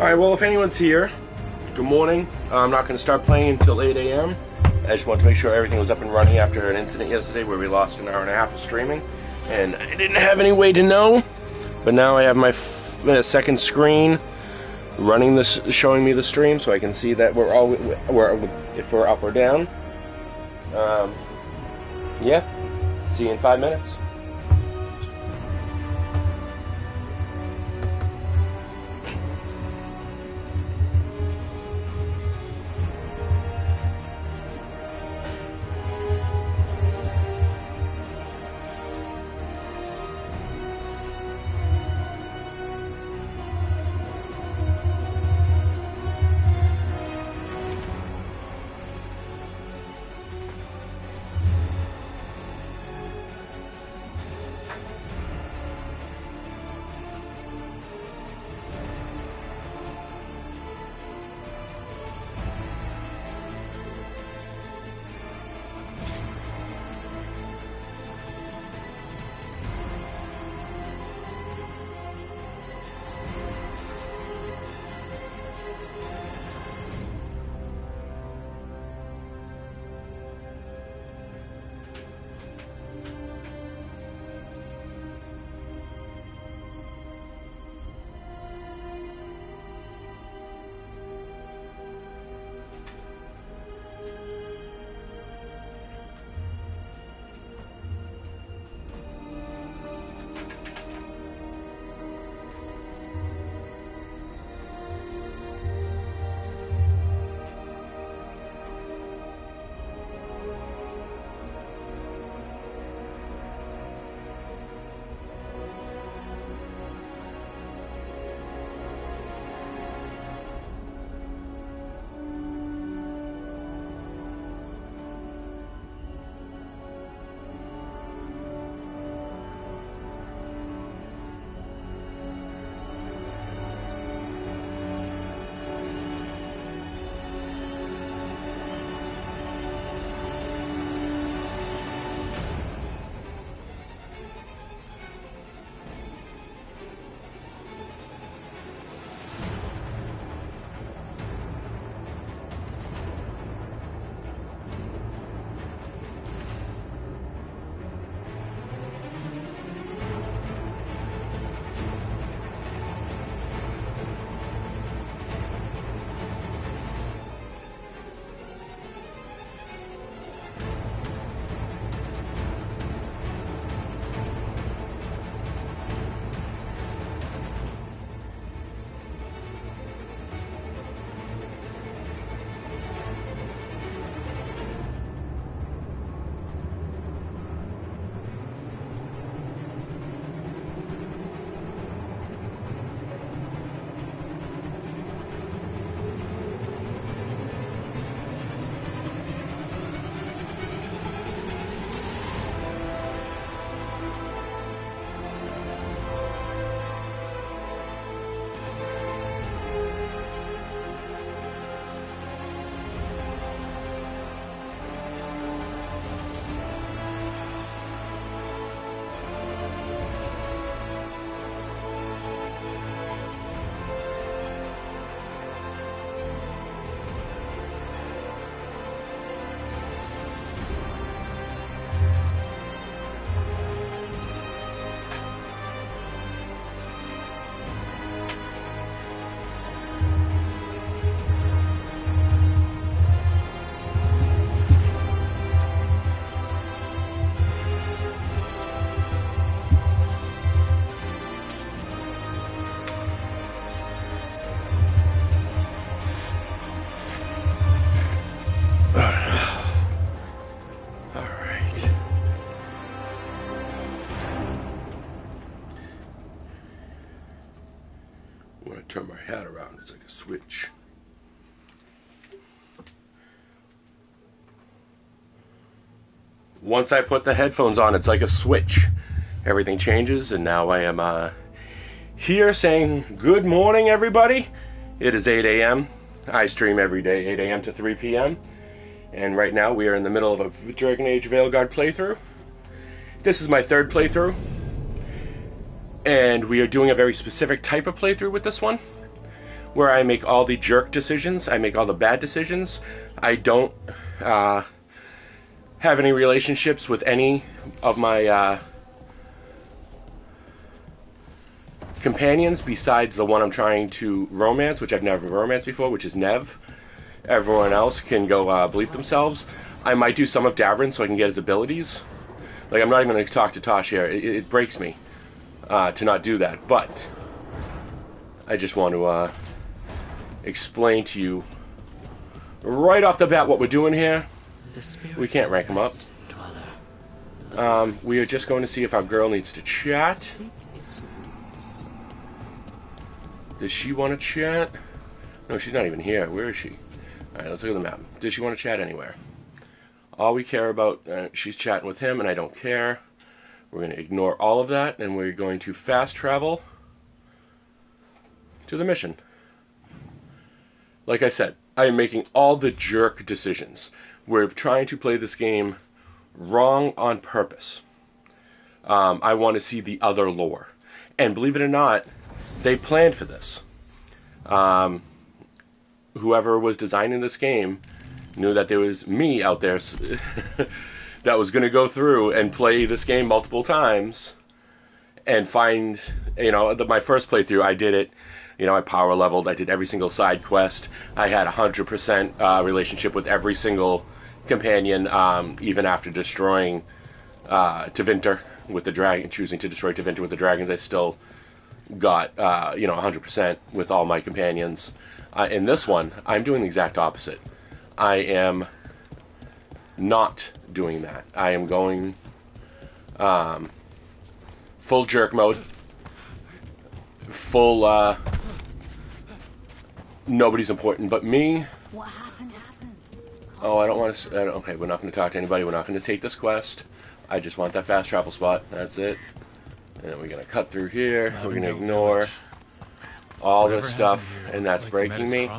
Alright, well, if anyone's here, good morning. I'm not going to start playing until 8 a.m. I just wanted to make sure everything was up and running after an incident yesterday where we lost an hour and a half of streaming. And I didn't have any way to know, but now I have my second screen running this, showing me the stream, so I can see that if we're up or down. Yeah, see you in 5 minutes. Turn my hat around, it's like a switch. Once I put the headphones on, it's like a switch. Everything changes, and now I am here saying good morning, everybody. It is 8 a.m. I stream every day, 8 a.m. to 3 p.m. And right now we are in the middle of a Dragon Age Veilguard playthrough. This is my third playthrough. And we are doing a very specific type of playthrough with this one. where I make all the jerk decisions. I make all the bad decisions. I don't have any relationships with any of my companions besides the one I'm trying to romance, which I've never romanced before, which is Nev. Everyone else can go bleep themselves. I might do some of Davrin so I can get his abilities. Like, I'm not even going to talk to Tosh here. It breaks me to not do that. But I just want to explain to you right off the bat what we're doing here. We can't rank him up. We are just going to see if our girl needs to chat. Does she want to chat? No, she's not even here. Where is she? Alright, let's look at the map. Does she want to chat anywhere? All we care about, she's chatting with him and I don't care. We're going to ignore all of that and we're going to fast travel to the mission. Like I said, I am making all the jerk decisions. We're trying to play this game wrong on purpose. I want to see the other lore. And believe it or not, they planned for this. Whoever was designing this game knew that there was me out there that was going to go through and play this game multiple times and find, my first playthrough, I did it, I power leveled, I did every single side quest, I had 100% relationship with every single companion, even after destroying Tevinter with the dragon, choosing to destroy Tevinter with the dragons, I still got 100% with all my companions. In this one, I'm doing the exact opposite. I am not doing that. I am going full jerk mode. Full nobody's important but me. What happened? Oh, I don't want to... okay, we're not going to talk to anybody. We're not going to take this quest. I just want that fast travel spot. That's it. And we're going to cut through here. We're going to ignore all this stuff, and that's breaking me.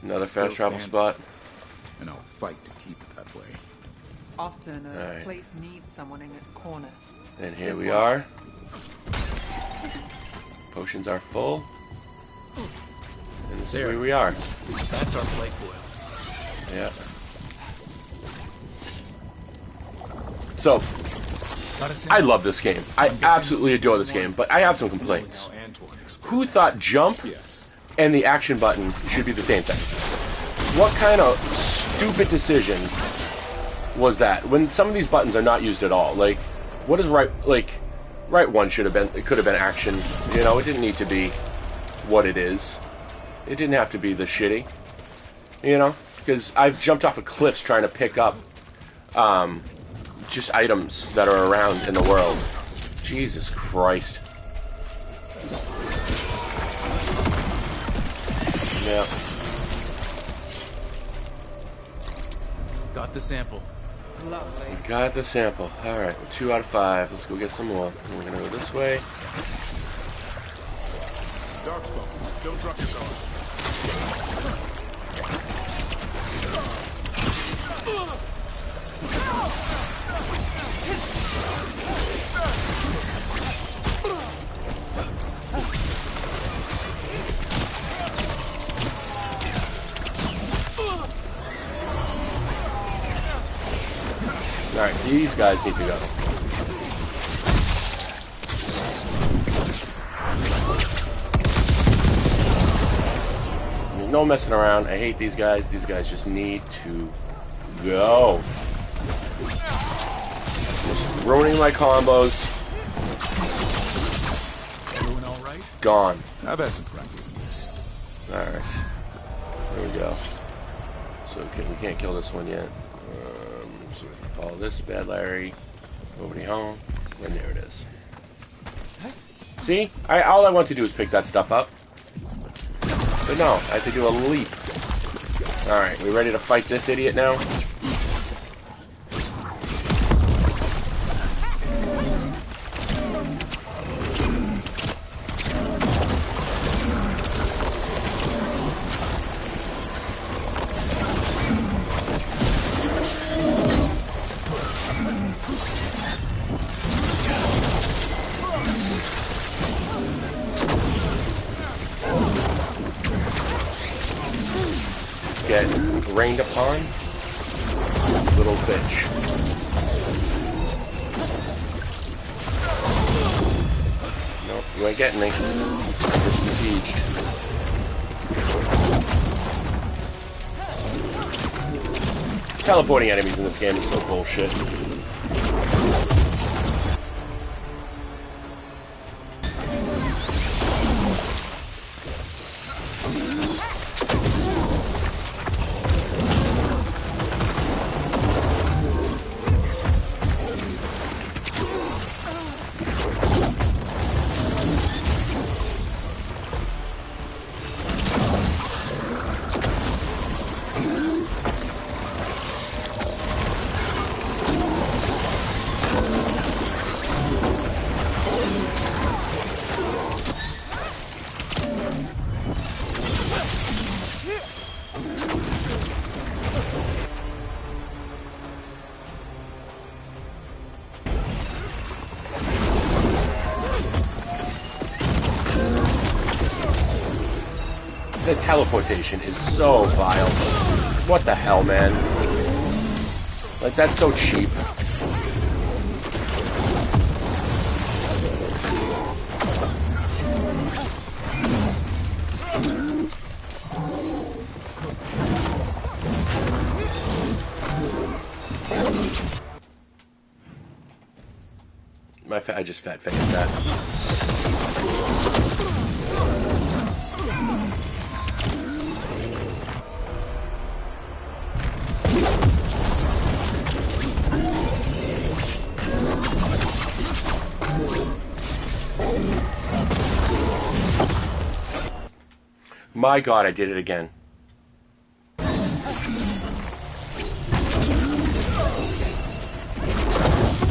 Another fast travel spot. And I'll fight to keep it that way. Often a place needs someone in its corner. And here we are. Potions are full. And this is where we are. That's our plate boil. Yeah. So, I love this game. I absolutely adore this game, but I have some complaints. Who thought jump and the action button should be the same thing? What kind of stupid decision was that? When some of these buttons are not used at all. Like, what is right? Like, right one should have been. It could have been action. It didn't need to be what it is. It didn't have to be this shitty. Because I've jumped off of cliffs trying to pick up just items that are around in the world. Jesus Christ. Yeah. Got the sample. Lovely. We got the sample. Alright, 2 out of 5. Let's go get some more. We're gonna go this way. Darkspawn, don't drop your guard. Alright, these guys need to go. No messing around. I hate these guys. These guys just need to go. Just ruining my combos. Everyone all right? Gone. I've had some practice in this. Alright. There we go. So we can't kill this one yet. So we can follow this. Bad Larry. Nobody home. And there it is. See? All I want to do is pick that stuff up. But no, I have to do a leap. Alright, we ready to fight this idiot now? get rained upon. Little bitch. Nope, you ain't getting me. Just besieged. Teleporting enemies in this game is so bullshit. The teleportation is so vile. What the hell, man? Like, that's so cheap. I just fat finished that. My God, I did it again.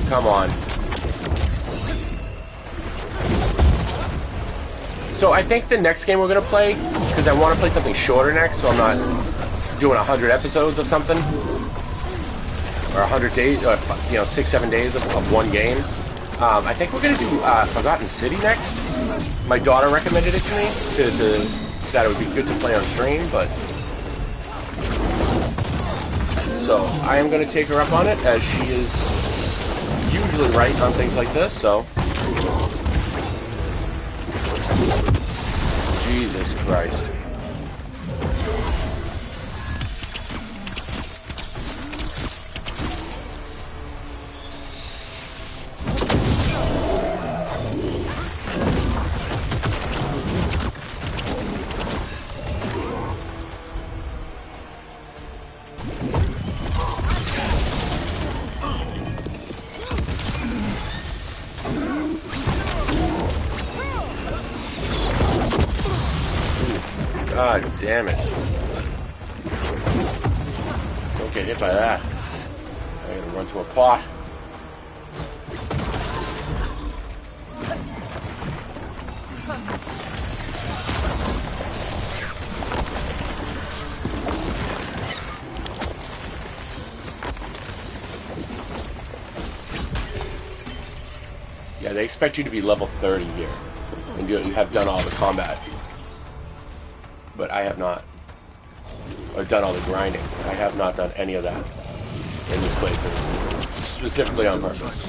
Come on. So I think the next game we're going to play, because I want to play something shorter next, so I'm not doing 100 episodes of something. Or 100 days, 6-7 days of one game. I think we're going to do Forgotten City next. My daughter recommended it to me, that it would be good to play on stream, but... So, I am going to take her up on it, as she is usually right on things like this, so... Jesus Christ. God damn it. Don't get hit by that. I gotta run to a pot. Yeah, they expect you to be level 30 here. And you have done all the combat. But I have not. Or done all the grinding. I have not done any of that in this playthrough. Specifically on purpose.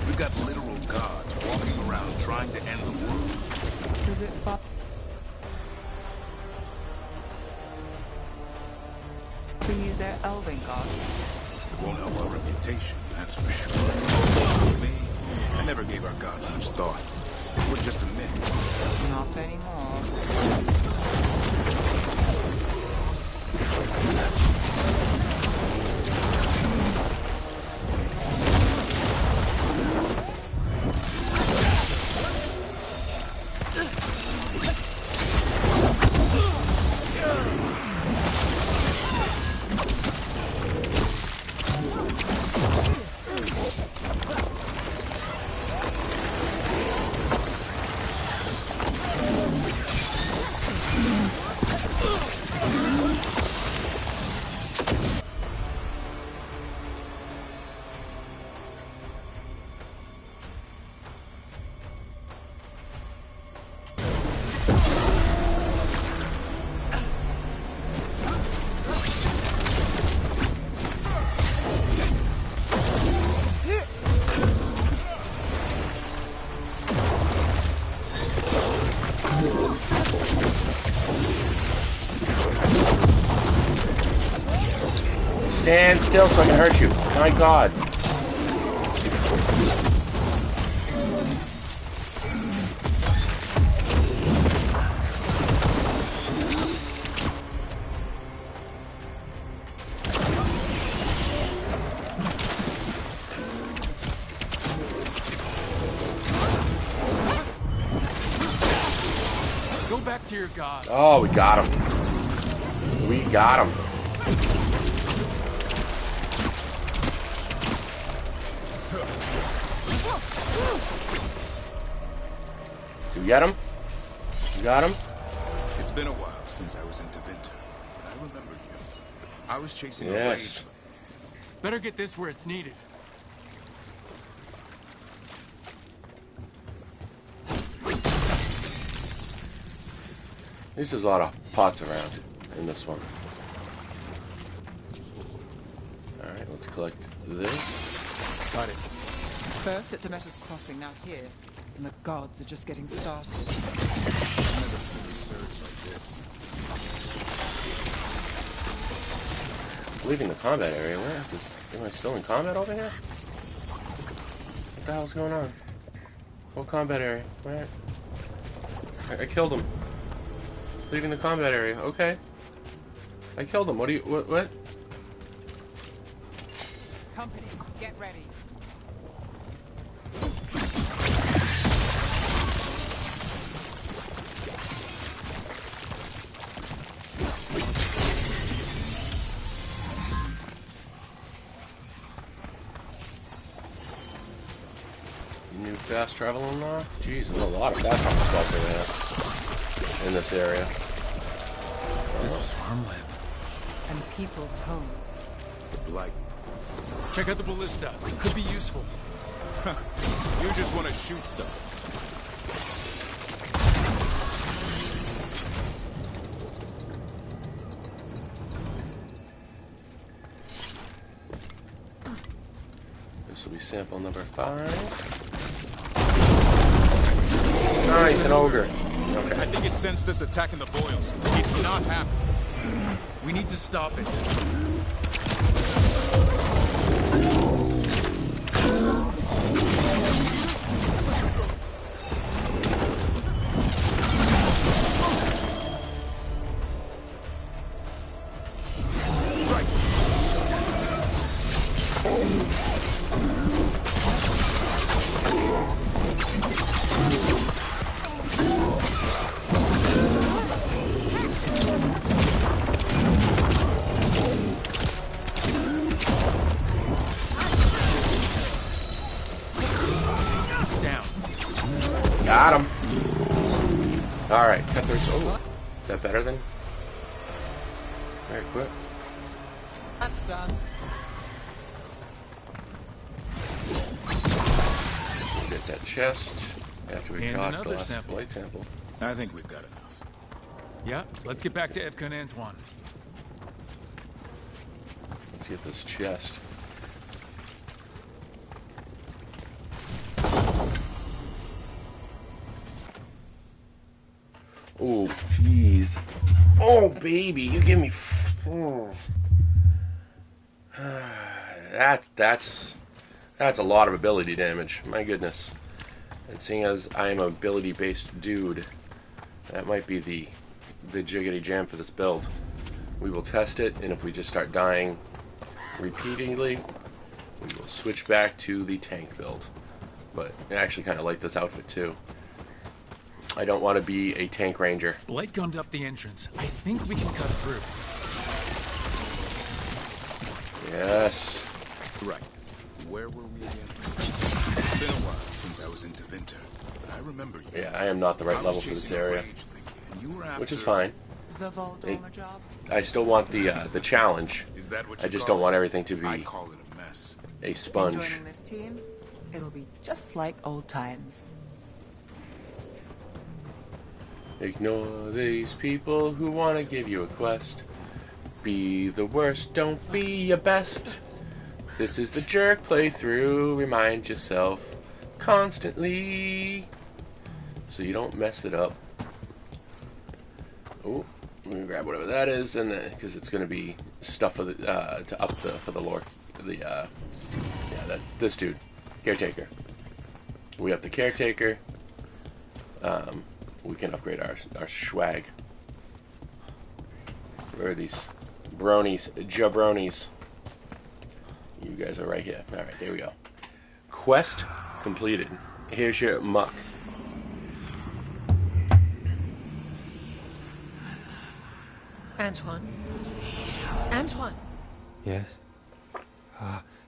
We've got literal gods walking around trying to end the world. Is it fun? To use their elven gods? It won't help our reputation, that's for sure. Me, I never gave our gods much thought. We're just a myth. Not anymore. Stand still so I can hurt you. My God. Go back to your gods. Oh, we got him. We got him. You get him? You got him? It's been a while since I was in Tevinter, but I remember you. I was chasing a Yes. rage. Better get this where it's needed. At least there's a lot of pots around in this one. Alright, let's collect this. Got it. First at Demeter's Crossing, now here. And the gods are just getting started. I've never seen a surge like this. Leaving the combat area. Where? Am I still in combat over here? What the hell's going on? What combat area? Where? I killed him. Leaving the combat area. Okay. I killed him. What do you... What? Company, get ready. New fast travel unlock? Jeez, there's a lot of fast travel spots over there in this area. This was farmland. And people's homes. The blight. Check out the ballista. It could be useful. You just want to shoot stuff. This will be sample number 5. Nice, an ogre. Okay. I think it sensed us attacking the boils. It's not happy. We need to stop it. Got him. Alright, cut through. Oh, is that better than? Alright, quit. That's done. Get that chest after we And got another the last sample. blight sample. I think we've got enough. Yeah, let's get back to Evka and Antoine. Let's get this chest. Oh, jeez. Oh, baby, you give me... That's a lot of ability damage. My goodness. And seeing as I am a ability-based dude, that might be the jiggity jam for this build. We will test it, and if we just start dying repeatedly, we will switch back to the tank build. But I actually kind of like this outfit too. I don't want to be a tank ranger. Blight gummed up the entrance. I think we can cut through. Yes. Right. Where were we again? It's been a while since I was in Tevinter, but I remember you. Yeah, I am not the right level for this area, which is fine. The Voldorma job? I still want the challenge. Is that what I you just call don't want it? everything to I be call it a mess. a sponge. Joining this team, it'll be just like old times. Ignore these people who want to give you a quest. Be the worst, don't be your best. This is the jerk playthrough. Remind yourself constantly so you don't mess it up. Oh, I'm gonna grab whatever that is, and because it's gonna be stuff for the to up the for the lore. Yeah, this dude, caretaker. We have the caretaker. We can upgrade our swag. Where are these bronies, jabronis? You guys are right here. All right, there we go. Quest completed. Here's your muck. Antoine. Antoine. Yes?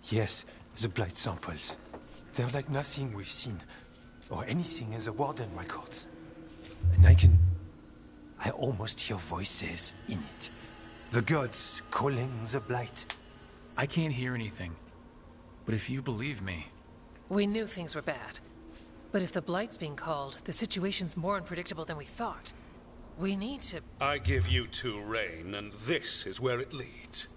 Yes, the blight samples. They're like nothing we've seen, or anything in the Warden records. And I almost hear voices in it. The gods calling the blight. I can't hear anything. But if you believe me... We knew things were bad. But if the blight's being called, the situation's more unpredictable than we thought. We need to... I give you two reign, and this is where it leads.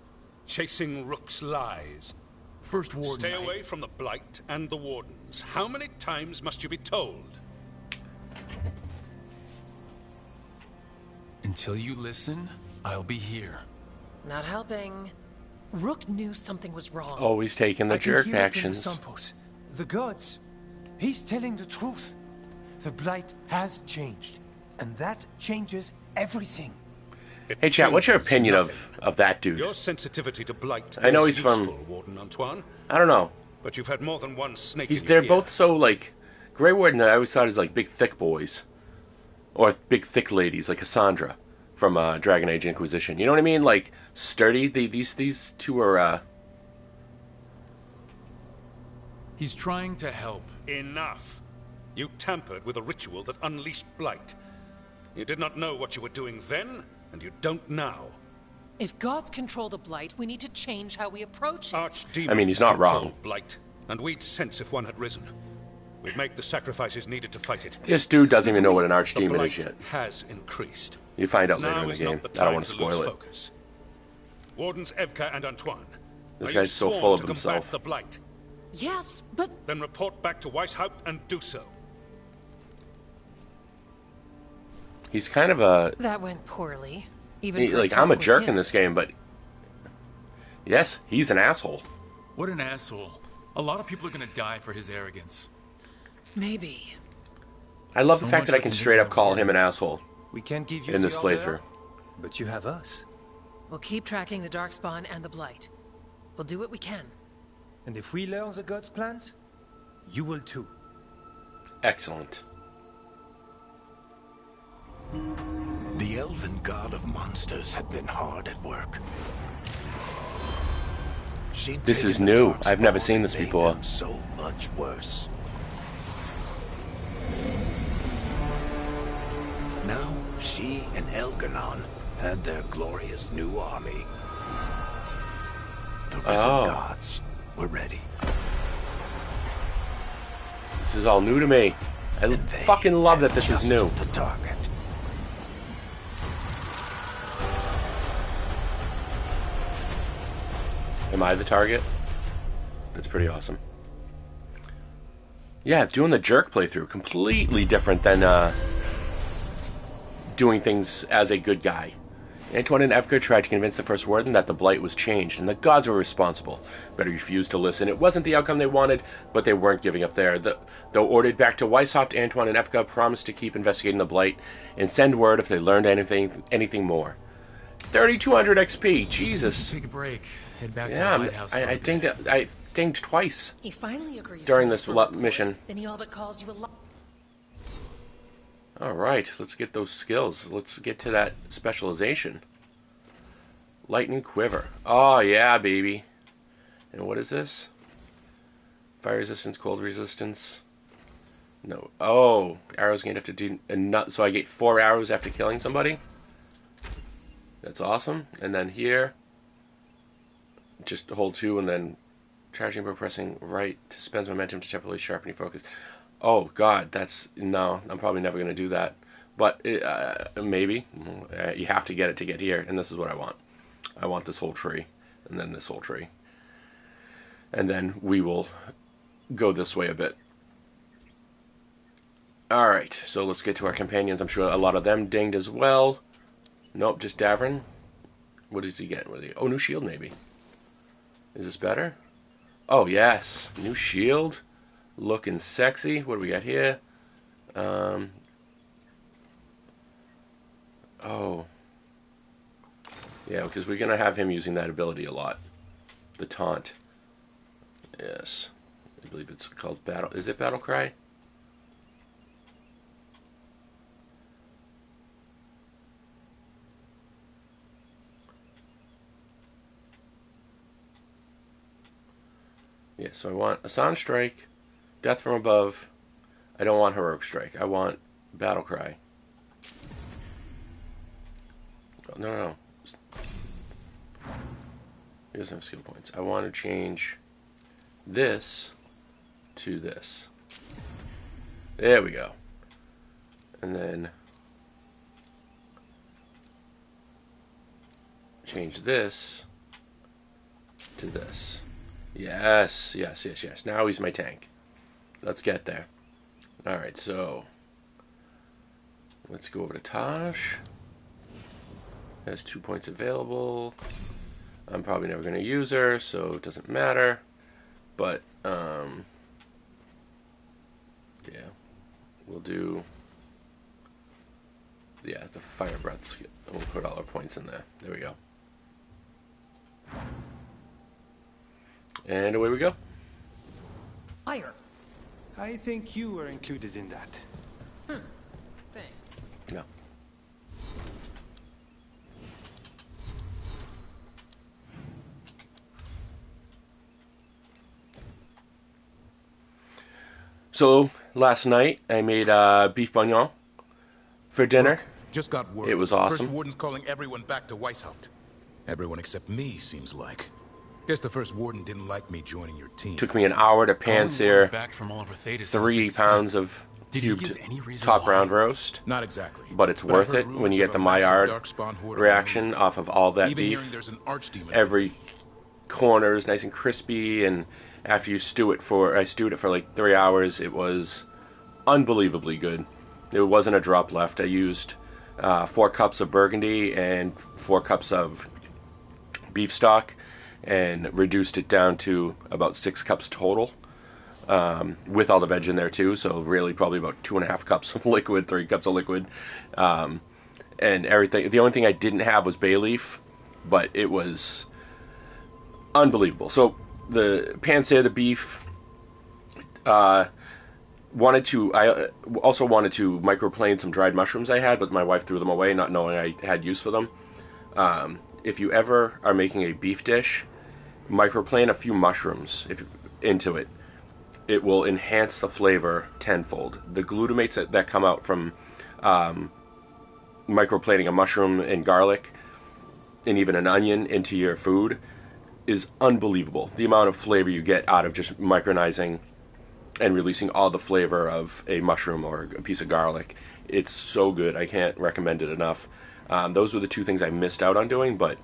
Chasing Rook's lies. First Warden... Stay away from the Blight and the Wardens. How many times must you be told? Until you listen, I'll be here. Not helping. Rook knew something was wrong. Always taking the I can jerk hear it in the actions. samples. The gods. He's telling the truth. The blight has changed. And that changes everything. Hey, chat, what's your opinion of that dude? Your sensitivity to Blight I know is he's useful, from... Warden Antoine. I don't know. But you've had more than one snake They're in your both ear. so, like... Grey Warden, I always thought is like big, thick boys. Or big, thick ladies, like Cassandra from Dragon Age Inquisition. You know what I mean? Like, sturdy. These two are... He's trying to help. Enough. You tampered with a ritual that unleashed Blight. You did not know what you were doing then, and you don't now. If gods control the blight, we need to change how we approach it. Archdemon I mean, he's not controlled wrong. Blight, and we'd sense if one had risen. We'd make the sacrifices needed to fight it. This dude doesn't even know what an The archdemon Blight is yet. has increased. You find out later Now in the is game. not the I time don't want to to lose spoil it. focus. Wardens Evka and Antoine. This are guy's you so sworn full of to himself. combat the Blight? Yes, but... Then report back to Weishaupt and do so. He's kind of a... That went poorly. Even for like, talk I'm a with jerk him. in this game, but... Yes, he's an asshole. What an asshole. A lot of people are gonna die for his arrogance. Maybe. I love So the fact much that I for can straight up convincing call him an Wardens. asshole We can't give you in the this order, playthrough. but you have us. We'll keep tracking the Darkspawn and the Blight. We'll do what we can. And if we learn the gods' plans, you will too. Excellent. The elven god of monsters had been hard at work. She'd This taken is the new. Darkspawn I've never seen and this made before. them so much worse. Now, she and Elganon had their glorious new army. The risen gods were ready. This is all new to me. I And they fucking love that had this is just new. the target. Am I the target? That's pretty awesome. Yeah, doing the jerk playthrough. Completely different than doing things as a good guy. Antoine and Evka tried to convince the First Warden that the Blight was changed, and the gods were responsible, but he refused to listen. It wasn't the outcome they wanted, but they weren't giving up there. Though ordered back to Weishaupt, Antoine and Evka promised to keep investigating the Blight and send word if they learned anything more. 3,200 XP, Jesus. Take a break. Head back to Yeah, the lighthouse. for a I bit. dinged twice. He finally agrees During to this work for mission. Then he all but calls you a liar. Alright, let's get those skills. Let's get to that specialization. Lightning Quiver. Oh, yeah, baby. And what is this? Fire resistance, cold resistance. No. Oh, arrows gained after do so I get 4 arrows after killing somebody. That's awesome. And then here, just hold 2 and then charging by pressing right to spend momentum to temporarily sharpen your focus. Oh God, no. I'm probably never going to do that. But maybe you have to get it to get here, and this is what I want. I want this whole tree, and then this whole tree, and then we will go this way a bit. All right, so let's get to our companions. I'm sure a lot of them dinged as well. Nope, just Davrin. What does he get? Oh, new shield maybe. Is this better? Oh, yes. New shield. Looking sexy. What do we got here? Oh. Yeah, because we're going to have him using that ability a lot. The taunt. Yes. I believe it's called Battle... Is it Battle Cry? Yeah, so I want Assan Strike, Death from Above. I don't want Heroic Strike. I want Battle Cry. Oh, no. He doesn't have skill points. I want to change this to this. There we go. And then change this to this. Yes. Now he's my tank. Let's get there. Alright, so let's go over to Tosh. Has 2 points available. I'm probably never going to use her, so it doesn't matter. But, yeah. We'll do, yeah, the Fire Breath skill. We'll put all our points in there. There we go. And away we go. Fire. I think you were included in that. Thanks. No. So, last night, I made beef bouillon for dinner. Look, just got word. It was awesome. First Warden's calling everyone back to Weishaupt. Everyone except me, seems like. Guess the First Warden didn't like me joining your team. Took me an hour to pan-sear back from all over Thetis 3 pounds of cubed top round roast. Not exactly. But it's worth it when you get the Maillard reaction off of all that beef. Every corner is nice and crispy, and after you stew it for, I stewed it for like 3 hours, it was unbelievably good. There wasn't a drop left. I used 4 cups of Burgundy and 4 cups of beef stock, and reduced it down to about 6 cups total, with all the veg in there too, so really probably about 2.5 cups of liquid, 3 cups of liquid, and everything. The only thing I didn't have was bay leaf, but it was unbelievable. So the pan-sear the beef, I also wanted to microplane some dried mushrooms I had, but my wife threw them away, not knowing I had use for them. If you ever are making a beef dish, microplane a few mushrooms into it. It will enhance the flavor tenfold. The glutamates that come out from microplaning a mushroom and garlic, and even an onion into your food, is unbelievable. The amount of flavor you get out of just micronizing and releasing all the flavor of a mushroom or a piece of garlic. It's so good. I can't recommend it enough. Those were the 2 things I missed out on doing, but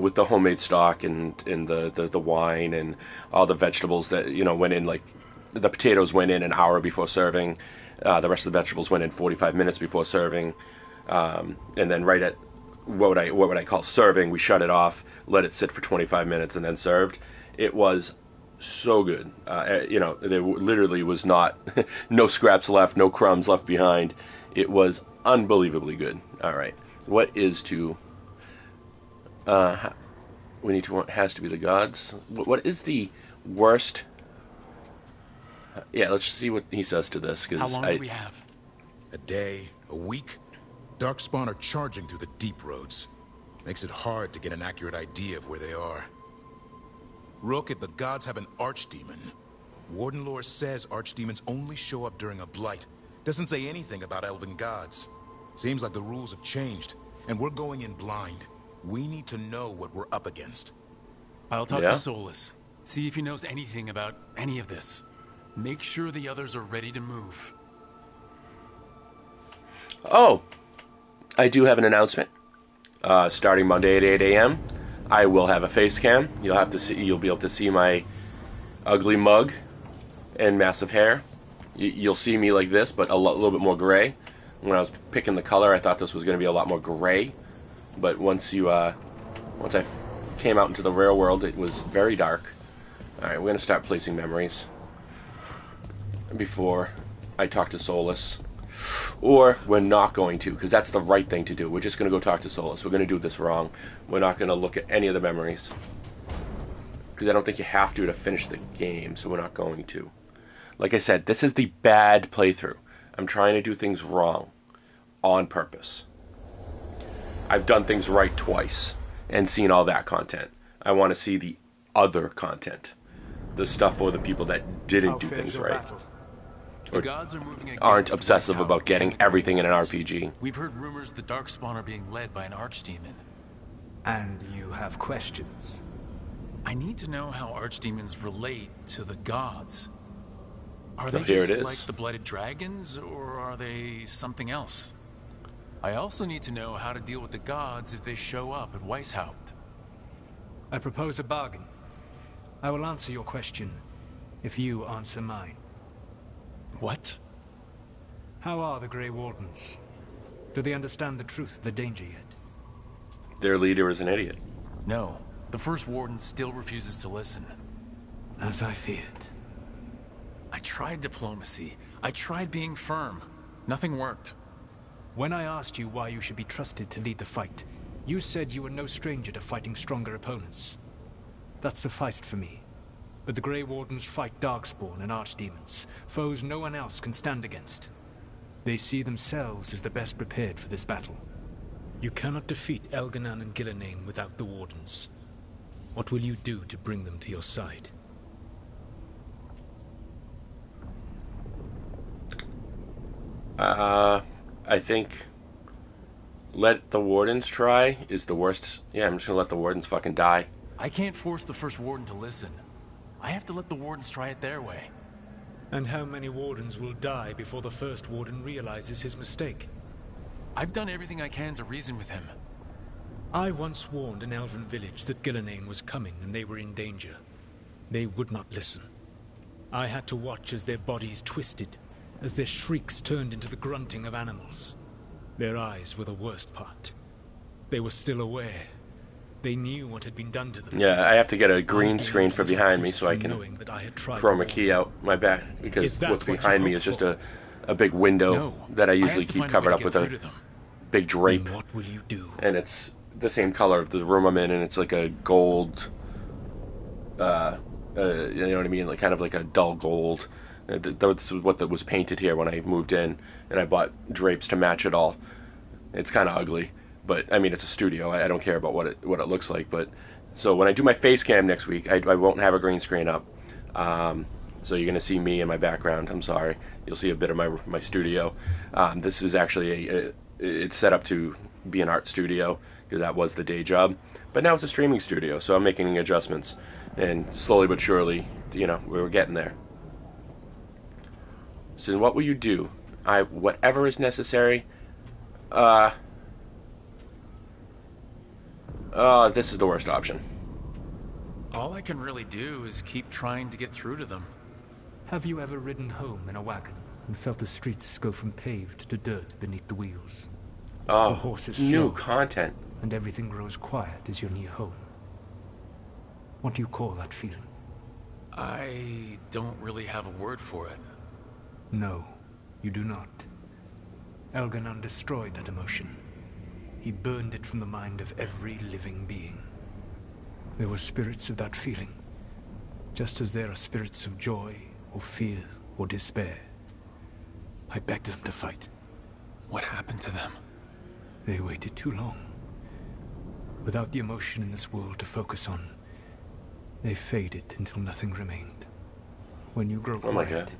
with the homemade stock and the wine and all the vegetables that, you know, went in, like the potatoes went in an hour before serving, the rest of the vegetables went in 45 minutes before serving, and then right at what would I call serving, we shut it off, let it sit for 25 minutes, and then served. It was so good. You know, there literally was not no scraps left, no crumbs left behind. It was unbelievably good. All right, what is to? We need to. Has to be the gods. What is the worst? Yeah, let's see what he says to this. How long do we have? A day, a week. Darkspawn are charging through the deep roads. Makes it hard to get an accurate idea of where they are. Rook, if the gods have an archdemon, Warden lore says archdemons only show up during a blight. Doesn't say anything about elven gods. Seems like the rules have changed, and we're going in blind. We need to know what we're up against. I'll talk to Solus. See if he knows anything about any of this. Make sure the others are ready to move. Oh, I do have an announcement. Starting Monday at 8 a.m., I will have a face cam. You'll be able to see my ugly mug and massive hair. You'll see me like this, but a little bit more gray. when I was picking the color, I thought this was going to be a lot more gray. But once I came out into the real world, it was very dark. Alright, we're going to start placing memories before I talk to Solus. Or we're not going to, because that's the right thing to do. We're just going to go talk to Solus. We're going to do this wrong. We're not going to look at any of the memories. Because I don't think you have to finish the game, so we're not going to. Like I said, this is the bad playthrough. I'm trying to do things wrong. On purpose. I've done things right twice. And seen all that content. I want to see the other content. The stuff for the people that didn't do things right. The gods are moving aren't obsessive about getting everything in an RPG. We've heard rumors the Darkspawn are being led by an archdemon. And you have questions? I need to know how archdemons relate to the gods. Are So they here just it is. like the blooded dragons, or are they something else? I also need to know how to deal with the gods if they show up at Weishaupt. I propose a bargain. I will answer your question if you answer mine. What? How are the Grey Wardens? Do they understand the truth of the danger yet? Their leader is an idiot. No. The First Warden still refuses to listen. As I feared. I tried diplomacy. I tried being firm. Nothing worked. When I asked you why you should be trusted to lead the fight, you said you were no stranger to fighting stronger opponents. That sufficed for me. But the Grey Wardens fight Darkspawn and Archdemons, foes no one else can stand against. They see themselves as the best prepared for this battle. You cannot defeat Elganan and Gillenane without the Wardens. What will you do to bring them to your side? I think let the Wardens try is the worst. Yeah, I'm just gonna let the Wardens fucking die. I can't force the First Warden to listen. I have to let the Wardens try it their way. And how many Wardens will die before the First Warden realizes his mistake? I've done everything I can to reason with him. I once warned an elven village that Gillenane was coming and they were in danger. They would not listen. I had to watch as their bodies twisted, as their shrieks turned into the grunting of animals. Their eyes were the worst part. They were still aware. They knew what had been done to them. Yeah, I have to get a green screen for behind me so I can chroma key out my back, because what's behind me is just a big window that I usually keep covered up with a big drape. What will you do? And it's the same color of the room I'm in, and it's like a gold, you know what I mean? Like kind of like a dull gold. That's what was painted here when I moved in, and I bought drapes to match it all. It's kind of ugly. But, I mean, it's a studio. I don't care about what it looks like. But so when I do my face cam next week, I won't have a green screen up. So you're going to see me in my background. I'm sorry. You'll see a bit of my studio. This is actually it's set up to be an art studio, because that was the day job. But now it's a streaming studio, so I'm making adjustments. And slowly but surely, you know, we're getting there. So what will you do? Whatever is necessary. This is the worst option. All I can really do is keep trying to get through to them. Have you ever ridden home in a wagon and felt the streets go from paved to dirt beneath the wheels? Oh, the horses new slow, content. And everything grows quiet as you're near home. What do you call that feeling? I don't really have a word for it. No, you do not. Elganan destroyed that emotion. He burned it from the mind of every living being. There were spirits of that feeling, just as there are spirits of joy, or fear, or despair. I begged them to fight. What happened to them? They waited too long. Without the emotion in this world to focus on, they faded until nothing remained. When you grow quiet, my God.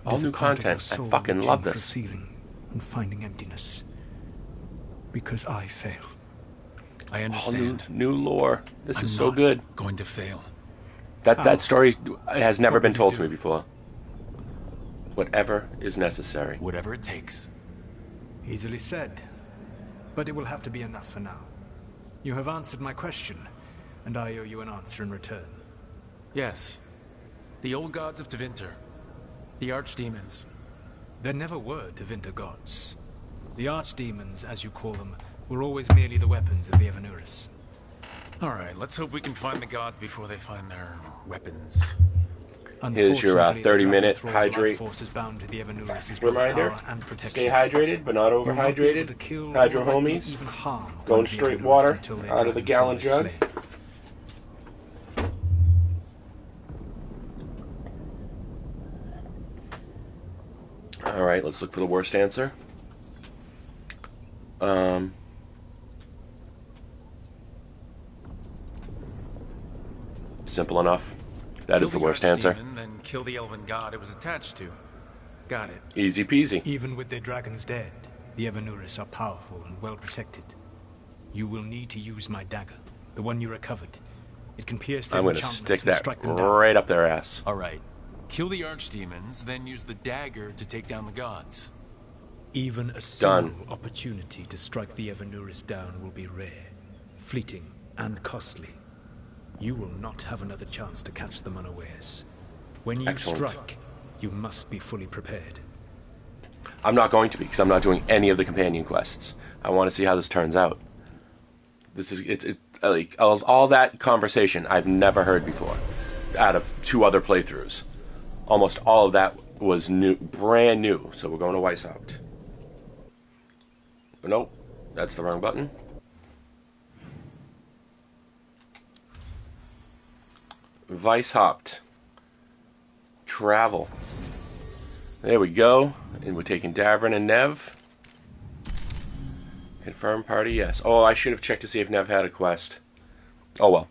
All new content. I fucking love this. Feeling and finding emptiness. Because I failed. I understand. All new lore. This is so good. Going to fail. That story has never been told to me before. Whatever is necessary. Whatever it takes. Easily said. But it will have to be enough for now. You have answered my question, and I owe you an answer in return. Yes. The old gods of Tevinter. The archdemons. There never were Tevinter gods. The archdemons, as you call them, were always merely the weapons of the Evanuris. Alright, let's hope we can find the gods before they find their weapons. Here's your 30-minute hydrate reminder. Stay hydrated, but not overhydrated. Hydro homies. Going straight water out of the gallon jug. Alright, let's look for the worst answer. Simple enough. That is the worst answer. Then kill the elven god it was attached to. Got it. Easy peasy. Even with their dragons dead, the Evanuris are powerful and well protected. You will need to use my dagger, the one you recovered. It can pierce their enchantments I'm going to stick that strike them down. right up their ass. Alright. Kill the archdemons, then use the dagger to take down the gods. Even a single opportunity to strike the Evanuris down will be rare, fleeting, and costly. You will not have another chance to catch them unawares. When you strike, you must be fully prepared. I'm not going to be, because I'm not doing any of the companion quests. I want to see how this turns out. This is like all that conversation I've never heard before, out of 2 other playthroughs. Almost all of that was new, brand new. So we're going to Weishaupt. But nope, that's the wrong button. Weishaupt. Travel. There we go. And we're taking Davrin and Nev. Confirm party, yes. Oh, I should have checked to see if Nev had a quest. Oh well.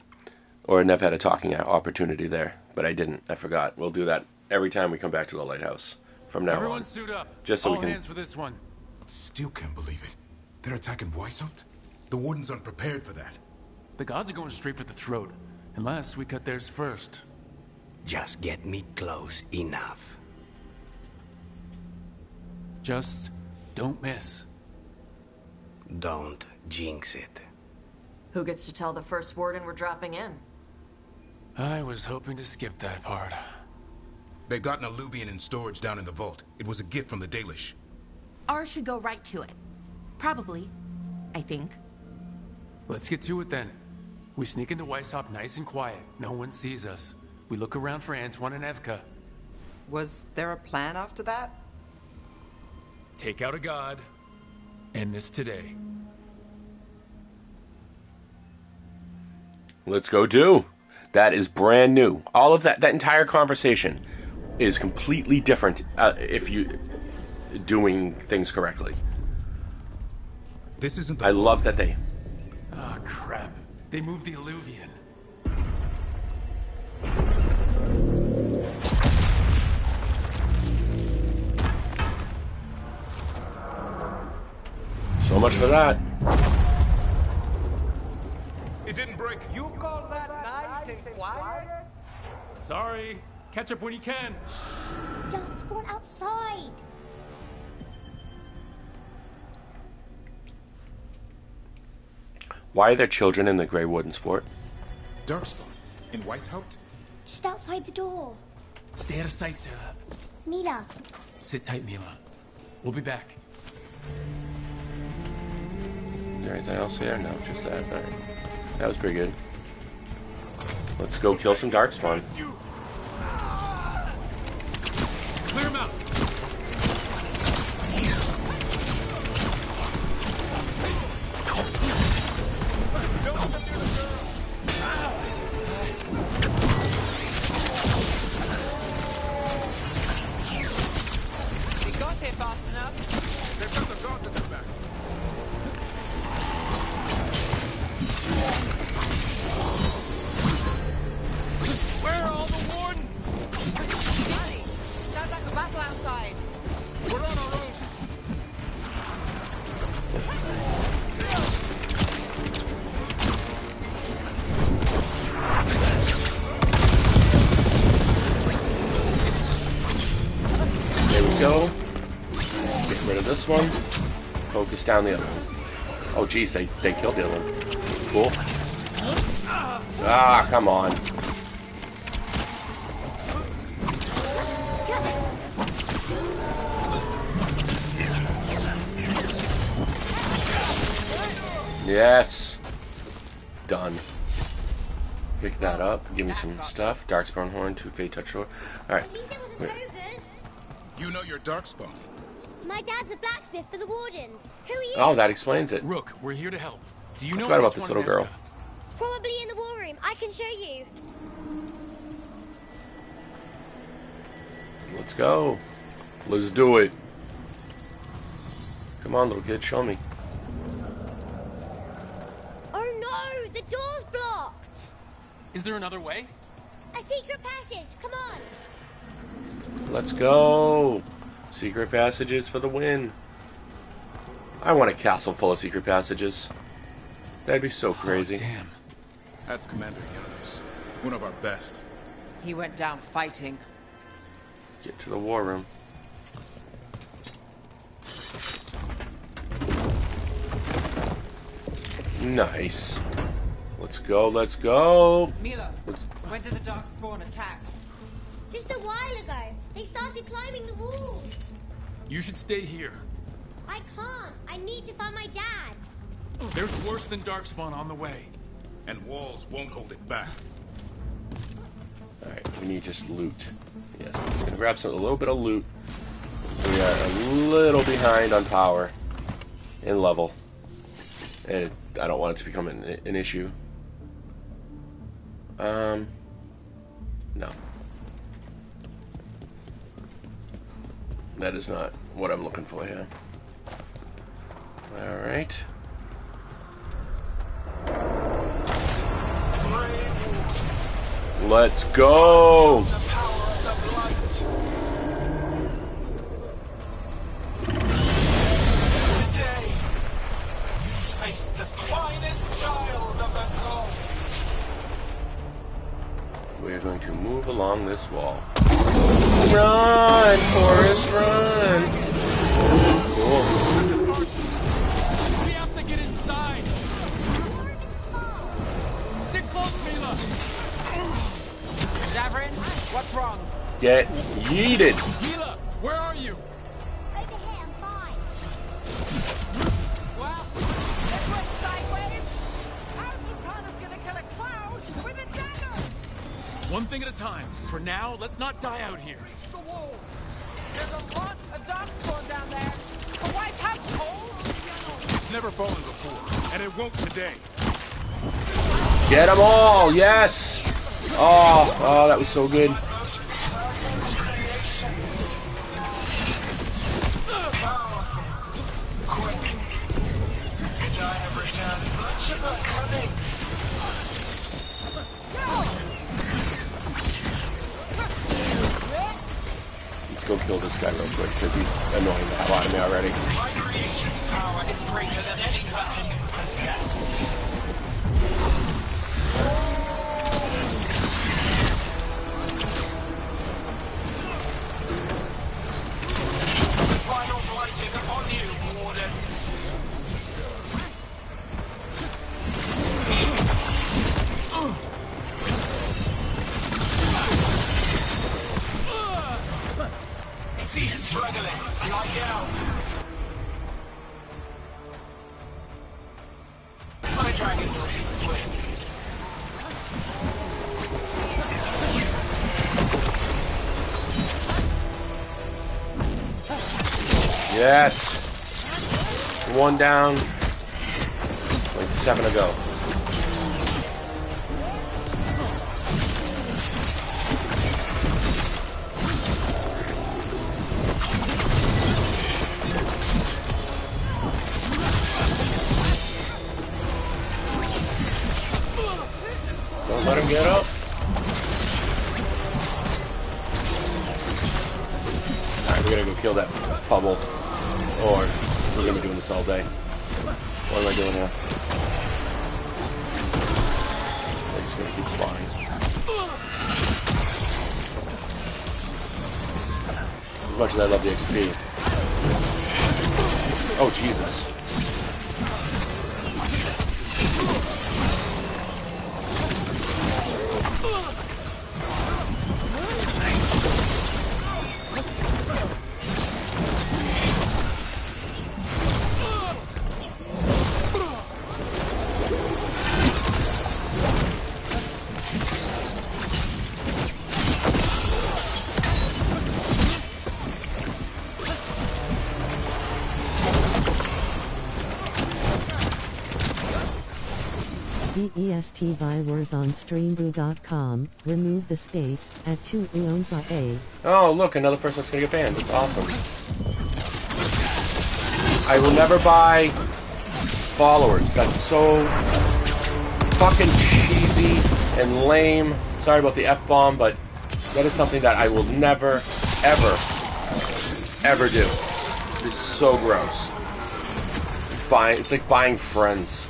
Or Nev had a talking opportunity there. But I didn't. I forgot. We'll do that every time we come back to the lighthouse. From now on. Everyone suit up. Just so all we can... hands for this one. Still can't believe it. They're attacking Weishaupt? The Warden's unprepared for that. The gods are going straight for the throat. Unless we cut theirs first. Just get me close enough. Just don't miss. Don't jinx it. Who gets to tell the first warden we're dropping in? I was hoping to skip that part. They've got an alluvian in storage down in the vault. It was a gift from the Dalish. Ours should go right to it. Probably. I think. Let's get to it then. We sneak into Weishaupt nice and quiet. No one sees us. We look around for Antoine and Evka. Was there a plan after that? Take out a god. End this today. Let's go do. That is brand new. All of that entire conversation is completely different if you doing things correctly. This isn't the I love that they... Ah, crap. They moved the alluvian. So much for that. It didn't break. You call that nice and quiet? Sorry. Catch up when you can. Don't spawn outside. Why are there children in the Grey Warden's fort? Darkspawn? In Weishaupt? Just outside the door. Stay out of sight, Mila. Sit tight, Mila. We'll be back. Is there anything else here? No, just that. All right. That was pretty good. Let's go kill some Darkspawn. Clear him out. We got here fast enough. They've got the guards at their back. Where are all the wardens? Johnny, sounds like a battle outside. We're on our own. There we go. Get rid of this one. Focus down the other one. Oh, geez, they killed the other one. Cool. Ah, come on. Yes. Done. Pick that up. Give me some stuff. Darkspawn horn, 2 Fate touch sword. Alright. You know your Darkspawn. My dad's a blacksmith for the Wardens. Who are you? Oh, that explains it. Rook, we're here to help. Do you I know forgot about this little girl. Probably in the war room. I can show you. Let's go. Let's do it. Come on, little kid, show me. Oh no, the door's blocked. Is there another way? A secret passage. Come on. Let's go. Secret passages for the win. I want a castle full of secret passages. That'd be so crazy. Oh, damn. That's Commander Yanos. One of our best. He went down fighting. Get to the war room. Nice. Let's go, let's go. Mila, when did the Darkspawn attack? Just a while ago. They started climbing the walls. You should stay here. I can't. I need to find my dad. There's worse than Darkspawn on the way. And walls won't hold it back. Alright, we need just loot. Yes, I'm just gonna grab a little bit of loot. We are a little behind on power and level. And I don't want it to become an issue. No. That is not what I'm looking for here. Alright. Let's go! Today, you face the finest child of the gods. We are going to move along this wall. Run, Forrest, run! Cool. We have to get inside. Stick close, Mila. Davrin, what's wrong? Get yeeted! Mila, where are you? Over here, I'm fine. Well, it went sideways. How's Lucana's gonna kill a cloud with a dagger? One thing at a time. For now, let's not die out here. The wall. There's a lot of Darkspawn down there. The White House cold. It's never fallen before, and it won't today. Get them all! Yes! Oh, that was so good. Let's go kill this guy real quick, because he's annoying the hell out of me already. My creation's power is greater than any weapon you possess. Final blight is upon you, Wardens. Cease struggling, lie down. My dragon will be swift. Yes! One down. Like 7 ago. Don't let him get up. Alright, we're gonna go kill that Pubble. Or we're gonna be doing this all day. What am I doing here? I'm just gonna keep flying. As much as I love the XP. Oh, Jesus. EST by warsonstreambrew.com. Remove the space at 2 A. Oh, look, another person that's gonna get banned. That's awesome. I will never buy followers. That's so fucking cheesy and lame. Sorry about the F-bomb, but that is something that I will never, ever do. It's so gross. It's like buying friends.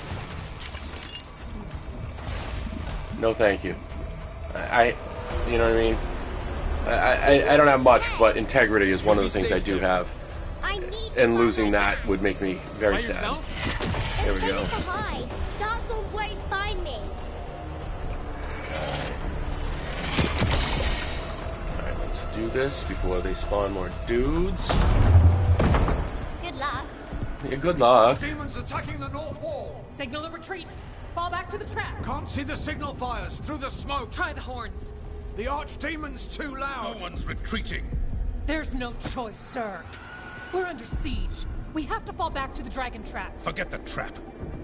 No, thank you. You know what I mean? I don't have much, but integrity is one of the things I do have. And losing that would make me very sad. There we go. Darkspawn won't find me. Alright, let's do this before they spawn more dudes. Good luck. Yeah, good luck. Demons attacking the north wall. Signal a retreat. Fall back to the trap. Can't see the signal fires through the smoke. Try the horns. The archdemon's too loud. No one's retreating. There's no choice, sir. We're under siege. We have to fall back to the dragon trap. Forget the trap.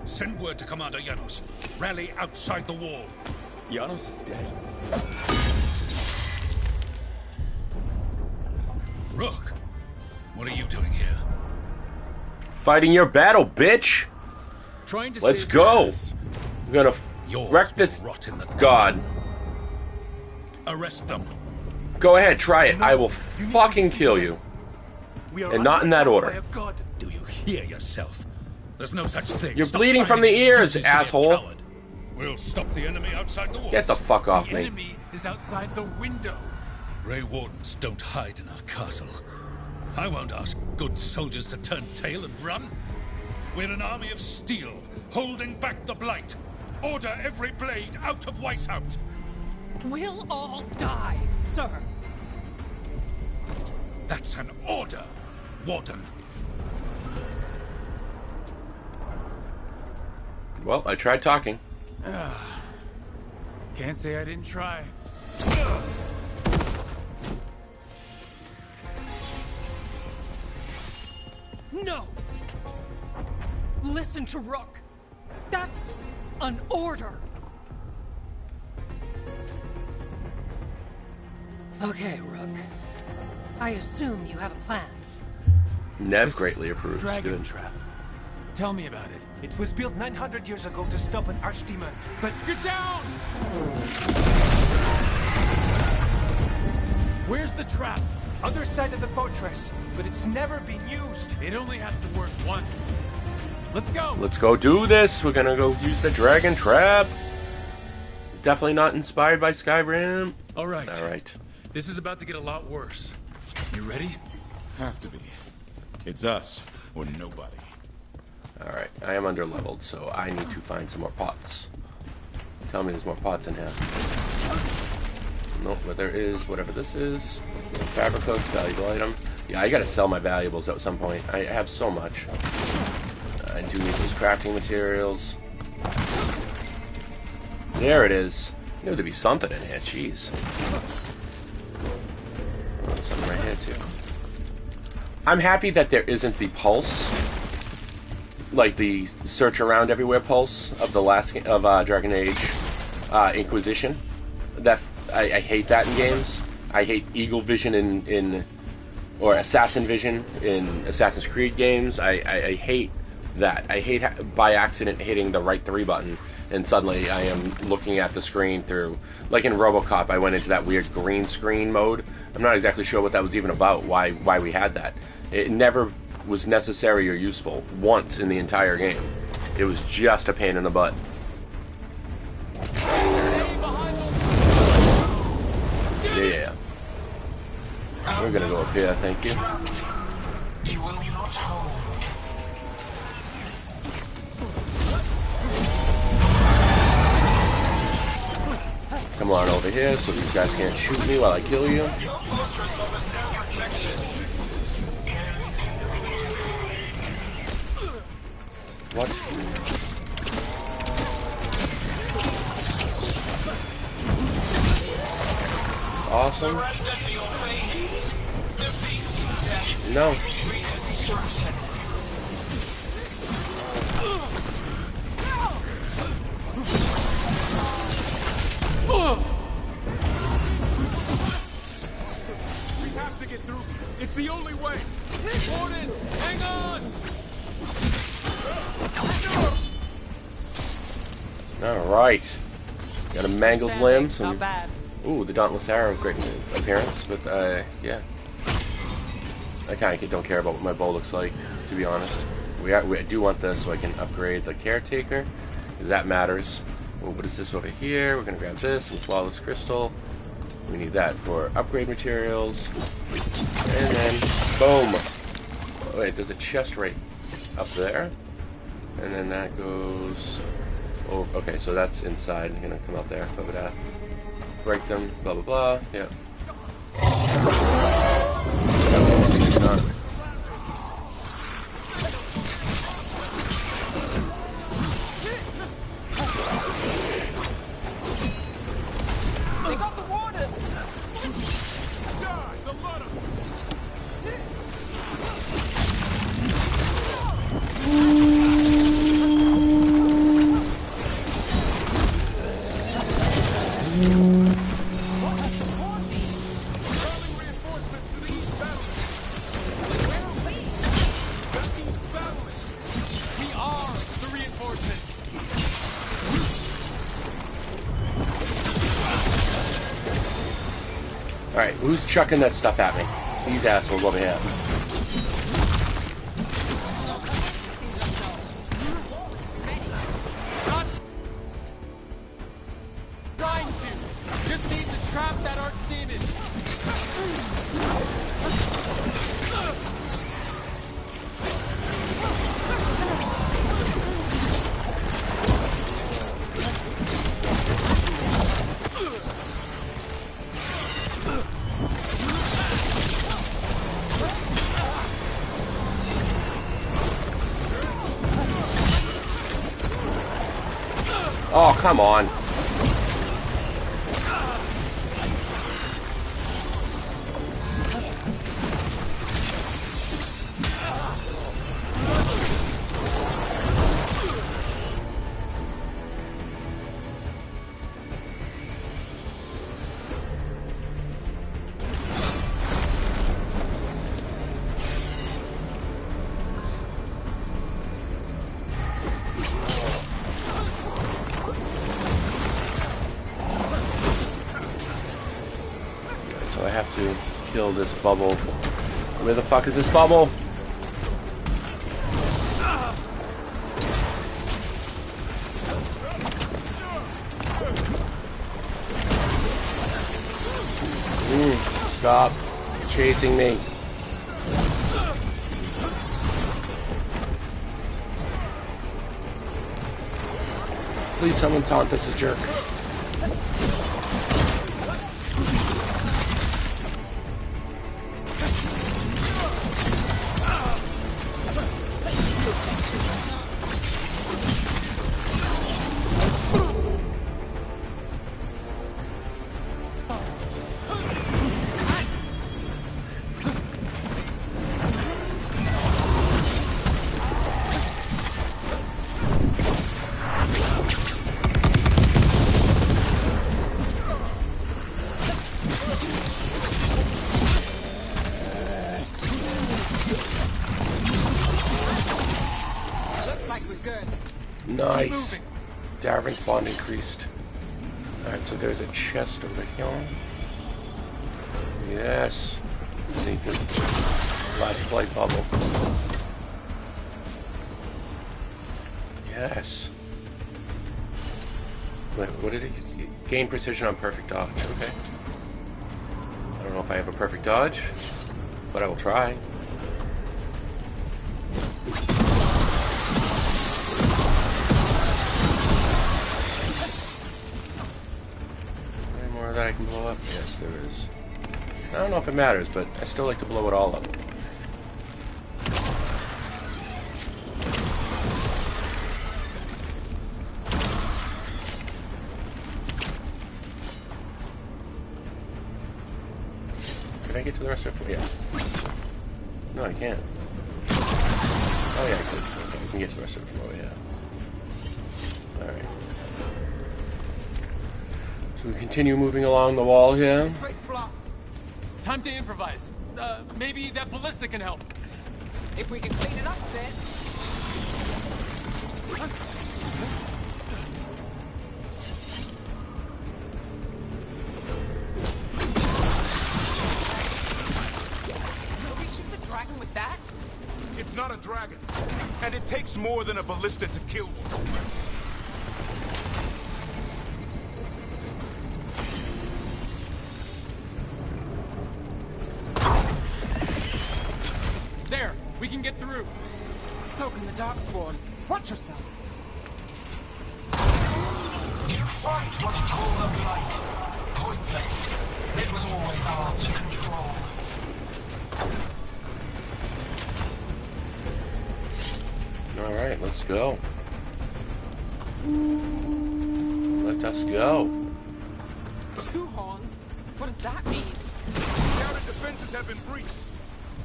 Send word to Commander Janos. Rally outside the wall. Janos is dead. Rook, what are you doing here? Fighting your battle, bitch! Trying to Let's save go! Paris. I'm gonna wreck this god. Arrest them. Go ahead, try it. I will fucking kill you. And not in that order. Do you hear yourself? There's no such thing. You're bleeding from the ears, asshole. We'll stop the enemy outside the walls. Get the fuck off me. The enemy is outside the window. Grey Wardens don't hide in our castle. I won't ask good soldiers to turn tail and run. We're an army of steel, holding back the Blight. Order every blade out of Weishaupt. We'll all die, sir. That's an order, Warden. Well, I tried talking. Can't say I didn't try. No! Listen to Rook. That's an order. Okay, Rook. I assume you have a plan. Nev greatly approves. Dragon trap. Tell me about it. It was built 900 years ago to stop an archdemon, but... Get down! Where's the trap? Other side of the fortress, but it's never been used. It only has to work once. Let's go! Let's go do this. We're gonna go use the dragon trap. Definitely not inspired by Skyrim. Alright. Alright. This is about to get a lot worse. You ready? Have to be. It's us or nobody. Alright, I am underleveled, so I need to find some more pots. Tell me there's more pots in here. Nope, but there is whatever this is. Fabric hook, valuable item. Yeah, I gotta sell my valuables at some point. I have so much. I do need those crafting materials. There it is. There would be something in here, jeez. Oh, something right here too. I'm happy that there isn't the pulse, like the search around everywhere pulse of the last game of Dragon Age Inquisition. That I hate that in games. I hate Eagle Vision or Assassin Vision in Assassin's Creed games. I hate that. I hate by accident hitting the right 3 button and suddenly I am looking at the screen through, like in RoboCop, I went into that weird green screen mode. I'm not exactly sure what that was even about, why we had that. It never was necessary or useful once in the entire game. It was just a pain in the butt. Yeah. We're gonna go up here, thank you. You will not hold. Come on over here so these guys can't shoot me while I kill you. What? Awesome. No. way! Warden, hang on! Alright. Got a mangled limb. Some... Not bad. Ooh, the Dauntless Arrow, great appearance. But, yeah. I kind of don't care about what my bow looks like, to be honest. We do want this so I can upgrade the Caretaker, because that matters. Well, what is this over here? We're going to grab this, some Flawless Crystal. We need that for upgrade materials. And then, boom! Oh, wait, there's a chest right up there. And then that goes... Oh, okay, so that's inside. I'm going to come out there. Over that. Break them, blah, blah, blah. Yeah. They got the warden! Die, the lot of We are the reinforcements! Alright, who's chucking that stuff at me? These assholes over here. Not trying to! Just need to trap that archdemon! Oh, come on. So I have to kill this bubble. Where the fuck is this bubble? Stop chasing me. Please someone taunt this a jerk. Nice. Davern's bond increased. Alright, so there's a chest over here. Yes. I need the last flight bubble. Yes. Wait, what did it? Gain precision on perfect dodge. Okay. I don't know if I have a perfect dodge, but I will try. That I can blow up? Yes, there is. I don't know if it matters, but I still like to blow it all up. Can I get to the rest of it? Yeah. No, I can't. Oh yeah, I could. Okay, I can get to the rest of it from over here. Alright. We continue moving along the wall here. Time to improvise. Maybe that ballista can help. If we can clean it up a bit. Will we shoot the dragon with that? It's not a dragon, and it takes more than a ballista to kill one. There, we can get through. So can the Darkspawn. Watch yourself. You fight what you call the blight. Pointless. It was always ours to control. Alright, let's go. Let us go. Two horns? What does that mean? The outer defenses have been breached.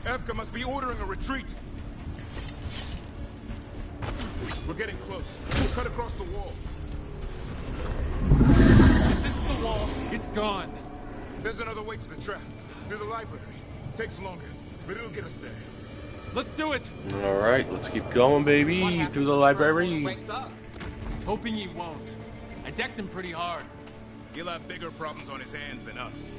Evka must be ordering a retreat. We're getting close. We'll cut across the wall. If this is the wall, it's gone. There's another way to the trap. Through the library. Takes longer, but it'll get us there. Let's do it. Alright, let's keep going, baby. Through the library. Hoping he won't. I decked him pretty hard. He'll have bigger problems on his hands than us.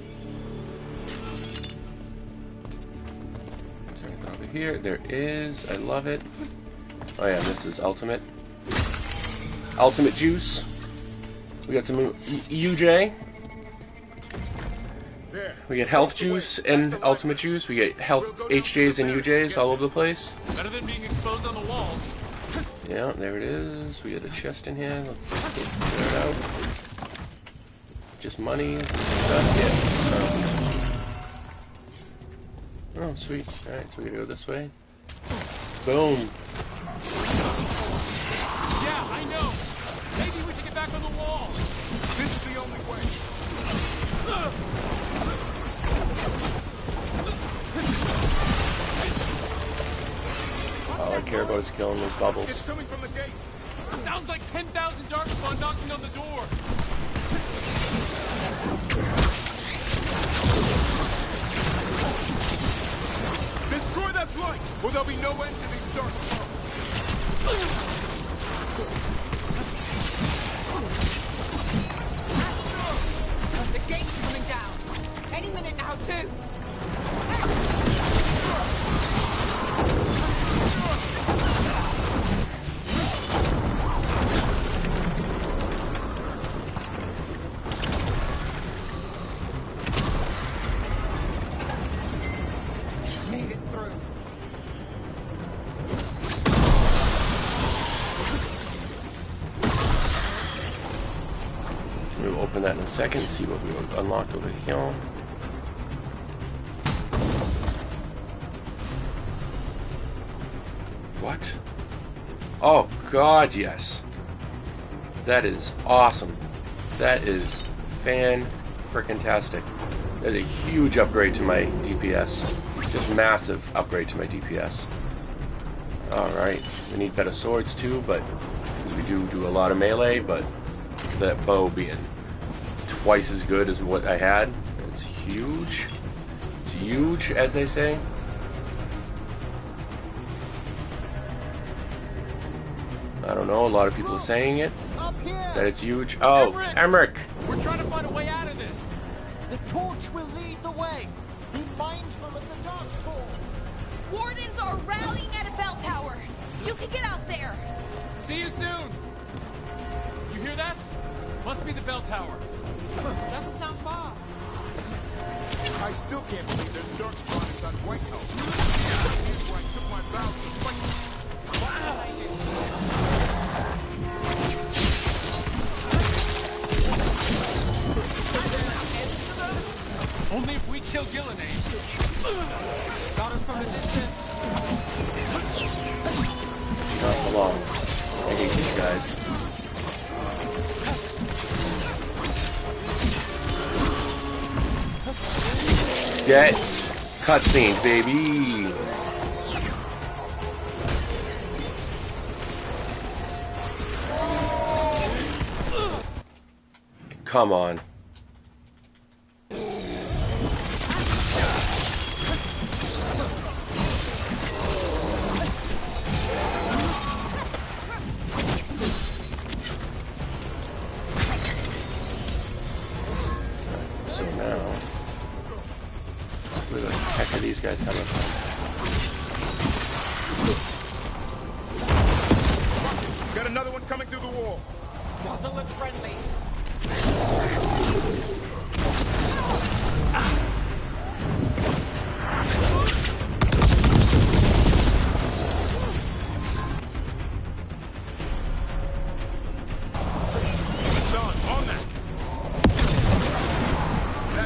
Over here, there is. I love it. Oh yeah, this is ultimate. Ultimate juice. We got some UJ. We get health juice and ultimate juice. We get health HJs and UJs all over the place. Better than being exposed on the walls. Yeah, there it is. We got a chest in here. Let's get that out. Just money and stuff. Yeah. Oh, sweet. Alright, so we gotta go this way. Boom. Yeah, I know. Maybe we should get back on the wall. This is the only way. All I care about is killing those bubbles. It's coming from the gate. Sounds like 10,000 Darkspawn knocking on the door. Destroy that blight, or there'll be no end to these Darkspawn. The gate's coming down. Any minute now, too. Made it through. We'll open that in a second, see what we unlocked over here. What? Oh god, yes. That is awesome. That is fan-frickin-tastic. That is a huge upgrade to my DPS. Just massive upgrade to my DPS. Alright, we need better swords too, but we do a lot of melee, but that bow being twice as good as what I had, it's huge. It's huge, as they say. I don't know, a lot of people are saying it, that it's huge. Oh, Emmerich! We're trying to find a way out of this. The torch will lead the way. Be mindful of the Darkspawn. Wardens are rallying at a bell tower. You can get out there. See you soon. You hear that? Must be the bell tower. Doesn't sound far. I still can't believe there's Darkspawn inside White's house. Here's where I took my vows to fight. Only if we kill Gillenade. Got us from a distance. Not for long. I hate these guys. Get cutscenes, baby. Come on. So now, where the heck are these guys coming from? Got another one coming through the wall. Doesn't look friendly.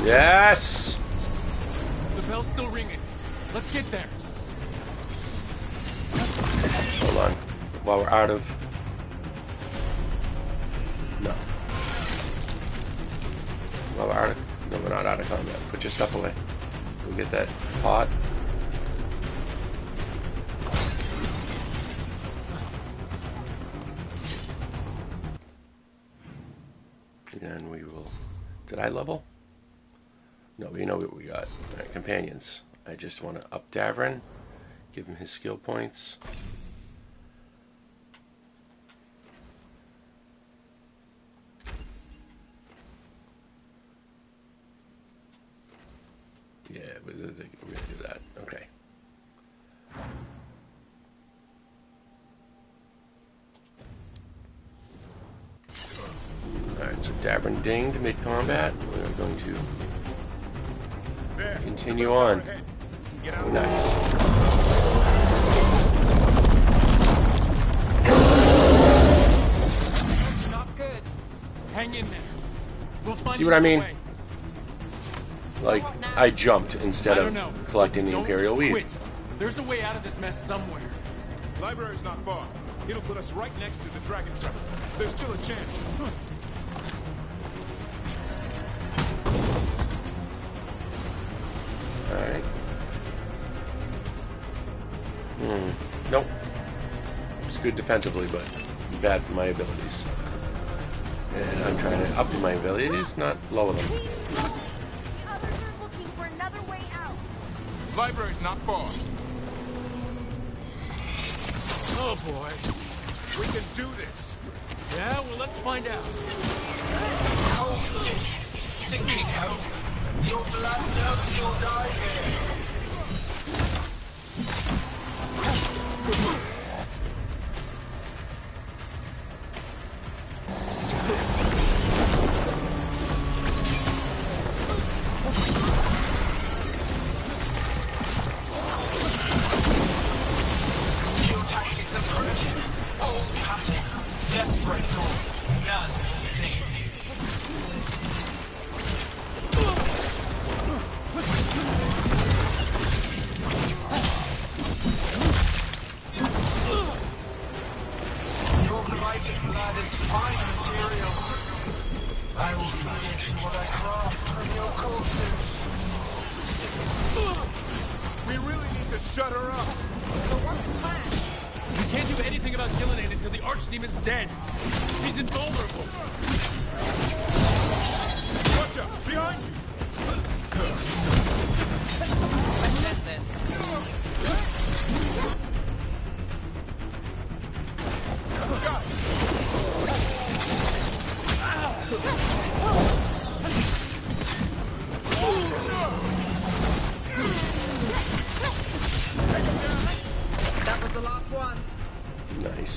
Yes! The bell's still ringing. Let's get there. Hold on. While we're out of... No. While we're out of... No, we're not out of combat. Put your stuff away. We'll get that pot. And we will... Did I level? No, we know what we got. Alright, companions. I just want to up Davrin. Give him his skill points. Yeah, we're going to do that. Okay. Alright, so Davrin dinged mid-combat. We're going to continue on. Nice. Not good. Hang in there. We'll find See what I mean? way. Like, I jumped instead of collecting the Imperial Weave. Quit. There's a way out of this mess somewhere. Library's not far. It'll put us right next to the dragon trap. There's still a chance. Alright. Nope. It's good defensively, but bad for my abilities. And I'm trying to up my abilities, not lower them. The others are looking for another way out. Library's not far. Oh boy. We can do this. Yeah, well, let's find out. Sinking hope. Your blood knows you'll die here. New tactics approaching. Old patterns. Desperate calls. None will save you. Your blighted blood is fine material. I will feed it to what I craft from your corpses. We really need to shut her up. So what's the plan? We can't do anything about Gillinan until the Archdemon's dead. She's invulnerable. Watch out! Behind you! Let's end this. Got it. That was the last one. Nice.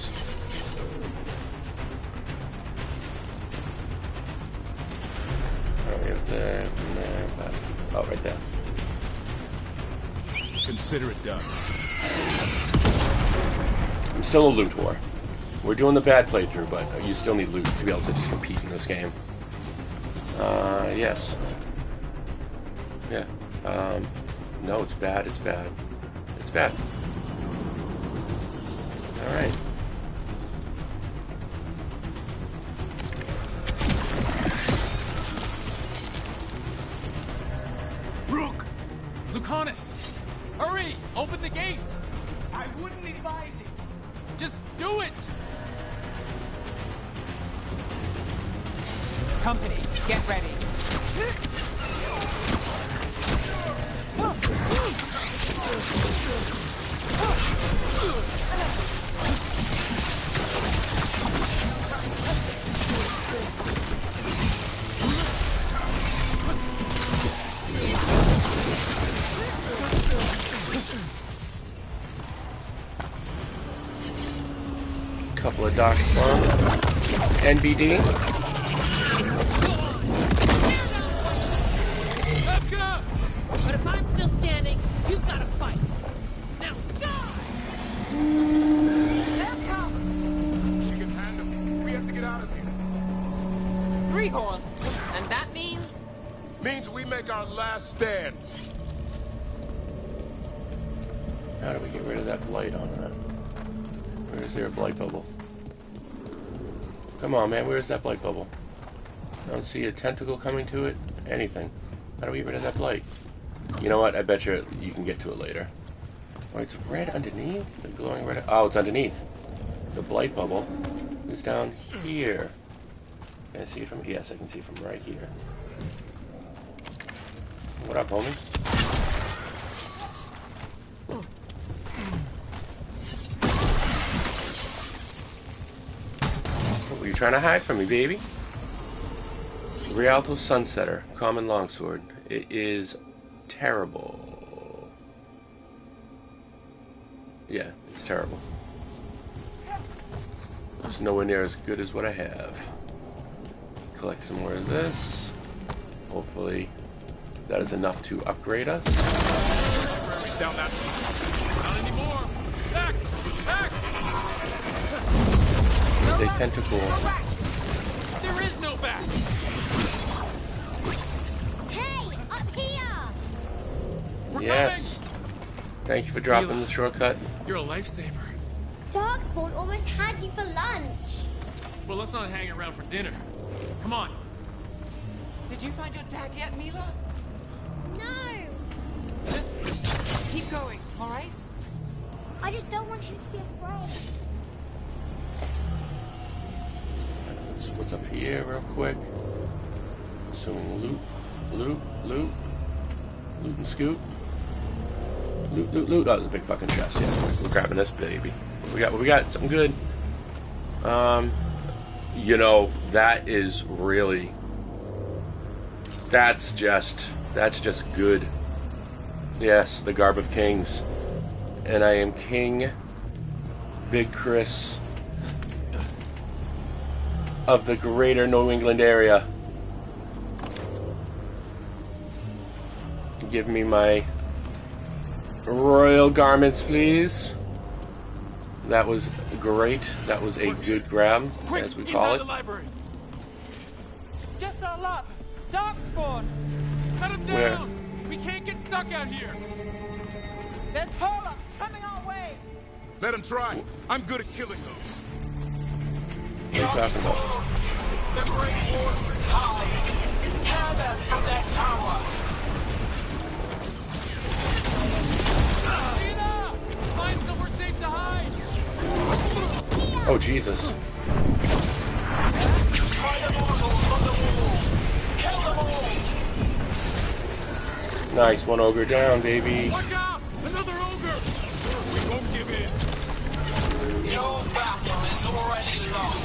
Oh, we have there, there, oh, right there. Consider it done. I'm still a loot whore. We're doing the bad playthrough, but you still need loot to be able to just compete in this game. Yes. Yeah. No, it's bad, it's bad. It's bad. Alright. Rook! Lucanus! Hurry! Open the gates! I wouldn't advise it. Just do it! Company, get ready. a darkspawn. NBD. But if I'm still standing, you've got to fight. Now die! She can handle it. We have to get out of here. 3 horns. And that means? Means we make our last stand. How do we get rid of that blight on that? Where is there a blight bubble? Come on, man, where's that blight bubble? I don't see a tentacle coming to it. Anything. How do we get rid of that blight? You know what? I bet you can get to it later. Oh, it's red underneath? The glowing red... Oh, it's underneath. The blight bubble is down here. Can I see it from... Yes, I can see it from right here. What up, homie? What were you trying to hide from me, baby? Rialto Sunsetter, common longsword. It is terrible. Yeah, it's terrible. It's nowhere near as good as what I have. Collect some more of this. Hopefully that is enough to upgrade us. Down that. Not anymore. Back! Back! There's a tentacle. There is no back! Hey, up here! Yes. Thank you for dropping the shortcut. You're a lifesaver. Darkspawn almost had you for lunch. Well, let's not hang around for dinner. Come on. Did you find your dad yet, Mila? No! Just keep going, all right? I just don't want him to be afraid. What's up here real quick? Assuming loot. Loot. Loot. Loot and scoot. Loot, loot, loot. Oh, there's a big fucking chest. Yeah, we're grabbing this baby. What we got? Something good. You know, that is really... That's just good. Yes, the Garb of Kings. And I am King Big Kris of the greater New England area. Give me my royal garments, please. That was great. That was a good grab, as we call it. The library. Just our luck. Darkspawn. Cut him down. We can't get stuck out here. There's hurl-ups coming our way. Let him try. I'm good at killing those. What are you talking about? The Great Wardens hide. Tear them from their tower. Find somewhere safe to hide. Oh, Jesus. Try the mortals on the walls. Kill them all. Nice, one ogre down, baby. Watch out! Another ogre! We won't give in. Your battle is already lost.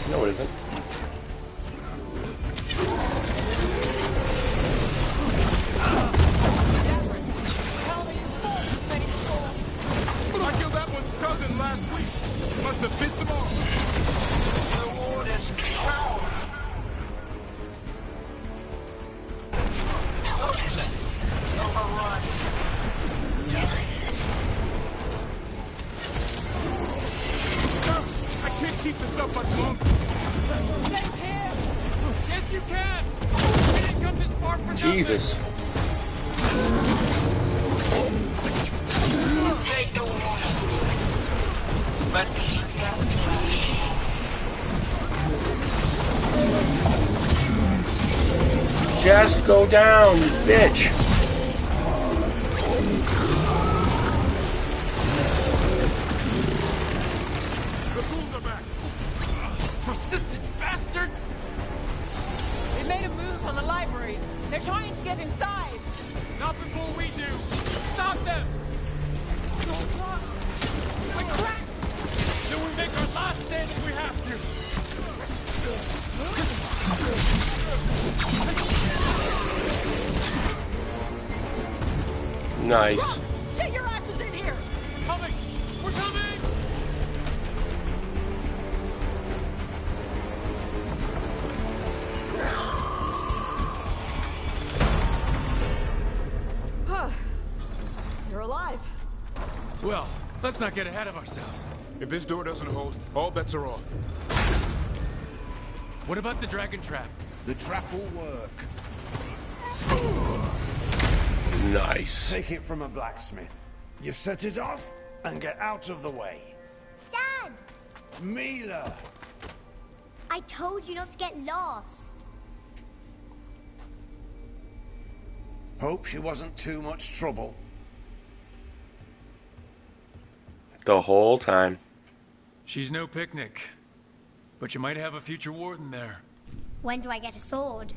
No, it isn't. I killed that one's cousin last week. Must have pissed him off. The Wardens cower. Hopeless. Overrun. I can't keep this up much longer. Same here. Yes, you can! We didn't come this far for Jesus. Take the water. But keep that flash. Just go down, you bitch. The ghouls are back. Persistent bastards! They made a move on the library. They're trying to get inside. Not before we do! Stop them! We're cracked. Then we make our last stand if we have to! Nice. Get your asses in here. Coming! We're coming! Let's not get ahead of ourselves. If this door doesn't hold, all bets are off. What about the dragon trap? The trap will work. Nice. Take it from a blacksmith. You set it off and get out of the way. Dad! Mila! I told you not to get lost. Hope she wasn't too much trouble. The whole time. She's no picnic. But you might have a future warden there. When do I get a sword?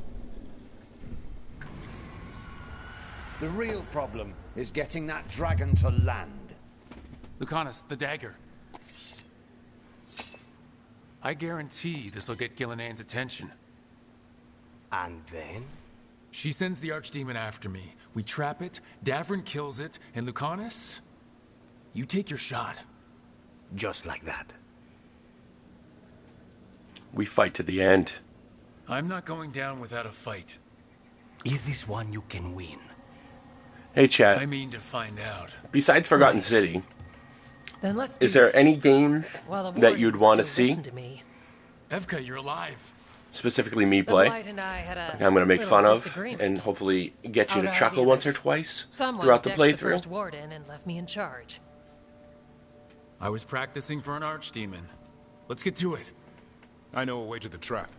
The real problem is getting that dragon to land. Lucanus, the dagger. I guarantee this'll get Gillian's attention. And then? She sends the archdemon after me. We trap it, Davrin kills it, and Lucanus, you take your shot. Just like that. We fight to the end. I'm not going down without a fight. Is this one you can win? Hey, chat. I mean to find out. Besides Forgotten City, Then let's do is there this. any games While the that you'd wardens want to still see? listen to me. Evka, you're alive. Specifically me The play. Blight and I had a Like I'm going to make little fun of disagreement. and hopefully get you Out to of chuckle the once or others. twice Someone throughout the decked playthrough. first warden and left me in charge. I was practicing for an archdemon. Let's get to it. I know a way to the trap.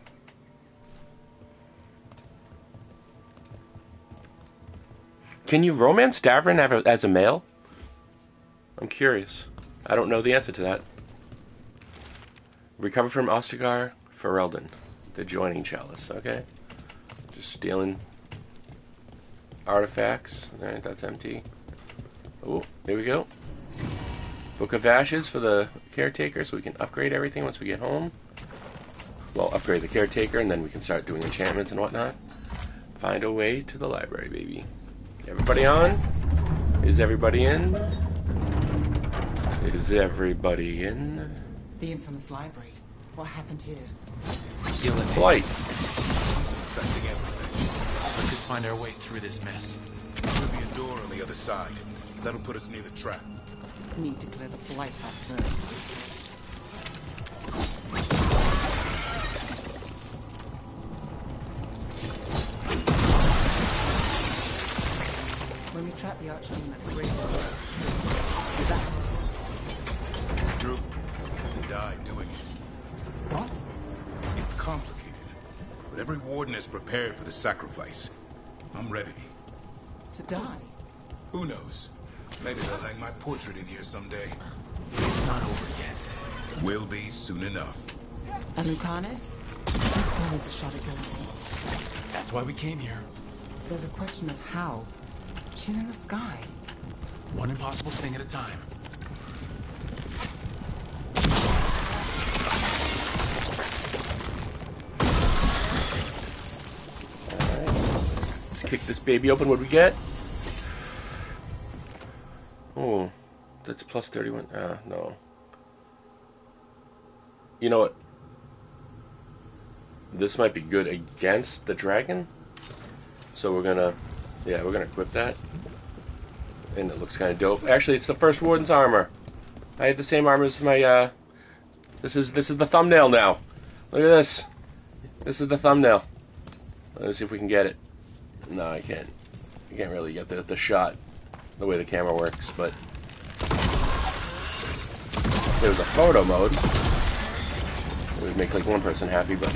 Can you romance Davrin as a male? I'm curious. I don't know the answer to that. Recover from Ostagar Ferelden. The joining chalice. Okay. Just stealing artifacts. Alright, that's empty. Oh, here we go. Book of Ashes for the caretaker so we can upgrade everything once we get home. Well, upgrade the caretaker and then we can start doing enchantments and whatnot. Find a way to the library, baby. Everybody on? Is everybody in? Is everybody in? The infamous library. What happened here? Blight. Let's just find our way through this mess. There'll be a door on the other side. That'll put us near the trap. Need to clear the blight out first. When we trap the archdemon at the Veilguard, is that... It's true. They died doing it. What? It's complicated. But every warden is prepared for the sacrifice. I'm ready. To die? Who knows? Maybe they'll hang my portrait in here someday. It's not over yet. Will be soon enough. And Lucanus? He still needs a shot at Gillian. That's why we came here. There's a question of how. She's in the sky. One impossible thing at a time. Let's kick this baby open. What do we get? Oh, that's plus 31. No. You know what? This might be good against the dragon. So we're gonna equip that. And it looks kind of dope. Actually, it's the first warden's armor. I have the same armor as my, This is the thumbnail now. Look at this. This is the thumbnail. Let's see if we can get it. No, I can't. I can't really get the shot the way the camera works, but there's a photo mode. It would make like one person happy, but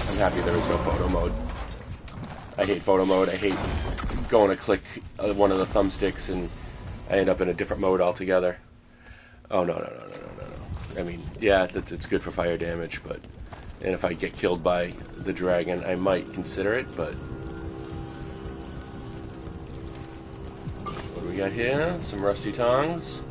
I'm happy there is no photo mode. I hate photo mode. I hate going to click one of the thumbsticks and I end up in a different mode altogether. Oh, no. I mean, yeah, it's good for fire damage, but... And if I get killed by the dragon, I might consider it, but... What do we got here? Some rusty tongs.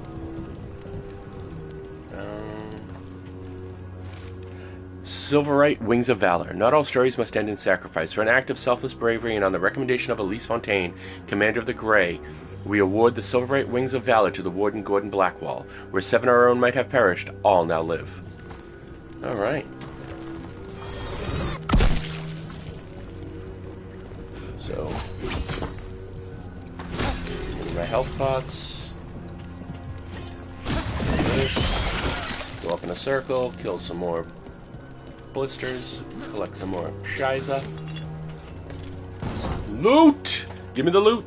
Silverite Wings of Valor. Not all stories must end in sacrifice. For an act of selfless bravery and on the recommendation of Elise Fontaine, Commander of the Grey, we award the Silverite Wings of Valor to the Warden Gordon Blackwall. Where 7 of our own might have perished, all now live. Alright. So, give me my health pots. in a circle, kill some more blisters, collect some more Shiza. Loot! Give me the loot!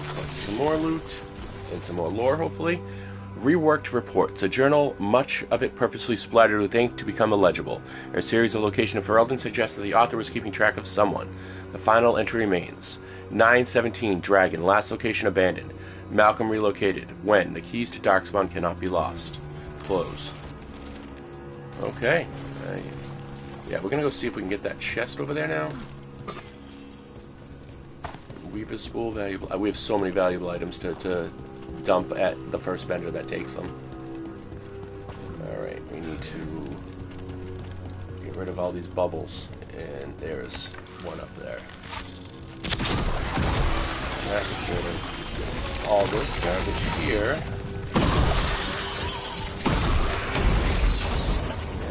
Collect some more loot, and some more lore, hopefully. Reworked reports, a journal, much of it purposely splattered with ink to become illegible. A series of location of Ferelden suggests that the author was keeping track of someone. The final entry remains. 917 Dragon, last location abandoned. Malcolm relocated. When? The keys to Darkspawn cannot be lost. Close. Okay. Yeah, we're gonna go see if we can get that chest over there now. Weaver's spool, valuable. We have so many valuable items to dump at the first bender that takes them. Alright, we need to get rid of all these bubbles. And there's one up there. That's rid of all this garbage here.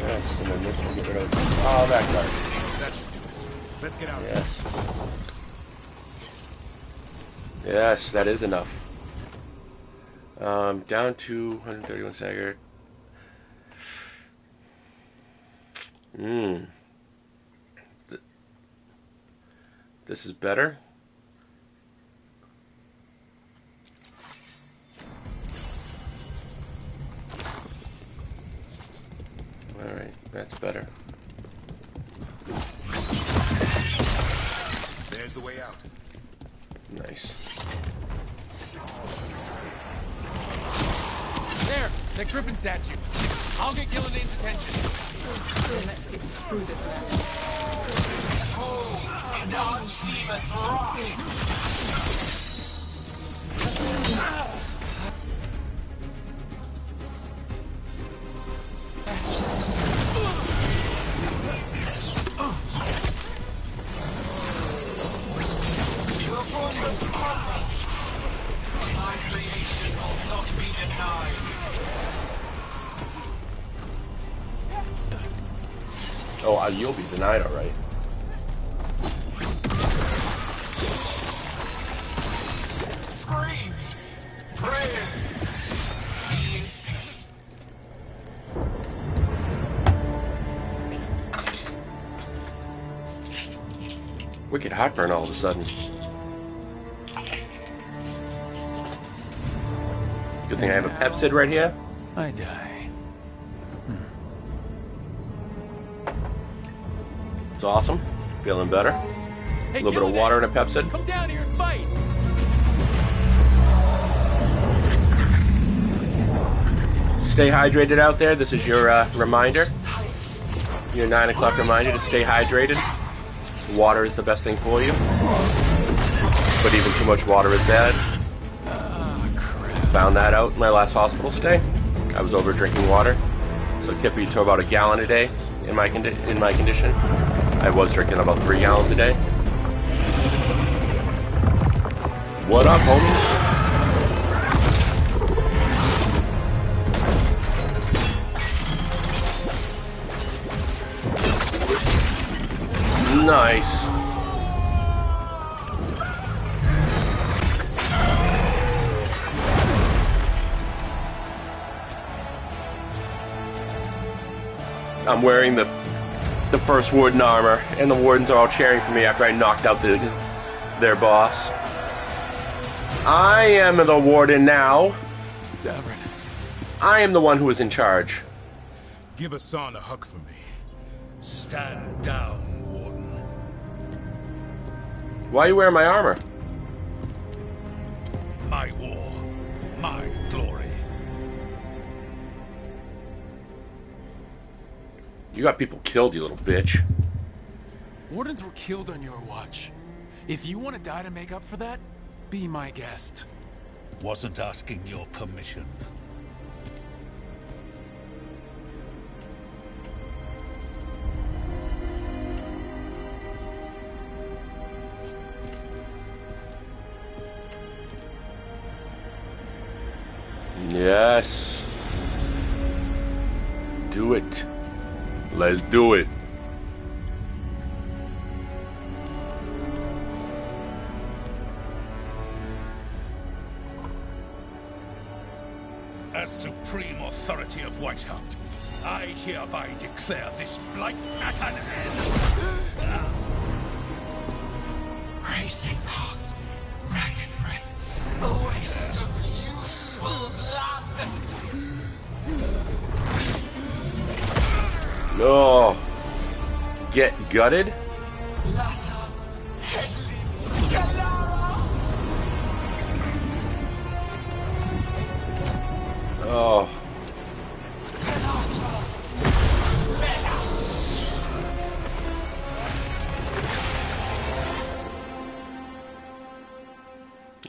Yes, and then this will get rid of all that garbage. That should do it. Let's get out. Yes. Yes, that is enough. Down to 131 stagger. This is better. Alright, that's better. There's the way out. Nice. There! That Griffin statue! I'll get Gillidane's attention! Let's get through this mess. Oh, an archdemon's rock! Your fortress crumbles! My creation will not be denied! Oh, you'll be denied, alright. Screams! Prayers! He insists. Wicked heartburn all of a sudden. Good thing I have a Pepsid right here. I die. It's awesome. Feeling better. Hey, A little bit of water and a Pepsid. Come down here and fight! Stay hydrated out there. This is your reminder. Your 9 o'clock reminder to stay hydrated. Water is the best thing for you. But even too much water is bad. Found that out in my last hospital stay. I was over drinking water. So Kippy to about a gallon a day in my condition. I was drinking about 3 gallons a day. What up, homie? Nice. I'm wearing the first warden armor, and the wardens are all cheering for me after I knocked out their boss. I am the warden now. Davrin. I am the one who is in charge. Give Hassan a hug for me. Stand down, Warden. Why are you wearing my armor? My war, my glory. You got people killed, you little bitch. Wardens were killed on your watch. If you want to die to make up for that, be my guest. Wasn't asking your permission. Yes. Do it. Let's do it. supreme authority of Whiteheart, I hereby declare this blight at an end. Racing heart, ragged breath, a waste of useful blood. No. Get gutted? Lassa, headless, Galara. Oh.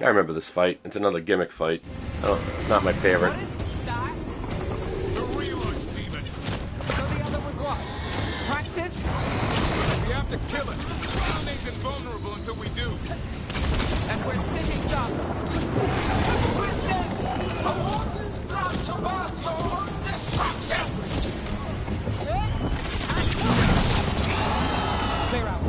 I remember this fight. It's another gimmick fight. Oh, it's not my favorite. The real archdemon. So the other was what? Practice? We have to kill it. Town ain't invulnerable until we do. And we're sitting ducks. Witness a warden's plot about your destruction. Clear out.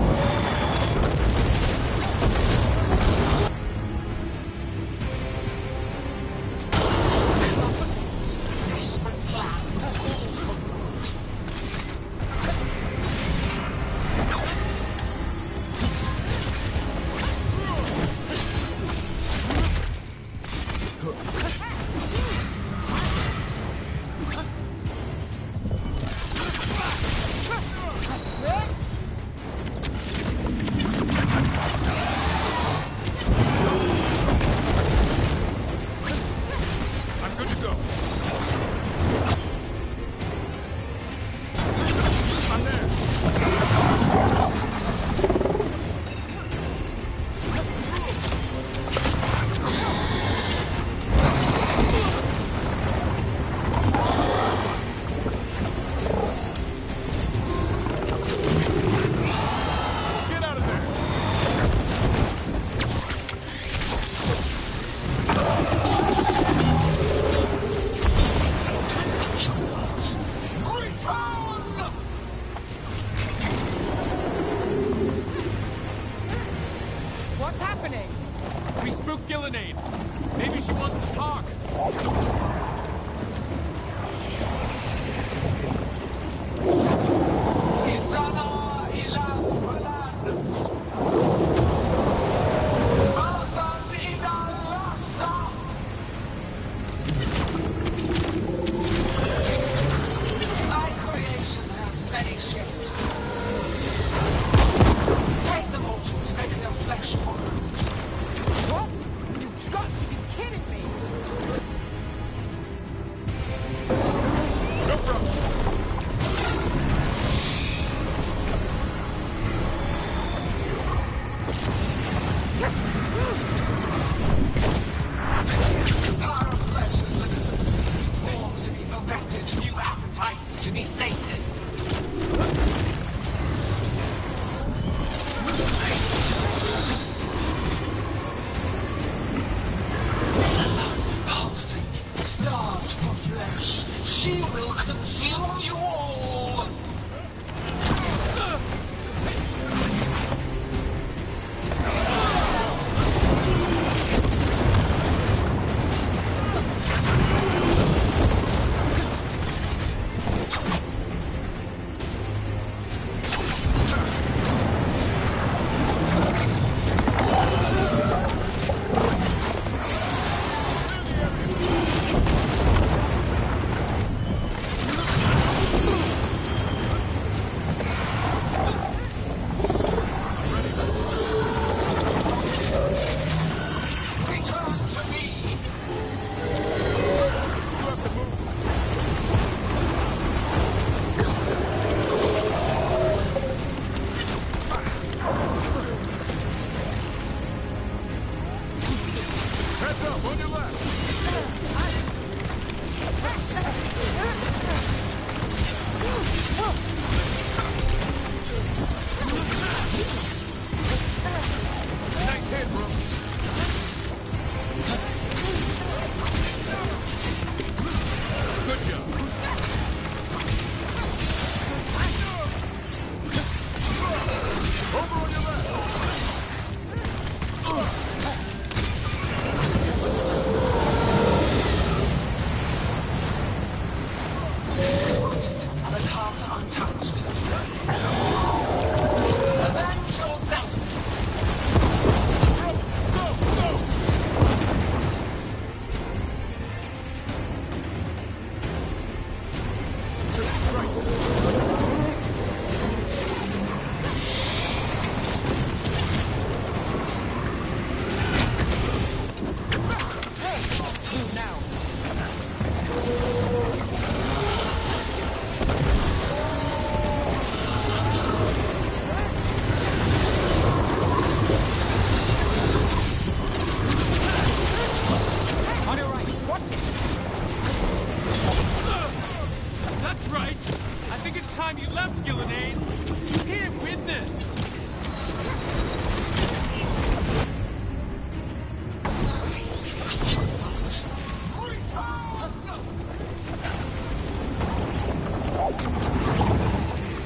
That's right! I think it's time you left, Gillenade! You can't win this!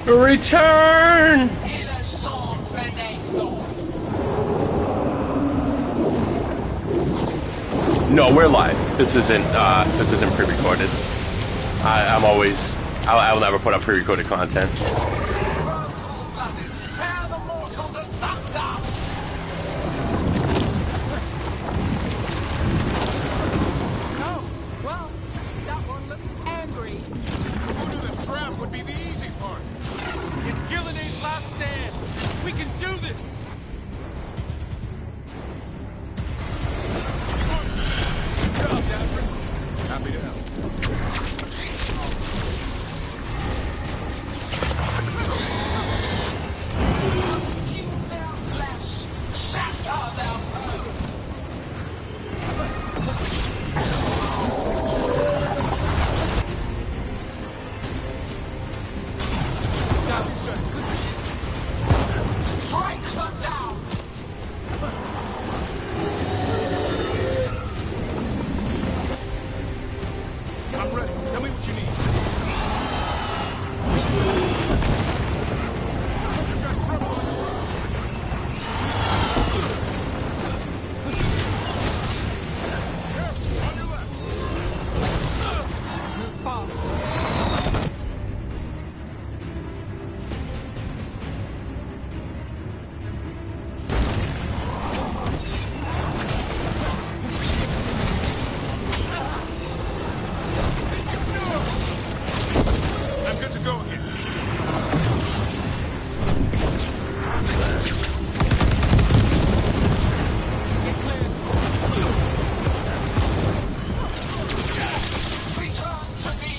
Return! No, we're live. This isn't pre-recorded. I will never put up pre-recorded content. Well, that one looks angry. Who knew the trap would be the easy part? It's Gillenade's last stand. We can do this! Good job, Dafford. Happy to help. I'm ready. Tell me what you need. You've got trouble on your own. Careful, on your left. Move fast. I'm good to go again. Get clear. Return to me.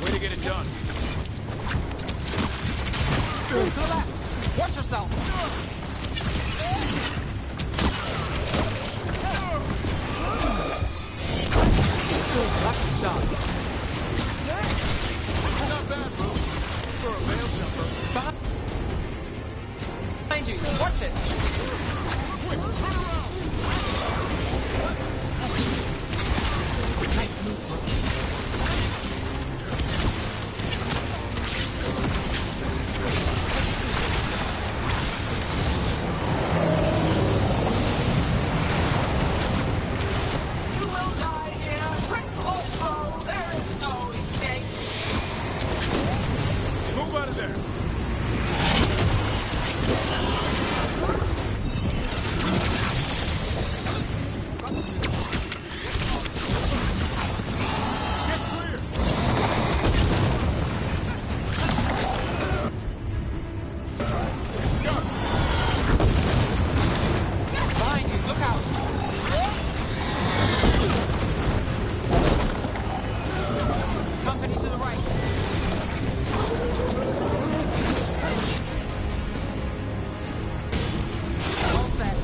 Way to get it done. To the left. Watch yourself. Left shot. Not bad, bro. For a veil jumper. Behind you. Watch it. Quick, turn around. Nice move, bro. You will die here. Quick also. There is no escape. Move out of there. Get clear. Go. Behind you. Look out. Company to the right. All set.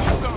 Yes, sir.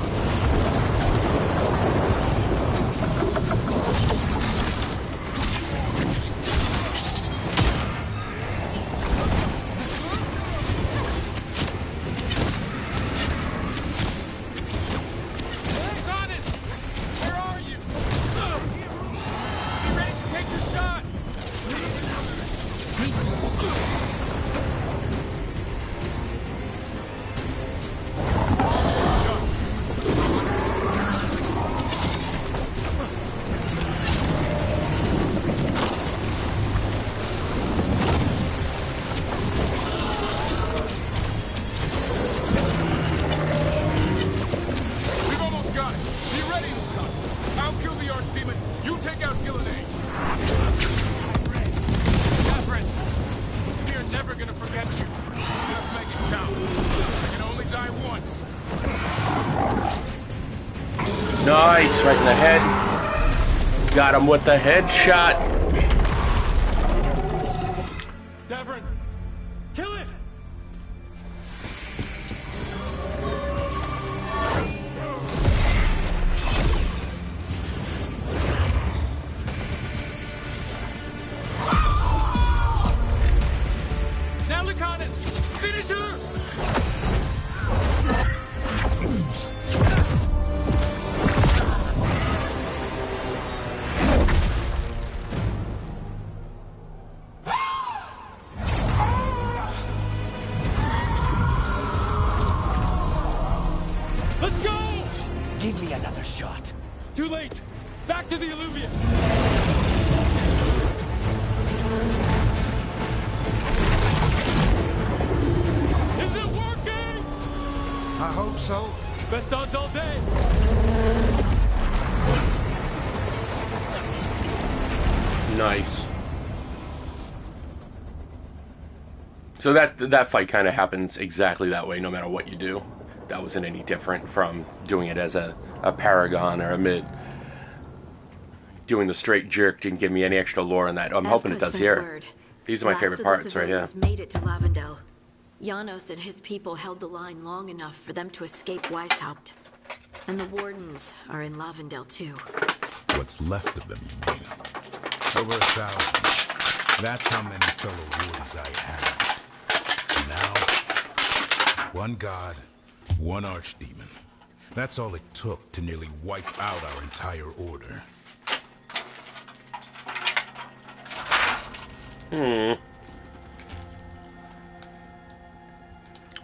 Nice, right in the head. Got him with the headshot. Davrin, kill it! Now, Lucanus, finish her! Let's go! Give me another shot. Too late! Back to the Alluvion! Is it working? I hope so. Best odds all day! Nice. So that fight kind of happens exactly that way, no matter what you do. That wasn't any different from doing it as a paragon or a mid. Doing the straight jerk didn't give me any extra lore in that. I'm hoping it does here. Word. These are my favorite parts right here. Made it to Lavendel. Janos and his people held the line long enough for them to escape Weishaupt. And the Wardens are in Lavendel too. What's left of them, you mean? Over 1,000. That's how many fellow Wardens I have. And now, one god, one archdemon. That's all it took to nearly wipe out our entire order.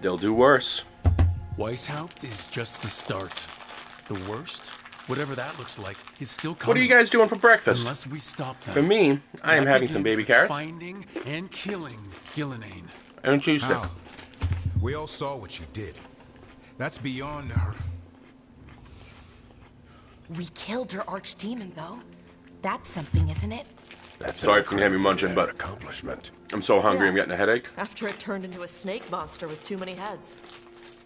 They'll do worse. Weishaupt is just the start. The worst, whatever that looks like, is still coming. What are you guys doing for breakfast? Unless we stop them. For me, I am having some baby carrots. Finding and killing Gillenane. And cheese stick. How? We all saw what you did. That's beyond her. We killed her archdemon, though. That's something, isn't it? That's Sorry if you can have me munching, but accomplishment. I'm so hungry I'm getting a headache. After it turned into a snake monster with too many heads.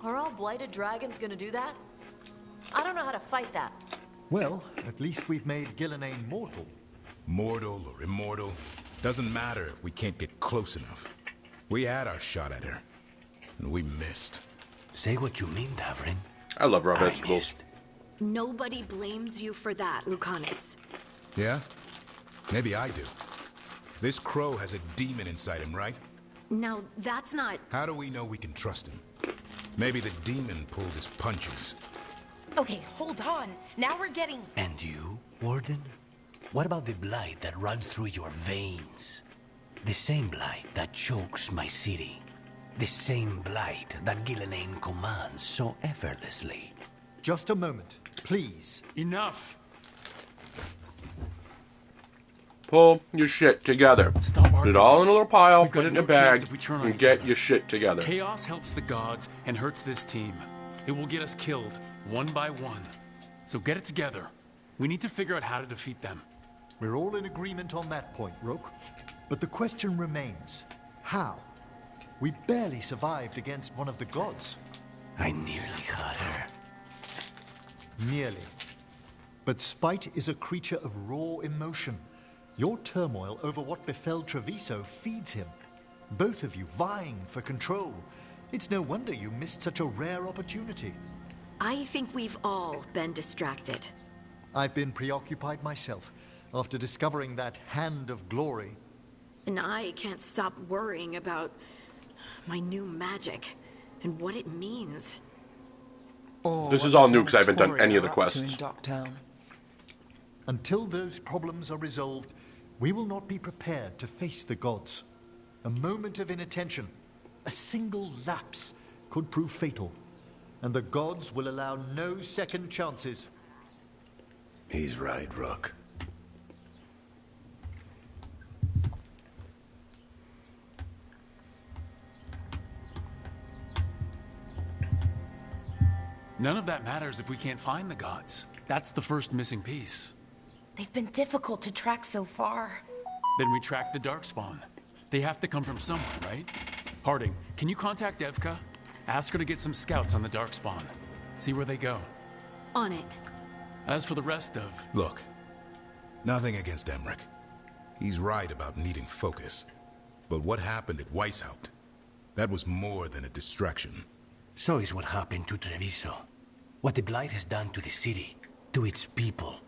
Are all blighted dragons gonna do that? I don't know how to fight that. Well, at least we've made Gillenane mortal. Mortal or immortal, doesn't matter if we can't get close enough. We had our shot at her, and we missed. Say what you mean, Davrin. I love raw vegetables. Nobody blames you for that, Lucanus. Yeah? Maybe I do. This crow has a demon inside him, right? Now, that's not... How do we know we can trust him? Maybe the demon pulled his punches. Okay, hold on. Now we're getting... And you, Warden? What about the blight that runs through your veins? The same blight that chokes my city. The same blight that Gillenane commands so effortlessly. Just a moment, please. Enough. Pull your shit together. Put it all in a little pile, put it in a bag, and get your shit together. Chaos helps the gods and hurts this team. It will get us killed, one by one. So get it together. We need to figure out how to defeat them. We're all in agreement on that point, Rook. But the question remains, how? We barely survived against one of the gods. I nearly had her. Nearly. But spite is a creature of raw emotion. Your turmoil over what befell Treviso feeds him. Both of you vying for control. It's no wonder you missed such a rare opportunity. I think we've all been distracted. I've been preoccupied myself after discovering that hand of glory. And I can't stop worrying about my new magic and what it means. This is all new because I haven't done any of the quests. Until those problems are resolved, we will not be prepared to face the gods. A moment of inattention, a single lapse, could prove fatal, and the gods will allow no second chances. He's right, Rook. None of that matters if we can't find the gods. That's the first missing piece. They've been difficult to track so far. Then we track the Darkspawn. They have to come from somewhere, right? Harding, can you contact Evka? Ask her to get some scouts on the Darkspawn. See where they go. On it. As for the rest of... Look, nothing against Emmerich. He's right about needing focus. But what happened at Weishaupt? That was more than a distraction. So is what happened to Treviso. What the Blight has done to the city, to its people.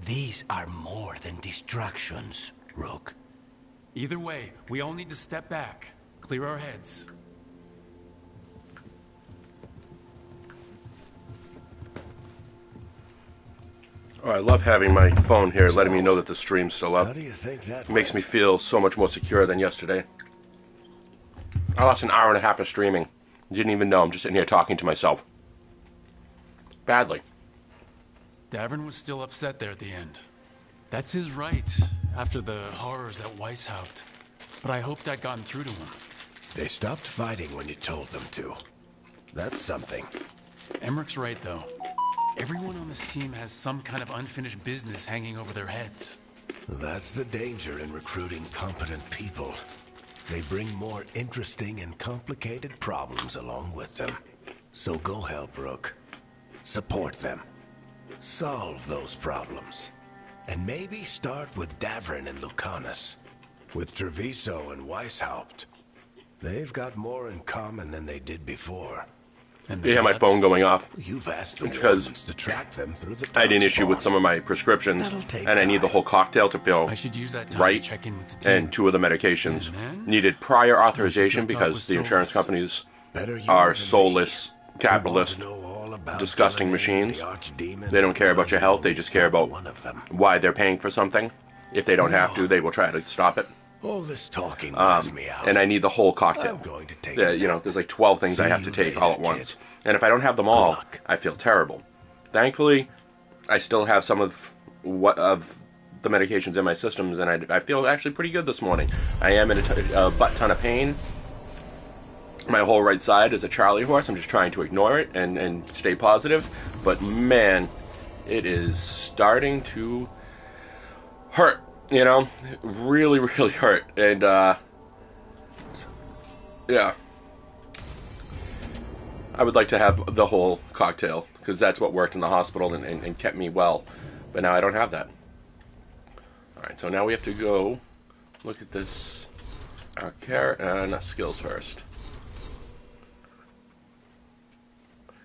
These are more than distractions, Rook. Either way, we all need to step back, clear our heads. Oh, I love having my phone here, letting me know that the stream's still up. How do you think that It makes me feel so much more secure than yesterday. I lost an hour and a half of streaming. Didn't even know. I'm just sitting here talking to myself. Badly. Davern was still upset there at the end. That's his right, after the horrors at Weishaupt. But I hoped I'd gotten through to him. They stopped fighting when you told them to. That's something. Emmerich's right, though. Everyone on this team has some kind of unfinished business hanging over their heads. That's the danger in recruiting competent people. They bring more interesting and complicated problems along with them. So go help, Rook. Support them. Solve those problems. And maybe start with Davern and Lucanus. With Treviso and Weishaupt. They've got more in common than they did before. You have my phone going off You've asked the because Wardens to track them through the I had an issue with some of my prescriptions, and I need the whole cocktail to feel right. And 2 of the medications needed prior authorization because the insurance companies are soulless, capitalist, disgusting machines. They don't care about your health; they just care about why they're paying for something. If they don't have to, they will try to stop it. All this talking wears me out. And I need the whole cocktail. I'm going to take you know, there's like 12 things I have to take all at once. And if I don't have them all, I feel terrible. Thankfully, I still have some of the medications in my systems, and I feel actually pretty good this morning. I am in a butt ton of pain. My whole right side is a Charlie horse. I'm just trying to ignore it and stay positive. But man, it is starting to hurt. You know, really, really hurt. And, yeah. I would like to have the whole cocktail, because that's what worked in the hospital and kept me well. But now I don't have that. Alright, so now we have to go look at this. Not skills first.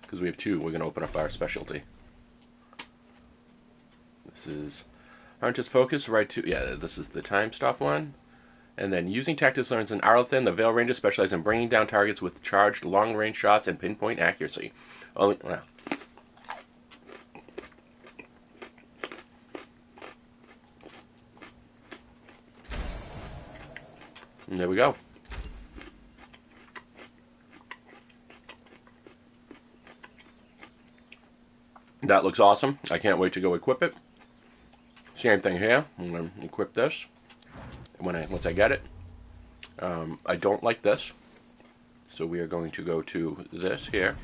Because we have 2, we're going to open up our specialty. This is... Aren't just focus right to... Yeah, this is the time stop one. And then using tactics learns in Arlethan, the Veil Rangers specialize in bringing down targets with charged long-range shots and pinpoint accuracy. Well. And there we go. That looks awesome. I can't wait to go equip it. Same thing here. I'm going to equip this once I get it. I don't like this, so we are going to go to this here.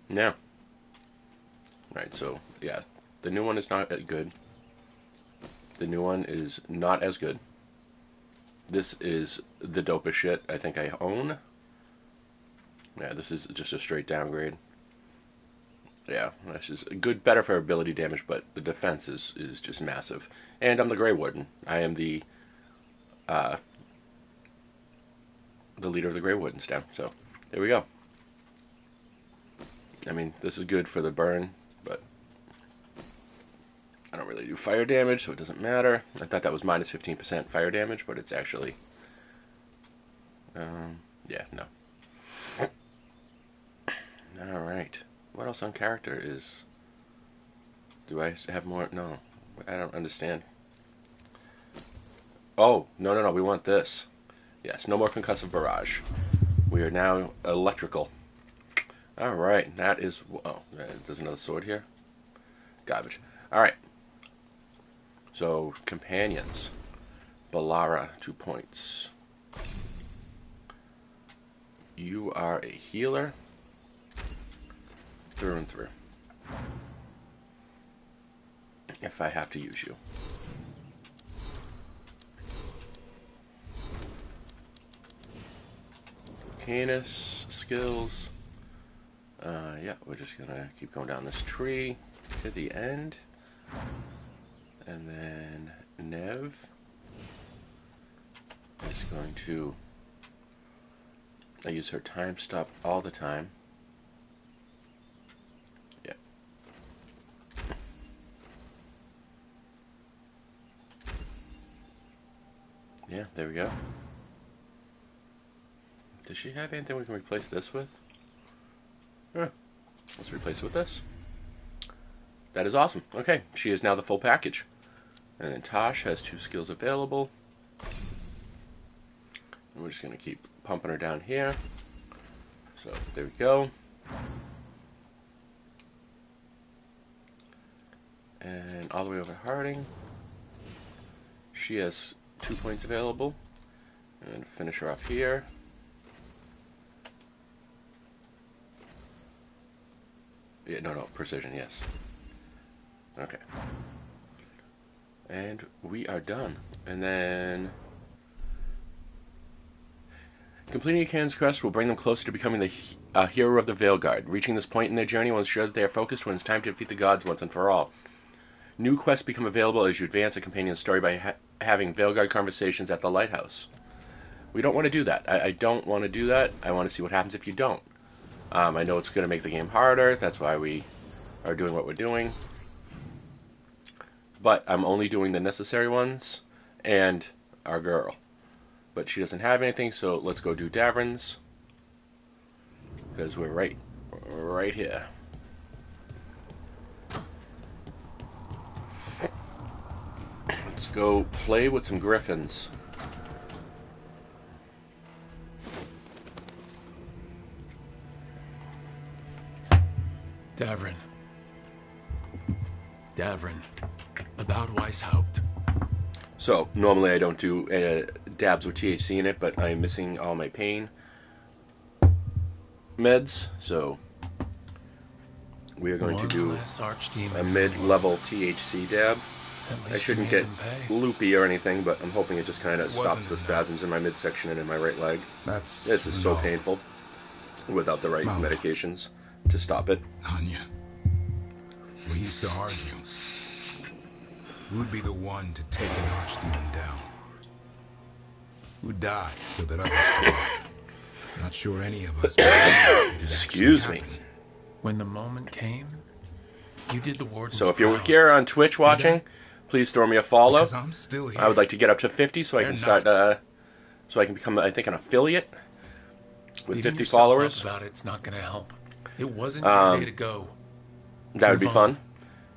Now. Right, so yeah, the new one is not good. The new one is not as good. This is the dopest shit I think I own. Yeah, this is just a straight downgrade. Yeah, this is good, better for ability damage, but the defense is just massive. And I'm the Grey Warden. I am the leader of the Grey Wardens now. So there we go. I mean, this is good for the burn, but I don't really do fire damage, so it doesn't matter. I thought that was minus 15% fire damage, but it's actually, yeah, no. All right. What else on character is... Do I have more? No. I don't understand. Oh, no. We want this. Yes, no more concussive barrage. We are now electrical. Alright, that is... Oh, there's another sword here. Garbage. Alright. So, companions. Balara, 2 points. You are a healer. Through and through. If I have to use you. Canis, skills. Yeah, we're just gonna keep going down this tree to the end. And then Nev is going to... I use her time stop all the time. Yeah. Yeah, there we go. Does she have anything we can replace this with? Let's replace it with this. That is awesome. Okay, she is now the full package. And then Tosh has 2 skills available. And we're just going to keep pumping her down here. So, there we go. And all the way over to Harding. She has 2 points available. And finish her off here. Yeah, no, precision, yes. Okay. And we are done. And then... completing a Canon's quest will bring them closer to becoming the hero of the Veilguard. Reaching this point in their journey will ensure that they are focused when it's time to defeat the gods once and for all. New quests become available as you advance a companion's story by having Veilguard conversations at the lighthouse. We don't want to do that. I don't want to do that. I want to see what happens if you don't. I know it's going to make the game harder. That's why we are doing what we're doing. But I'm only doing the necessary ones and our girl. But she doesn't have anything, so let's go do Davrin's. Because we're right here. Let's go play with some griffins. Davrin. About Weishaupt. So, normally I don't do dabs with THC in it, but I'm missing all my pain meds, so we are going to do a mid-level THC dab. I shouldn't get loopy or anything, but I'm hoping it just kind of stops the spasms in my midsection and in my right leg. This is so painful without the right medications to stop it. Anya, we used to argue. Who'd be the one to take an archdemon down? Who'd die so that others could? Not sure any of us believed it Excuse me. When the moment came, you did the warden's So if you're here on Twitch watching, please throw me a follow. Because I'm still here. I would like to get up to 50 so I can start, so I can become, I think, an affiliate with 50 followers. About it's not going to help. It wasn't your day to go. That would be fun.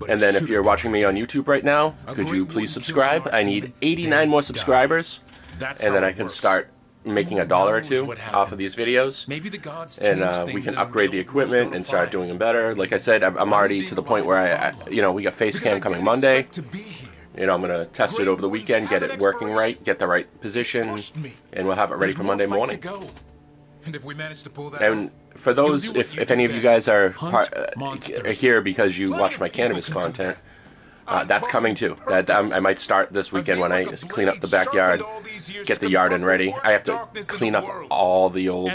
And then if you're watching me on YouTube right now, could you please subscribe? I need 89 more subscribers, and then I can start making $1 or $2 off of these videos. Maybe the gods and we can upgrade the equipment and start doing them better. Like I said, I'm already to the point where we got face cam coming Monday. I'm gonna test it over the weekend, get it working right, get the right position, and we'll have it ready for Monday morning. And if we manage to pull that and for those, if any of you guys are here because you watch my cannabis content, that's coming too. I might start this weekend when I clean up the backyard, get the yard ready. I have to clean up all the old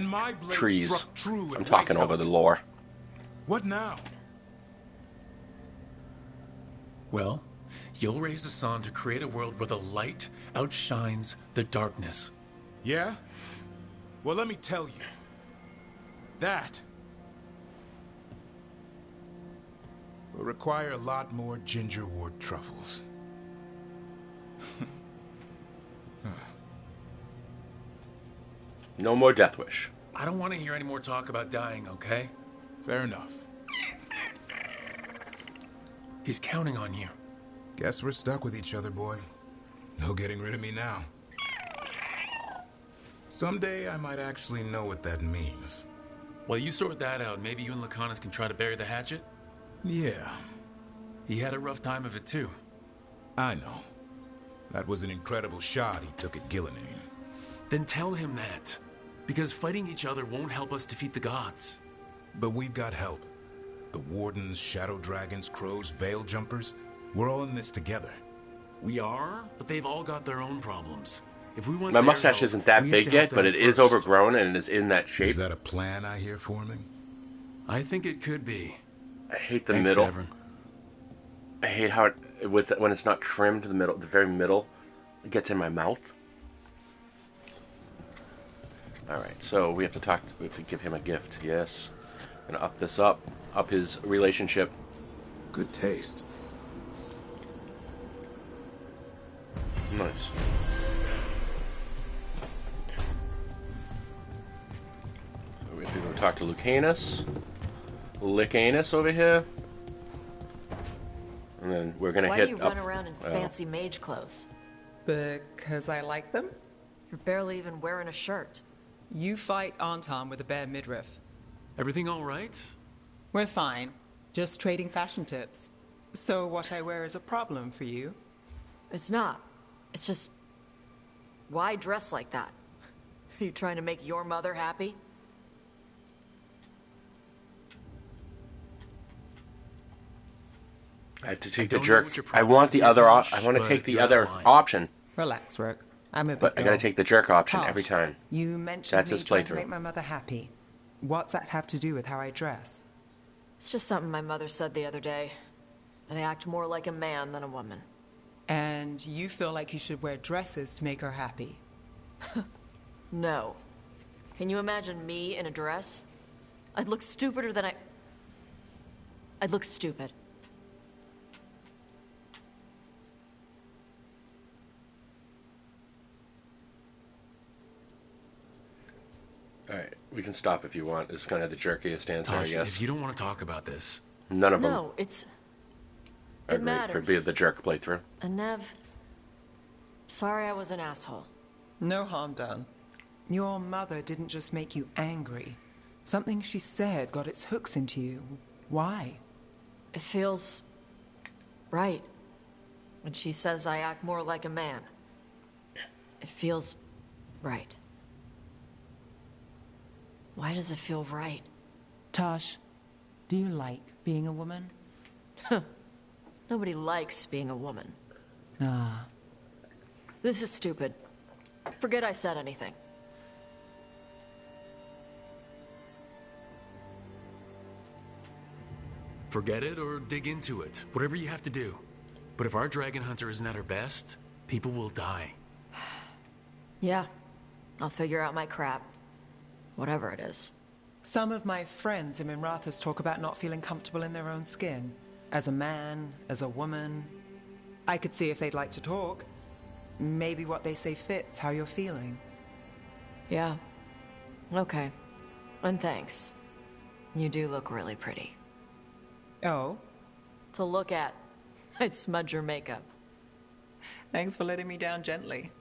trees. I'm talking over the lore. What now? Well, you'll raise the sun to create a world where the light outshines the darkness. Yeah? Well, let me tell you. That will require a lot more gingerwort truffles. No more Death Wish. I don't want to hear any more talk about dying, okay? Fair enough. He's counting on you. Guess we're stuck with each other, boy. No getting rid of me now. Someday I might actually know what that means. While you sort that out, maybe you and Lacanis can try to bury the hatchet? Yeah. He had a rough time of it too. I know. That was an incredible shot he took at Gillenane. Then tell him that. Because fighting each other won't help us defeat the gods. But we've got help. The Wardens, Shadow Dragons, Crows, Veil Jumpers. We're all in this together. We are, but they've all got their own problems. If we want my mustache isn't that big yet, but it is overgrown and it is in that shape. Is that a plan I hear forming? I think it could be. I hate the Thanks, middle. Devon. I hate how when it's not trimmed, the very middle, it gets in my mouth. All right, so we have to give him a gift. Yes, gonna up this up his relationship. Good taste. Nice. So we have to go talk to Lucanus, Licanus over here, and then we're gonna Why hit do you up. run around in fancy mage clothes? Because I like them? You're barely even wearing a shirt. You fight Anton with a bare midriff. Everything all right? We're fine. Just trading fashion tips. So what I wear is a problem for you? It's not. It's just... Why dress like that? Are you trying to make your mother happy? I have to take the jerk. I want the other. I want to take the other option. Relax, Rook. I'm a bit But I gotta take the jerk option Tosh, every time. You mentioned That's me his trying to playthrough. make my mother happy. What's that have to do with how I dress? It's just something my mother said the other day. And I act more like a man than a woman. And you feel like you should wear dresses to make her happy? No. Can you imagine me in a dress? I'd look stupider than I'd look stupid. Alright, we can stop if you want. It's kind of the jerkiest answer, I Tosh, guess. if you don't want to talk about this. None of them No, it are great for matters. being the jerk playthrough. And Nev, sorry I was an asshole. No harm done. Your mother didn't just make you angry. Something she said got its hooks into you. Why? It feels right. When she says I act more like a man. It feels right. Why does it feel right? Tosh, do you like being a woman? Nobody likes being a woman. Ah. This is stupid. Forget I said anything. Forget it or dig into it. Whatever you have to do. But if our dragon hunter isn't at her best, people will die. Yeah. I'll figure out my crap. Whatever it is. Some of my friends in Minrathous talk about not feeling comfortable in their own skin. As a man, as a woman. I could see if they'd like to talk. Maybe what they say fits how you're feeling. Yeah. Okay. And thanks. You do look really pretty. Oh? To look at. I'd smudge your makeup. Thanks for letting me down gently.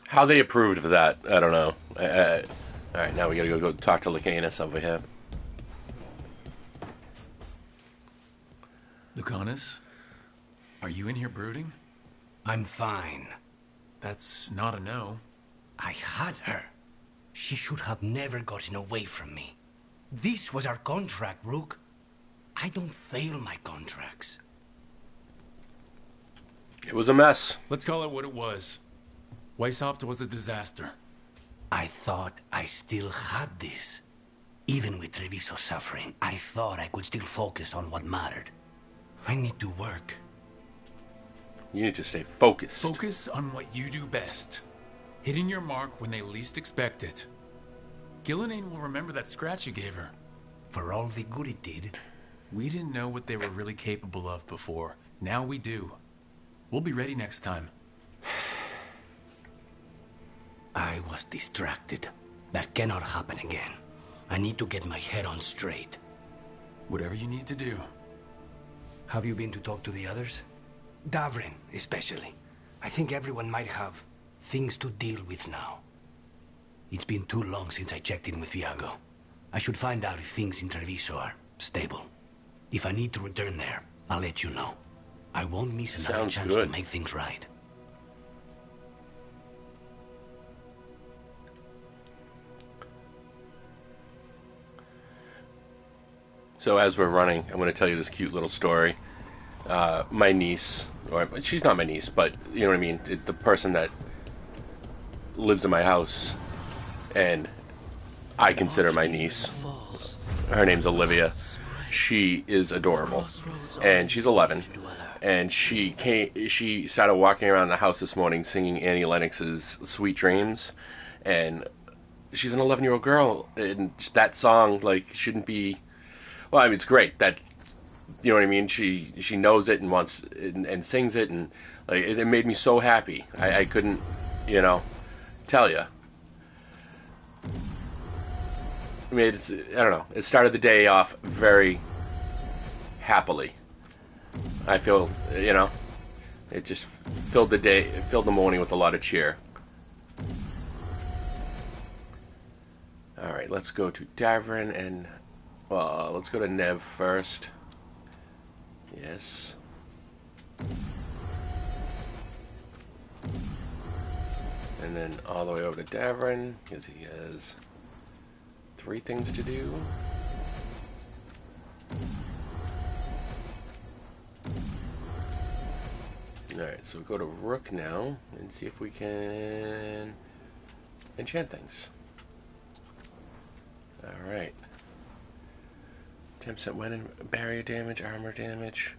How they approved of that, I don't know. Alright, now we gotta go talk to Licanus over here. Lucanus, are you in here brooding? I'm fine. That's not a no. I had her. She should have never gotten away from me. This was our contract, Rook. I don't fail my contracts. It was a mess. Let's call it what it was. Weishaupt was a disaster. I thought I still had this. Even with Treviso suffering, I thought I could still focus on what mattered. I need to work. You need to stay focused. Focus on what you do best. Hitting your mark when they least expect it. Gillenane will remember that scratch you gave her. For all the good it did. We didn't know what they were really capable of before. Now we do. We'll be ready next time. I was distracted. That cannot happen again. I need to get my head on straight. Whatever you need to do. Have you been to talk to the others? Davrin, especially. I think everyone might have things to deal with now. It's been too long since I checked in with Viago. I should find out if things in Treviso are stable. If I need to return there, I'll let you know. I won't miss another Sounds chance good. to make things right. So as we're running, I'm going to tell you this cute little story. My niece, or she's not my niece, but you know what I mean, the person that lives in my house, and I consider my niece. Her name's Olivia. She is adorable, and she's 11. And she started walking around the house this morning singing Annie Lennox's "Sweet Dreams," and she's an 11-year-old girl, and that song like shouldn't be. Well, I mean, it's great that, you know what I mean. She knows it and wants and sings it, and like it made me so happy. I couldn't, tell you. I mean, I don't know. It started the day off very happily. I feel, it just filled the morning with a lot of cheer. All right, let's go to Davrin and, let's go to Nev first. Yes. And then all the way over to Davrin, because he has 3 things to do. Alright, so we'll go to Rook now and see if we can enchant things. Alright. 10% when barrier damage, armor damage.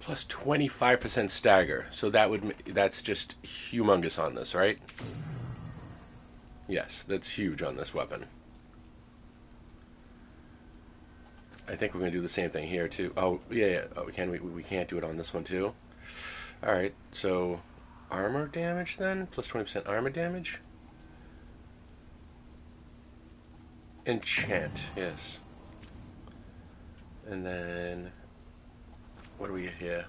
Plus 25% stagger. So that's just humongous on this, right? Yes, that's huge on this weapon. I think we're going to do the same thing here too. Oh, yeah. Oh, we can't do it on this one too. Alright, so armor damage then? Plus 20% armor damage? Enchant, yes. And then, what do we get here?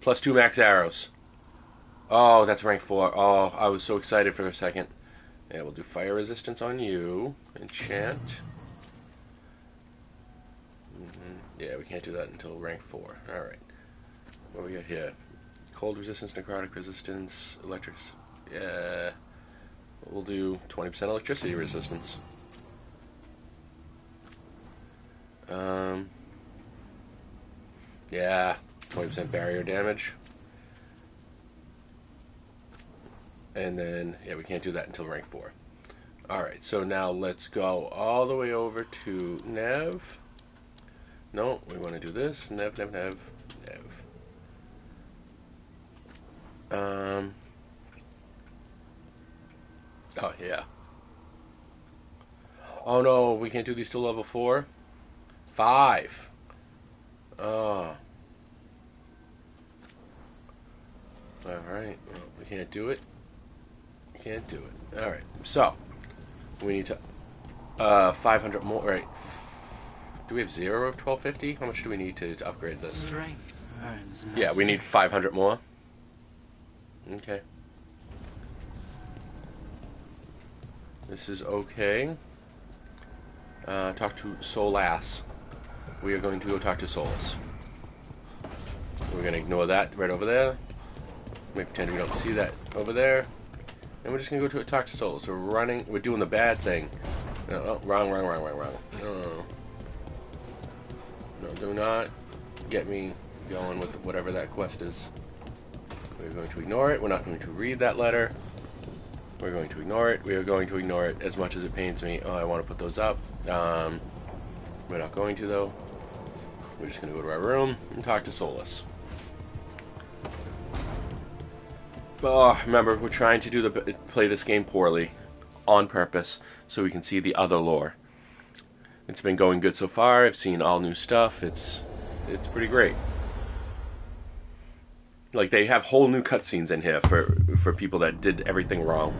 Plus 2 max arrows. Oh, that's rank 4. Oh, I was so excited for a second. Yeah, we'll do fire resistance on you. Enchant. Yeah, we can't do that until rank 4. Alright. What do we got here? Cold resistance, necrotic resistance, electric. Yeah. We'll do 20% electricity resistance. Yeah. 20% barrier damage. And then, yeah, we can't do that until rank 4. Alright, so now let's go all the way over to Nev. No, we want to do this. Nev. Oh, yeah. Oh, no, we can't do these till level 4? 5. Oh. Alright, well, we can't do it. Can't do it. Alright, so, we need to, 500 more, right. Do we have 0 of 1250? How much do we need to upgrade this? Strength earns yeah, we need 500 more. Okay. This is okay. Talk to Solas. We are going to go talk to Solus. We're going to ignore that right over there. We pretend we don't see that over there. And we're just going to go talk to Solus. We're doing the bad thing. No, wrong. No, do not get me going with whatever that quest is. We're going to ignore it. We're not going to read that letter. We're going to ignore it. We are going to ignore it as much as it pains me. Oh, I want to put those up. We're not going to, though. We're just going to go to our room and talk to Solus. Oh, remember, we're trying to play this game poorly, on purpose, so we can see the other lore. It's been going good so far. I've seen all new stuff. It's pretty great. Like, they have whole new cutscenes in here for people that did everything wrong.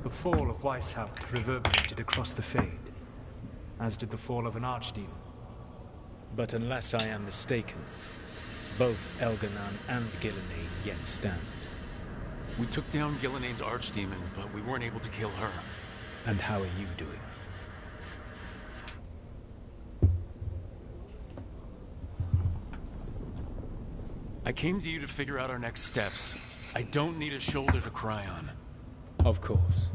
The fall of Weishaupt reverberated across the Fade, as did the fall of an archdemon. But unless I am mistaken, both Elganon and Gillenane yet stand. We took down Gillenane's archdemon, but we weren't able to kill her. And how are you doing? I came to you to figure out our next steps. I don't need a shoulder to cry on. Of course.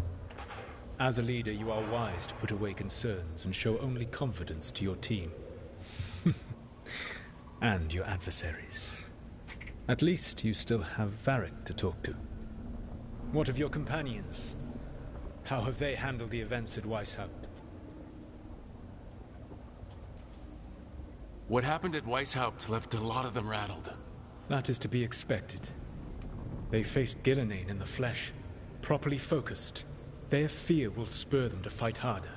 As a leader, you are wise to put away concerns and show only confidence to your team. And your adversaries. At least you still have Varric to talk to. What of your companions? How have they handled the events at Weishaupt? What happened at Weishaupt left a lot of them rattled. That is to be expected. They faced Gillenane in the flesh. Properly focused, their fear will spur them to fight harder.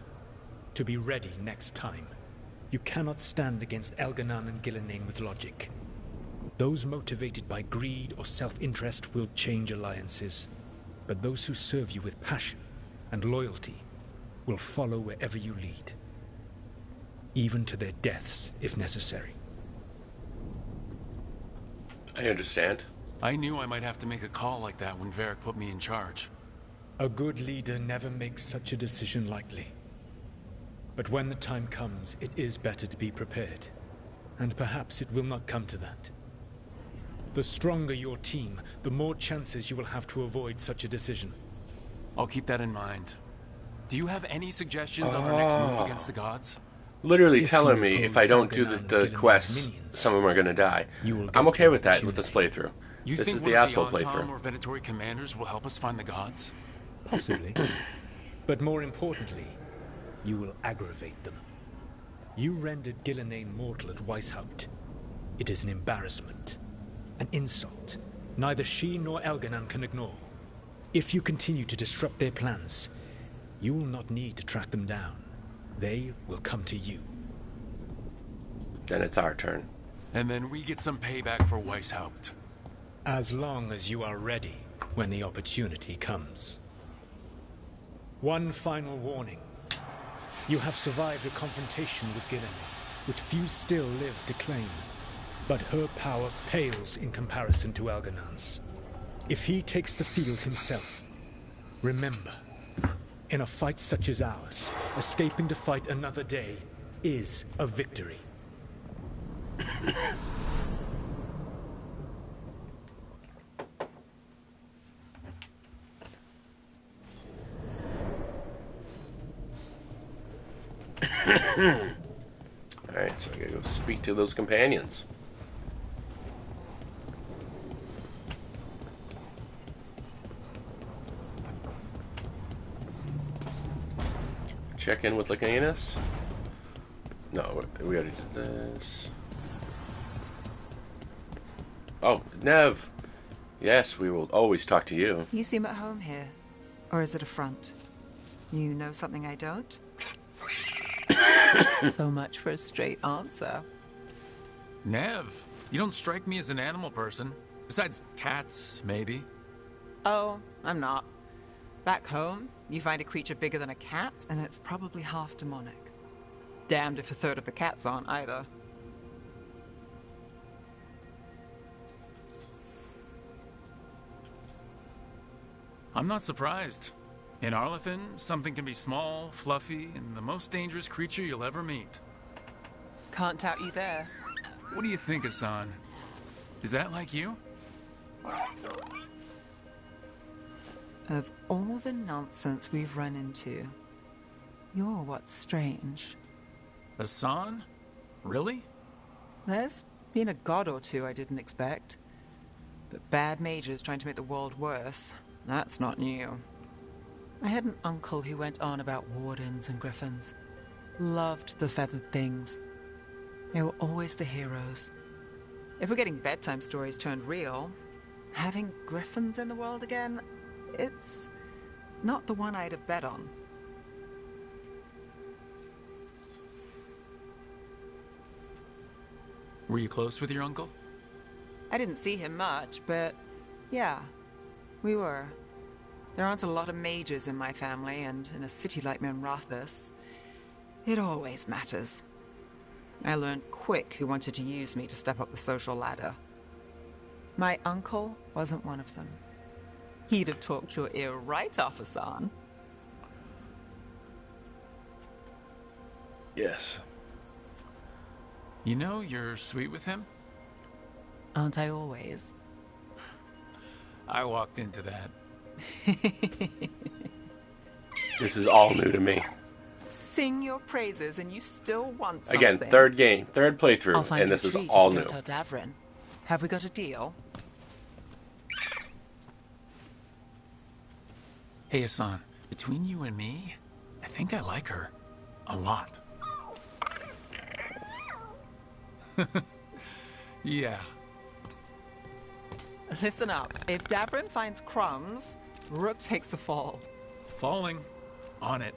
To be ready next time. You cannot stand against Elganan and Gillenane with logic. Those motivated by greed or self-interest will change alliances. But those who serve you with passion and loyalty will follow wherever you lead. Even to their deaths, if necessary. I understand. I knew I might have to make a call like that when Varric put me in charge. A good leader never makes such a decision lightly. But when the time comes, it is better to be prepared. And perhaps it will not come to that. The stronger your team, the more chances you will have to avoid such a decision. I'll keep that in mind. Do you have any suggestions on our next move against the gods? Literally telling me if I don't do the quests, some of them are going to die. I'm okay with that with this playthrough. You This think is one the of asshole the playthrough. or Venatori commanders will help us find the gods? Possibly. But more importantly, you will aggravate them. You rendered Gillenane mortal at Weishaupt. It is an embarrassment. An insult. Neither she nor Elganan can ignore. If you continue to disrupt their plans, you will not need to track them down. They will come to you. Then it's our turn. And then we get some payback for Weishaupt. As long as you are ready when the opportunity comes. One final warning. You have survived a confrontation with Gillenane, which few still live to claim. But her power pales in comparison to Elganan's. If he takes the field himself, remember, in a fight such as ours, escaping to fight another day is a victory. Alright, so I gotta go speak to those companions. Check in with Lycanus. No, we already did this. Oh, Nev. Yes, we will always talk to you. You seem at home here. Or is it a front? You know something I don't? So much for a straight answer. Nev, you don't strike me as an animal person. Besides cats, maybe. Oh, I'm not. Back home, you find a creature bigger than a cat, and it's probably half demonic. Damned if a third of the cats aren't either. I'm not surprised. In Arlethan, something can be small, fluffy, and the most dangerous creature you'll ever meet. Can't doubt you there. What do you think, Hassan? Is that like you? Of all the nonsense we've run into, you're what's strange. Hassan? Really? There's been a god or two I didn't expect. But bad mages trying to make the world worse, that's not new. I had an uncle who went on about wardens and griffins. Loved the feathered things. They were always the heroes. If we're getting bedtime stories turned real, having griffins in the world again, it's not the one I'd have bet on. Were you close with your uncle? I didn't see him much, but yeah, we were. There aren't a lot of mages in my family, and in a city like Minrathous, it always matters. I learned quick who wanted to use me to step up the social ladder. My uncle wasn't one of them. He'd have talked your ear right off, Hassan. Yes. You know, you're sweet with him? Aren't I always? I walked into that. This is all new to me. Sing your praises and you still want something. Again, third playthrough, I'll find and this a is treat all if you new. don't tell Davrin. Have we got a deal? Hey, Hassan, between you and me, I think I like her. A lot. Yeah. Listen up. If Davrin finds crumbs, Rook takes the fall. Falling. On it.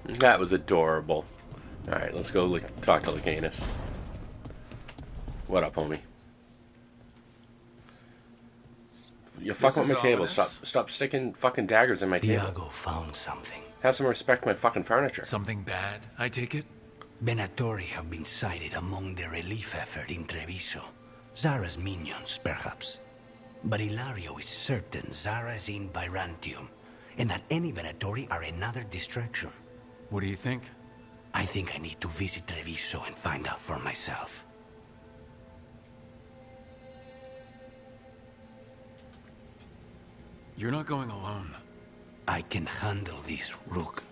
That was adorable. Alright, let's go talk to Lacanus. What up, homie? You're fucking with my table. Stop sticking fucking daggers in my table. Iago found something. Have some respect for my fucking furniture. Something bad, I take it? Venatori have been sighted among the relief effort in Treviso. Zara's minions, perhaps. But Ilario is certain Zara is in Byrantium, and that any Venatori are another distraction. What do you think? I think I need to visit Treviso and find out for myself. You're not going alone. I can handle this, Rook.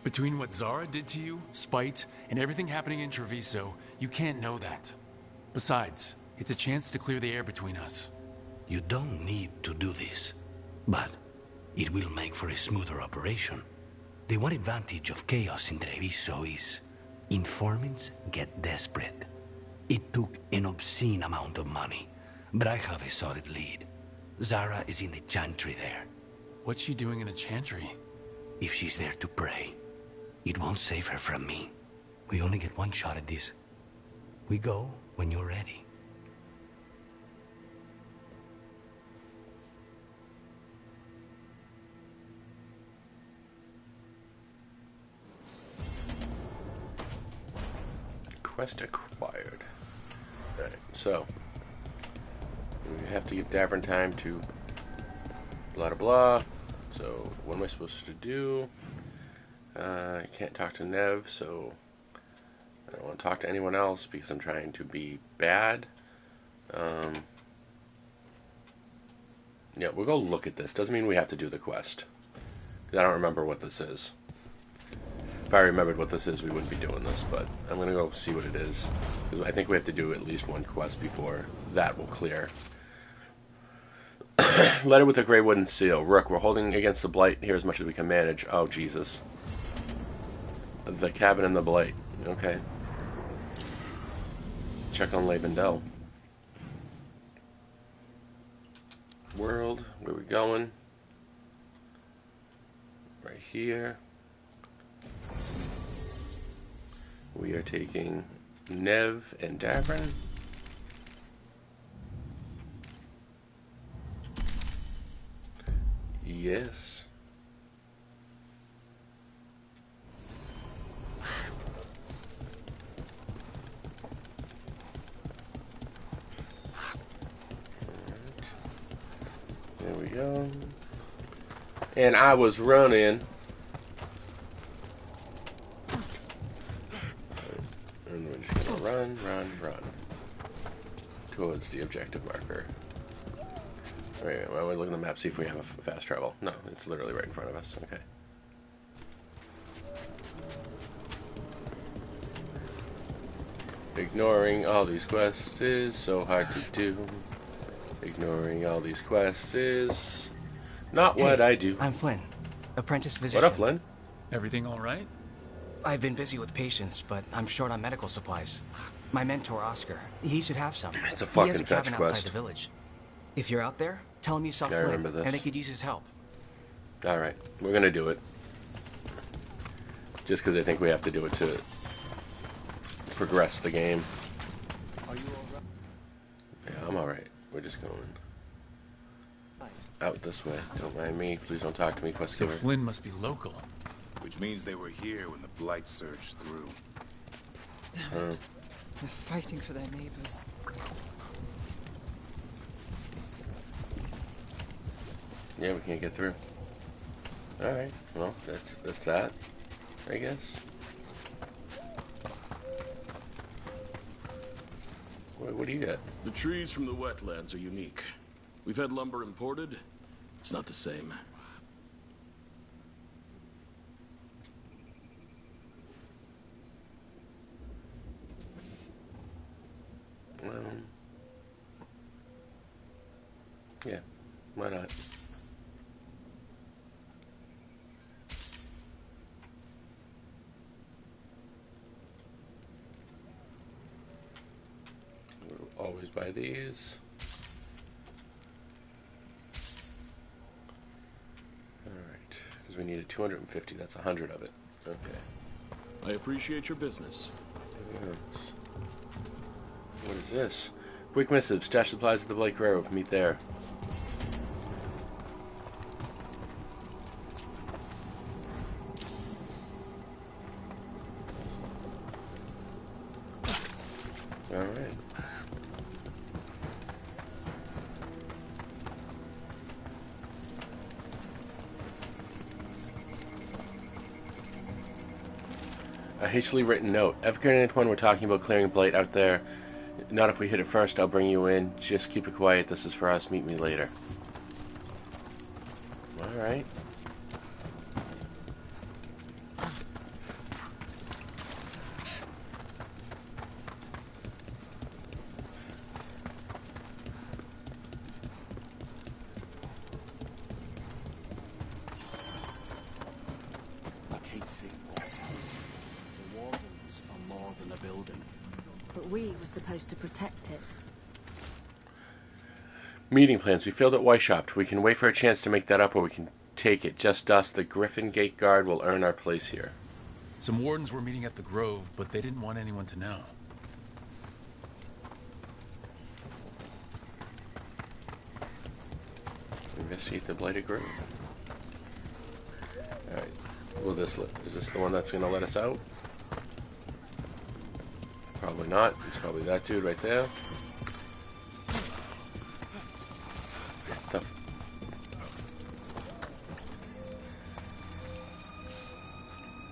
Between what Zara did to you, spite, and everything happening in Treviso, you can't know that. Besides, it's a chance to clear the air between us. You don't need to do this, but it will make for a smoother operation. The one advantage of chaos in Treviso is informants get desperate. It took an obscene amount of money, but I have a solid lead. Zara is in the chantry there. What's she doing in a chantry? If she's there to pray, it won't save her from me. We only get one shot at this. We go when you're ready. Quest acquired. Alright, so we have to give Davrin time to blah blah blah. So what am I supposed to do? I can't talk to Nev, so I don't want to talk to anyone else because I'm trying to be bad. Yeah, we'll go look at this. Doesn't mean we have to do the quest. Because I don't remember what this is. If I remembered what this is, we wouldn't be doing this, but I'm going to go see what it is. Because I think we have to do at least one quest before that will clear. Letter with a gray wooden seal. Rook, we're holding against the blight here as much as we can manage. Oh, Jesus. The cabin and the blight. Okay. Check on Labendel. World, where we going? Right here. We are taking Nev and Davrin. Yes. There we go. And I was running. And we're just gonna run towards the objective marker. Alright, well, we look at the map, see if we have a fast travel. No, it's literally right in front of us. Okay. Ignoring all these quests is so hard to do. Ignoring all these quests is not what I do. I'm Flynn, apprentice physician. What up, Flynn? Everything all right? I've been busy with patients, but I'm short on medical supplies. My mentor, Oscar, he should have some. It's a fucking he has a fetch cabin quest. outside the village. If you're out there, tell him you saw I Flynn, remember this. and I could use his help. Alright, we're gonna do it. Just because I think we have to do it to progress the game. Are you alright? Yeah, I'm alright. We're just going out this way. Don't mind me. Please don't talk to me, quest So giver. Flynn must be local. Which means they were here when the Blight surged through. Damn it. They're fighting for their neighbors. Yeah, we can't get through. Alright, well, that's that, I guess. What do you got? The trees from the wetlands are unique. We've had lumber imported. It's not the same. Yeah, why not? We'll always buy these. Alright, because we needed 250, that's 100 of it. Okay. I appreciate your business. Yes. What is this? Quick missive, stash supplies at the Blight Grove. Meet there. Alright. A hastily written note. Evcar and Antoine were talking about clearing Blight out there. Not if we hit it first, I'll bring you in. Just keep it quiet, this is for us. Meet me later. Alright. Supposed to protect it. Meeting plans. We failed at Weishaupt. We can wait for a chance to make that up, or we can take it. Just us, the Griffin Gate Guard, will earn our place here. Some wardens were meeting at the Grove, but they didn't want anyone to know. Investigate the Blighted Grove. Alright. Is this the one that's going to let us out? Probably not. It's probably that dude right there.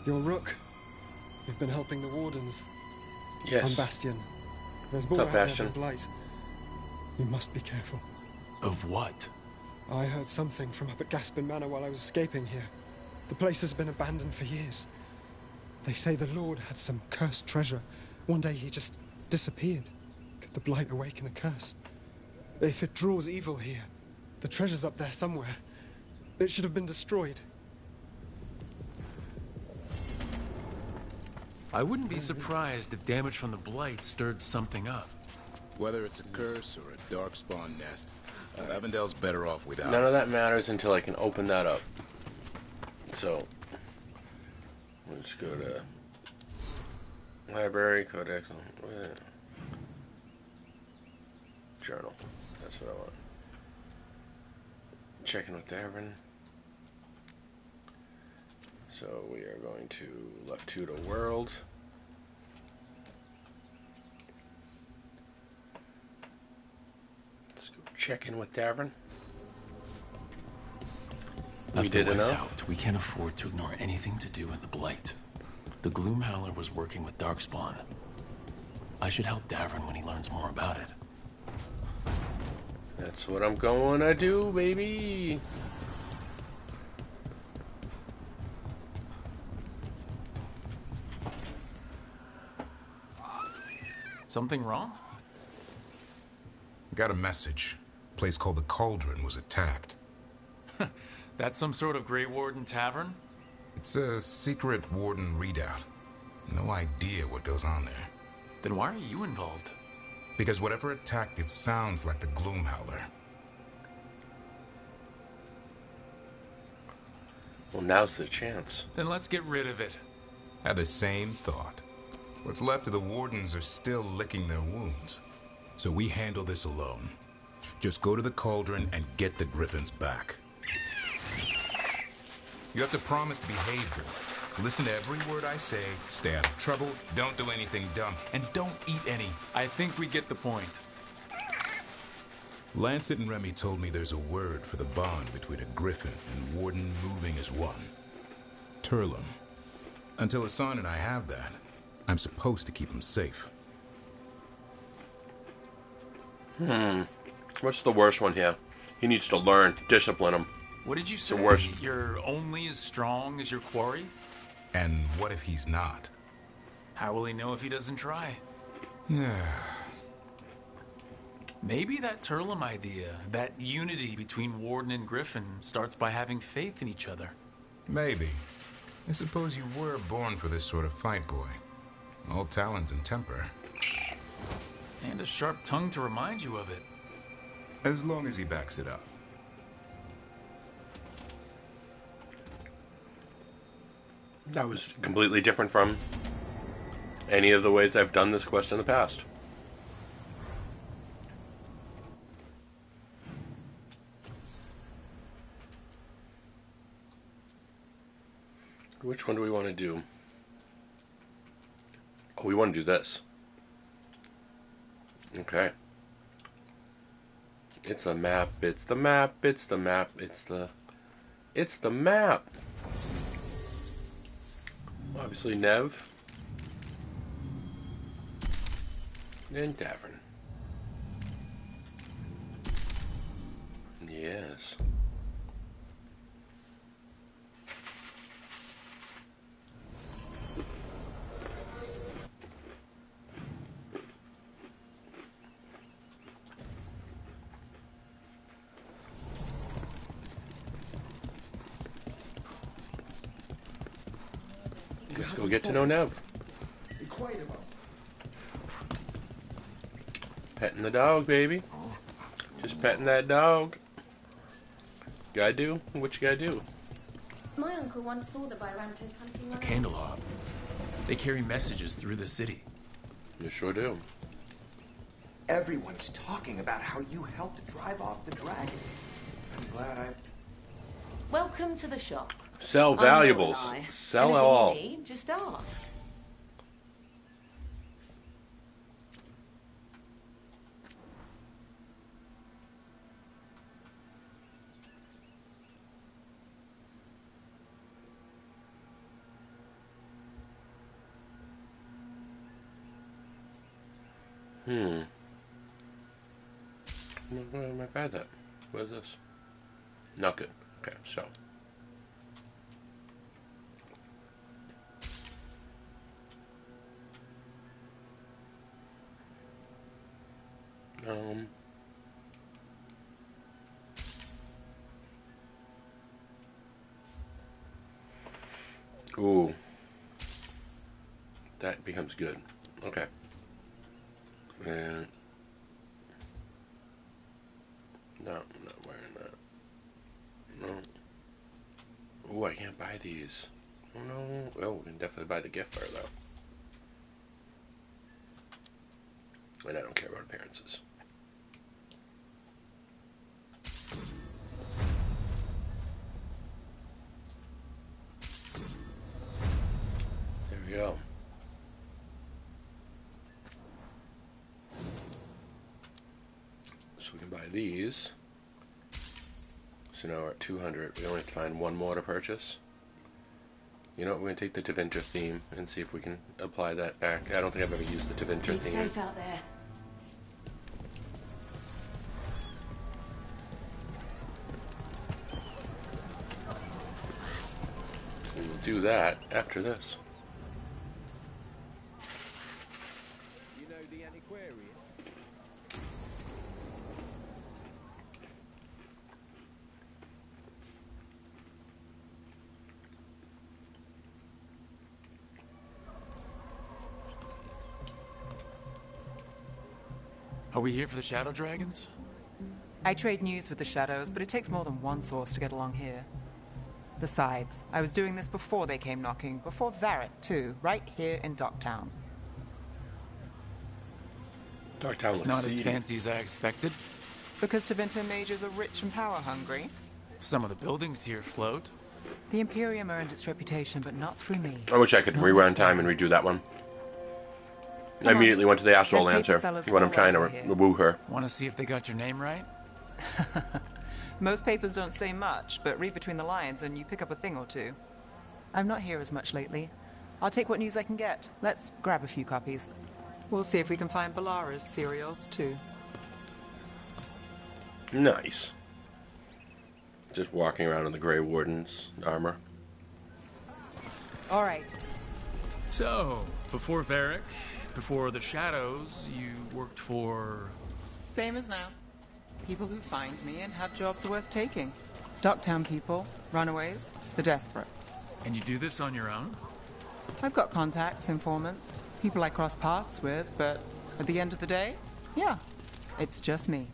You're Rook. You've been helping the Wardens. Yes. I'm Bastion. There's more What's up, out Bastion? there than Blight. You must be careful. Of what? I heard something from up at Gaspin Manor while I was escaping here. The place has been abandoned for years. They say the Lord had some cursed treasure. One day he just disappeared. Could the Blight awaken the curse? If it draws evil here, the treasure's up there somewhere. It should have been destroyed. I wouldn't be surprised if damage from the Blight stirred something up. Whether it's a curse or a darkspawn nest, Avondale's better off without None of that matters until I can open that up. So, let's go to library, codex, journal. That's what I want. Checking with Davin. So we are going to left 2 to world. Let's go check in with Davin. We did enough. We can't afford to ignore anything to do with the Blight. The Gloomhowler was working with Darkspawn. I should help Davin when he learns more about it. That's what I'm going to do, baby. Something wrong? Got a message. A place called the Cauldron was attacked. That's some sort of Grey Warden tavern? It's a secret Warden readout. No idea what goes on there. Then why are you involved? Because whatever attacked it sounds like the Gloomhowler. Well, now's the chance. Then let's get rid of it. Had the same thought. What's left of the Wardens are still licking their wounds. So we handle this alone. Just go to the Cauldron and get the Griffins back. You have to promise to behave good. Listen to every word I say, stay out of trouble, don't do anything dumb, and don't eat any. I think we get the point. Lancet and Remy told me there's a word for the bond between a Griffin and Warden moving as one. Turlum. Until Hassan and I have that, I'm supposed to keep him safe. What's the worst one here? He needs to learn. Discipline him. What did you say? The worst. You're only as strong as your quarry? And what if he's not? How will he know if he doesn't try? Maybe that Turlum idea, that unity between Warden and Griffin, starts by having faith in each other. Maybe. I suppose you were born for this sort of fight, boy. All talons and temper. And a sharp tongue to remind you of it. As long as he backs it up. That was completely different from any of the ways I've done this quest in the past. Which one do we want to do? Oh, we want to do this. Okay. It's the map, it's the map, it's the map, it's the map. Obviously Nev. And Davern. Yes. Let's go get to know Nev. Be quiet about Petting the dog, baby. Just petting that dog. Gotta do what you gotta do. My uncle once saw the Byrantas hunting A candelabra. They carry messages through the city. You sure do. Everyone's talking about how you helped drive off the dragon. I'm glad I... Welcome to the shop. Sell valuables. Sell Anything all. you need, just ask. I'm not bad at that. What is this? Not good. Okay, so. Ooh. That becomes good. Okay. And no, I'm not wearing that. No. Ooh, I can't buy these. Oh no. Oh, we can definitely buy the gift card though. And I don't care about appearances. There we go. So we can buy these. So now we're at 200. We only have to find one more to purchase. You know what, we're going to take the Tevinter theme and see if we can apply that back. I don't think I've ever used the Tevinter Keep theme. safe out there. We will do that after this. You know the antiquarian? Are we here for the Shadow Dragons? I trade news with the Shadows, but it takes more than one source to get along here. Besides, I was doing this before they came knocking, before Varret, too, right here in Docktown. Docktown looks Not as seedy. fancy as I expected. Because Tevinter mages are rich and power-hungry. Some of the buildings here float. The Imperium earned its reputation, but not through me. I wish I could rewind time and redo that one. I immediately went to the Astral There's paper Lancer sellers when I'm all trying over to here. woo her. Want to see if they got your name right? Most papers don't say much, but read between the lines and you pick up a thing or two. I'm not here as much lately. I'll take what news I can get. Let's grab a few copies. We'll see if we can find Balara's cereals, too. Nice. Just walking around in the Grey Warden's armor. All right. So, before Varric, before the Shadows, you worked for... Same as now. People who find me and have jobs worth taking. Docktown people, runaways, the desperate. And you do this on your own? I've got contacts, informants, people I cross paths with, but at the end of the day, yeah, it's just me.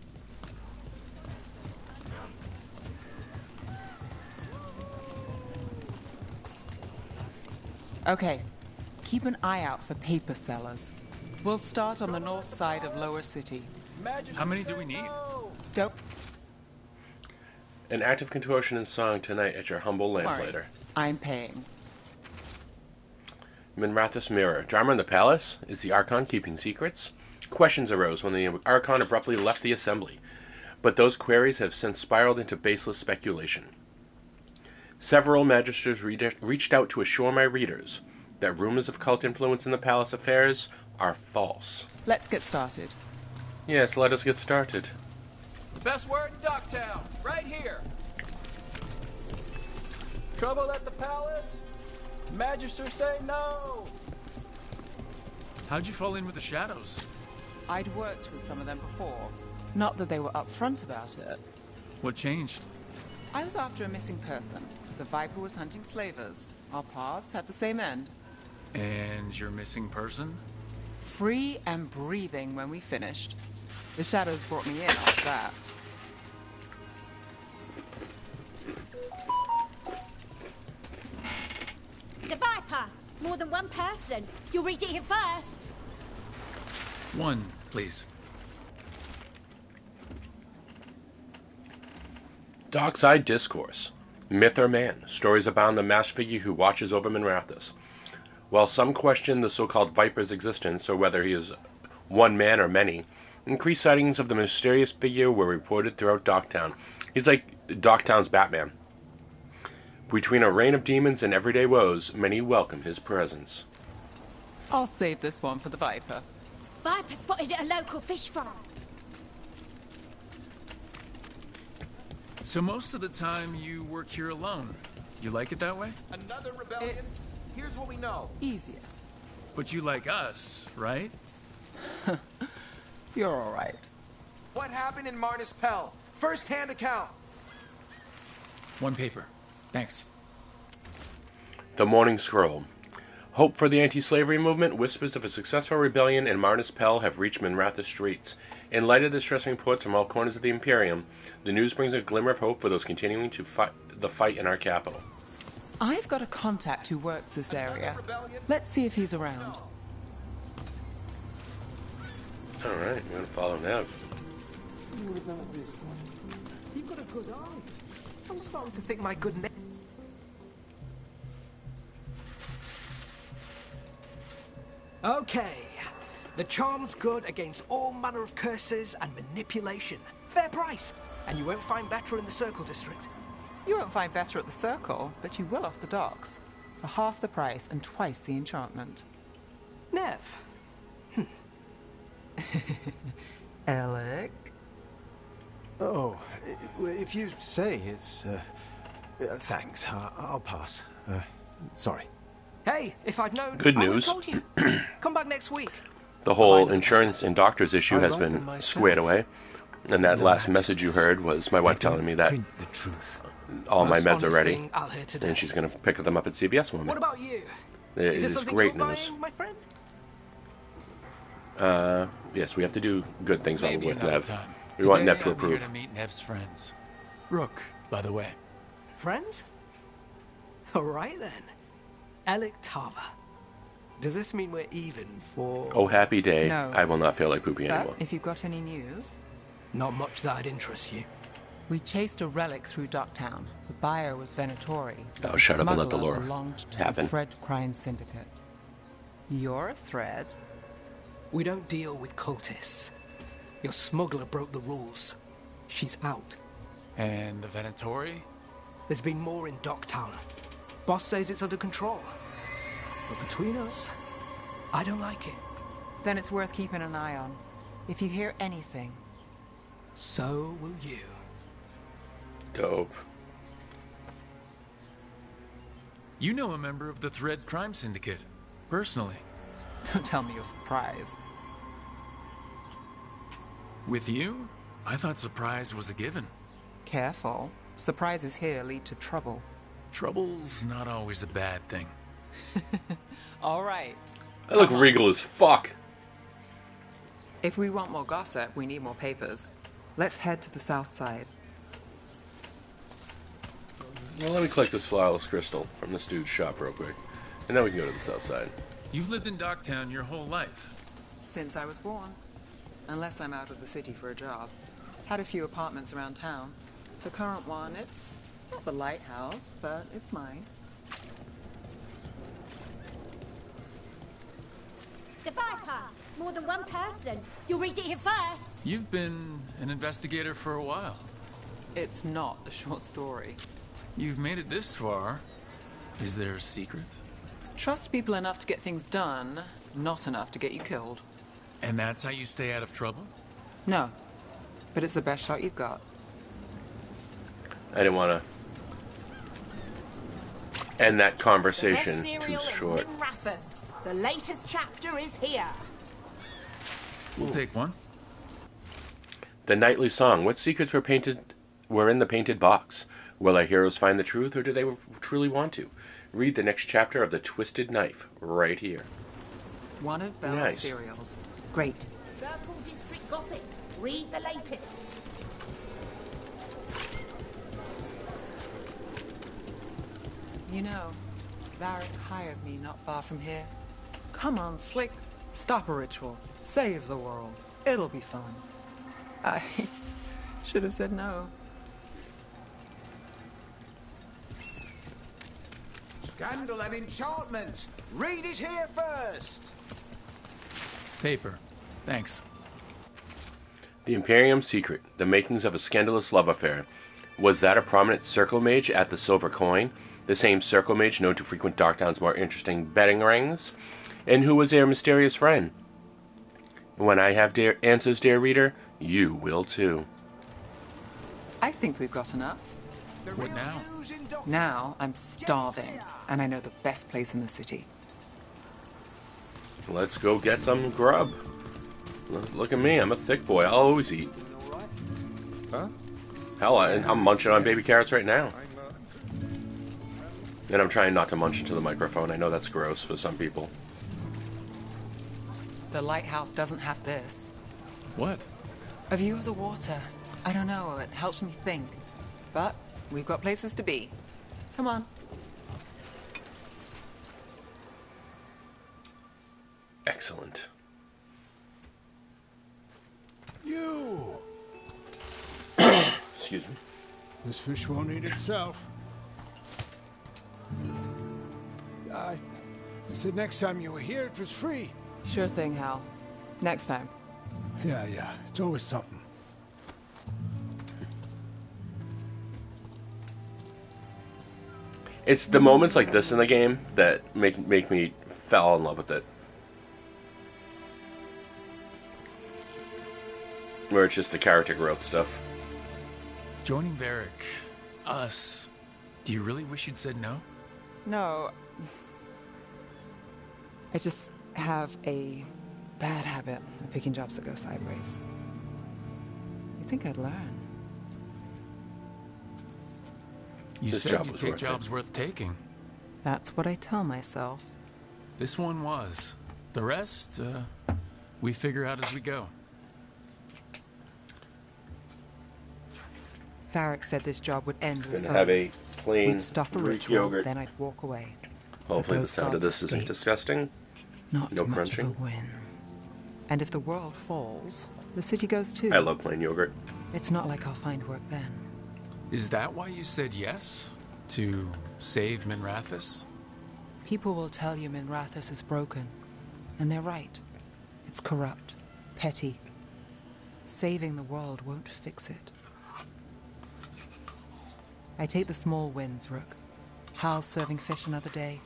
Okay, keep an eye out for paper sellers. We'll start on the north side of Lower City. How many do we need? Dope. An active contortion and song tonight at your humble lamplighter. I'm paying. Minrathous Mirror. Drama in the Palace? Is the Archon keeping secrets? Questions arose when the Archon abruptly left the assembly, but those queries have since spiraled into baseless speculation. Several magisters reached out to assure my readers that rumors of cult influence in the palace affairs are false. Let's get started. Yes, let us get started. The best word in Ducktown, right here. Trouble at the palace? Magister say no. How'd you fall in with the Shadows? I'd worked with some of them before. Not that they were upfront about it. What changed? I was after a missing person. The Viper was hunting slavers. Our paths had the same end. And your missing person? Free and breathing when we finished. The Shadows brought me in after that. The Viper! More than one person. You'll read it here first. One, please. Dockside Discourse. Myth or man? Stories abound the masked figure who watches over Minrathous. While some question the so-called Viper's existence or whether he is one man or many, increased sightings of the mysterious figure were reported throughout Docktown. He's like Docktown's Batman. Between a reign of demons and everyday woes, many welcome his presence. I'll save this one for the Viper. Viper spotted at a local fish farm. So most of the time you work here alone. You like it that way? Another rebellion? Here's what we know. Easier. But you like us, right? You're all right. What happened in Marnus Pell? First-hand account. One paper. Thanks. The Morning Scroll. Hope for the anti-slavery movement. Whispers of a successful rebellion in Marnus Pell have reached Minrathous streets. In light of distressing reports from all corners of the Imperium, the news brings a glimmer of hope for those continuing to fight the fight in our capital. I've got a contact who works this area. Let's see if he's around. Alright, we're gonna follow Nev. You've got a good eye. I'm starting to think my good name. Okay. The charm's good against all manner of curses and manipulation. Fair price. And you won't find better in the Circle District. You won't find better at the Circle, but you will off the docks. For half the price and twice the enchantment. Nev. Alec? Oh, if you say it's... thanks. I'll pass. Sorry. Hey, if I'd known, Good I news. would've told you. Come back next week. The whole insurance and doctors issue has been squared away. And that last message you heard was my wife telling me that all my meds are ready. And she's going to pick them up at CVS one What day. about you? It Is there is something great you're news. buying, my friend? Yes, we have to do good things Maybe with another Nev. time. We want Today, Nev to I'm here approve. to meet Nev's friends. Rook, by the way. Friends? All right then. Alec Tava. Does this mean we're even for... Oh, happy day. No. I will not feel like pooping anymore. But if you've got any news... Not much that'd interest you. We chased a relic through Docktown. The buyer was Venatori. Oh, shut up and let the Smuggler lore belonged to happen. the Thread Crime Syndicate. You're a Thread? We don't deal with cultists. Your smuggler broke the rules. She's out. And the Venatori? There's been more in Docktown. Boss says it's under control. But between us, I don't like it. Then it's worth keeping an eye on. If you hear anything... So will you. Dope. You know a member of the Thread Crime Syndicate, personally. Don't tell me you're surprised. With you? I thought surprise was a given. Careful. Surprises here lead to trouble. Trouble's not always a bad thing. All right. I look regal as fuck. If we want more gossip, we need more papers. Let's head to the south side. Well, let me collect this flawless crystal from this dude's shop real quick. And then we can go to the south side. You've lived in Docktown your whole life. Since I was born. Unless I'm out of the city for a job. Had a few apartments around town. The current one, it's not the lighthouse, but it's mine. The Viper! More than one person. You'll read it here first. You've been an investigator for a while. It's not a short story. You've made it this far. Is there a secret? Trust people enough to get things done, not enough to get you killed. And that's how you stay out of trouble? No. But it's the best shot you've got. I didn't want to end that conversation too short. The latest chapter is here. We'll take one. The nightly song. What secrets were in the painted box? Will our heroes find the truth, or do they truly want to? Read the next chapter of The Twisted Knife right here. One of Belle's serials. Great. Circle District Gossip. Read the latest. You know, Varric hired me not far from here. Come on, Slick. Stop a ritual. Save the world. It'll be fun. I should have said no. Scandal and enchantment. Read it here first. Paper. Thanks. The Imperium Secret. The makings of a scandalous love affair. Was that a prominent circle mage at the Silver Coin? The same circle mage known to frequent Darktown's more interesting betting rings? And who was their mysterious friend? When I have answers, dear reader, you will too. I think we've got enough. What now? Now I'm starving, and I know the best place in the city. Let's go get some grub. Look at me, I'm a thick boy. I'll always eat. Huh? Hell, I'm munching on baby carrots right now. And I'm trying not to munch into the microphone. I know that's gross for some people. The lighthouse doesn't have this. What? A view of the water. I don't know, it helps me think. But we've got places to be. Come on. Excellent. You! Excuse me. This fish won't eat itself. I said next time you were here, it was free. Sure thing, Hal. Next time. Yeah, it's always something. It's the moments like this in the game that make me fall in love with it. Where it's just the character growth stuff. Joining Varric, us, do you really wish you'd said no? No. I just have a bad habit of picking jobs that go sideways. You think I'd learn? You This said job you was take worth jobs worth taking. That's what I tell myself. This one was. The rest, we figure out as we go. Varric said this job would end with Gonna have a service. plain We'd stop a Greek ritual, yogurt. then I'd walk away. Hopefully the those sound of gods this isn't escape. disgusting. Not No much crunching. of a win. And if the world falls, the city goes too. I love plain yogurt. It's not like I'll find work then. Is that why you said yes? To save Minrathous? People will tell you Minrathous is broken. And they're right. It's corrupt. Petty. Saving the world won't fix it. I take the small wins, Rook. Hal's serving fish another day.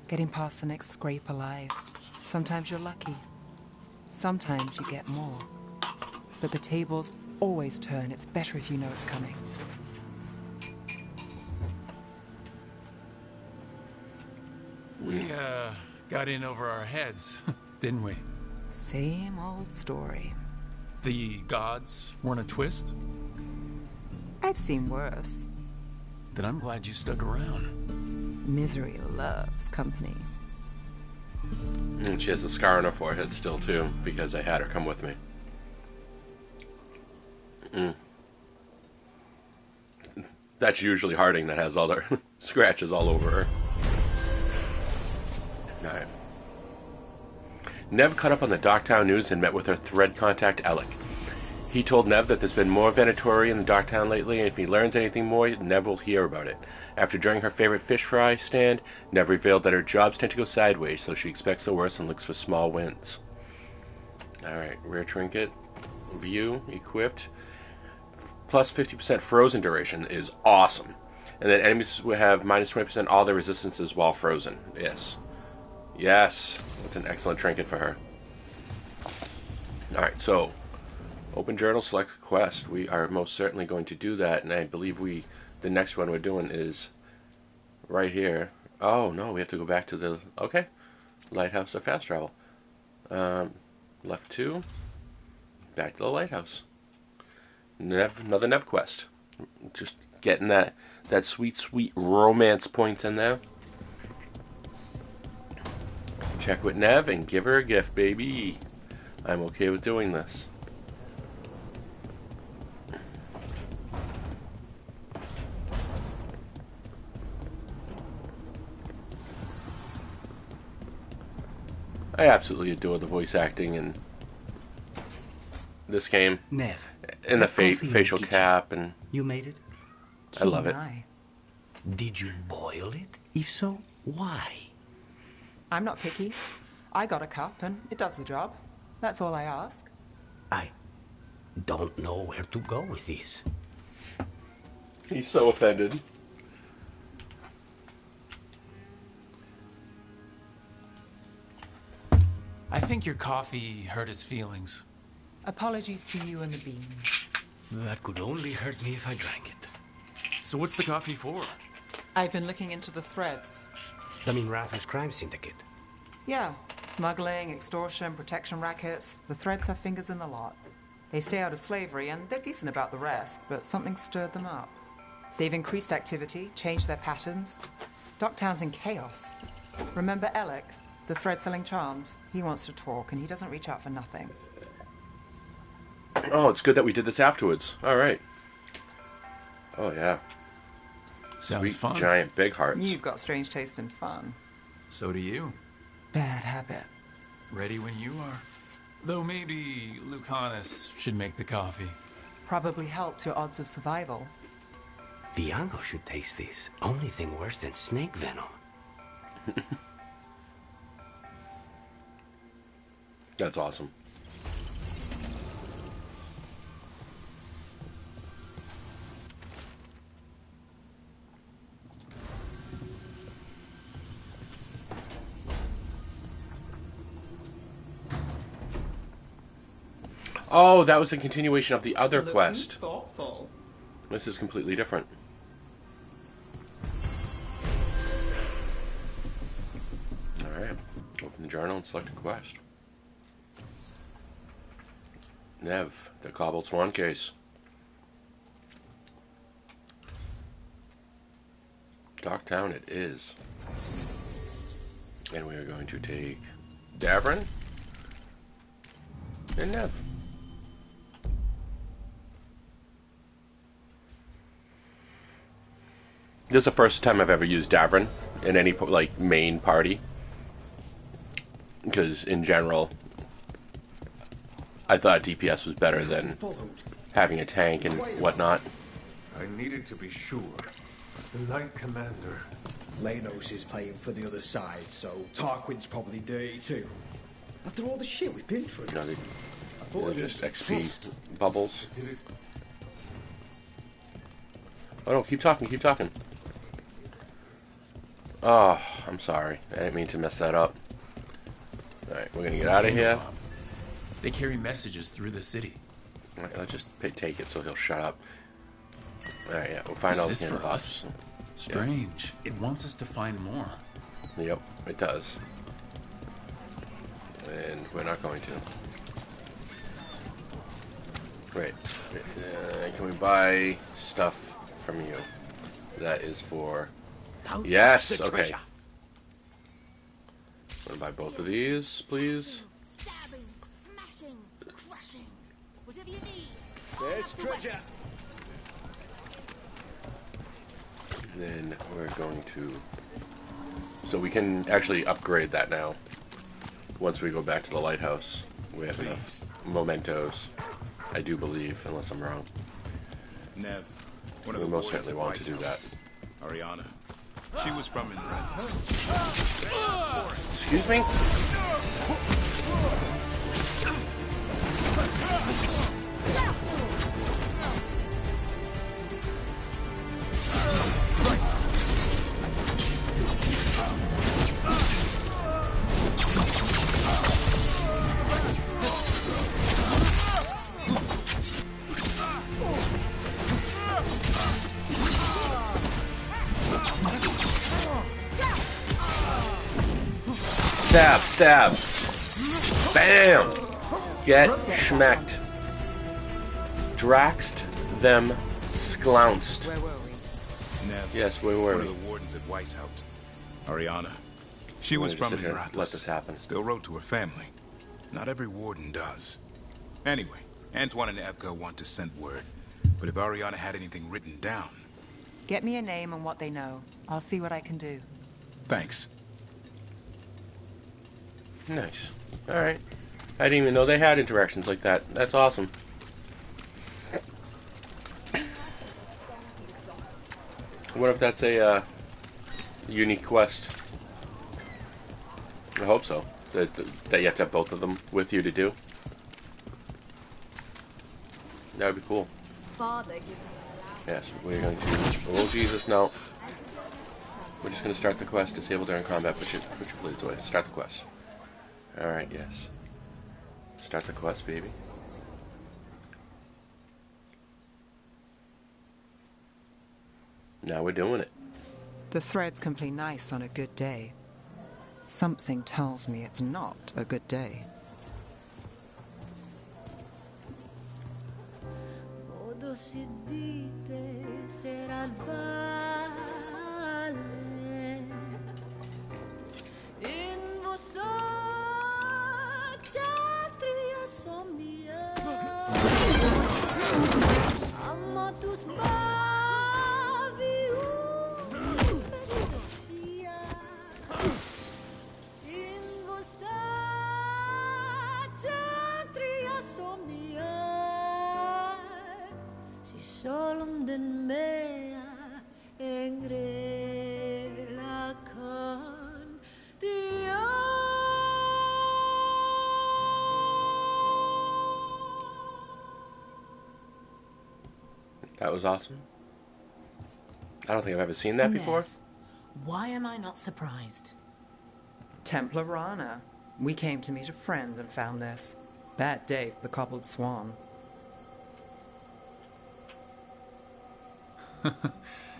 Getting past the next scrape alive. Sometimes you're lucky. Sometimes you get more. But the tables always turn. It's better if you know it's coming. We, got in over our heads, didn't we? Same old story. The gods weren't a twist? I've seen worse. Then I'm glad you stuck around. Misery loves company. And she has a scar on her forehead still, too, because I had her come with me. That's usually Harding that has all their scratches all over her. Alright. Nev caught up on the Darktown news and met with her thread contact, Alec. He told Nev that there's been more Venatori in the Darktown lately, and if he learns anything more, Nev will hear about it. After enjoying her favorite fish fry stand, Nev revealed that her jobs tend to go sideways, so she expects the worst and looks for small wins. Alright, rare trinket. View, equipped. Plus 50% frozen duration is awesome. And then enemies will have minus 20% all their resistances while frozen. Yes. Yes. That's an excellent trinket for her. Alright, so open journal, select quest. We are most certainly going to do that, and I believe the next one we're doing is right here. Oh, no, we have to go back to the... Okay. Lighthouse or fast travel. Left 2. Back to the lighthouse. Another Nev quest. Just getting that sweet, sweet romance points in there. Check with Nev and give her a gift, baby. I'm okay with doing this. I absolutely adore the voice acting in this game. Nev. And the facial cap, and you made it? I love it. Did you boil it? If so, why? I'm not picky. I got a cup and it does the job. That's all I ask. I don't know where to go with this. He's so offended. I think your coffee hurt his feelings. Apologies to you and the bean. That could only hurt me if I drank it. So what's the coffee for? I've been looking into the threads. I mean, Ratham's crime syndicate. Yeah. Smuggling, extortion, protection rackets. The threads have fingers in the lot. They stay out of slavery, and they're decent about the rest, but something stirred them up. They've increased activity, changed their patterns. Docktown's in chaos. Remember Alec, the thread-selling charms? He wants to talk, and he doesn't reach out for nothing. Oh, it's good that we did this afterwards. Alright. Oh, yeah. Sounds Sweet, fun. giant big hearts. You've got strange taste in fun. So do you. Bad habit. Ready when you are. Though maybe Lucanus should make the coffee. Probably helped your odds of survival. Viango should taste this. Only thing worse than snake venom. That's awesome. Oh, that was a continuation of the other quest. Thoughtful. This is completely different. Alright. Open the journal and select a quest. Nev, the Cobbled Swan case. Docktown it is. And we are going to take Davrin and Nev. This is the first time I've ever used Davrin in any like main party, because in general I thought DPS was better than having a tank and whatnot. I needed to be sure. The Knight Commander. Lanos is playing for the other side, so Tarquin's probably dirty too. After all the shit we've been through. No, they're just XP bubbles. Oh no, keep talking, keep talking. Oh, I'm sorry. I didn't mean to mess that up. Alright, we're gonna get out of here. They carry messages through the city. Alright, let's just take it so he'll shut up. Alright, yeah, we'll find out the us. Strange. Yep. It wants us to find more. Yep, it does. And we're not going to. Right. Can we buy stuff from you? That is for... Yes! Okay. Want to buy both of these, please? Stabbing, smashing, crushing. Whatever you need. There's treasure. And then we're going to... So we can actually upgrade that now. Once we go back to the lighthouse. We have enough mementos. I do believe, unless I'm wrong. Nev, one of We the most wardens certainly at want White to do that. House. Ariana. She was from Inrat. Excuse me? Stab, stab. Bam! Get schmecked. Draxed them sklounced. Where were we? Nev. Yes, where were one we? of the wardens at Weishaupt. Ariana. She was Let from me just sit here and Inrathis. let this happen. Still wrote to her family. Not every warden does. Anyway, Antoine and Evka want to send word. But if Ariana had anything written down... Get me a name and what they know. I'll see what I can do. Thanks. Nice. Alright. I didn't even know they had interactions like that. That's awesome. What if that's a unique quest? I hope so. That you have to have both of them with you to do. That would be cool. Yes, we're going to... Oh, Jesus, no. We're just going to start the quest. Disable during combat. Put your blades away. Start the quest. Alright, yes. Start the quest, baby. Now we're doing it. The threads can play nice on a good day. Something tells me it's not a good day. That was awesome. I don't think I've ever seen that before. Why am I not surprised? Templar Rana. We came to meet a friend and found this. Bad day for the cobbled swan.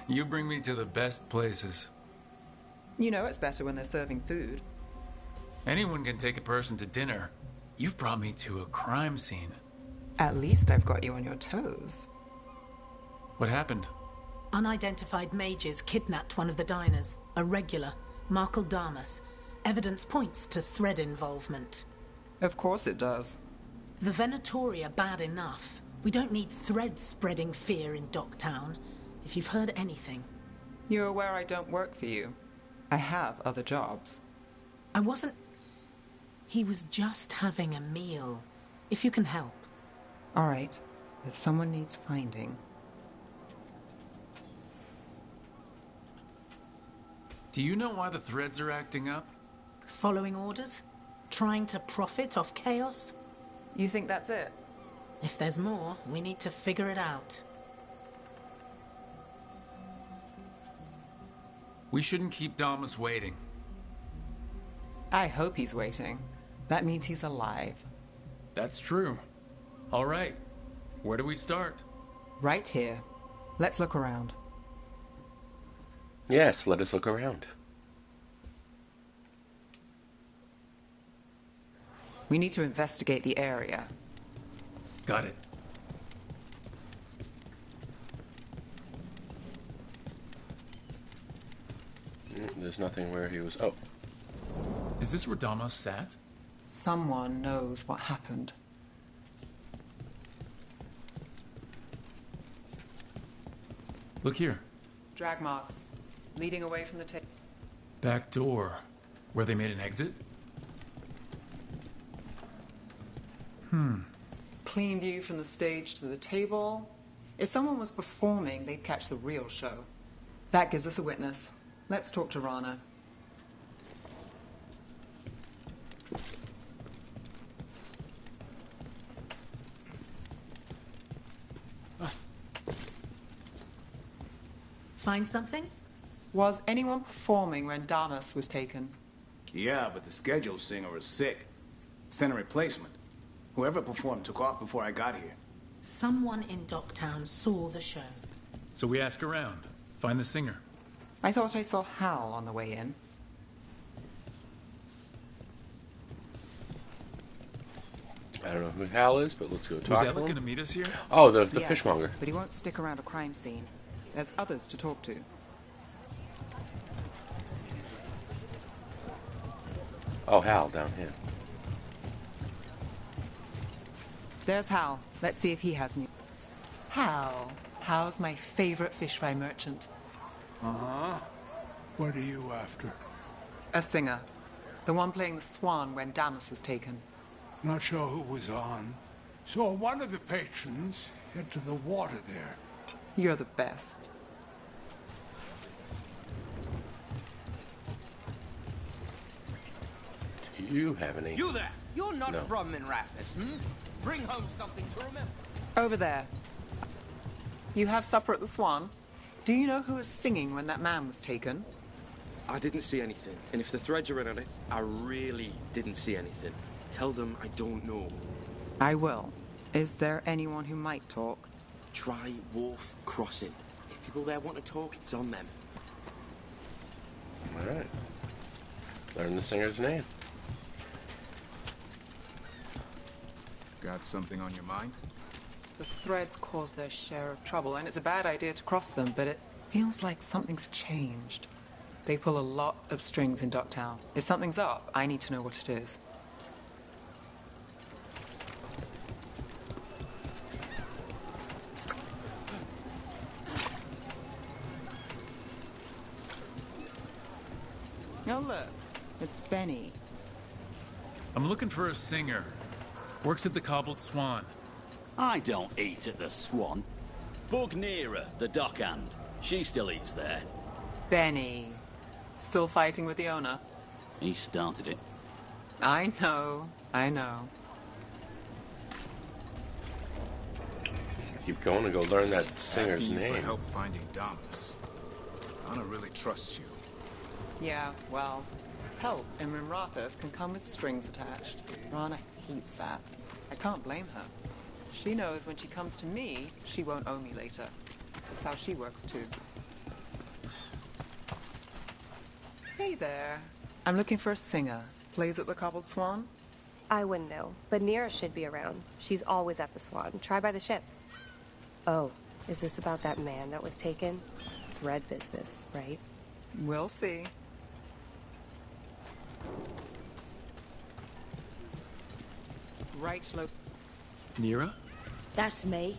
You bring me to the best places. You know it's better when they're serving food. Anyone can take a person to dinner. You've brought me to a crime scene. At least I've got you on your toes. What happened? Unidentified mages kidnapped one of the diners, a regular, Markle Damas. Evidence points to thread involvement. Of course it does. The Venatori are bad enough. We don't need threads spreading fear in Docktown. If you've heard anything. You're aware I don't work for you. I have other jobs. I wasn't... He was just having a meal. If you can help. All right. If someone needs finding... Do you know why the threads are acting up? Following orders? Trying to profit off chaos? You think that's it? If there's more, we need to figure it out. We shouldn't keep Damas waiting. I hope he's waiting. That means he's alive. That's true. All right. Where do we start? Right here. Let's look around. Yes, let us look around. We need to investigate the area. Got it. There's nothing where he was. Oh. Is this where Damas sat? Someone knows what happened. Look here. Drag marks, leading away from the table. Back door. Where they made an exit? Clean view from the stage to the table. If someone was performing, they'd catch the real show. That gives us a witness. Let's talk to Rana. Find something? Was anyone performing when Damas was taken? Yeah, but the scheduled singer was sick. Sent a replacement. Whoever performed took off before I got here. Someone in Docktown saw the show. So we ask around. Find the singer. I thought I saw Hal on the way in. I don't know who Hal is, but let's go talk Was to Alec him. going to meet us here? Oh, the Yeah, fishmonger. But he won't stick around a crime scene. There's others to talk to. Oh, Hal down here. There's Hal. Let's see if he has any. Hal. Hal's my favorite fish fry merchant. Uh-huh. What are you after? A singer. The one playing the swan when Damas was taken. Not sure who was on. Saw one of the patrons head to the water there. You're the best. Do you have any? You there! You're not No. from Minrathis, hmm? Bring home something to remember. Over there. You have supper at the Swan? Do you know who was singing when that man was taken? I didn't see anything, and if the threads are in on it, I really didn't see anything. Tell them I don't know. I will. Is there anyone who might talk? Try Wharf Crossing. If people there want to talk, it's on them. All right. Learn the singer's name. Got something on your mind? The threads cause their share of trouble, and it's a bad idea to cross them, but it feels like something's changed. They pull a lot of strings in Docktown. If something's up, I need to know what it is. Oh, look. It's Benny. I'm looking for a singer. Works at the Cobbled Swan. I don't eat at the Swan. Bug Nearer, the dockhand. She still eats there. Benny. Still fighting with the owner? He started it. I know. I know. Keep going and go learn that singer's Asking you name. for help finding Damas. I don't really trust you. Yeah, well, help in Minrathis can come with strings attached. Rana hates that. I can't blame her. She knows when she comes to me, she won't owe me later. That's how she works too. Hey there. I'm looking for a singer. Plays at the Cobbled Swan? I wouldn't know, but Nira should be around. She's always at the Swan. Try by the ships. Oh, is this about that man that was taken? Thread business, right? We'll see. Right, Nira? That's me.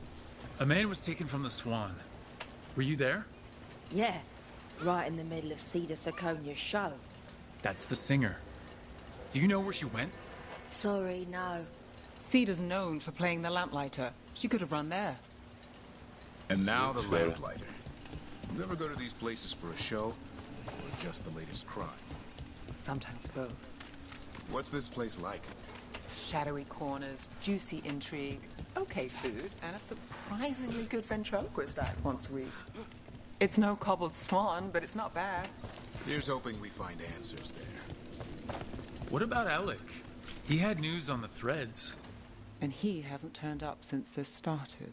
A man was taken from the Swan. Were you there? Yeah, right in the middle of Cedar Siconia's show. That's the singer. Do you know where she went? Sorry, no. Cedar's known for playing the lamplighter. She could have run there. And now the lamplighter. You ever go to these places for a show, or just the latest crime? Sometimes both. What's this place like? Shadowy corners, juicy intrigue, okay food, and a surprisingly good ventriloquist act once a week. It's no Cobbled Swan, but it's not bad. Here's hoping we find answers there. What about Alec? He had news on the threads. And he hasn't turned up since this started.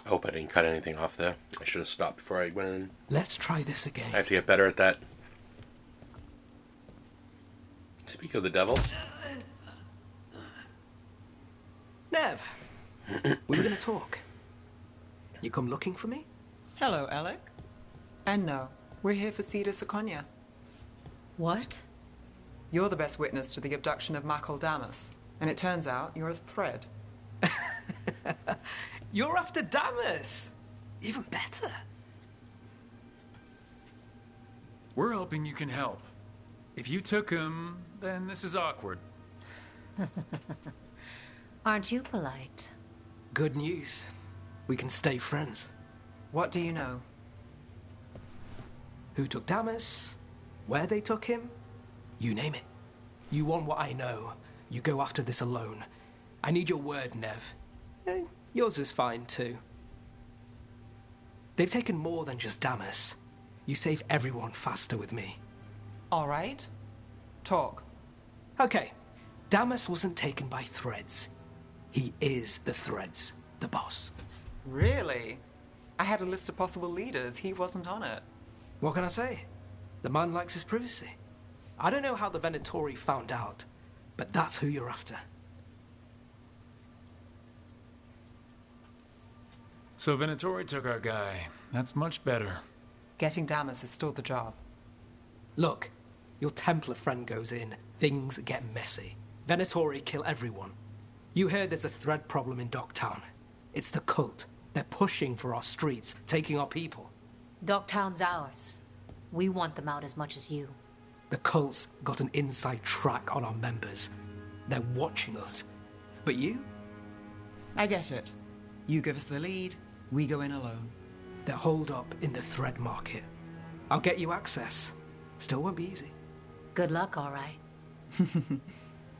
I hope I didn't cut anything off there. I should have stopped before I went in. Let's try this again. I have to get better at that. Speak of the devil. Nev, we were going to talk. You come looking for me? Hello, Alec. And no, we're here for Cedar Seconia. What? You're the best witness to the abduction of Makal Damas, and it turns out you're a thread. You're after Damas! Even better. We're hoping you can help. If you took him, then this is awkward. Aren't you polite? Good news. We can stay friends. What do you know? Who took Damas? Where they took him? You name it. You want what I know. You go after this alone. I need your word, Nev. Yours is fine, too. They've taken more than just Damas. You save everyone faster with me. All right. Talk. Okay. Damas wasn't taken by Threads. He is the Threads, the boss. Really? I had a list of possible leaders. He wasn't on it. What can I say? The man likes his privacy. I don't know how the Venatori found out, but that's who you're after. So Venatori took our guy. That's much better. Getting Damas is still the job. Look, your Templar friend goes in, things get messy. Venatori kill everyone. You heard there's a thread problem in Docktown. It's the cult. They're pushing for our streets, taking our people. Docktown's ours. We want them out as much as you. The cult's got an inside track on our members. They're watching us. But you? I get it. You give us the lead, we go in alone. They're holed up in the thread market. I'll get you access. Still won't be easy. Good luck, all right.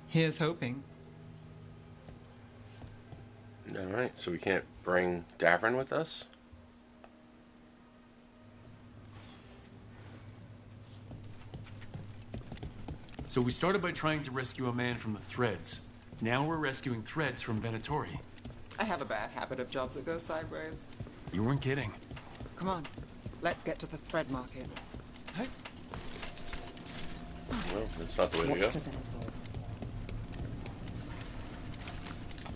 Here's hoping. Alright, so we can't bring Davrin with us? So we started by trying to rescue a man from the Threads. Now we're rescuing Threads from Venatori. I have a bad habit of jobs that go sideways. You weren't kidding. Come on, let's get to the thread market. Hey. Well, that's not the way to go.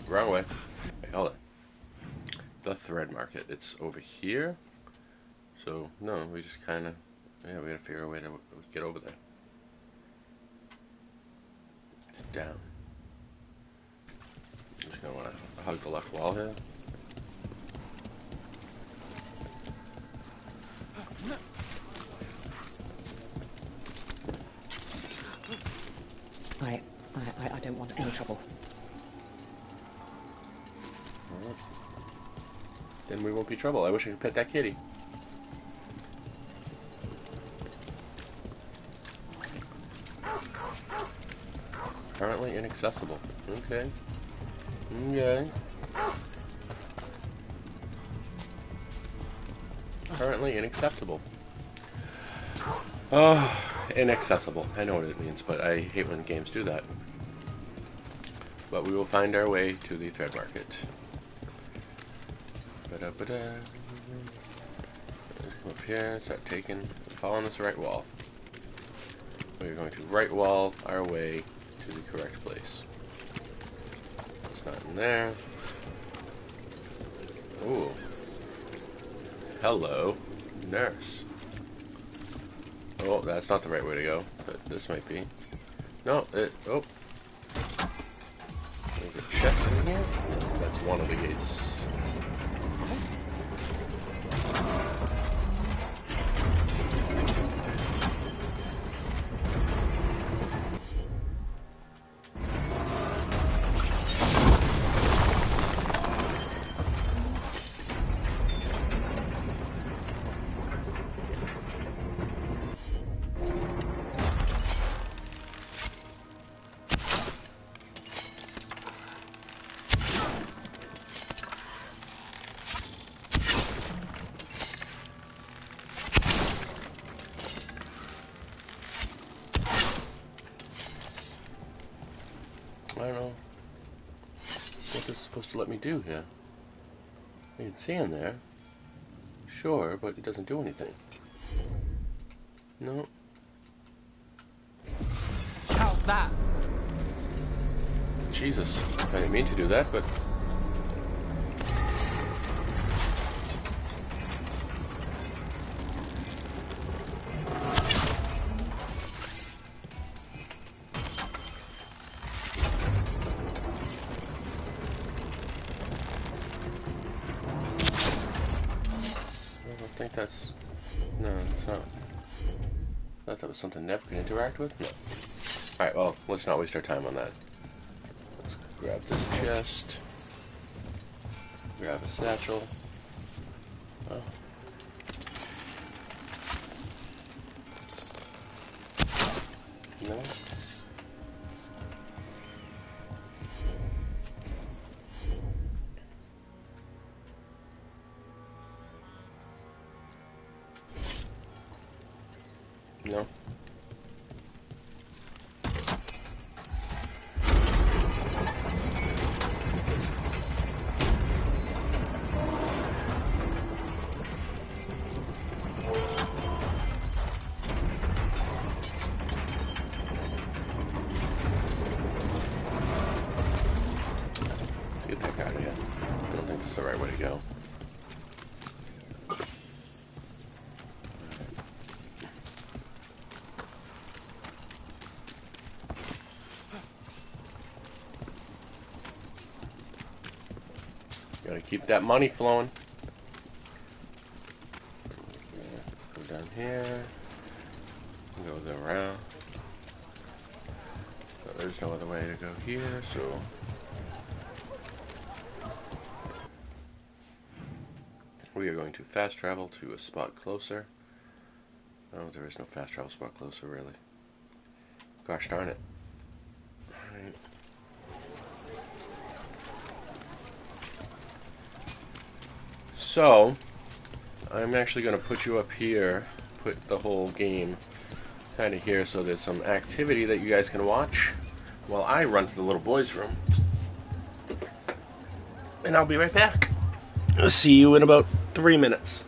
Wrong way. Hey, hold on. The thread market. It's over here. So, no, we just kind of... Yeah, we gotta figure a way to get over there. It's down. I'm just gonna want to hug the left wall here. I don't want any trouble. Alright. Then we won't be trouble. I wish I could pet that kitty. Currently inaccessible. Okay. Okay. Currently inaccessible. Oh, inaccessible. I know what it means, but I hate when games do that. But we will find our way to the thread market. Ba-da-ba-da. Let's come up here, start taking, following this right wall. We're going to right wall our way to the correct place. It's not in there. Ooh. Hello, nurse. Oh, that's not the right way to go, but this might be. No, oh. There's a chest in here? That's one of the gates. I don't know what this is supposed to let me do here. You can see in there. Sure, but it doesn't do anything. No. How's that? Jesus. I didn't mean to do that, but... think that's... No, it's not. I thought that was something Nev could interact with? No. Alright, well, let's not waste our time on that. Let's grab this chest. Grab a satchel. Oh. No. No. Let's get that guy out of here. I don't think this is the right way to go. Gotta keep that money flowing. Go down here. Go around. But there's no other way to go here, so. We are going to fast travel to a spot closer. Oh, there is no fast travel spot closer, really. Gosh darn it. Alright. So, I'm actually going to put you up here, put the whole game kind of here so there's some activity that you guys can watch while I run to the little boy's room. And I'll be right back. I'll see you in about 3 minutes.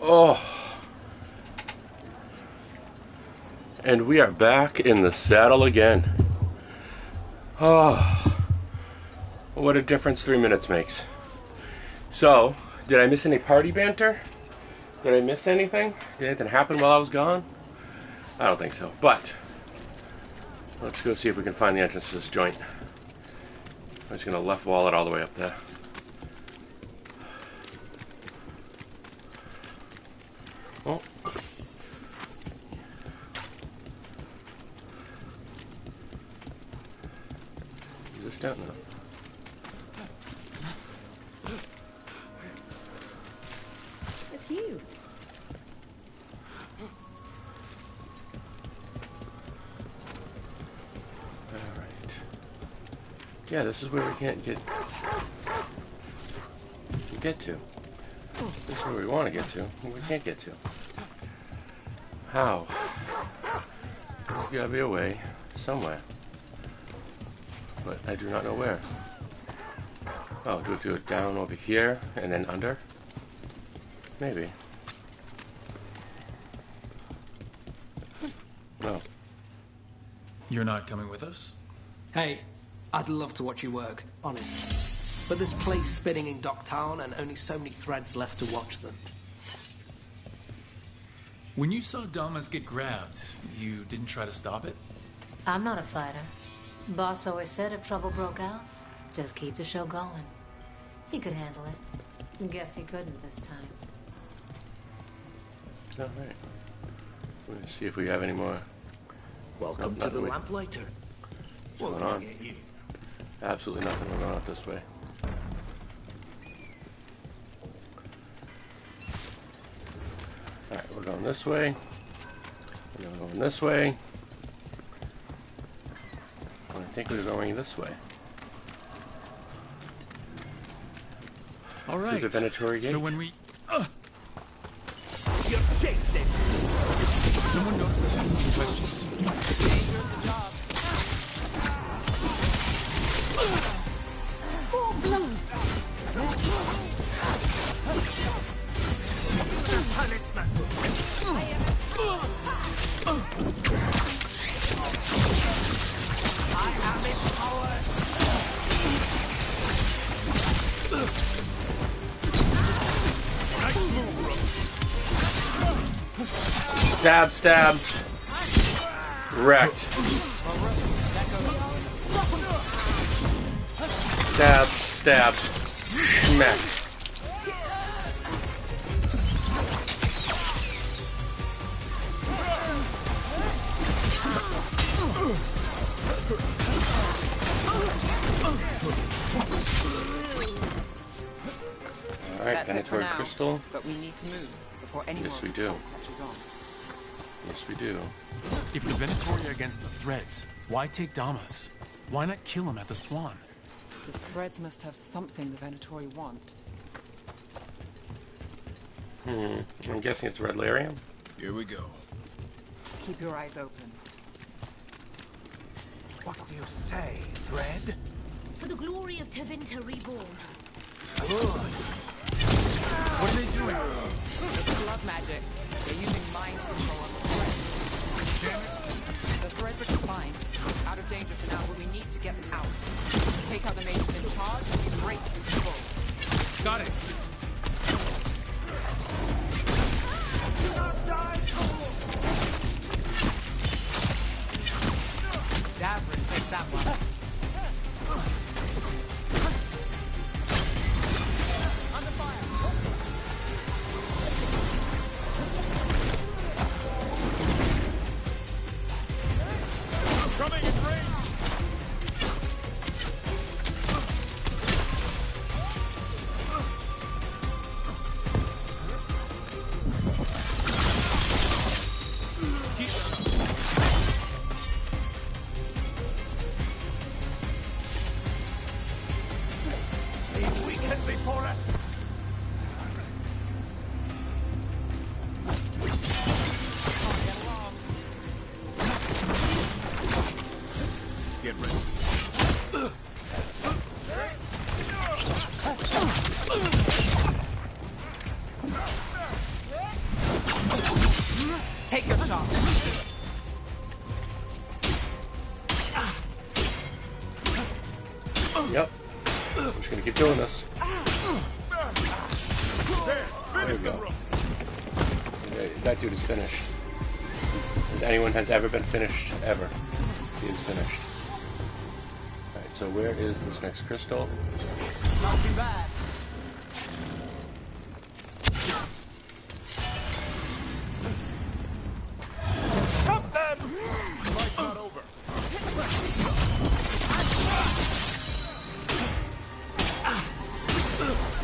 Oh. And we are back in the saddle again. Oh. What a difference 3 minutes makes. So, did I miss any party banter? Did I miss anything? Did anything happen while I was gone? I don't think so. But, let's go see if we can find the entrance to this joint. I'm just going to left wall it all the way up there. Oh. Is this down now? It's you. Alright. Yeah, this is where we can't get to. This is where we want to get to, but we can't get to. How? There's gotta be a way somewhere. But I do not know where. Oh, do it down over here and then under? Maybe. No. You're not coming with us? Hey, I'd love to watch you work, honest. But there's plates spinning in Docktown and only so many threads left to watch them. When you saw Damas get grabbed, you didn't try to stop it? I'm not a fighter. Boss always said if trouble broke out, just keep the show going. He could handle it. Guess he couldn't this time. Alright. We're gonna see if we have any more. Welcome to the Lamplighter. What's going on? Absolutely nothing. We're going out this way. Alright, we're going this way. And then we're going this way. And I think we're going this way. Alright. The Venatori gate. So when we... You're chasing! Someone notice us have some questions. Stab, stab. Wrecked. Stab, stab. Smack. Alright, Venatori crystal. But we need to move before anyone Yes, we do. catches on. Yes, we do. If the Venatori are against the Threads, why take Damas? Why not kill him at the Swan? The Threads must have something the Venatori want. I'm guessing it's Red Larium. Here we go. Keep your eyes open. What do you say, Thread? For the glory of Tevinter Reborn. What are they doing? It's blood magic. They're using mind control on the Threads. Damn it. The Threads are combined. Out of danger for now, but we need to get them out. Take out the mages in charge and break control. Got it. Davrin, take that one. Under fire. Coming in range! The weekend before us! Get ready. I'm just gonna keep doing this. There we go. That dude is finished. As anyone has ever been finished, ever. He is finished. Alright, so where is this next crystal? Not too bad. Stop them! The fight's not over.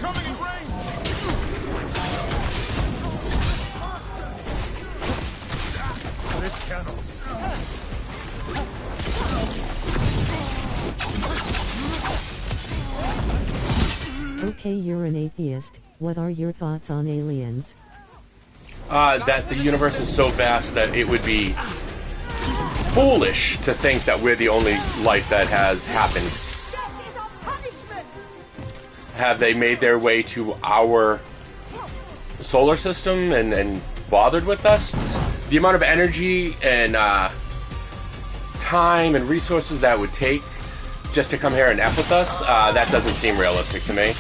Coming in range! This channel. Okay, you're an atheist. What are your thoughts on aliens? That the universe is so vast that it would be foolish to think that we're the only life that has happened. Have they made their way to our solar system and bothered with us? The amount of energy and time and resources that would take just to come here and F with us, that doesn't seem realistic to me.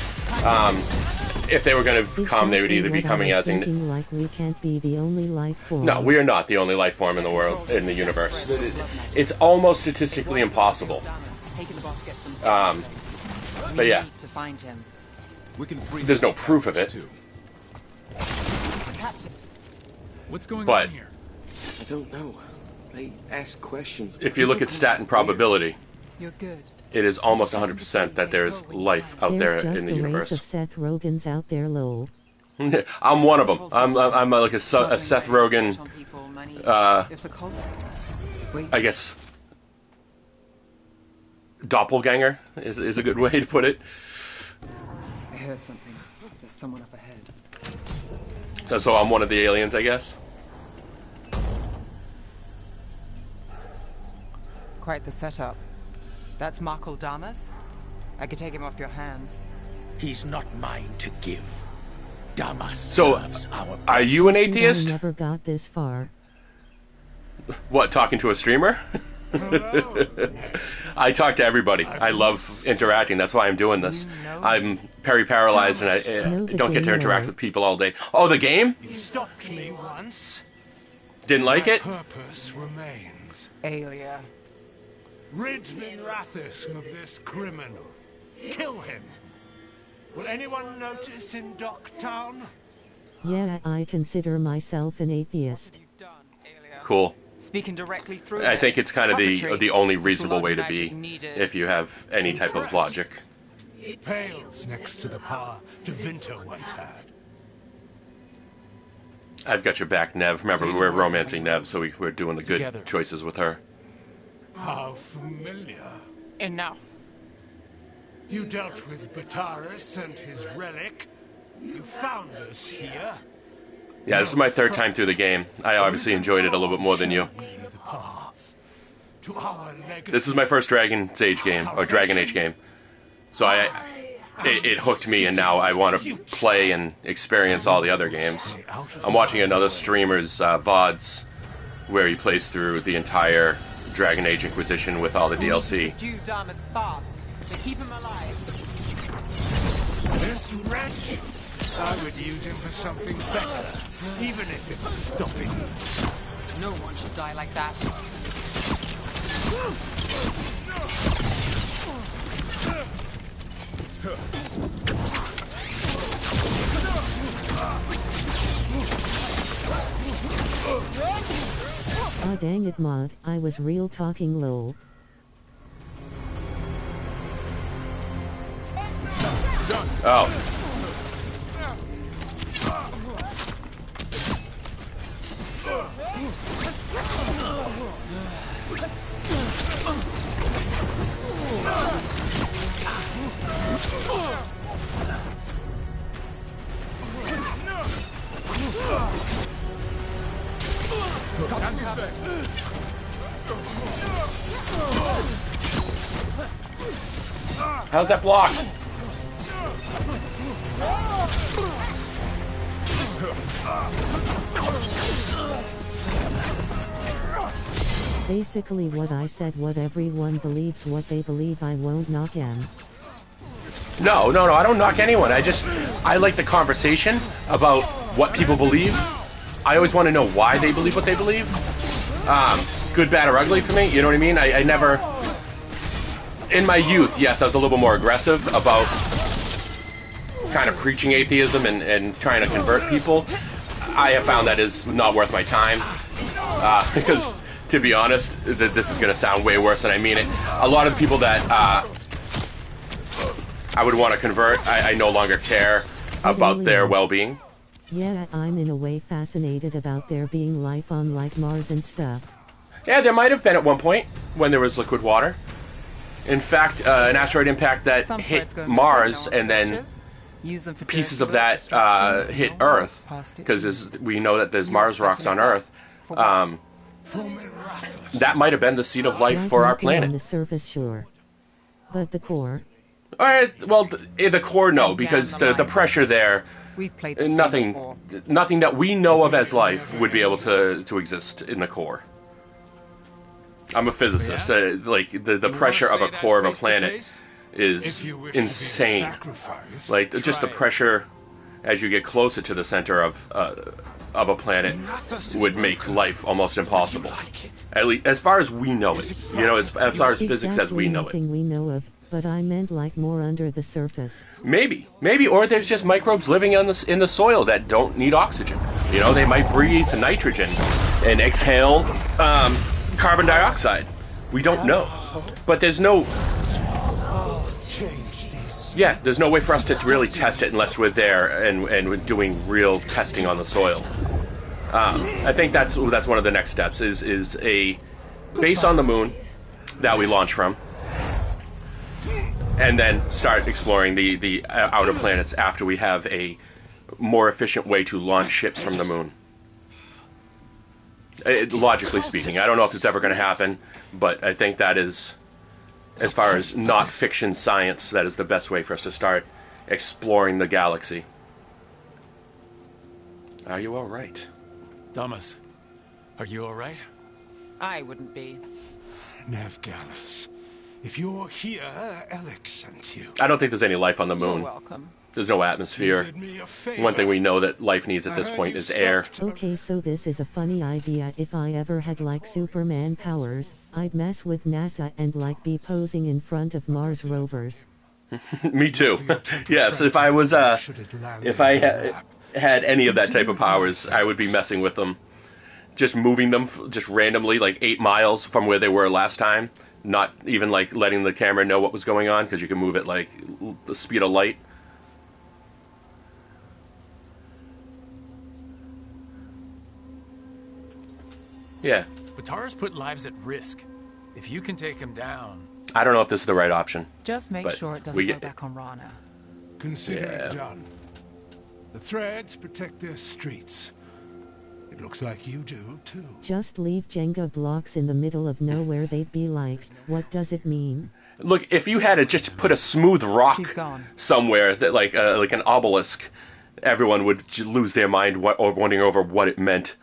If they were going to come, they would either be coming as in... Like we can't be the only life form. No, we are not the only life form in the world, in the universe. It's almost statistically impossible. But yeah, there's no proof of it. What's going But on here? I don't know. They ask questions. if you look at stat and probability, You're good. it is almost 100% that there's life out there There's in just the a race universe. of Seth Rogans out there, lol. I'm one of them. I'm like a Seth Rogen, I guess, doppelganger is a good way to put it. I heard something. There's someone up ahead. So I'm one of the aliens, I guess. Quite the setup. That's Markle Damas? I could take him off your hands. He's not mine to give. Damas So, serves our are you an atheist? I never got this far. What, talking to a streamer? I talk to everybody. I love interacting. That's why I'm doing this. I'm peri-paralyzed and I don't get to interact with people all day. Oh, the game? You stopped me once. Didn't like it? Purpose remains. Aelia. Rid Minrathis of this criminal. Kill him. Will anyone notice in Docktown? Yeah, I consider myself an atheist. Cool. Speaking directly through I think it's kind of Puppetry. the only reasonable way to be Magic needed. if you have any type of logic. It pales next to the power De Vinter once had. I've got your back, Nev. Remember, we were romancing Nev, so we're doing the good Together. choices with her. How familiar. Enough. You dealt with Bataris and his relic. You found us here. Yeah, this is my third time through the game. I obviously enjoyed it a little bit more than you. The path to our legacy. This is my first Dragon Age game, or Dragon Age game. So it hooked me, and now I want to play and experience all the other games. I'm watching another streamer's VODs where he plays through the entire Dragon Age Inquisition with all the DLC. Subdue Damas fast. To keep him alive. This wretch, I would use him for something better, even if it's stopping. No one should die like that. Ah dang it, mod, I was real talking lol. Oh. How's that blocked? Basically what I said, what everyone believes what they believe, I won't knock em. No, I don't knock anyone. I like the conversation about what people believe. I always want to know why they believe what they believe. Good, bad, or ugly for me, you know what I mean? I never... In my youth, yes, I was a little bit more aggressive about kind of preaching atheism and trying to convert people. I have found that is not worth my time. Because, to be honest, this is going to sound way worse than I mean it. A lot of the people that I would want to convert, I no longer care about their well-being. Yeah, I'm in a way fascinated about there being life on like Mars and stuff. Yeah, there might have been at one point when there was liquid water. In fact, an asteroid impact that hit Mars and then pieces of that hit Earth, because we know that there's Mars rocks on Earth. That might have been the seed of life for our planet. On the surface, sure. But the core? All right, well, the core, no, because the pressure there, nothing that we know of as life would be able to exist in the core. I'm a physicist. Like, the pressure of a core of a planet is insane. Like, just the pressure as you get closer to the center of a planet would make life almost impossible. At least, as far as we know it. You know, as far as physics as we know it. Nothing we know of, but I meant like more under the surface. Maybe, or there's just microbes living in the soil that don't need oxygen. You know, they might breathe nitrogen and exhale carbon dioxide. We don't know. But there's no... Yeah, there's no way for us to really test it unless we're there and we're doing real testing on the soil. I think that's one of the next steps, is a base on the moon that we launch from, and then start exploring the outer planets after we have a more efficient way to launch ships from the moon. Logically speaking, I don't know if it's ever going to happen, but I think that is, as far as not fiction science, that is the best way for us to start exploring the galaxy. Are you all right? Damas, are you all right? I wouldn't be. Nev Gallus, if you're here, Alex sent you. I don't think there's any life on the moon. You're welcome. There's no atmosphere. One thing we know that life needs at this point is air. Okay, so this is a funny idea. If I ever had like Superman powers, I'd mess with NASA and like be posing in front of Mars rovers. Me too. Yeah, so if I was, if I had any of that type of powers, I would be messing with them. Just moving them just randomly, like 8 miles from where they were last time. Not even like letting the camera know what was going on, because you can move it like the speed of light. Yeah. Batara's put lives at risk. If you can take him down... I don't know if this is the right option. Just make sure it doesn't go back on Rana. Consider it done. The Threads protect their streets. It looks like you do, too. Just leave Jenga blocks in the middle of nowhere, they'd be like, what does it mean? Look, if you had to just put a smooth rock somewhere, that like an obelisk, everyone would lose their mind or wondering over what it meant.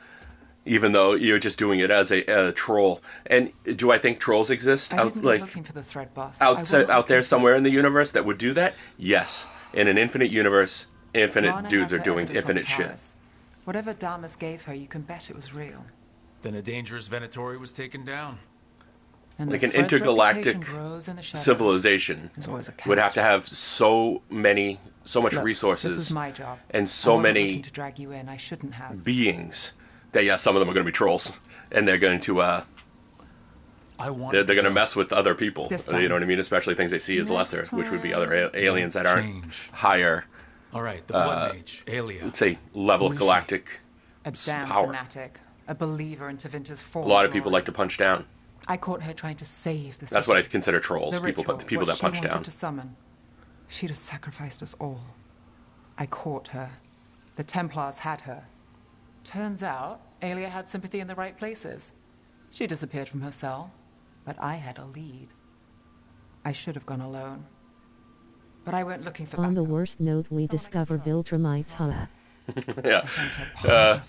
Even though you're just doing it as a troll. And do I think trolls exist? I didn't be looking for the thread boss. Out there somewhere in the universe that would do that? Yes. In an infinite universe, infinite dudes are doing infinite shit. Whatever Damas gave her, you can bet it was real. Then a dangerous Venatori was taken down. And like an intergalactic civilization would have to have so much resources. This was my job. And so many to drag you in. I shouldn't have. beings. That, yeah, some of them are going to be trolls, and they're going to they're going to mess with other people. You know what I mean? Especially things they see as lesser, which would be other aliens that aren't higher. All right, the Blood Mage, Aelia. Let's say level of galactic a damn power. Fanatic, a believer in Tevinter's form. A lot of people like to punch down. I caught her trying to save the city. That's what I consider trolls. The people ritual, that punch down. To summon. She'd have sacrificed us all. I caught her. The Templars had her. Turns out, Aelia had sympathy in the right places. She disappeared from her cell, but I had a lead. I should have gone alone. But I went looking for On the worst note, we discover Viltrumites, huh? Yeah.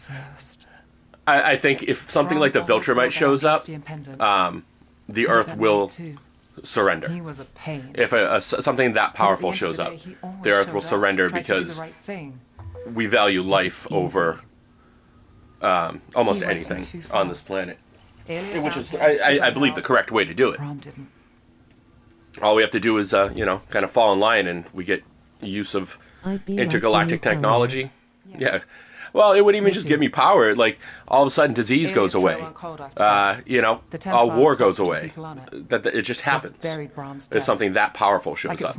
I think if something like the Viltrumite shows up, the Earth will surrender. He was a pain. If something that powerful shows up, the Earth will surrender because we value life over almost anything on this planet. Which is, I believe, the correct way to do it. All we have to do is, you know, kind of fall in line, and we get use of intergalactic technology. Yeah. Well, it would even just give me power. Like, all of a sudden, disease goes away. You know, war goes away. That it just happens. If something that powerful shows up.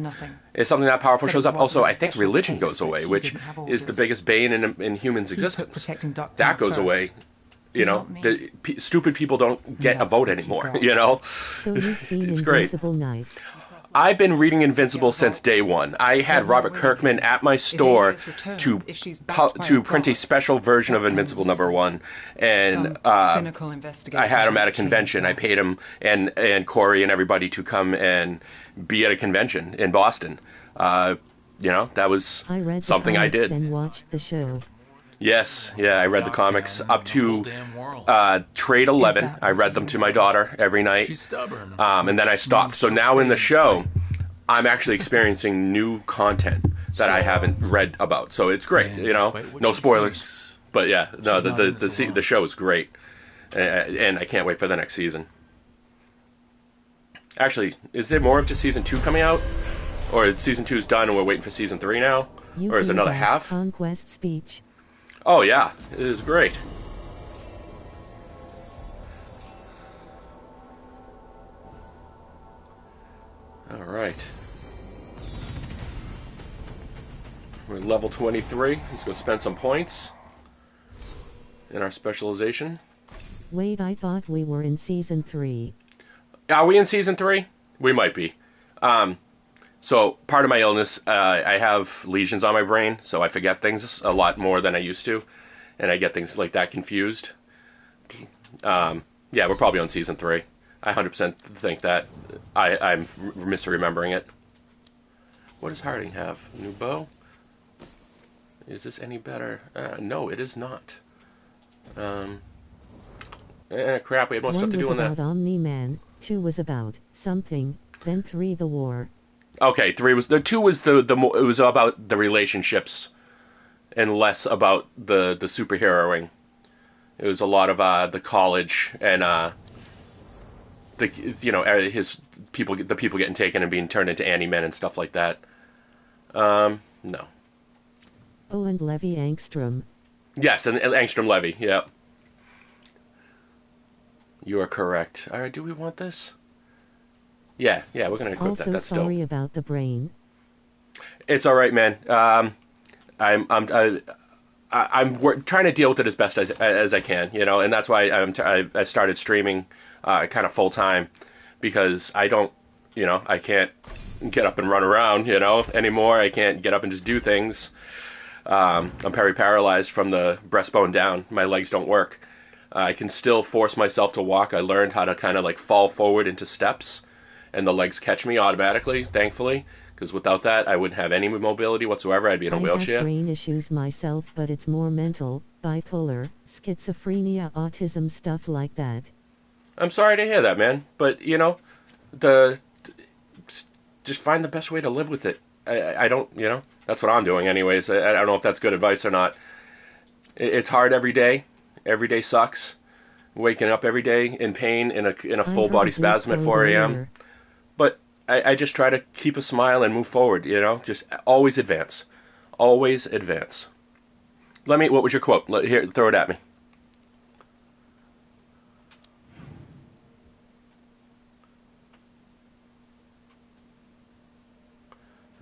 If something that powerful shows up, also, I think religion goes away, which is the biggest bane in humans' existence. That goes away. You know, stupid people don't get a vote anymore, you know? So you've seen it's great. Nice. I've been reading Invincible since day one. I had Robert Kirkman at my store to print a special version of Invincible #1, and I had him at a convention. I paid him and Corey and everybody to come and be at a convention in Boston. You know, that was something I did. Then watched the show. Yes, yeah, I read the comics up to trade 11. I read them to my daughter every night. She's stubborn. And then I stopped. So now in the show, I'm actually experiencing new content that I haven't read about. So it's great, you know, no spoilers. But yeah, no, the show is great, and I can't wait for the next season. Actually, is there more of just season 2 coming out, or season 2's done and we're waiting for season 3 now, or is it another half? Conquest speech. Oh yeah, it is great. All right. We're level 23. Let's go spend some points in our specialization. Wait, I thought we were in season 3. Are we in season 3? We might be. So part of my illness, I have lesions on my brain, so I forget things a lot more than I used to, and I get things like that confused. Yeah, we're probably on season 3. I 100% think that. I'm misremembering it. What does Harding have? New bow? Is this any better? No, it is not. Crap, we have more stuff to do on that. 1 was about Omni-Man, 2 was about something, then 3 the war. Okay, 2 was it was about the relationships, and less about the superheroing. It was a lot of the college and the people getting taken and being turned into Anti-Men and stuff like that. No. Oh, and Levi Angstrom. Yes, and Angstrom Levy. Yeah. You are correct. All right, do we want this? Yeah, we're gonna equip that. That's sorry dope. About the brain. It's all right, man. I'm trying to deal with it as best as I can, you know, and that's why I started streaming kind of full time, because I don't, you know, I can't get up and run around, you know, anymore. I can't get up and just do things. I'm paralyzed from the breastbone down. My legs don't work. I can still force myself to walk. I learned how to kind of like fall forward into steps, and the legs catch me automatically, thankfully, because without that, I wouldn't have any mobility whatsoever. I'd be in a wheelchair. I have brain issues myself, but it's more mental, bipolar, schizophrenia, autism, stuff like that. I'm sorry to hear that, man. But, you know, just find the best way to live with it. I don't, you know, that's what I'm doing anyways. I don't know if that's good advice or not. It's hard every day. Every day sucks. Waking up every day in pain, in a full body spasm at 4 a.m. But I just try to keep a smile and move forward, you know? Just always advance. Always advance. What was your quote? Here, throw it at me.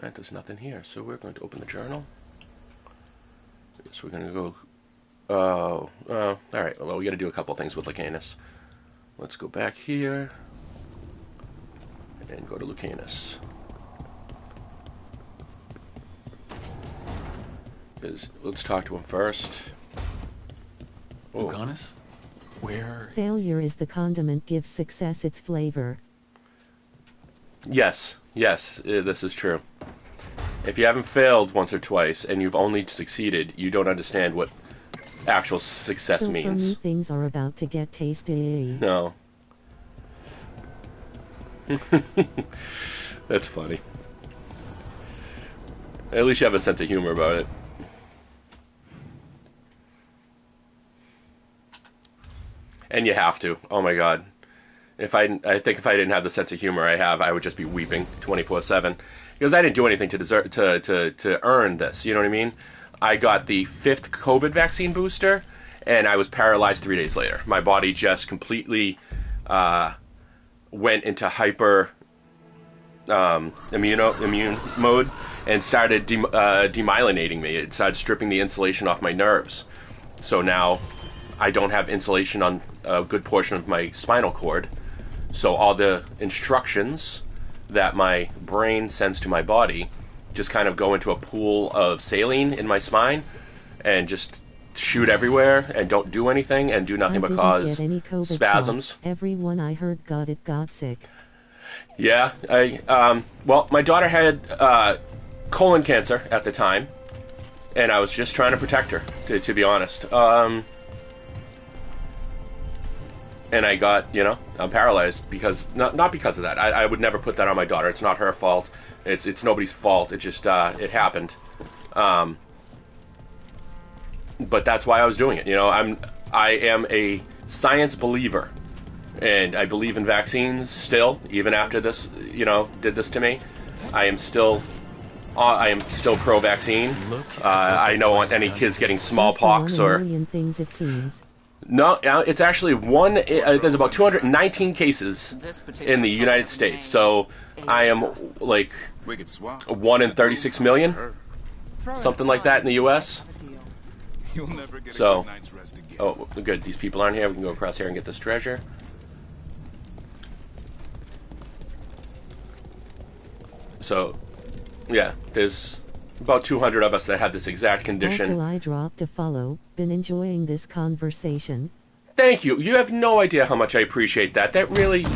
Alright, there's nothing here, so we're going to open the journal. So we're going to go... alright, well, we got to do a couple things with Lucanus. Let's go back here and go to Lucanus. Let's talk to him first. Lucanus? Where? Failure is the condiment, gives success its flavor. Yes, this is true. If you haven't failed once or twice and you've only succeeded, you don't understand what actual success means. For me, things are about to get tasty. No. That's funny. At least you have a sense of humor about it. And you have to. Oh my god. I think if I didn't have the sense of humor I have, I would just be weeping 24/7. Because I didn't do anything to deserve to earn this. You know what I mean? I got the 5th COVID vaccine booster, and I was paralyzed 3 days later. My body just completely went into hyper immune mode and started demyelinating me. It started stripping the insulation off my nerves. So now I don't have insulation on a good portion of my spinal cord. So all the instructions that my brain sends to my body just kind of go into a pool of saline in my spine and just shoot everywhere and don't do anything and do nothing but cause spasms. Shots. Everyone I heard got sick. Yeah, well, my daughter had colon cancer at the time, and I was just trying to protect her, to be honest. And I got, I'm paralyzed because, not because of that. I would never put that on my daughter. It's not her fault. It's nobody's fault. It just, it happened. But that's why I was doing it. I am a science believer. And I believe in vaccines still, even after this, did this to me. I am still pro-vaccine. I don't want any kids getting smallpox or... things it seems. No, it's actually one. There's about 219 cases in the United States, so I am like 1 in 36 million, something like that in the U.S. So, oh, good. These people aren't here. We can go across here and get this treasure. So, yeah, there's about 200 of us that had this exact condition. Also, I dropped a follow. Been enjoying this conversation. Thank you. You have no idea how much I appreciate that. That really,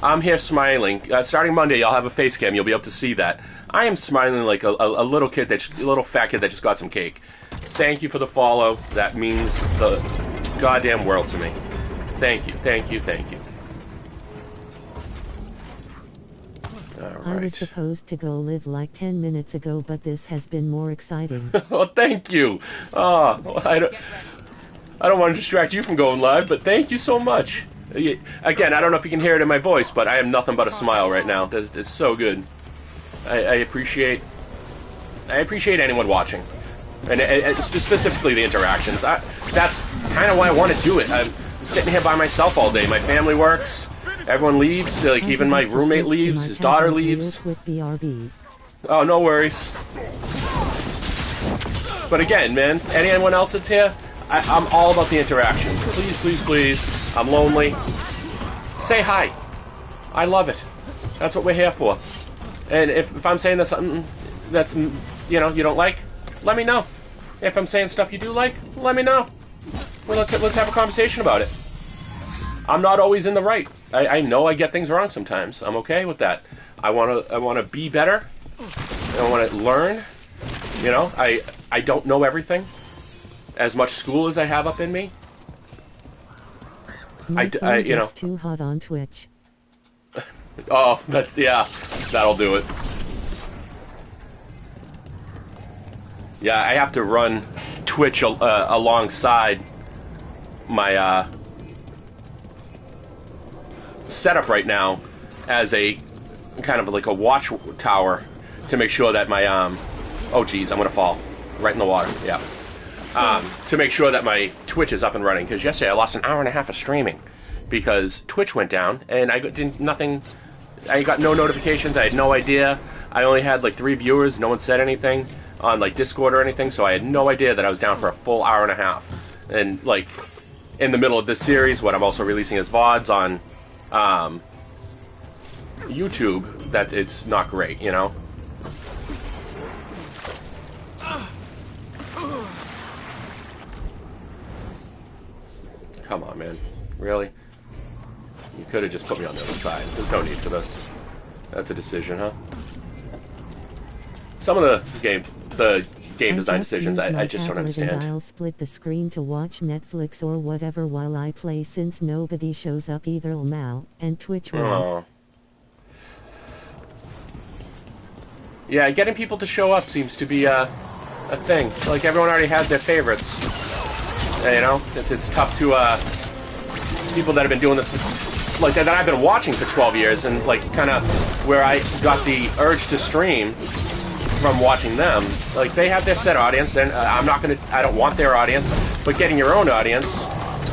I'm here smiling. Starting Monday, I'll have a face cam. You'll be able to see that. I am smiling like a little kid, a little fat kid that just got some cake. Thank you for the follow. That means the goddamn world to me. Thank you, thank you, thank you. I was supposed to go live like 10 minutes ago, but this has been more exciting. Oh, thank you. Oh, I don't want to distract you from going live, but thank you so much. Again, I don't know if you can hear it in my voice, but I am nothing but a smile right now. It's so good. I appreciate anyone watching, and specifically the interactions. That's kind of why I want to do it. I'm sitting here by myself all day. My family works. Everyone leaves, even my roommate leaves, his daughter leaves. Oh, no worries. But again, man, anyone else that's here, I'm all about the interaction. Please, please, please. I'm lonely. Say hi. I love it. That's what we're here for. And if I'm saying something that's, you don't like, let me know. If I'm saying stuff you do like, let me know. Well, let's have a conversation about it. I'm not always in the right. I know I get things wrong sometimes. I'm okay with that. I wanna be better. I want to learn. I don't know everything. As much school as I have up in me. It's too hot on Twitch. Oh, that'll do it. Yeah, I have to run Twitch alongside my setup right now as a kind of like a watch tower to make sure that my oh geez, I'm gonna fall right in the water. Yeah. To make sure that my Twitch is up and running, because yesterday I lost an hour and a half of streaming because Twitch went down and I got no notifications. I had no idea. I only had like 3 viewers. No one said anything on like Discord or anything, so I had no idea that I was down for a full hour and a half. And like in the middle of this series, what I'm also releasing as VODs on YouTube, that it's not great, Come on, man. Really? You could have just put me on the other side. There's no need for this. That's a decision, huh? Some of the game design decisions I just don't understand. I'll split the screen to watch Netflix or whatever while I play, since nobody shows up either now, and Twitch won't. Yeah, getting people to show up seems to be a thing. Like, everyone already has their favorites. You know? It's tough to, people that have been doing this, like, that I've been watching for 12 years, and, like, kind of where I got the urge to stream from watching them. Like, they have their set audience, and I don't want their audience, but getting your own audience,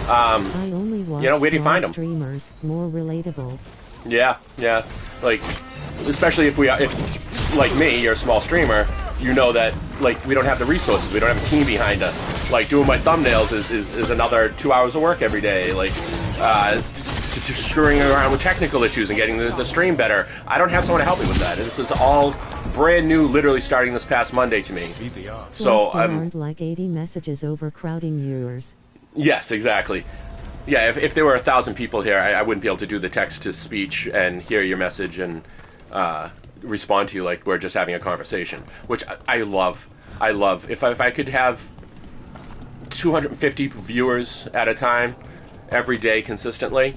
I only watch you know, where do you find them? streamers, more relatable. Yeah, yeah. Like, especially if like me, you're a small streamer, you know that, like, we don't have the resources, we don't have a team behind us. Like, doing my thumbnails is another 2 hours of work every day. Like, just screwing around with technical issues and getting the stream better. I don't have someone to help me with that. This is all brand new, literally starting this past Monday to me. So I'm like 80 messages overcrowding yours. Yes, exactly. Yeah, if there were 1,000 people here, I wouldn't be able to do the text-to-speech and hear your message and respond to you like we're just having a conversation, which I love. I love. If I could have 250 viewers at a time every day consistently,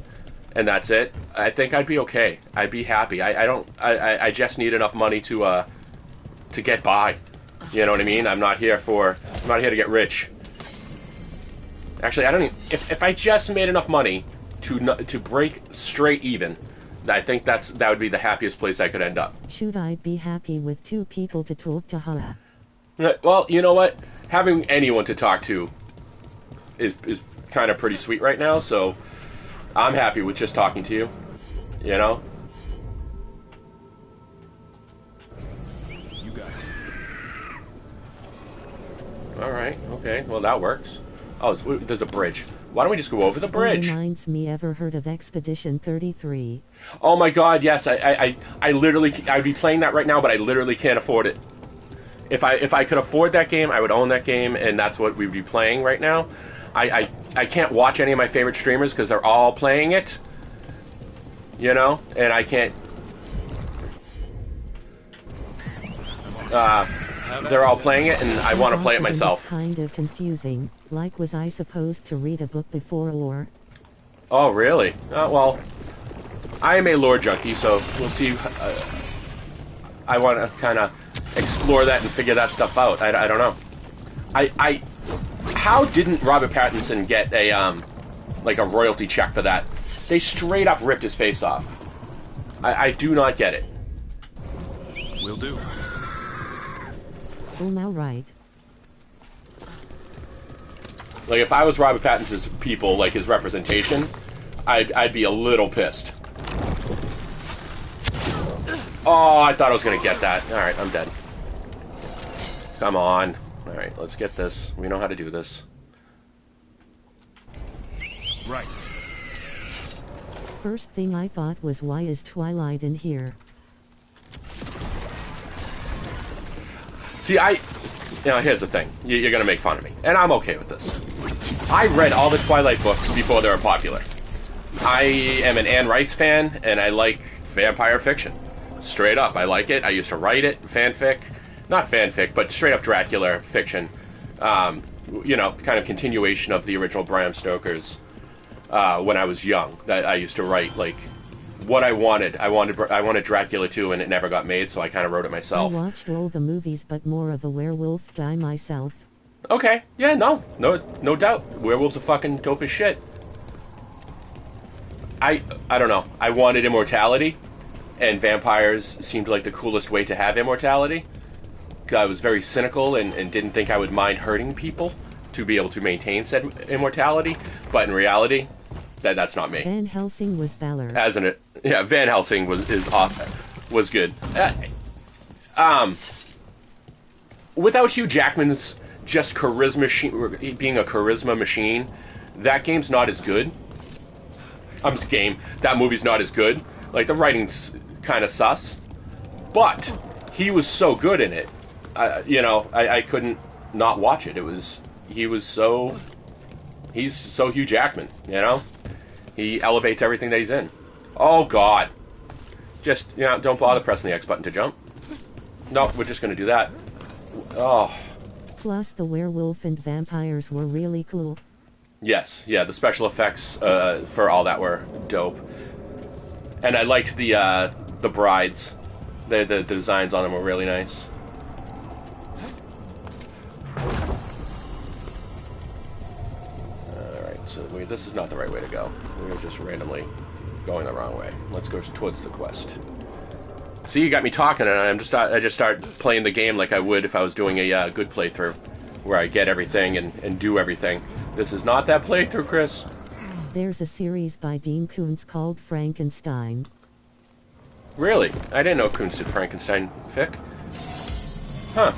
and that's it, I think I'd be okay. I'd be happy. I just need enough money to get by. You know what I mean? I'm not here to get rich. Actually, I don't even, if I just made enough money to break straight even, I think that would be the happiest place I could end up. Should I be happy with 2 people to talk to her? Well, you know what? Having anyone to talk to is kind of pretty sweet right now, so I'm happy with just talking to you. You know? You got it. Alright, okay. Well, that works. Oh, there's a bridge. Why don't we just go over the bridge? Reminds me, ever heard of Expedition 33? Oh my god, yes. I literally, I'd be playing that right now, but I literally can't afford it. If I could afford that game, I would own that game, and that's what we'd be playing right now. I can't watch any of my favorite streamers because they're all playing it. You know? And I can't... they're all playing it, and I want to play it myself. It's kind of confusing. Like, was I supposed to read a book before or... Oh, really? Well, I am a lore junkie, so we'll see. I want to kind of explore that and figure that stuff out. I don't know. How didn't Robert Pattinson get a, like a royalty check for that? They straight up ripped his face off. I do not get it. Will do. Oh, now right. Like, if I was Robert Pattinson's people, like his representation, I'd be a little pissed. Oh, I thought I was going to get that. Alright, I'm dead. Come on. Alright, let's get this. We know how to do this. Right. First thing I thought was, why is Twilight in here? See, here's the thing. You're going to make fun of me. And I'm okay with this. I read all the Twilight books before they were popular. I am an Anne Rice fan, and I like vampire fiction. Straight up, I like it. I used to write it, fanfic. Not fanfic, but straight up Dracula fiction. You know, kind of continuation of the original Bram Stoker's when I was young. That I used to write, like, what I wanted. I wanted Dracula 2, and it never got made, so I kind of wrote it myself. I watched all the movies, but more of a werewolf guy myself. Okay, yeah, no doubt. Werewolves are fucking dope as shit. I don't know. I wanted immortality, and vampires seemed like the coolest way to have immortality. I was very cynical and didn't think I would mind hurting people to be able to maintain said immortality, but in reality, that's not me. Van Helsing was valor. Van Helsing was good. Without Hugh Jackman's just being a charisma machine, that game's not as good. That movie's not as good. Like, the writing's kind of sus, but he was so good in it. I couldn't not watch it. He's so Hugh Jackman, you know? He elevates everything that he's in. Oh, God. Just, don't bother pressing the X button to jump. No, we're just going to do that. Oh. Plus, the werewolf and vampires were really cool. Yes, yeah, the special effects for all that were dope. And I liked the brides The designs on them were really nice. Alright, so this is not the right way to go. We're just randomly going the wrong way. Let's go towards the quest. See, you got me talking, and I just start playing the game like I would if I was doing a good playthrough, where I get everything and do everything. This is not that playthrough, Chris. There's a series by Dean Koontz called Frankenstein. Really? I didn't know Koontz did Frankenstein fic. Huh.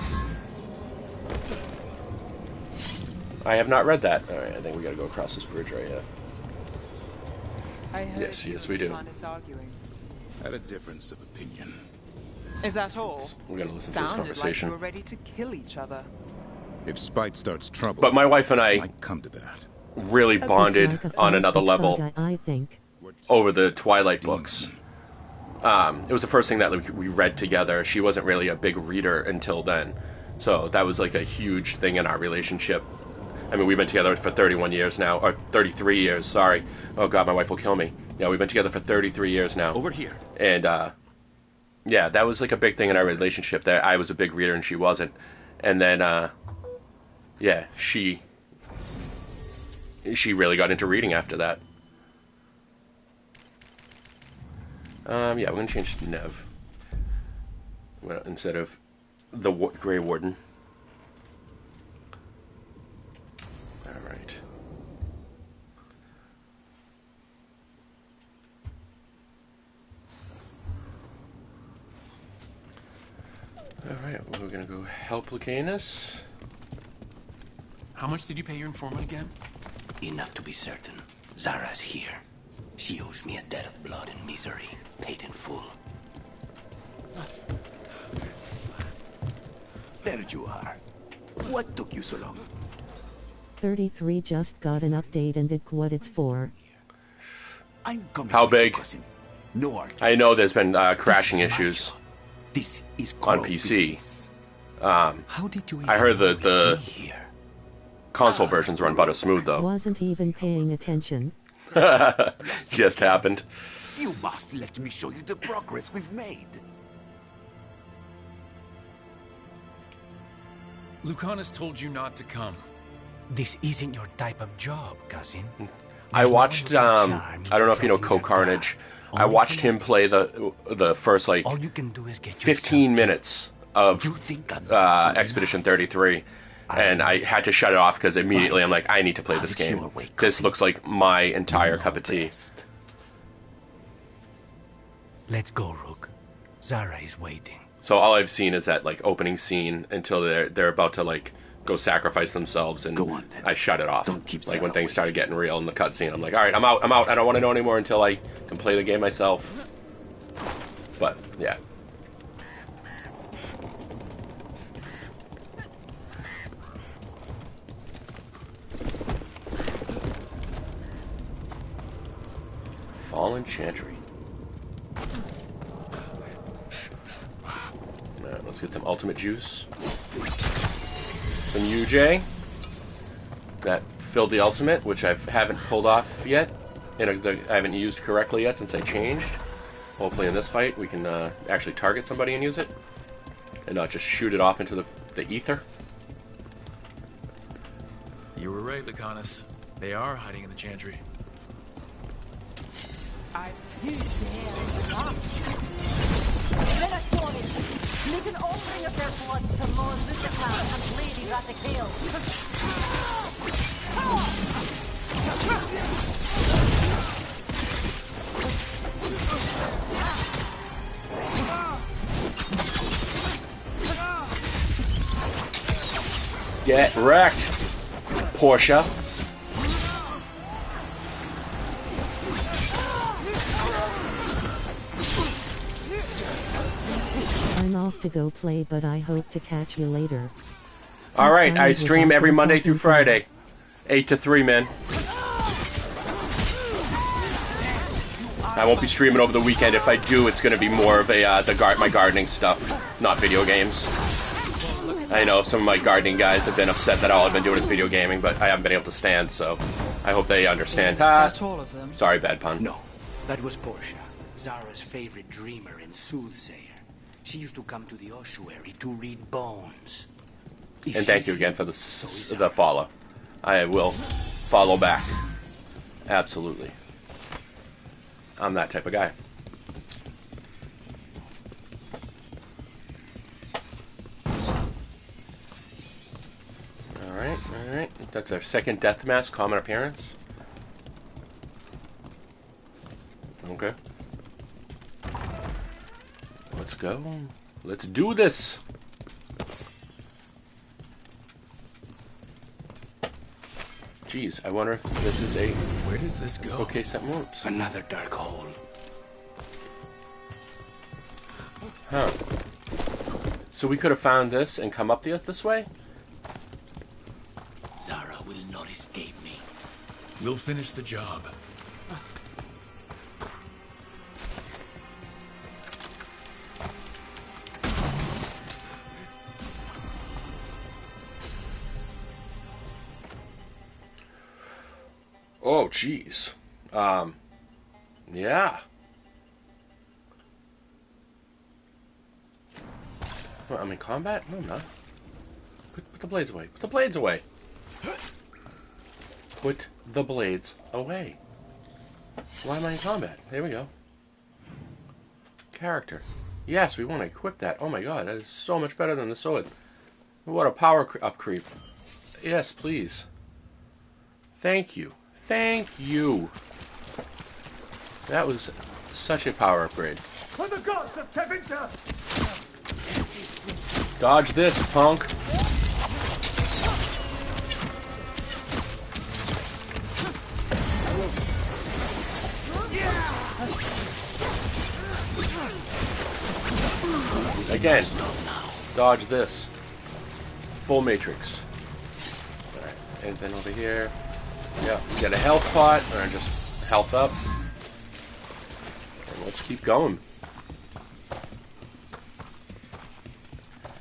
I have not read that. Alright, I think we gotta go across this bridge right here. Yes, we do. Had a difference of opinion. Is that all? We're gonna listen to this Sounded conversation. like you were ready to kill each other. If spite starts trouble, But my wife and I might come to that. really bonded It's like a on another fanfic level saga, I think. over the Twilight books. It was the first thing that we read together. She wasn't really a big reader until then, so that was like a huge thing in our relationship. I mean, we've been together for 31 years now, or 33 years, sorry. Oh god, my wife will kill me. Yeah, we've been together for 33 years now. Over here. And, yeah, that was like a big thing in our relationship, that I was a big reader and she wasn't. And then, yeah, she really got into reading after that. Yeah, we're gonna change to Nev. Well, instead of the Grey Warden. Alright. Alright, we're gonna go help Lucanus. How much did you pay your informant again? Enough to be certain. Zara's here. She owes me a debt of blood and misery, paid in full. There you are. What took you so long? 33 just got an update and did what it's for. I'm coming. How big? No, I know there's been crashing issues this is on PC. How did you I heard the console versions run butter smooth though. Wasn't even paying attention. Just happened. You must let me show you the progress we've made. Lucanus told you not to come. This isn't your type of job, cousin. I watched, I don't know if you know Co-Carnage. I watched him play the first, like, 15 minutes of Expedition 33. And I had to shut it off because immediately I'm like, I need to play this game. This looks like my entire cup of tea. Let's go, Rook. Zara is waiting. So all I've seen is that like opening scene until they're about to like go sacrifice themselves, and I shut it off. Like when things started getting real in the cutscene, I'm like, all right, I'm out. I don't want to know anymore until I can play the game myself. But yeah. Fallen Chantry. Alright, let's get some ultimate juice. Some UJ. That filled the ultimate, which I haven't pulled off yet. I haven't used correctly yet since I changed. Hopefully in this fight we can actually target somebody and use it. And not just shoot it off into the ether. You were right, Lucanus. They are hiding in the Chantry. Mit den Umbringer der Fort zum Mond Südeplan und Lady Ratikil. Get wrecked, Portia. I'm off to go play, but I hope to catch you later. Alright, I stream every Monday through Friday. 8 to 3, man. I won't be streaming over the weekend. If I do, it's going to be more of a my gardening stuff, not video games. I know some of my gardening guys have been upset that all I've been doing is video gaming, but I haven't been able to stand, so I hope they understand. That's all of them. Sorry, bad pun. No, that was Portia, Zara's favorite dreamer and soothsayer. She used to come to the ossuary to read bones. And thank you again for the follow. I will follow back. Absolutely. I'm that type of guy. Alright, alright. That's our second death mask, common appearance. Okay. Let's go. Let's do this. Jeez, I wonder if this is a... Where does this go? Okay, set moves. Another dark hole. Huh. So we could have found this and come up this way? Zara will not escape me. We'll finish the job. Oh, jeez. Yeah. Well, I'm in combat? No, I'm not. Put the blades away. Put the blades away. Put the blades away. Why am I in combat? There we go. Character. Yes, we want to equip that. Oh my god, that is so much better than the sword. What a power up creep. Yes, please. Thank you. Thank you. That was such a power upgrade. For the gods of Tevinter! Dodge this, punk. Again, dodge this. Full matrix. Alright, anything over here? Yeah, get a health pot, or just health up. And let's keep going.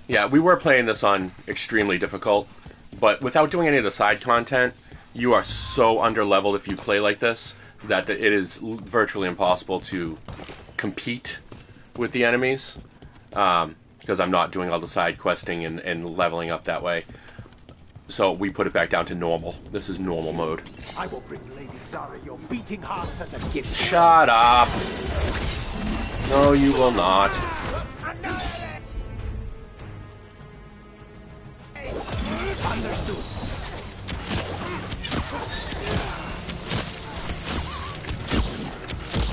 Yeah, we were playing this on extremely difficult, but without doing any of the side content, you are so under-leveled if you play like this, that it is virtually impossible to compete with the enemies, because I'm not doing all the side questing and leveling up that way. So we put it back down to normal. This is normal mode. I will bring Lady Zara your beating hearts as a gift. Shut up! No, you will not. Understood.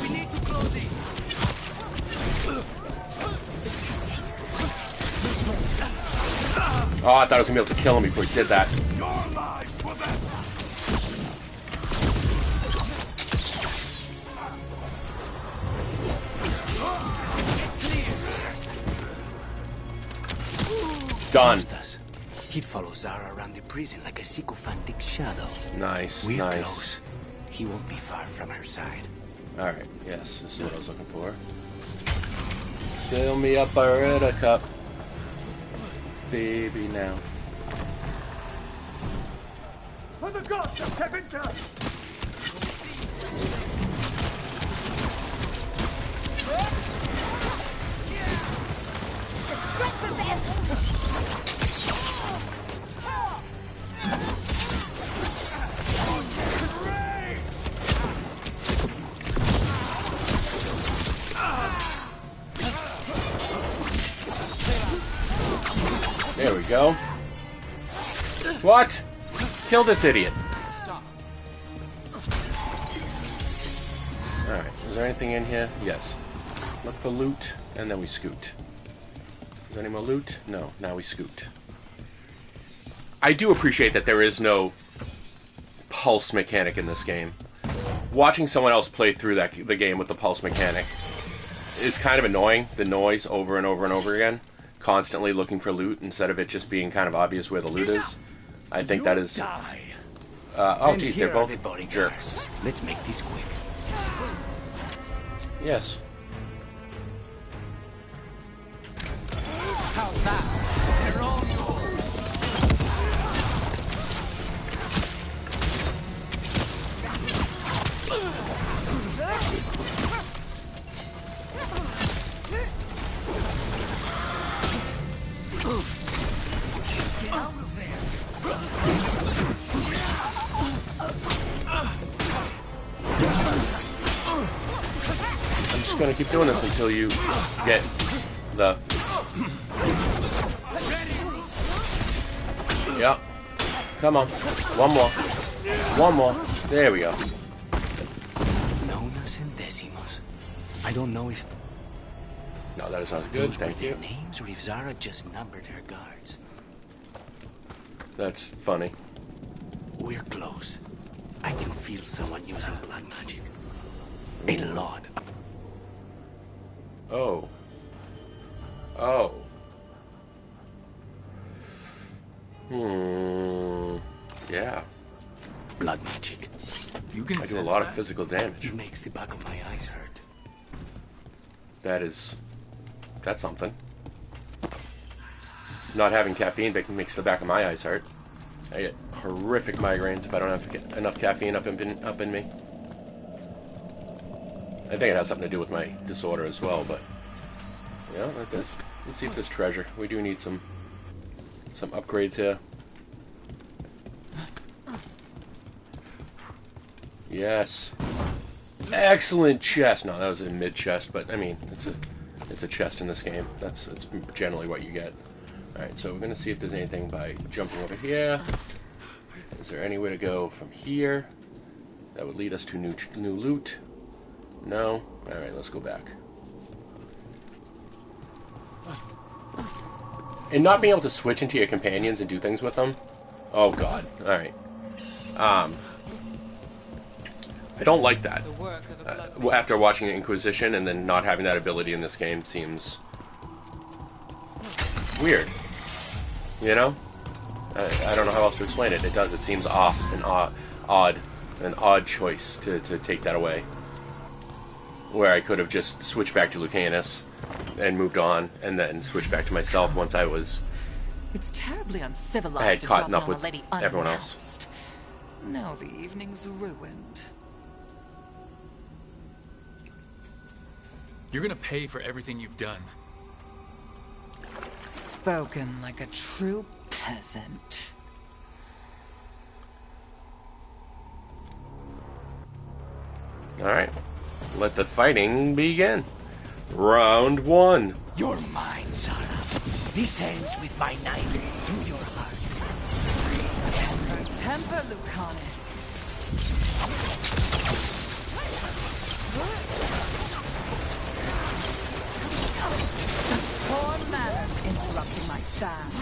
We need to close it. Oh, I thought I was gonna be able to kill him before he did that. You're alive for that. Done. He'd follow Zara around the prison like a sycophantic shadow. Nice, We're nice. close. He won't be far from her side. Alright, yes, this is what I was looking for. Fill me up a red cup. Baby, now. For the gods of Tevinter! There we go. What? Kill this idiot. Alright, is there anything in here? Yes. Look for loot, and then we scoot. Is there any more loot? No, now we scoot. I do appreciate that there is no pulse mechanic in this game. Watching someone else play through the game with the pulse mechanic is kind of annoying. The noise over and over and over again. Constantly looking for loot instead of it just being kind of obvious where the loot is. I think that is... oh, geez, they're both jerks. Let's make this quick. Yes. How's that? They're all yours. I'm just gonna keep doing this until you get the... Yep. Come on. One more. One more. There we go. Nonas and decimos. I don't know if No, that is not good. those were Thank their you. names or if Zara just numbered her guards. That's funny. We're close. I can feel someone using blood magic. A lot of... Oh. Oh. Yeah. Blood magic. You can I do a sense lot that? of physical damage. It makes the back of my eyes hurt. That's something. Not having caffeine makes the back of my eyes hurt. I get horrific migraines if I don't have enough caffeine up in me. I think it has something to do with my disorder as well, but yeah, let's see if there's treasure. We do need some upgrades here. Yes. Excellent chest. No, that was a mid chest, but I mean, it's a chest in this game. That's generally what you get. All right, so we're gonna see if there's anything by jumping over here. Is there any way to go from here that would lead us to new loot? No. All right, let's go back. And not being able to switch into your companions and do things with them. Oh God. All right. I don't like that. After watching Inquisition and then not having that ability in this game seems weird. You know? I don't know how else to explain it. It does. It seems off and odd, an odd choice to take that away. Where I could have just switched back to Lucanus and moved on, and then switched back to myself once I was. It's terribly uncivilized I had to caught drop up in on with a lady everyone else. unannounced. Now the evening's ruined. You're gonna pay for everything you've done. Spoken like a true peasant. Alright. Let the fighting begin. Round 1. You're mine, Zara. This ends with my knife through your heart. Her temper, Lucanus. Poor man interrupting my dance.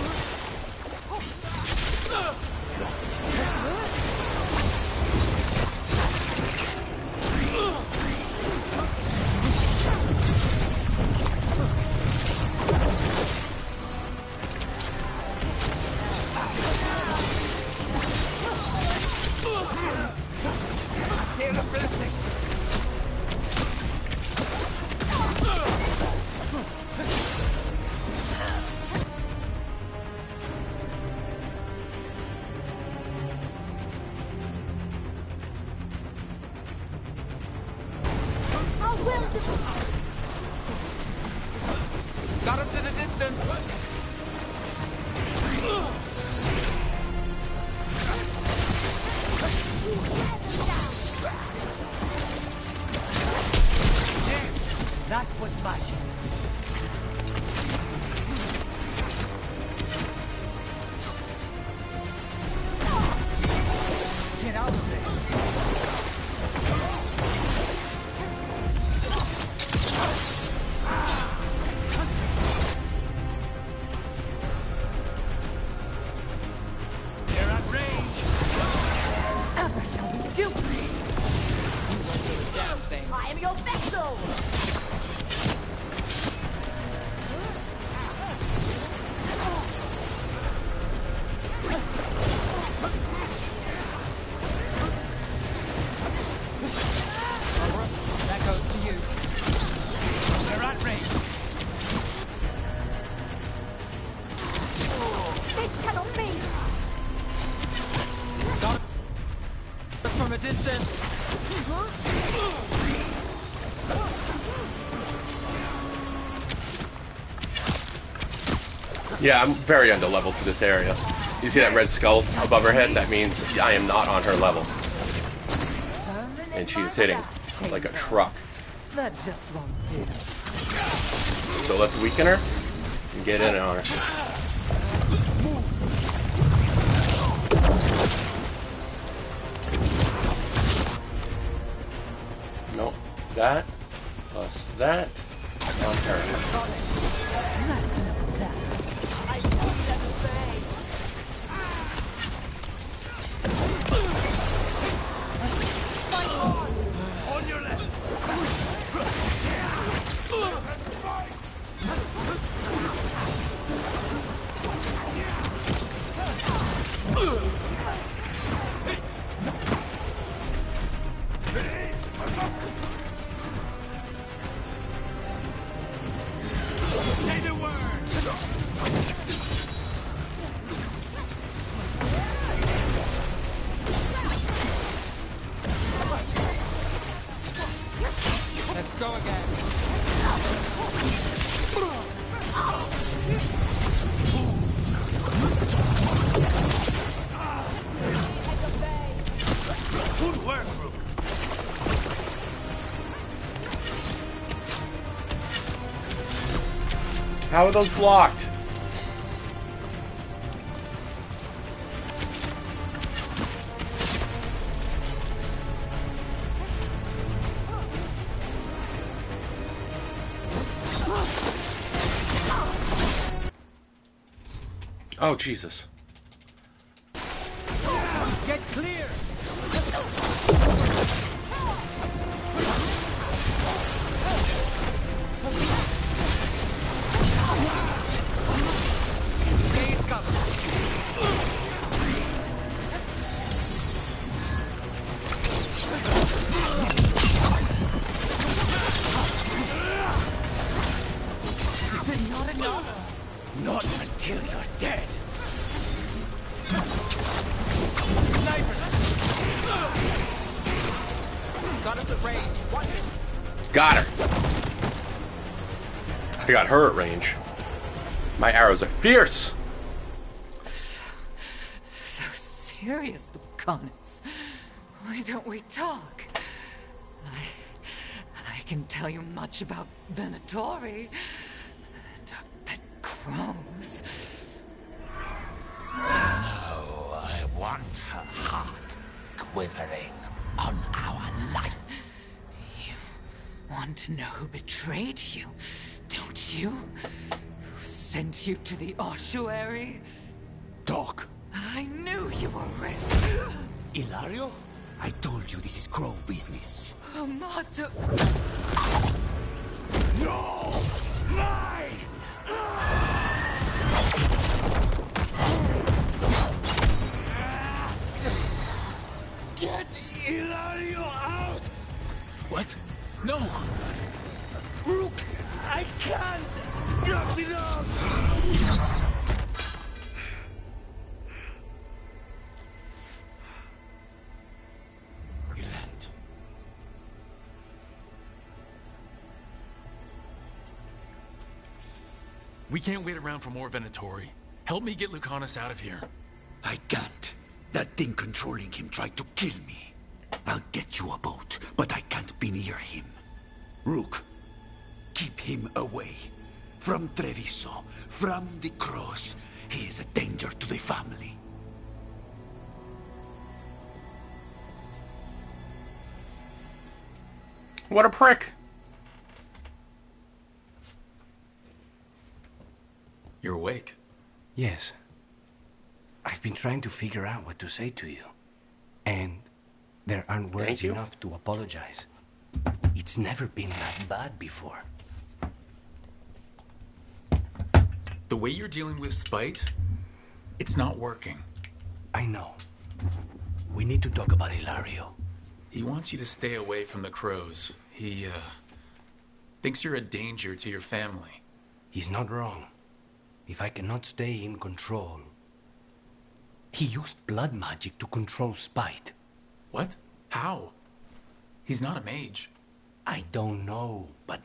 Got us at a distance. That was magic. Get out of there. They're at range. Ever shall we do? You won't do a damn thing. I am your vessel! That goes to you. They're at range. This cannot be! Got us from a distance. Yeah, I'm very underleveled for this area. You see that red skull above her head? That means I am not on her level. And she is hitting like a truck. That just won't do. So let's weaken her and get in on her. Nope. That plus that on her. On your left. Say the word. Let's go again. Good work, Rook. How are those blocked? Oh, Jesus. Get clear. Not until you're dead. Got us at range. Watch it. Got her. I got her at range. My arrows are fierce. So serious, Lucanus. Why don't we talk? I can tell you much about Venatori. That crows. No, I want her heart quivering on our life. You want to know who betrayed you, don't you? Who sent you to the ossuary? Doc. I knew you were risk. Ilario? I told you this is crow business. Amato. No! Mine! Get Ilario out! What? No! Rook, I can't! Not enough! We can't wait around for more Venatori. Help me get Lucanus out of here. I can't. That thing controlling him tried to kill me. I'll get you a boat, but I can't be near him. Rook, keep him away. From Treviso, from the cross. He is a danger to the family. What a prick. You're awake. Yes. I've been trying to figure out what to say to you. And there aren't words enough to apologize. It's never been that bad before. The way you're dealing with spite, it's not working. I know. We need to talk about Ilario. He wants you to stay away from the crows. He, thinks you're a danger to your family. He's not wrong. If I cannot stay in control... He used blood magic to control spite. What? How? He's not a mage. I don't know, but...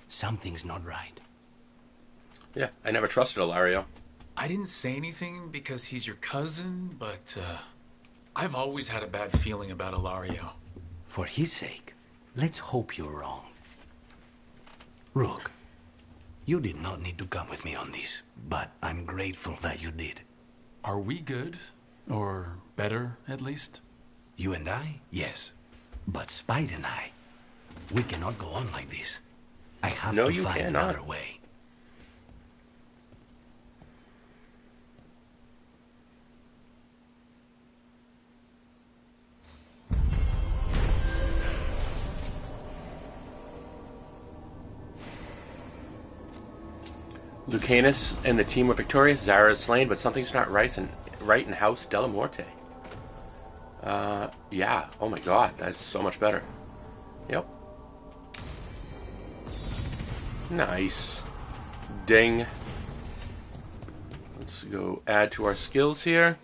something's not right. Yeah, I never trusted Ilario. I didn't say anything because he's your cousin, but I've always had a bad feeling about Ilario. For his sake, let's hope you're wrong. Rook, you did not need to come with me on this, but I'm grateful that you did. Are we good? Or better, at least? You and I? Yes. But Spite and I, we cannot go on like this. I have to find another way. Lucanus and the team were victorious. Zara is slain, but something's not right in House Della Morte. Yeah. Oh my god, that's so much better. Yep. Nice. Ding. Let's go add to our skills here.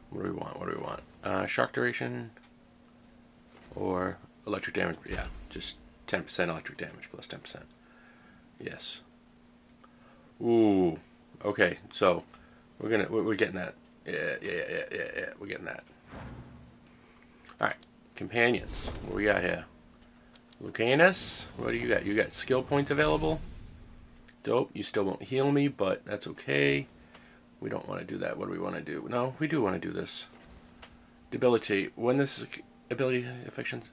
What do we want? What do we want? Shock duration or electric damage? Yeah, just 10% electric damage plus 10%. Yes. Ooh. Okay, so we're getting that. Yeah. We're getting that. All right, companions. What we got here? Lucanus. What do you got? You got skill points available. Dope. You still won't heal me, but that's okay. We don't want to do that. What do we want to do? No, we do want to do this. Debilitate. When this ability affections.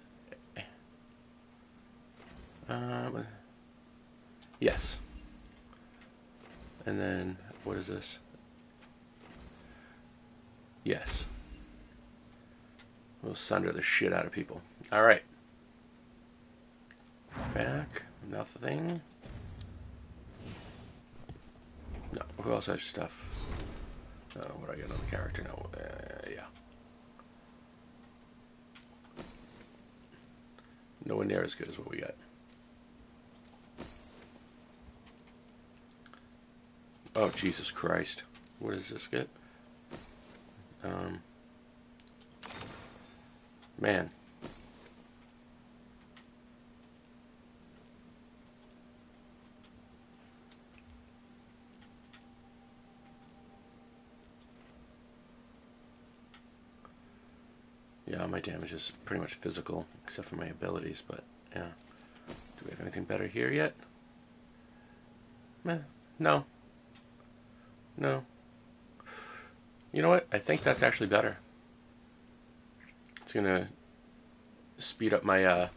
Yes. And then, what is this? Yes. We'll sunder the shit out of people. Alright. Back. Nothing. No. Who else has stuff? What do I get on the character now? Yeah. Nowhere near as good as what we got. Oh, Jesus Christ. What does this get? Man. Yeah, my damage is pretty much physical, except for my abilities, but yeah. Do we have anything better here yet? No. No. You know what? I think that's actually better. It's gonna speed up my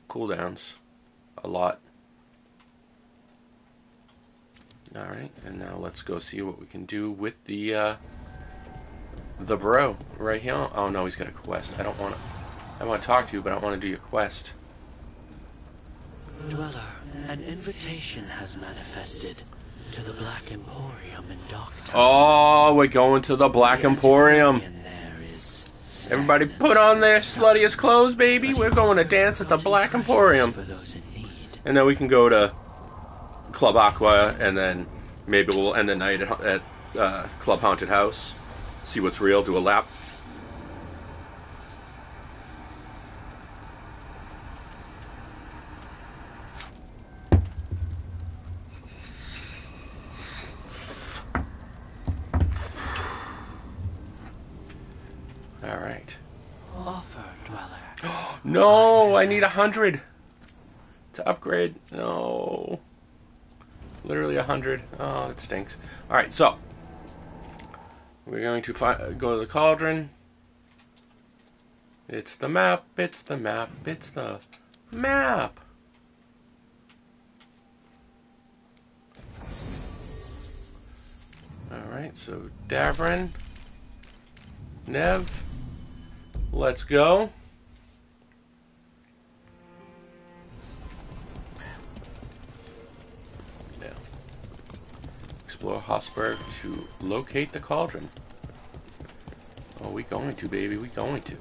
cooldowns a lot. Alright, and now let's go see what we can do with the bro right here. Oh no, he's got a quest. I want to talk to you, but I don't want to do your quest. Dweller, an invitation has manifested to the Black Emporium in Docktown. Oh, we're going to the Black Emporium. Everybody put on their sluttiest clothes, baby. We're going to dance at the Black Emporium. And then we can go to Club Aqua, and then maybe we'll end the night at Club Haunted House. See what's real, do a lap. Alright. Offer, Dweller. No, I need 100 to upgrade. No. Literally 100. Oh, that stinks. Alright, so we're going to go to the cauldron. It's the map, it's the map, it's the map. Alright, so Davrin, Nev, let's go. Yeah. Explore Hosberg to locate the cauldron. Oh, we going to, baby, we going to.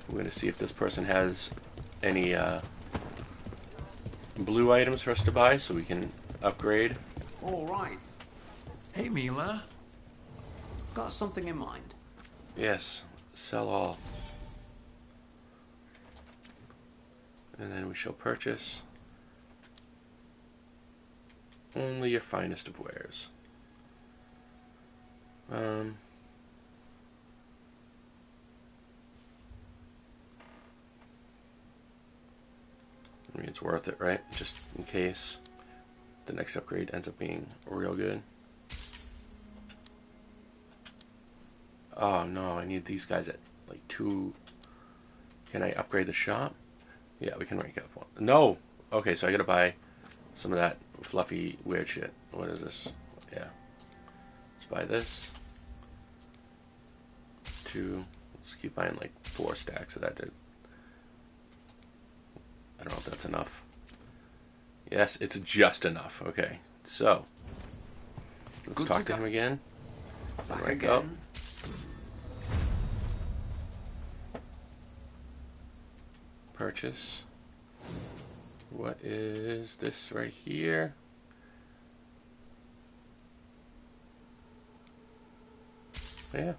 We're going to see if this person has any blue items for us to buy so we can upgrade. All right. Hey, Mila. Got something in mind. Yes, sell all. And then we shall purchase. Only your finest of wares. I mean, it's worth it, right? Just in case the next upgrade ends up being real good. Oh no, I need these guys at like 2. Can I upgrade the shop? Yeah, we can rank up 1. No! Okay, so I gotta buy some of that fluffy weird shit. What is this? Yeah. Let's buy this. 2. Let's keep buying like 4 stacks of that dude. I don't know if that's enough. Yes, it's just enough. Okay, so let's talk to him again. Rank up. Purchase. What is this right here? Yeah.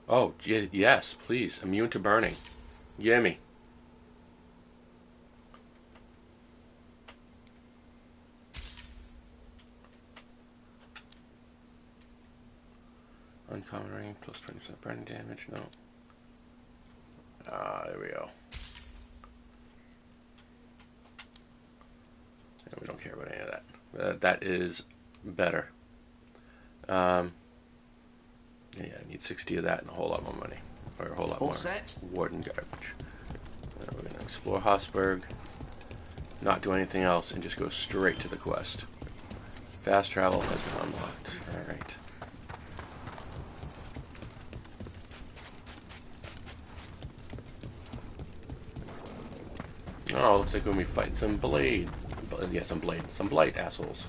Oh, yes, please. Immune to burning. Gimme. Uncommon ring, plus 20% burning damage. No. There we go. Yeah, we don't care about any of that. That is better. Yeah, I need 60 of that and a whole lot more money. Or a whole lot more Warden garbage. We're going to explore Hossberg, not do anything else, and just go straight to the quest. Fast travel has been unlocked. Alright. Oh, looks like when we fight some blade. Yeah, some blight assholes.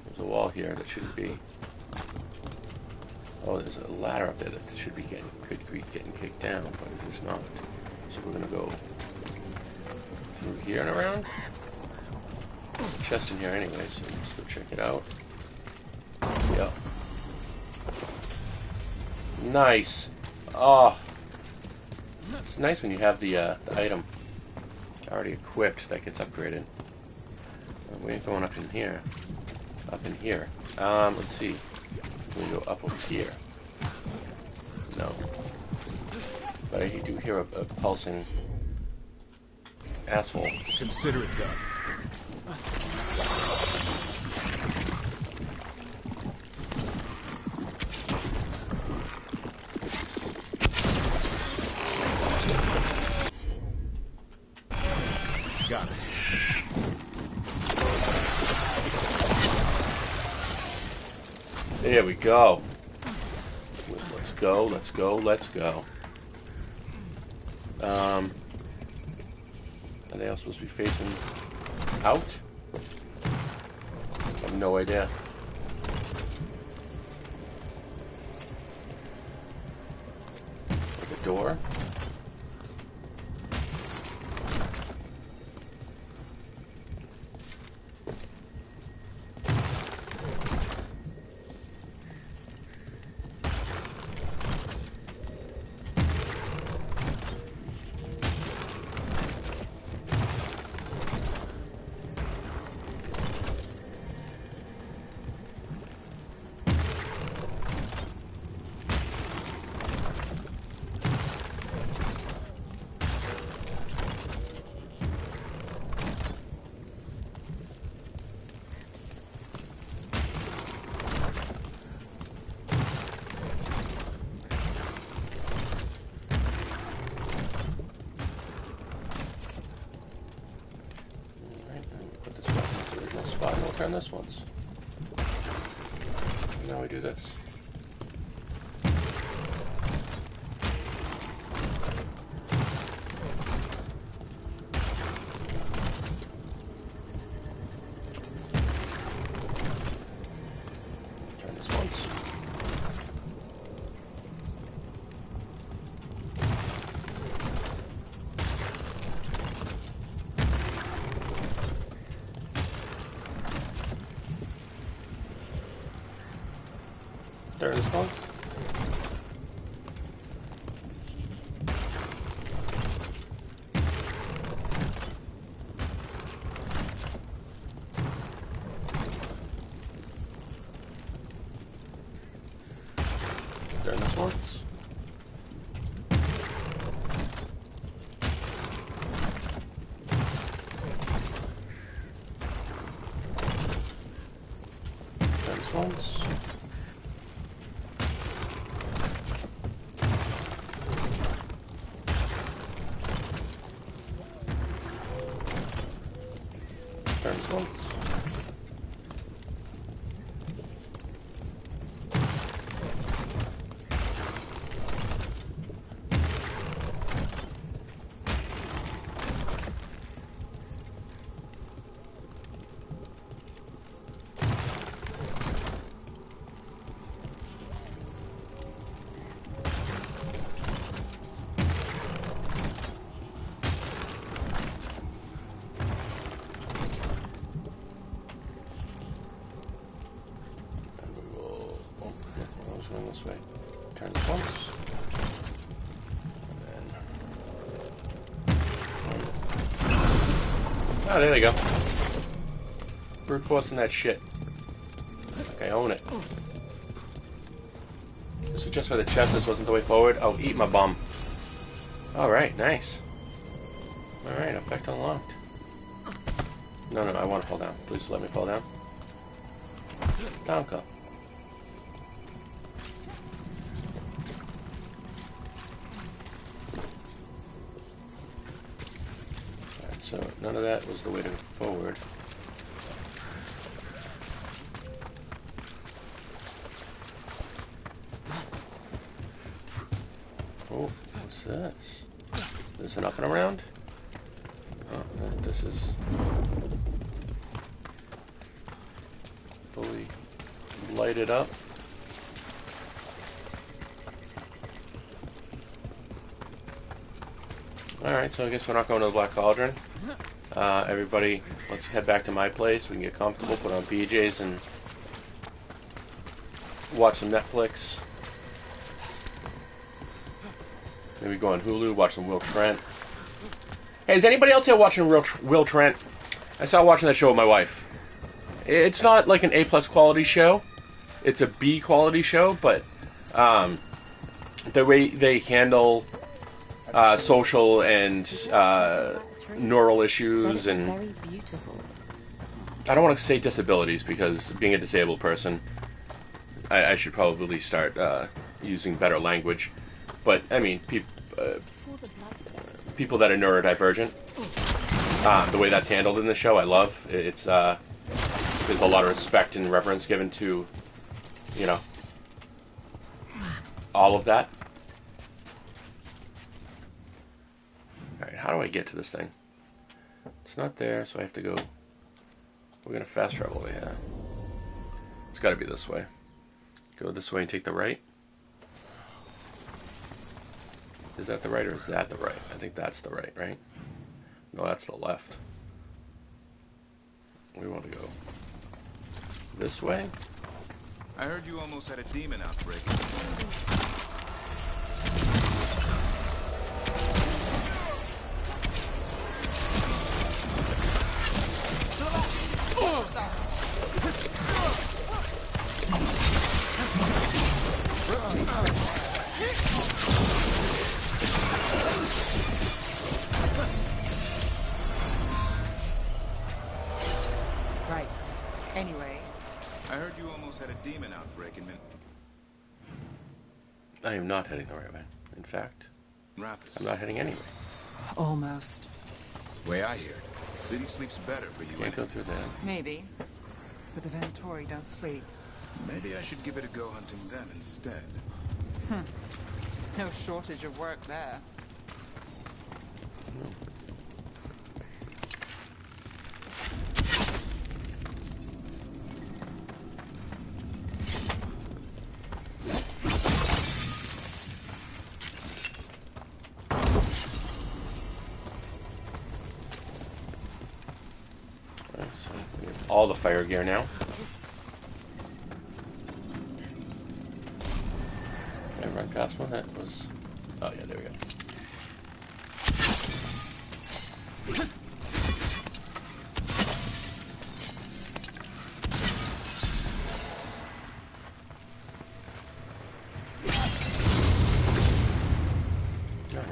There's a wall here that should be. Oh, there's a ladder up there that should be could be getting kicked down, but it is not. So we're gonna go through here and around. There's a chest in here anyway, so let's go check it out. Yep. Nice. Oh, it's nice when you have the item already equipped that gets upgraded. We ain't going up in here. Up in here. Let's see. We go up over here. No. But I do hear a pulsing asshole. Consider it done. Got it. There we go. Let's go, let's go, let's go. Are they all supposed to be facing out? I have no idea. Like a door? Turn this once. Now we do this. Turn this once. There it is, folks. There this once. There this once. There this once. Going this way. Turn this once. And then... Oh, there they go. Brute forcing that shit. Okay, own it. This was just for the chest, this wasn't the way forward. Oh, eat my bum. Alright, nice. Alright, effect unlocked. No, I want to fall down. Please let me fall down. Down cup. So none of that was the way to go forward. Oh, what's this? There's an up and around? Oh, this is fully lighted up. Alright, so I guess we're not going to the Black Cauldron. Everybody, let's head back to my place. We can get comfortable, put on PJs, and watch some Netflix. Maybe go on Hulu, watch some Will Trent. Hey, is anybody else here watching Will Trent? I started watching that show with my wife. It's not like an A+ quality show. It's a B quality show, but the way they handle social and neural issues, and I don't want to say disabilities, because being a disabled person, I should probably start using better language. But I mean, people that are neurodivergent, the way that's handled in the show, I love. It's there's a lot of respect and reverence given to, you know, all of that. Alright, how do I get to this thing? It's not there, so I have to go... We're gonna fast travel over here. It's gotta be this way. Go this way and take the right. Is that the right, or is that the right? I think that's the right, right? No, that's the left. We want to go this way. I heard you almost had a demon outbreak. Right. Anyway. I heard you almost had a demon outbreak in I am not heading the right way. In fact, Rathus. I'm not heading anywhere. Almost. Way I hear it, the city sleeps better for you. Can't go through that. Maybe. But the Venatori don't sleep. Maybe I should give it a go hunting them instead. No shortage of work there. So we have all the fire gear now. run past one that was... Oh, yeah, there we go.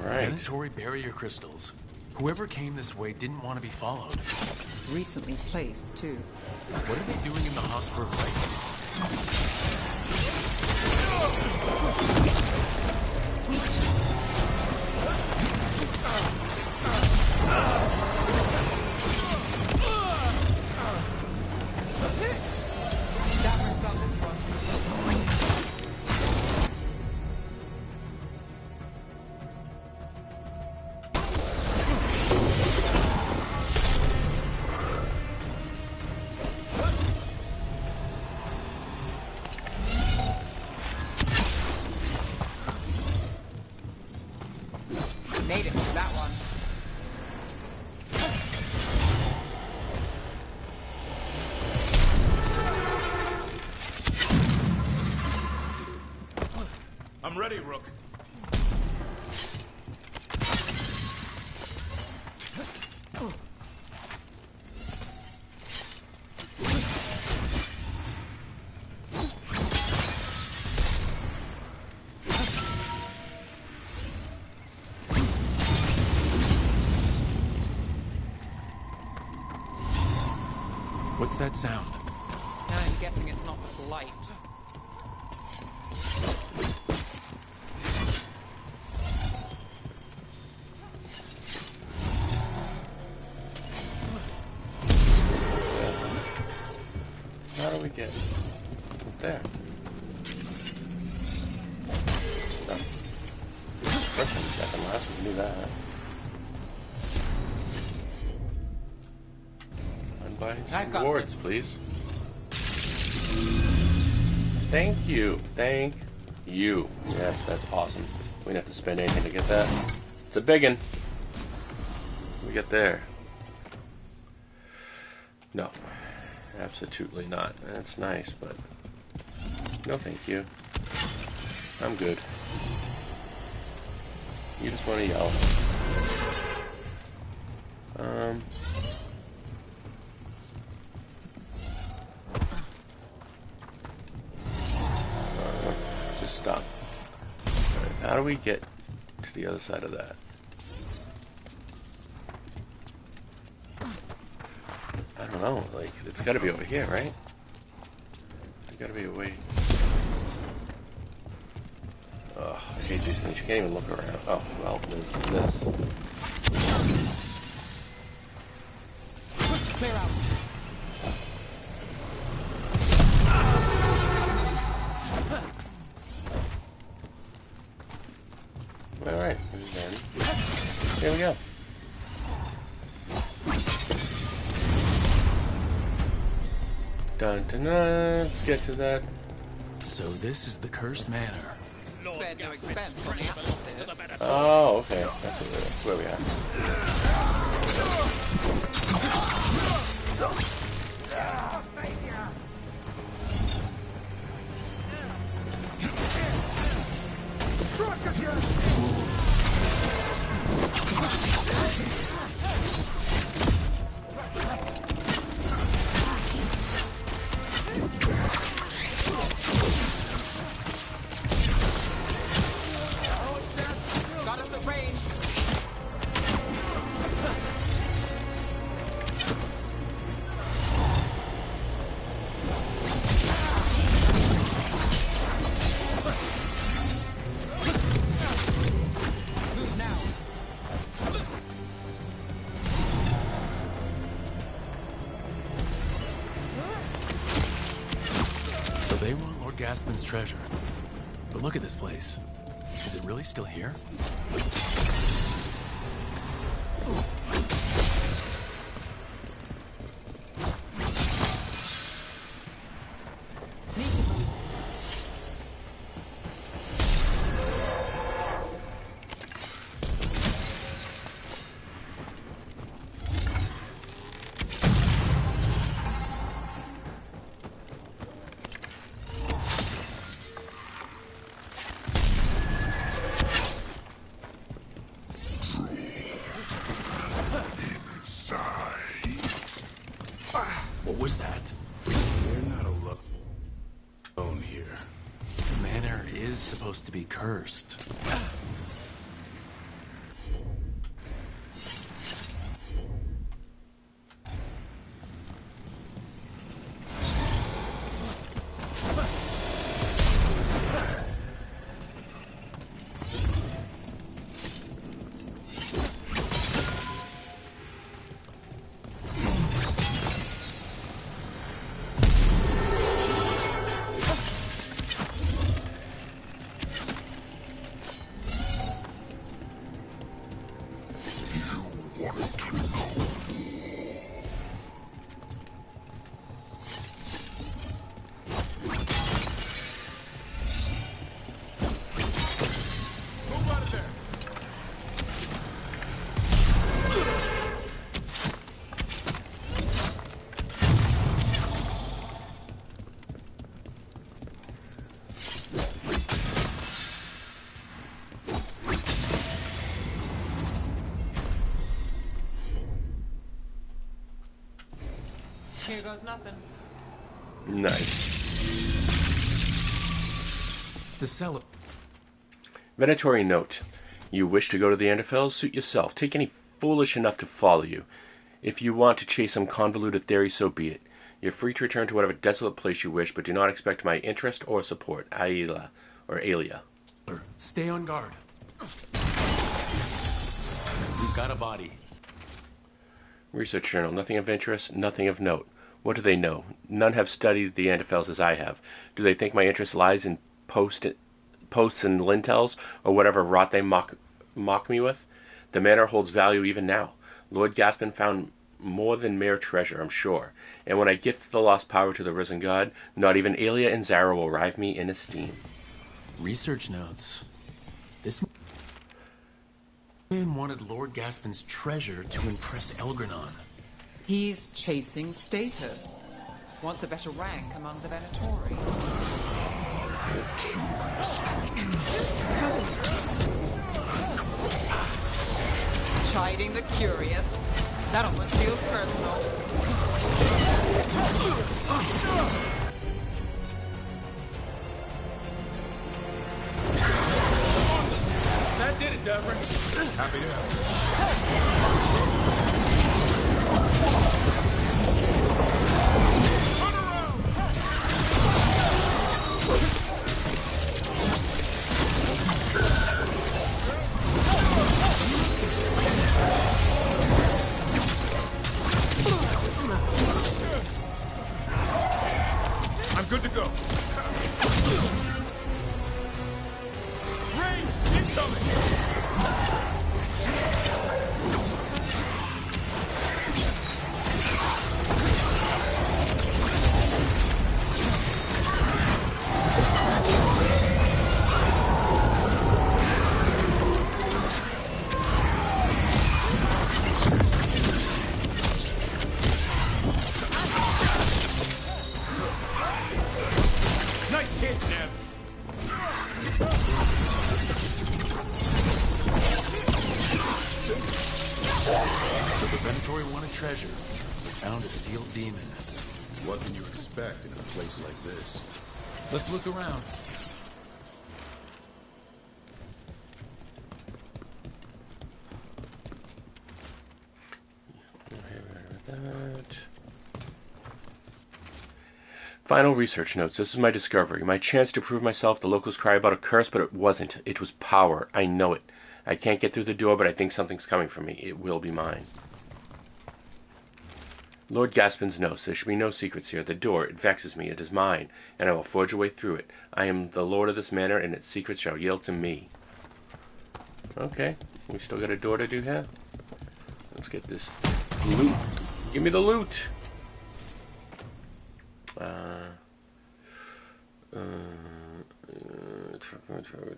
Mandatory barrier crystals. Whoever came this way didn't want to be followed. Recently placed, too. What are they doing in the hospital I'm ready, Rook. What's that sound? I'm guessing it's not light. How do we get up there? No. First one, second, last, we can do that. Unbuy some rewards, please. Thank you. Thank you. Yes, that's awesome. We didn't have to spend anything to get that. It's a biggin. We get there. No. Absolutely not. That's nice, but no thank you. I'm good. You just want to yell. Just stop. Alright, how do we get to the other side of that? I don't know, like, it's gotta be over here, right? There's gotta be a way. Ugh, I hate these things, you can't even look around. Oh, well, there's this. Clear out. Alright, and then, here we go. Dun, dun, dun. Let's get to that. So this is the cursed manor. Spared no expense on the atmosphere. Oh, okay. That's where we are. They want Lord Gaspin's treasure. But look at this place. Is it really still here? supposed to be cursed. Here goes nothing. Nice. The cellar. Venatori note. You wish to go to the Enderfell? Suit yourself. Take any foolish enough to follow you. If you want to chase some convoluted theory, so be it. You're free to return to whatever desolate place you wish, but do not expect my interest or support. Aila. Or Alia. Stay on guard. We've got a body. Research journal. Nothing of interest, nothing of note. What do they know? None have studied the Enderfells as I have. Do they think my interest lies in posts and lintels, or whatever rot they mock me with? The manor holds value even now. Lord Gaspin found more than mere treasure, I'm sure. And when I gift the lost power to the risen god, not even Alia and Zara will rival me in esteem. Research notes. This man wanted Lord Gaspin's treasure to impress Elgranon. He's chasing status. Wants a better rank among the Venatori. Chiding the curious. That almost feels personal. That did it, Devon. Happy to help. I'm good to go. Rain incoming. Nice hit, Neb. So the Venatori wanted treasure. They found a sealed demon. What can you expect in a place like this? Let's look around. Final research notes. This is my discovery. My chance to prove myself. The locals cry about a curse, but it wasn't. It was power. I know it. I can't get through the door, but I think something's coming for me. It will be mine. Lord Gaspin's notes. There should be no secrets here. The door, it vexes me. It is mine, and I will forge a way through it. I am the lord of this manor, and its secrets shall yield to me. Okay. We still got a door to do here? Let's get this loot. Give me the loot!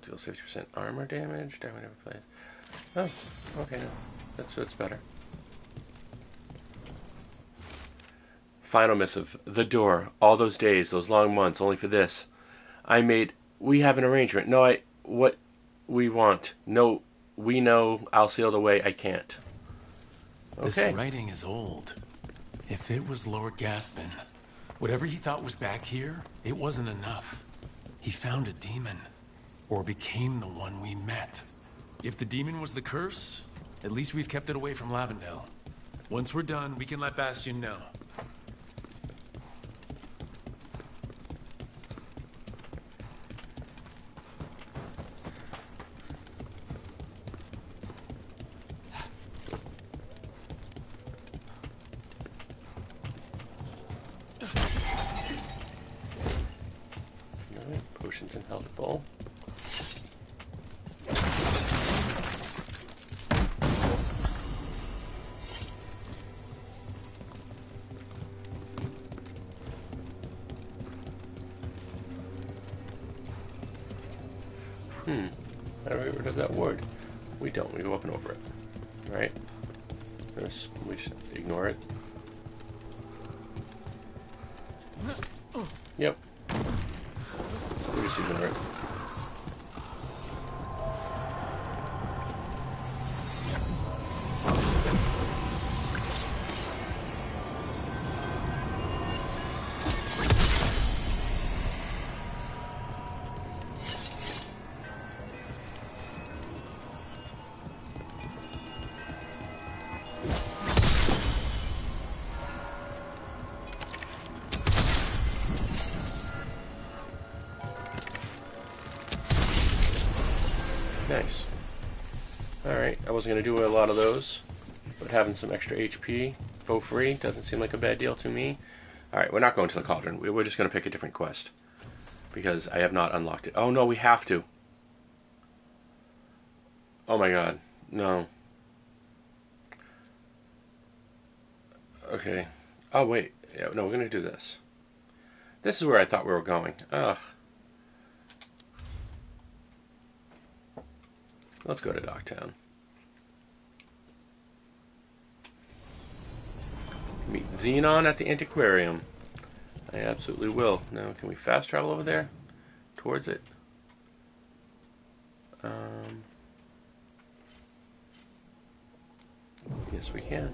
Deal 50% armor damage. Damage never plays. Oh, okay. No. That's better. Final missive. The door. All those days, those long months, only for this. We have an arrangement. No, what we want. No, we know. I'll seal the way. I can't. Okay. This writing is old. If it was Lord Gaspin, whatever he thought was back here, it wasn't enough. He found a demon. Or became the one we met. If the demon was the curse, at least we've kept it away from Lavendale. Once we're done, we can let Bastion know. Potions and health bowl. How do we get rid of that ward? We don't. We go up and over it. Right? This, we just ignore it. Yep. We just ignore it. Nice. Alright, I wasn't going to do a lot of those, but having some extra HP for free doesn't seem like a bad deal to me. Alright, we're not going to the cauldron. We're just going to pick a different quest, because I have not unlocked it. Oh no, we have to. Oh my god, no. Okay. Oh wait, yeah, no, we're going to do this. This is where I thought we were going. Ugh. Let's go to Docktown. Meet Xenon at the Antiquarium. I absolutely will. Now, can we fast travel over there? Towards it? Yes, we can.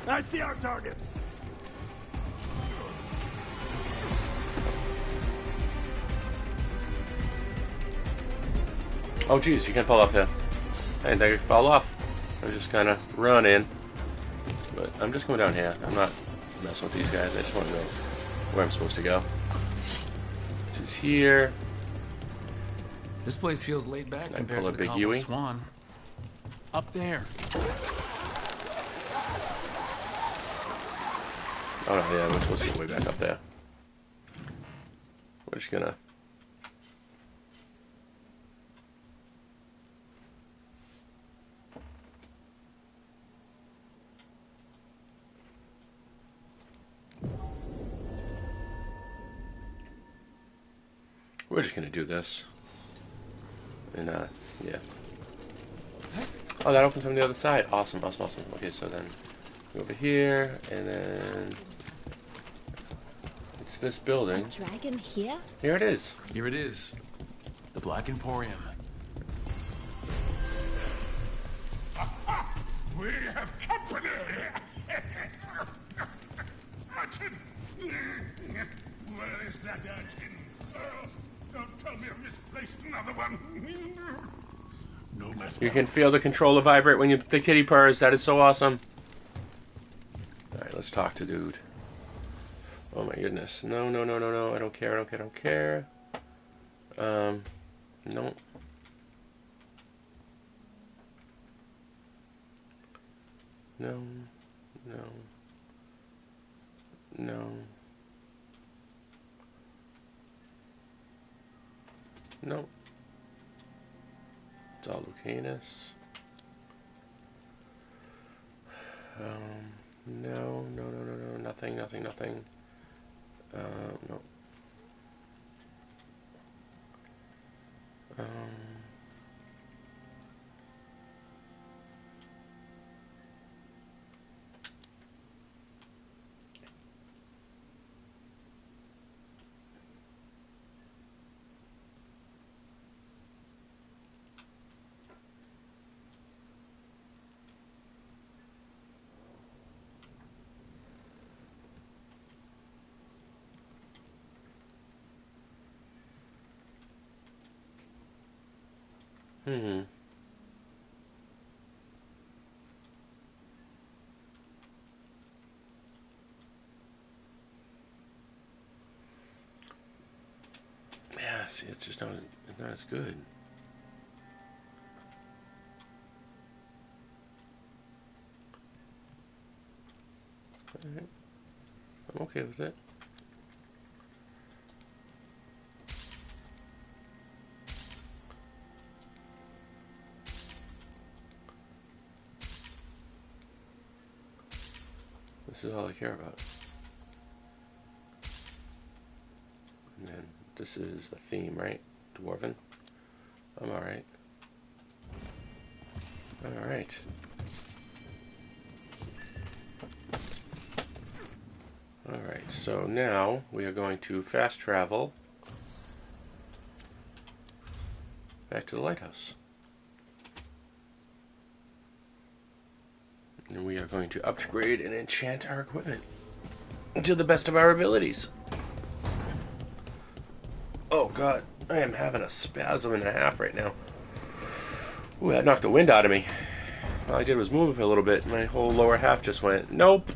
I see our targets. Oh geez, you can't fall off there. I didn't think I could fall off. I was just kind of running. But I'm just going down here. I'm not messing with these guys. I just want to go where I'm supposed to go. Which is here. This place feels laid back I compared pull to a the big Cobble Yui. Swan. Up there. Oh no, yeah, we're supposed to go way back up there. We're just gonna... We're just gonna do this. And, yeah. Oh, that opens from the other side. Awesome, awesome, awesome. Okay, so then go over here, and then... It's this building. Dragon here? Here it is. Here it is. The Black Emporium. We have company. Martin! Where is that urchin? Oh, don't tell me I misplaced another one. No matter. You can feel the controller vibrate when the kitty purrs. That is so awesome. Alright, let's talk to dude. Oh my goodness. No, no, no, no, no. I don't care, I don't care, I don't care. No. No. No. No. No. It's all Lucanus. No, no, no, no, no, nothing, nothing, nothing. No. No. Hmm. Yeah, see, it's just not as good. Alright. I'm okay with it. This is all I care about. And then this is a theme, right? Dwarven. I'm alright. Alright. Alright, so now we are going to fast travel back to the lighthouse. And we are going to upgrade and enchant our equipment to the best of our abilities. Oh god, I am having a spasm and a half right now. Ooh, that knocked the wind out of me. All I did was move a little bit. My whole lower half just went, nope.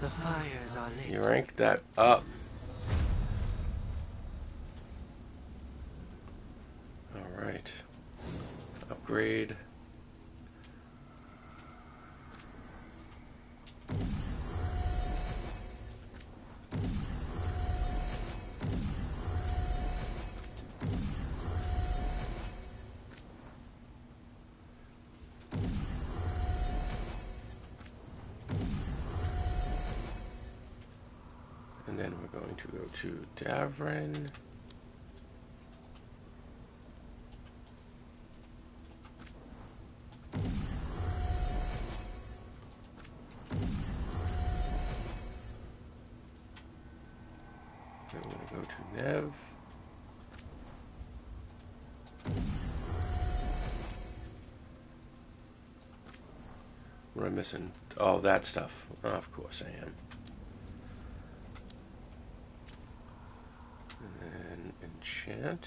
The fires are lit. You rank that up. Alright. Upgrade. And then we're going to go to Davrin. Then we're going to go to Nev. What am I missing? Oh, that stuff. Oh, of course I am. And then enchant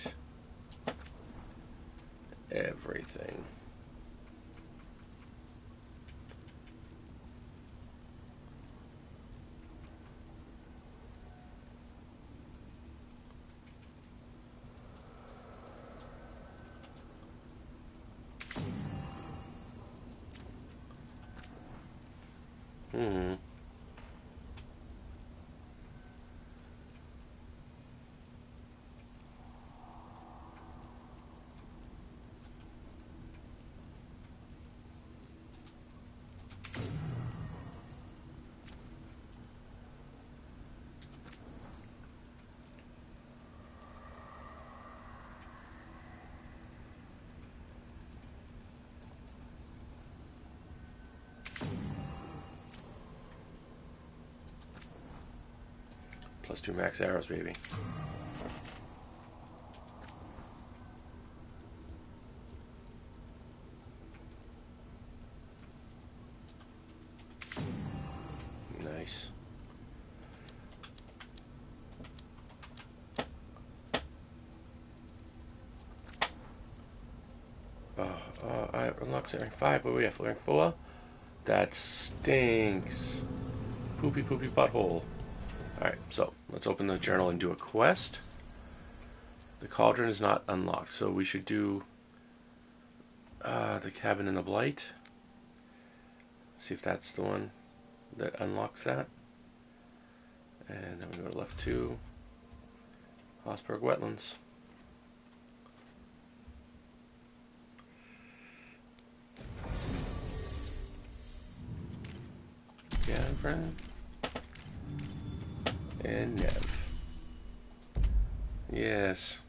everything. Hmm. +2 max arrows, baby. Nice. I unlocked rank 5, but we have rank 4. That stinks. Poopy poopy butthole. Alright, so let's open the journal and do a quest. The cauldron is not unlocked, so we should do the cabin in the blight. See if that's the one that unlocks that. And then we go to left 2. Hossberg Wetlands. Gavin. And Nev. Yes.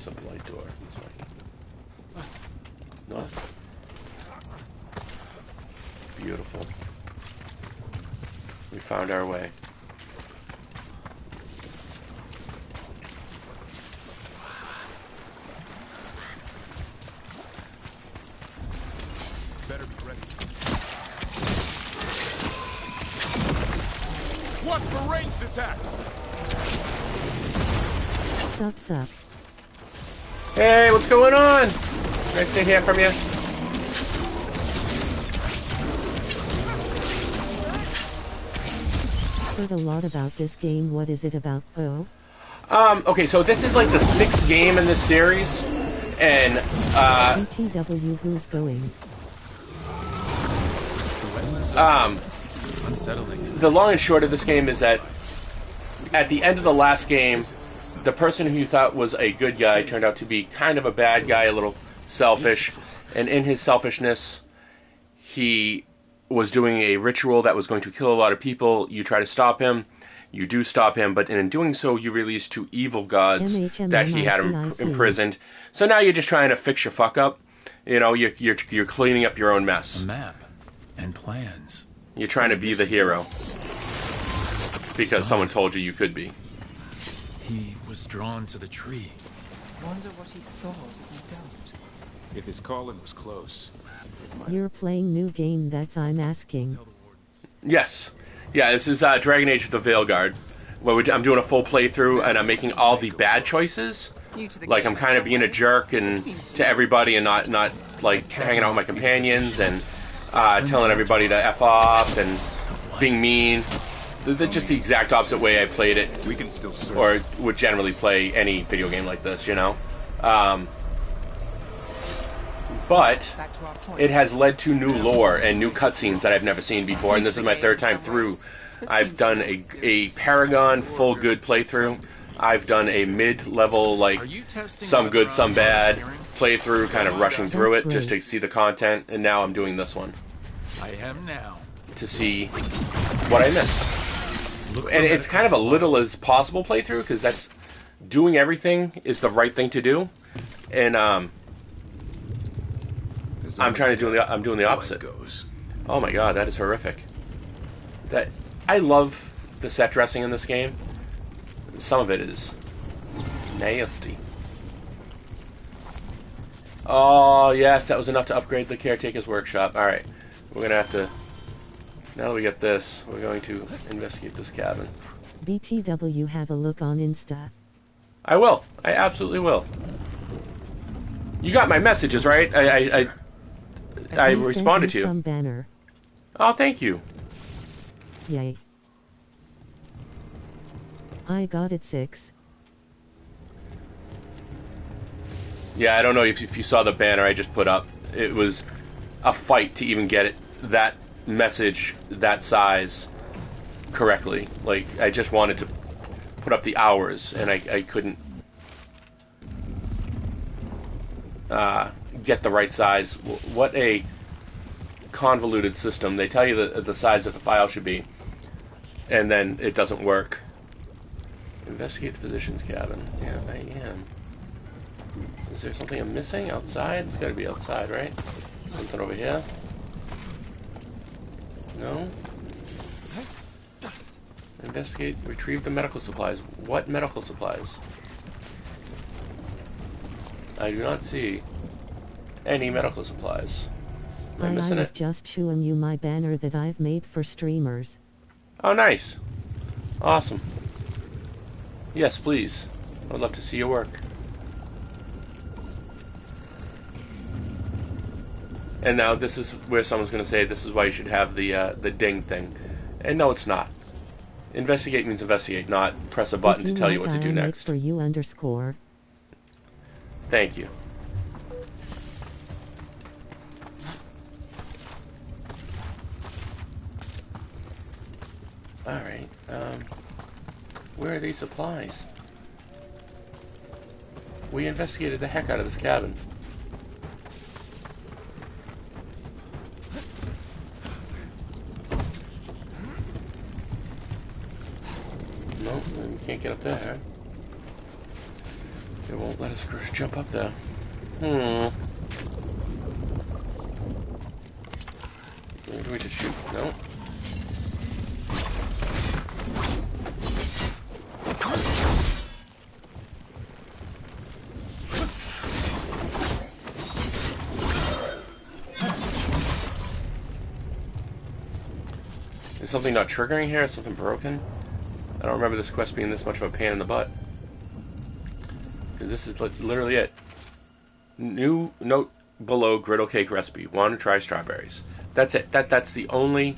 It's a light door. No. Beautiful. We found our way. Better be ready. Watch for ranged attacks. Sup. Hey, what's going on? Nice to hear from you. Heard a lot about this game. What is it about, Poe? Okay, so this is like the 6th game in this series, and BTW, who's going? Unsettling. The long and short of this game is that at the end of the last game, the person who you thought was a good guy turned out to be kind of a bad guy, a little selfish, and in his selfishness, he was doing a ritual that was going to kill a lot of people. You try to stop him. You do stop him, but in doing so, you release 2 evil gods that he had imprisoned. So now you're just trying to fix your fuck up. You know, you're cleaning up your own mess. A map and plans. You're trying to be the hero because someone told you could be. He was drawn to the tree. Wonder what he saw that we don't. If his calling was close. You're playing new game, that's I'm asking. Yes. Yeah, this is Dragon Age with the Veilguard, where I'm doing a full playthrough and I'm making all the bad choices. Like, I'm kind of being a jerk and to everybody and not like hanging out with my companions and telling everybody to F off and being mean. Just the exact opposite way I played it. We can still search. Or would generally play any video game like this, you know? But it has led to new lore and new cutscenes that I've never seen before, and this is my 3rd time through. I've done a Paragon full good playthrough. I've done a mid-level, like, some good, some bad playthrough, kind of rushing through it just to see the content, and now I'm doing this one. I am now. To see what I missed. And it's kind of a little as possible playthrough, because that's doing everything is the right thing to do, and I'm trying to do I'm doing the opposite. Oh my god, that is horrific. I love the set dressing in this game. Some of it is nasty. Oh yes, that was enough to upgrade the caretaker's workshop. All right, we're gonna have to. Now that we get this, we're going to investigate this cabin. BTW, have a look on Insta. I will. I absolutely will. You got my messages, right? I responded to you. Some banner. Oh, thank you. Yay. I got it 6. Yeah, I don't know if you saw the banner I just put up. It was a fight to even get it that message that size correctly. Like, I just wanted to put up the hours, and I couldn't get the right size. What a convoluted system. They tell you the size that the file should be, and then it doesn't work. Investigate the physician's cabin. Yeah, I am. Is there something I'm missing outside? It's got to be outside, right? Something over here? No? Investigate, retrieve the medical supplies. What medical supplies? I do not see any medical supplies. Am I missing I was it? just showing you my banner that I've made for streamers. Oh, nice. Awesome. Yes, please. I would love to see your work. And now this is where someone's going to say this is why you should have the ding thing. And no, it's not. Investigate means investigate, not press a button to tell you what to do next. For you _ Thank you. Alright, where are these supplies? We investigated the heck out of this cabin. No, we can't get up there. It won't let us jump up there. Maybe we just shoot. No. Is something not triggering here? Is something broken? I don't remember this quest being this much of a pain in the butt. Because this is literally it. New note below griddle cake recipe. Want to try strawberries. That's it. That's the only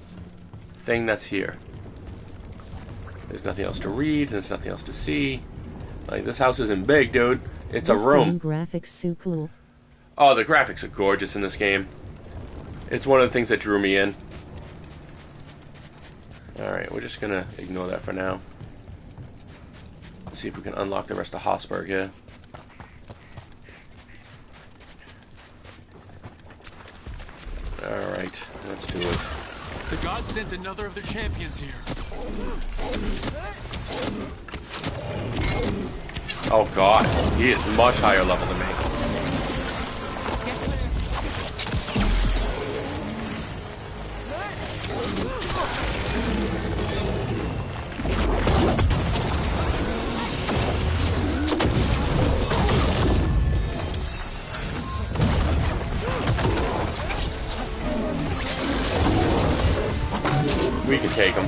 thing that's here. There's nothing else to read. There's nothing else to see. Like, this house isn't big, dude. It's a room. Graphics so cool. Oh, the graphics are gorgeous in this game. It's one of the things that drew me in. Alright, we're just gonna ignore that for now. Let's see if we can unlock the rest of Hossberg here. Alright, let's do it. The gods sent another of their champions here. Oh god, he is much higher level than me. We can take him.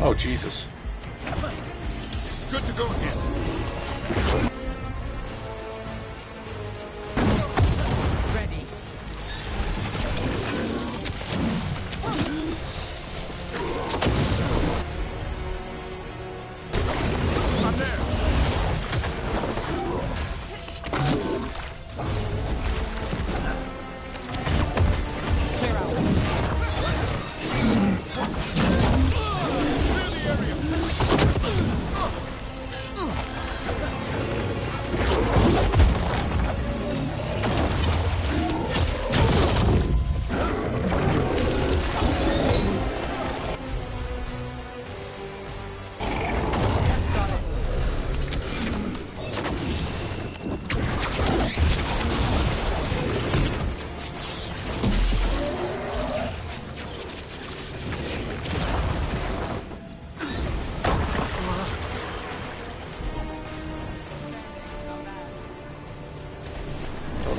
Oh, Jesus. Good to go again. Ready. I'm there. Clear out.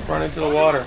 Run into the water.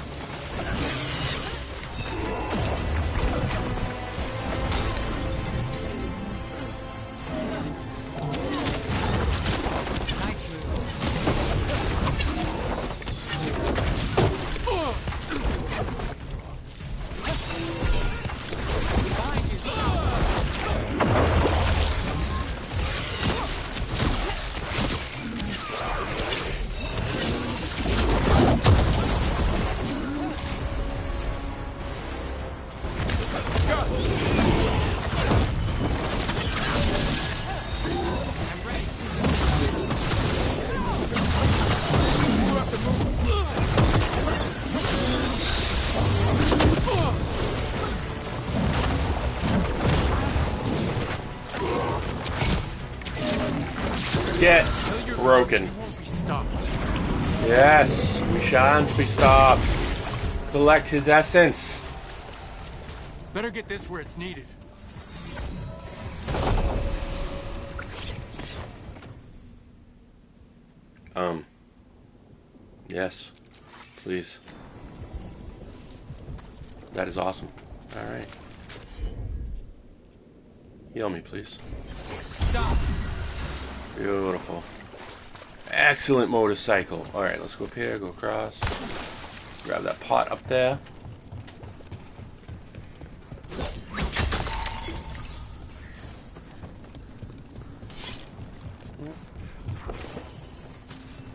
Get broken. Yes, we shan't be stopped. Collect his essence. Better get this where it's needed. Yes. Please. That is awesome. Alright. Heal me, please. Stop. Beautiful. Excellent motorcycle. Alright, let's go up here, go across. Grab that pot up there.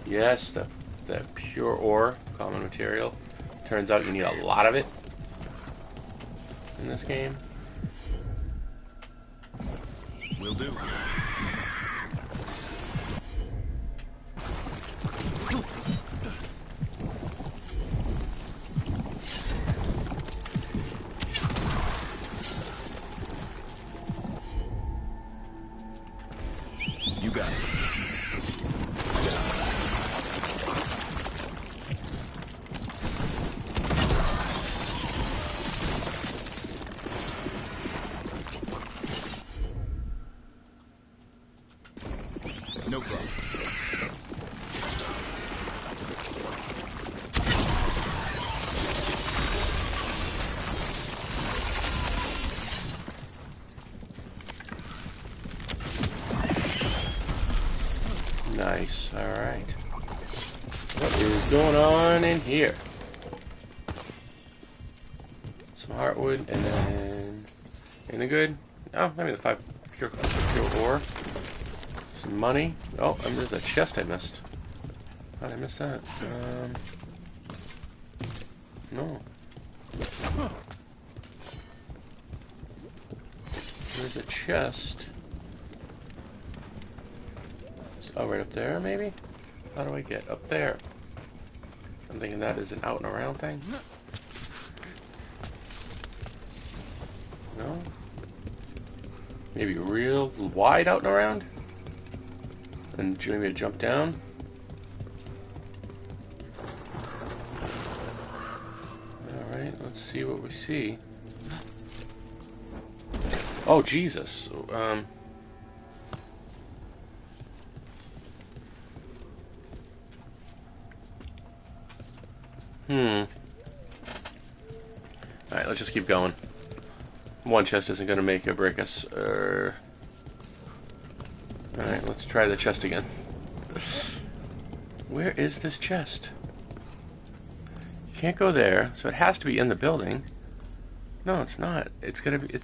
Yes, that pure ore, common material. Turns out you need a lot of it in this game. Will do. You got it. No problem. Nice. Alright. What is going on in here? Some heartwood and then anything good? Oh, maybe the 5 pure ore. Some money. Oh, and there's a chest I missed. How did I miss that? No. There's a chest. Oh, right up there, maybe? How do I get up there? I'm thinking that is an out and around thing. No? Maybe real wide out and around? And maybe a jump down? Alright, let's see what we see. Oh, Jesus. Alright, let's just keep going. One chest isn't going to make or break us. Alright, let's try the chest again. Where is this chest? You can't go there, so it has to be in the building. No, it's not. It's gonna be,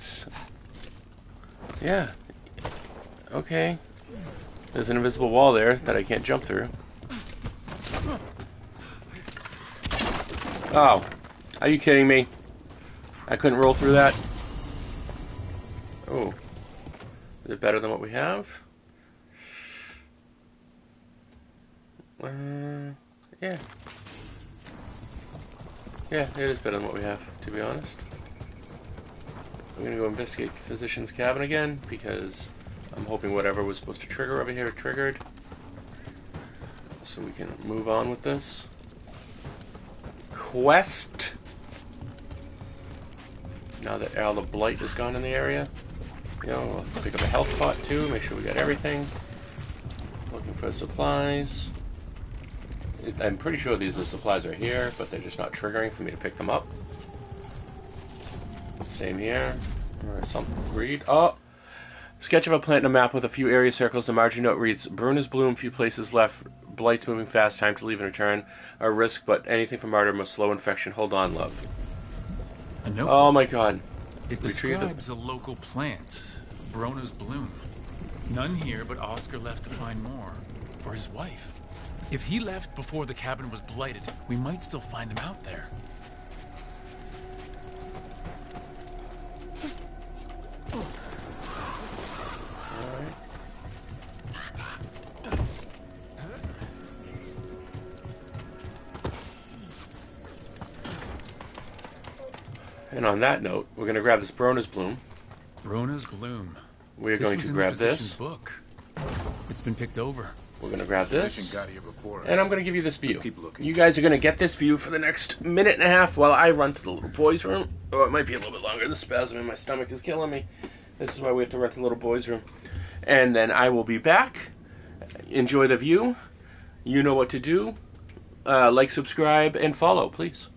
yeah. Okay. There's an invisible wall there that I can't jump through. Oh. Are you kidding me? I couldn't roll through that? Oh. Is it better than what we have? Yeah. Yeah, it is better than what we have, to be honest. I'm gonna go investigate the physician's cabin again, because I'm hoping whatever was supposed to trigger over here triggered. So we can move on with this. Quest! Now that all the blight is gone in the area. You know, we'll pick up a health pot too, make sure we got everything. Looking for supplies. I'm pretty sure the supplies are here, but they're just not triggering for me to pick them up. Same here. Alright, something. Read. Oh! Sketch of a plant and a map with a few area circles. The margin note reads, Bruna's bloom, few places left. Blight's moving fast, time to leave and return. A risk, but anything from martyr must slow infection. Hold on, love. A note? Oh my god. It describes a local plant, Bruna's bloom. None here, but Oscar left to find more. For his wife. If he left before the cabin was blighted, we might still find him out there. And on that note, we're going to grab this Bruna's bloom. Bruna's bloom. We're going to grab this. Book. It's been picked over. We're gonna grab this, Physician got here before us. and I'm gonna give you this view. Let's keep looking. You guys are gonna get this view for the next minute and a half while I run to the little boy's room. Or it might be a little bit longer. The spasm in my stomach is killing me. This is why we have to run to the little boy's room. And then I will be back. Enjoy the view. You know what to do. Like, subscribe, and follow, please.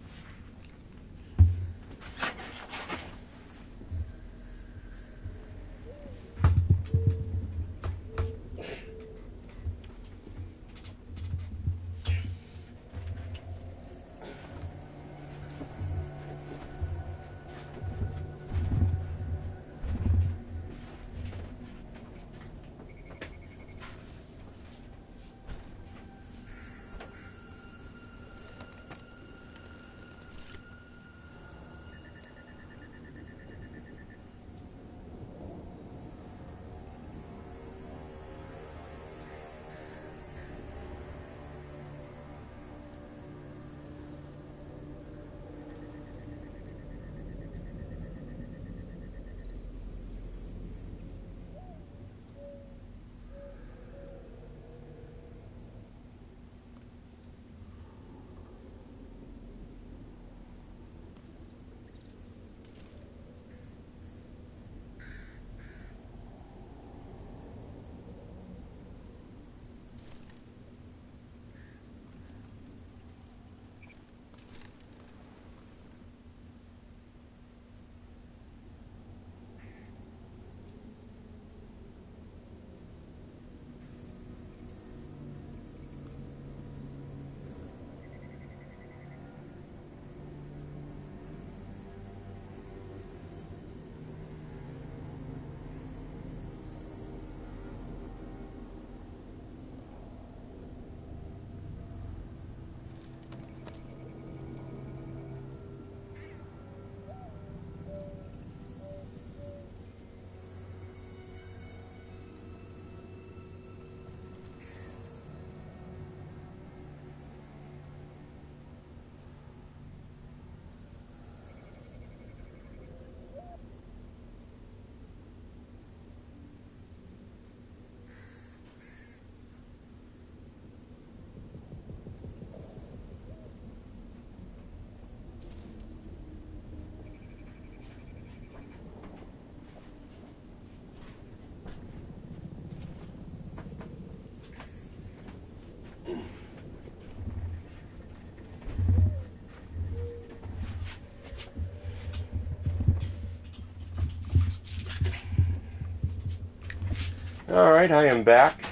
Alright, I am back.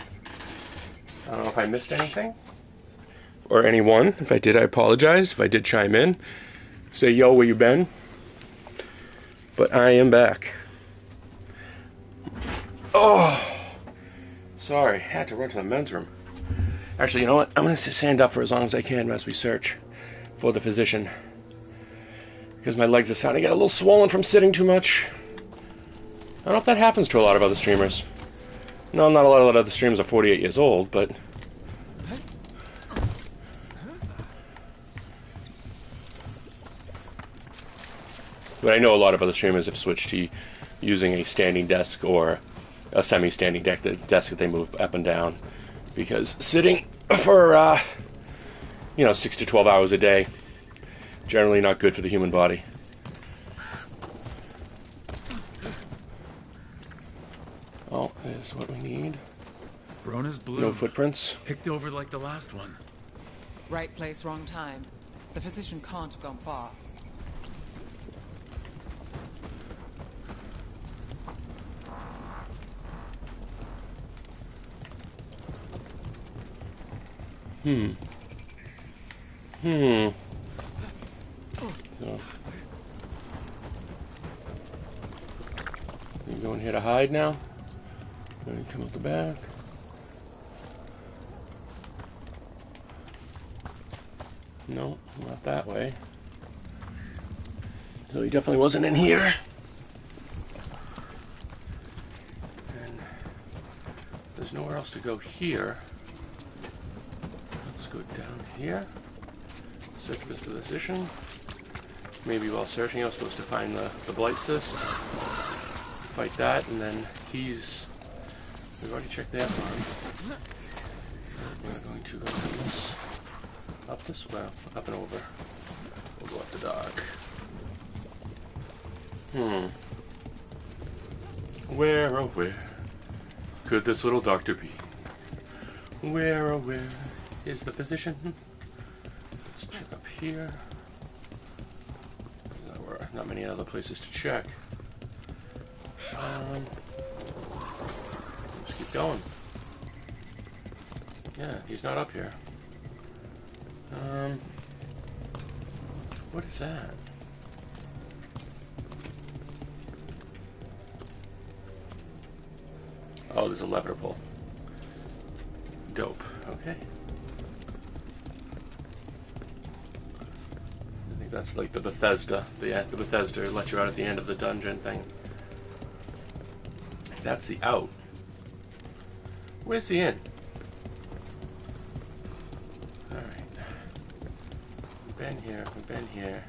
I don't know if I missed anything. Or anyone. If I did, I apologize. If I did chime in, say, yo, where you been? But I am back. Oh! Sorry, had to run to the men's room. Actually, you know what? I'm going to stand up for as long as I can as we search for the physician. Because my legs are starting to get a little swollen from sitting too much. I don't know if that happens to a lot of other streamers. No, not a lot of other streamers are 48 years old, but... But I know a lot of other streamers have switched to using a standing desk or a semi-standing desk that they move up and down. Because sitting for, 6 to 12 hours a day, generally not good for the human body. Oh, there's what we need. Brona's bloom. No footprints. Picked over like the last one. Right place, wrong time. The physician can't have gone far. So, you go in here to hide now? Then you come out the back. No, not that way. So he definitely wasn't in here. And there's nowhere else to go here. Let's go down here. Search for this physician. Maybe while searching I was supposed to find the blight cyst. Fight that, and then he's We've already checked that one. We're going to go down this, up this way, up and over. We'll go up the dock. Where, oh where, could this little doctor be? Where, oh where, is the physician? Let's check up here. There were not many other places to check. Let's keep going. Yeah, he's not up here. What is that? Oh, there's a lever pull. Dope. Okay. I think that's like the Bethesda. The Bethesda let you out at the end of the dungeon thing. That's the out. Where's the in? Alright. We've been here. We've been here.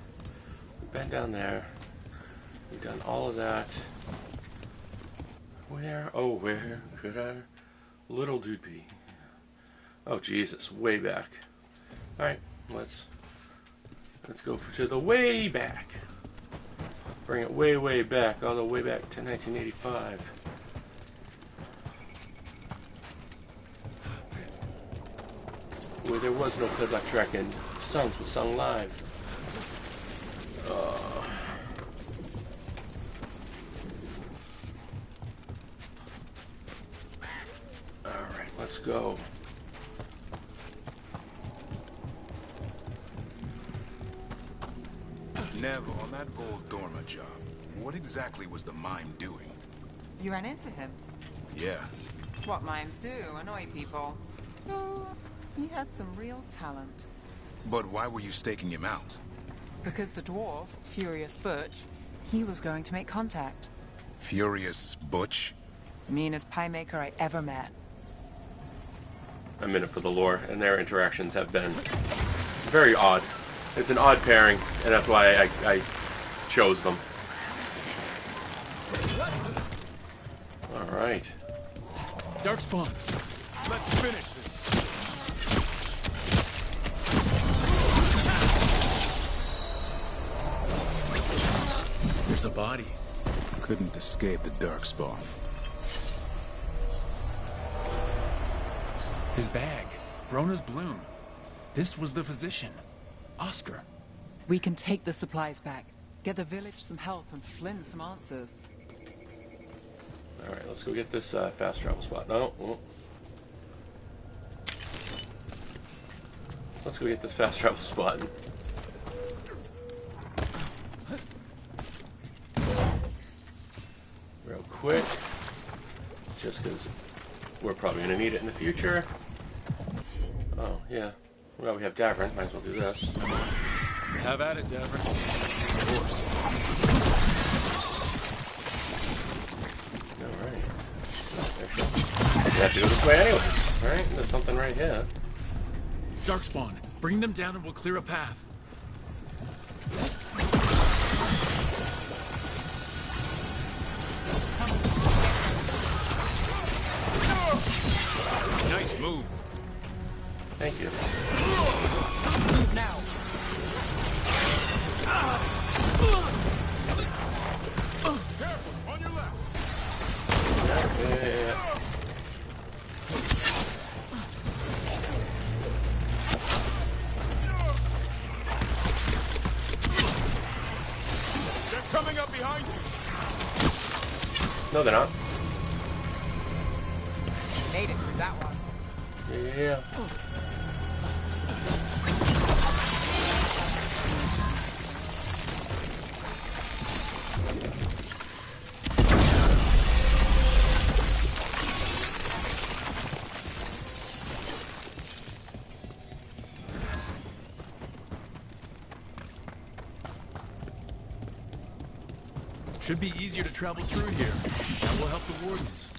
We've been down there. We've done all of that. Where, oh, where could our little dude be? Oh, Jesus, way back. Alright, let's go to the way back. Bring it way, way back, all the way back to 1985. Where there was no Play Black Track and songs were sung live. Alright, let's go. Nev, on that old Dorma job, what exactly was the mime doing? You ran into him. Yeah. What mimes do, annoy people. Oh, he had some real talent. But why were you staking him out? Because the dwarf, Furious Butch, he was going to make contact. Furious Butch? Meanest pie maker I ever met. I'm in it for the lore, and their interactions have been very odd. It's an odd pairing, and that's why I chose them. Alright. Darkspawn, let's finish this. There's a body. Couldn't escape the Darkspawn. His bag. Brona's bloom. This was the physician. Oscar. We can take the supplies back. Get the village some help and Flynn some answers. Alright, let's go get this fast travel spot. No. Let's go get this fast travel spot. Real quick. Just because we're probably going to need it in the future. Oh, yeah. Well, we have Davern. Might as well do this. Have at it, Davern. Of course. Alright. We have to go this way anyways. Alright, there's something right here. Darkspawn, bring them down and we'll clear a path. Nice move. Thank you. Move now. Careful, on your left. Yeah. They're coming up behind you. No, they're not. Made it through that one. Yeah. Should be easier to travel through here. That will help the wardens.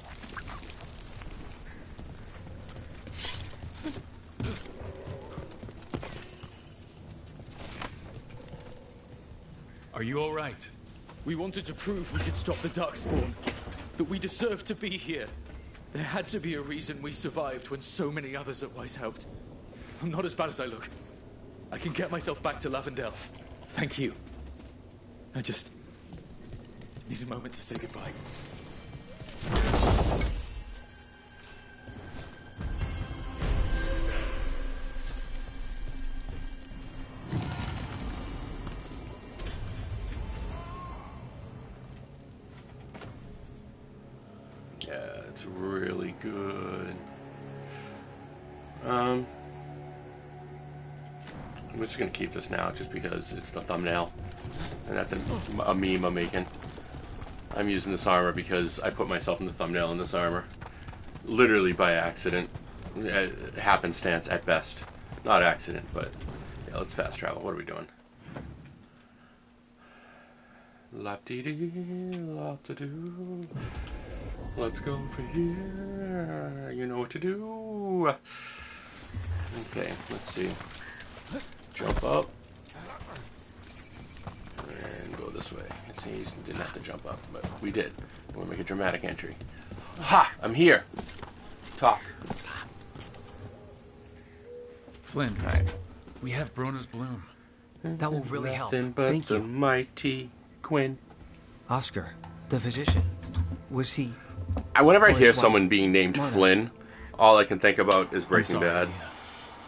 Are you all right? We wanted to prove we could stop the Darkspawn. That we deserve to be here. There had to be a reason we survived when so many others at Weiss helped. I'm not as bad as I look. I can get myself back to Lavendel. Thank you. I just need a moment to say goodbye. Yeah, it's really good. I'm just gonna keep this now just because it's the thumbnail. And that's a meme I'm making. I'm using this armor because I put myself in the thumbnail in this armor. Literally by accident. Happenstance at best. Not accident, but yeah, let's fast travel. What are we doing? Lap-dee-dee, lap-to-doo. Let's go over here. You know what to do. Okay, let's see. Jump up. And go this way. See, you didn't have to jump up, but we did. We'll make a dramatic entry. Ha! I'm here. Talk. Flynn, right. We have Brona's bloom. That will really help. But Thank the you. mighty Quinn. Oscar, the physician, was he... Whenever I or hear his wife, someone being named Marta? Flynn, all I can think about is Breaking sorry. Bad.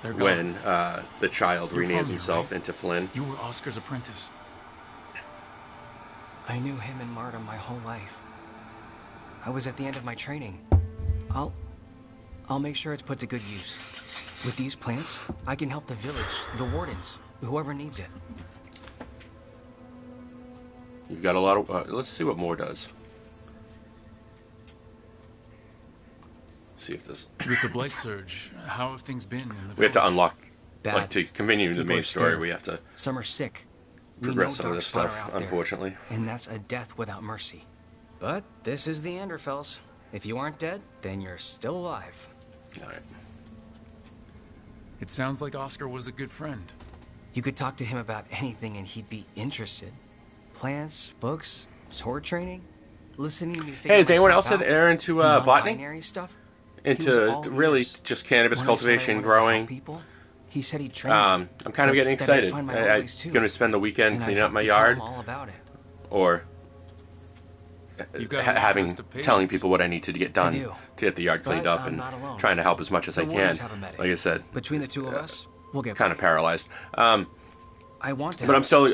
They're When gone. the child You're renames from here, himself right? into Flynn. You were Oscar's apprentice. I knew him and Marta my whole life. I was at the end of my training. I'll make sure it's put to good use. With these plants, I can help the village, the wardens, whoever needs it. You've got a lot of... let's see what more does. See if this... With the Blight Surge, how have things been in the We have to village? unlock... Bad. Like, to continue the People main are story, scared. we have to Some are sick. We progress know some of this Darkspawn are stuff, out there, unfortunately. and that's a death without mercy. But this is the Anderfells. If you aren't dead, then you're still alive. Alright. It sounds like Oscar was a good friend. You could talk to him about anything and he'd be interested. Plants, books, sword training, listening to me figure Hey, is anyone else myself out, there into and botany? non-binary stuff? Into all really ears. just cannabis When I said I cultivation, wanted to growing. help people, he said he'd train me, I'm kind of but getting that I'd excited. find my own I'm ways too. going to spend the weekend And I'd cleaning up have my to tell yard. him all about it. Or You've got a long having list of telling patients. people what I need to get done do. to get the yard cleaned But up I'm and not alone. trying to help as much as The I can. wardens have a medic. Like I said, Between the two of us, we'll get kind of paralyzed. I want to But I'm help. still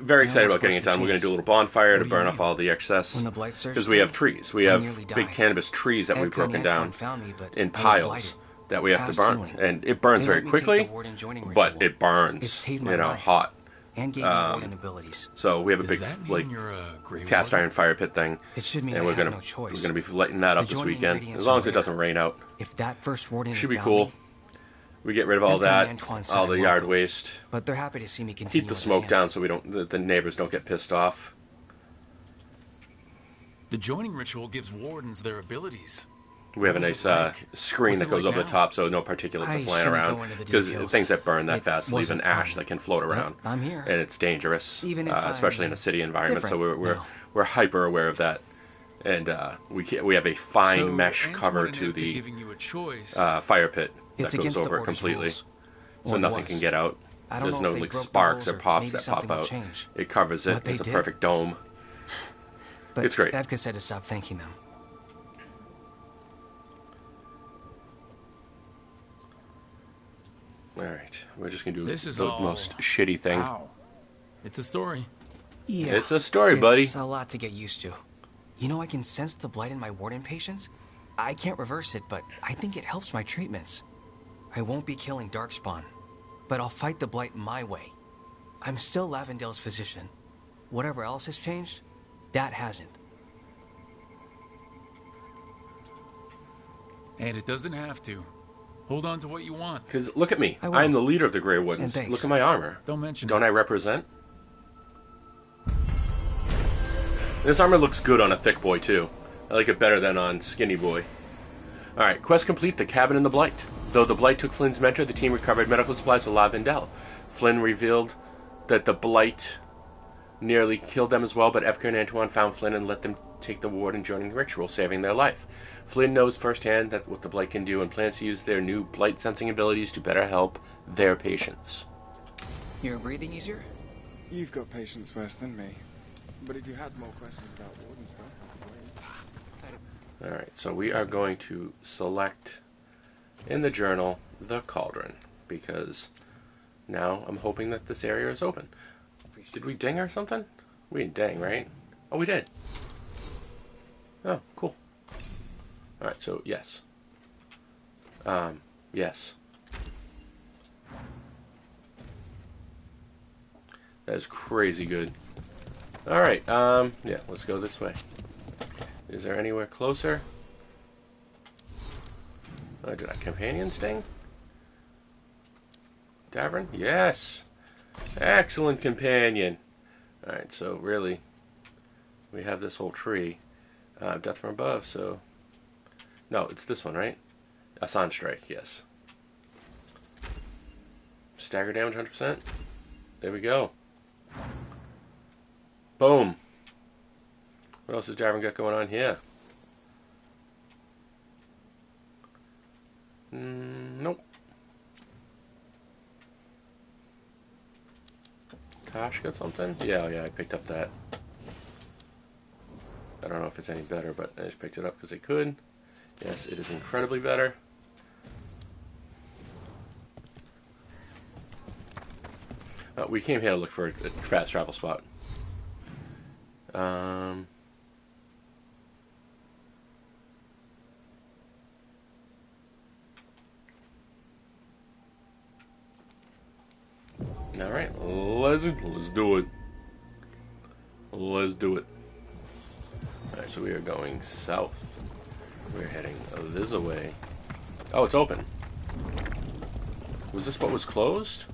very excited I almost about getting it lost the done. We're going to do a chance. little bonfire What to do you burn mean? off all the excess. When the Blight Surge Because we have started, trees. We I have nearly big died. cannabis trees that we've Evka and broken Antoine down found me, but in I was piles blighted. that we have to Past burn. healing. And it burns They very let me take quickly, the warden joining but ritual. it burns, It saved my you know, life. hot. And gave me warden abilities. So we have a Does big, that mean like, you're a Grey cast Warden? iron fire pit thing. It should mean and I we're have gonna no choice. we're gonna be lighting that up this Adjoining weekend, ingredients as long are as it rare. doesn't rain out. If that first warden Should be found cool. me, We get rid of all Evka and that, Antoine said all the I'm yard welcome. waste. But they're happy to see me continue. Keep the as I smoke am. down so we don't the neighbors don't get pissed off. The joining ritual gives wardens their abilities. We have a What nice was it like? screen What's that it goes like over the now? top so no particulates I are flying shouldn't around. go into the Because details. things that burn that It fast leave an wasn't ash fun. that can float around. But I'm here. And it's dangerous, Even if especially I'm in a city environment. So different we're now. we're hyper aware of that. And we have a fine So mesh Antoine cover and to Evka the giving you a choice. fire pit It's that goes against the over it Order's completely. rules. So Or it nothing was. can get out. I don't There's know no if they like broke the sparks rules or or pops maybe that something pop will out. change. It covers it. What they It's a did. perfect dome. But It's great. Evka said to stop thanking them. Alright, we're just gonna do This is the all- most shitty thing. Wow. It's a story. Yeah. It's a story, buddy. It's a lot to get used to. You know, I can sense the blight in my warden patients. I can't reverse it, but I think it helps my treatments. I won't be killing Darkspawn, but I'll fight the blight my way. I'm still Lavendel's physician. Whatever else has changed, that hasn't. And it doesn't have to. Hold on to what you want. Because look at me. I will. I'm the leader of the Grey Wardens. And thanks. Look at my armor. Don't mention Don't it. I represent? This armor looks good on a thick boy, too. I like it better than on skinny boy. Alright, quest complete, the cabin in the Blight. Though the Blight took Flynn's mentor, the team recovered medical supplies to Lavendel. Flynn revealed that the Blight nearly killed them as well, but Evka and Antoine found Flynn and let them take the Warden joining the ritual, saving their life. Flynn knows firsthand that what the Blight can do and plans to use their new Blight sensing abilities to better help their patients. You're breathing easier? You've got patience worse than me. But if you had more questions about Warden stuff, I could wait. Alright, so we are going to select in the journal the Cauldron, because now I'm hoping that this area is open. Did we ding or something? We didn't ding, right? Oh, we did. Oh, cool. Alright, so yes. Yes. That is crazy good. Alright, yeah, let's go this way. Is there anywhere closer? Did a companion sting? Davern? Yes! Excellent companion! Alright, so really, we have this whole tree. Death from above, so... No, it's this one, right? A Sun Strike, yes. Stagger damage 100%. There we go. Boom. What else has Davern got going on here? Nope. Tosh got something? Yeah, I picked up that. I don't know if it's any better, but I just picked it up because I could. Yes, it is incredibly better. We came here to look for a fast travel spot. Alright, let's do it. Let's do it. Alright, so we are going south. We're heading this way. Oh, it's open. Was this what was closed?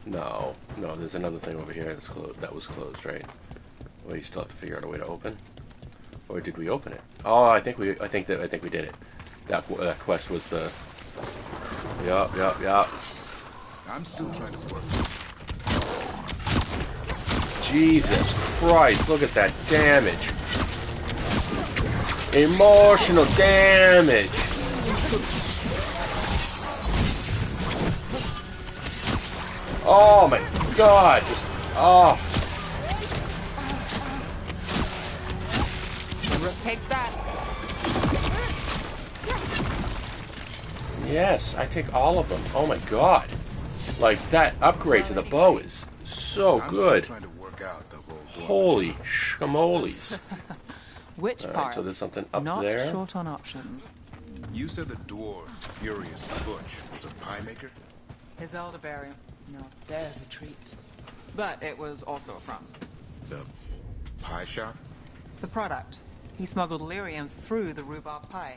No, there's another thing over here that's closed. That was closed, right? Well, you still have to figure out a way to open. Or did we open it? Oh, I think we did it. That quest was the. Yup. I'm still trying to work. Jesus Christ! Look at that damage. Emotional damage. Oh my God! Just Take that. Yes, I take all of them. Oh my God! Like that upgrade to the bow is so good. Trying to work out the whole Holy schmoles! Which All part? right, so there's something up Not there. short on options. You said the dwarf, Furious Butch, was a pie maker? His elderberry. No, there's a treat. But it was also a front. The pie shop? The product. He smuggled lyrium through the rhubarb pie.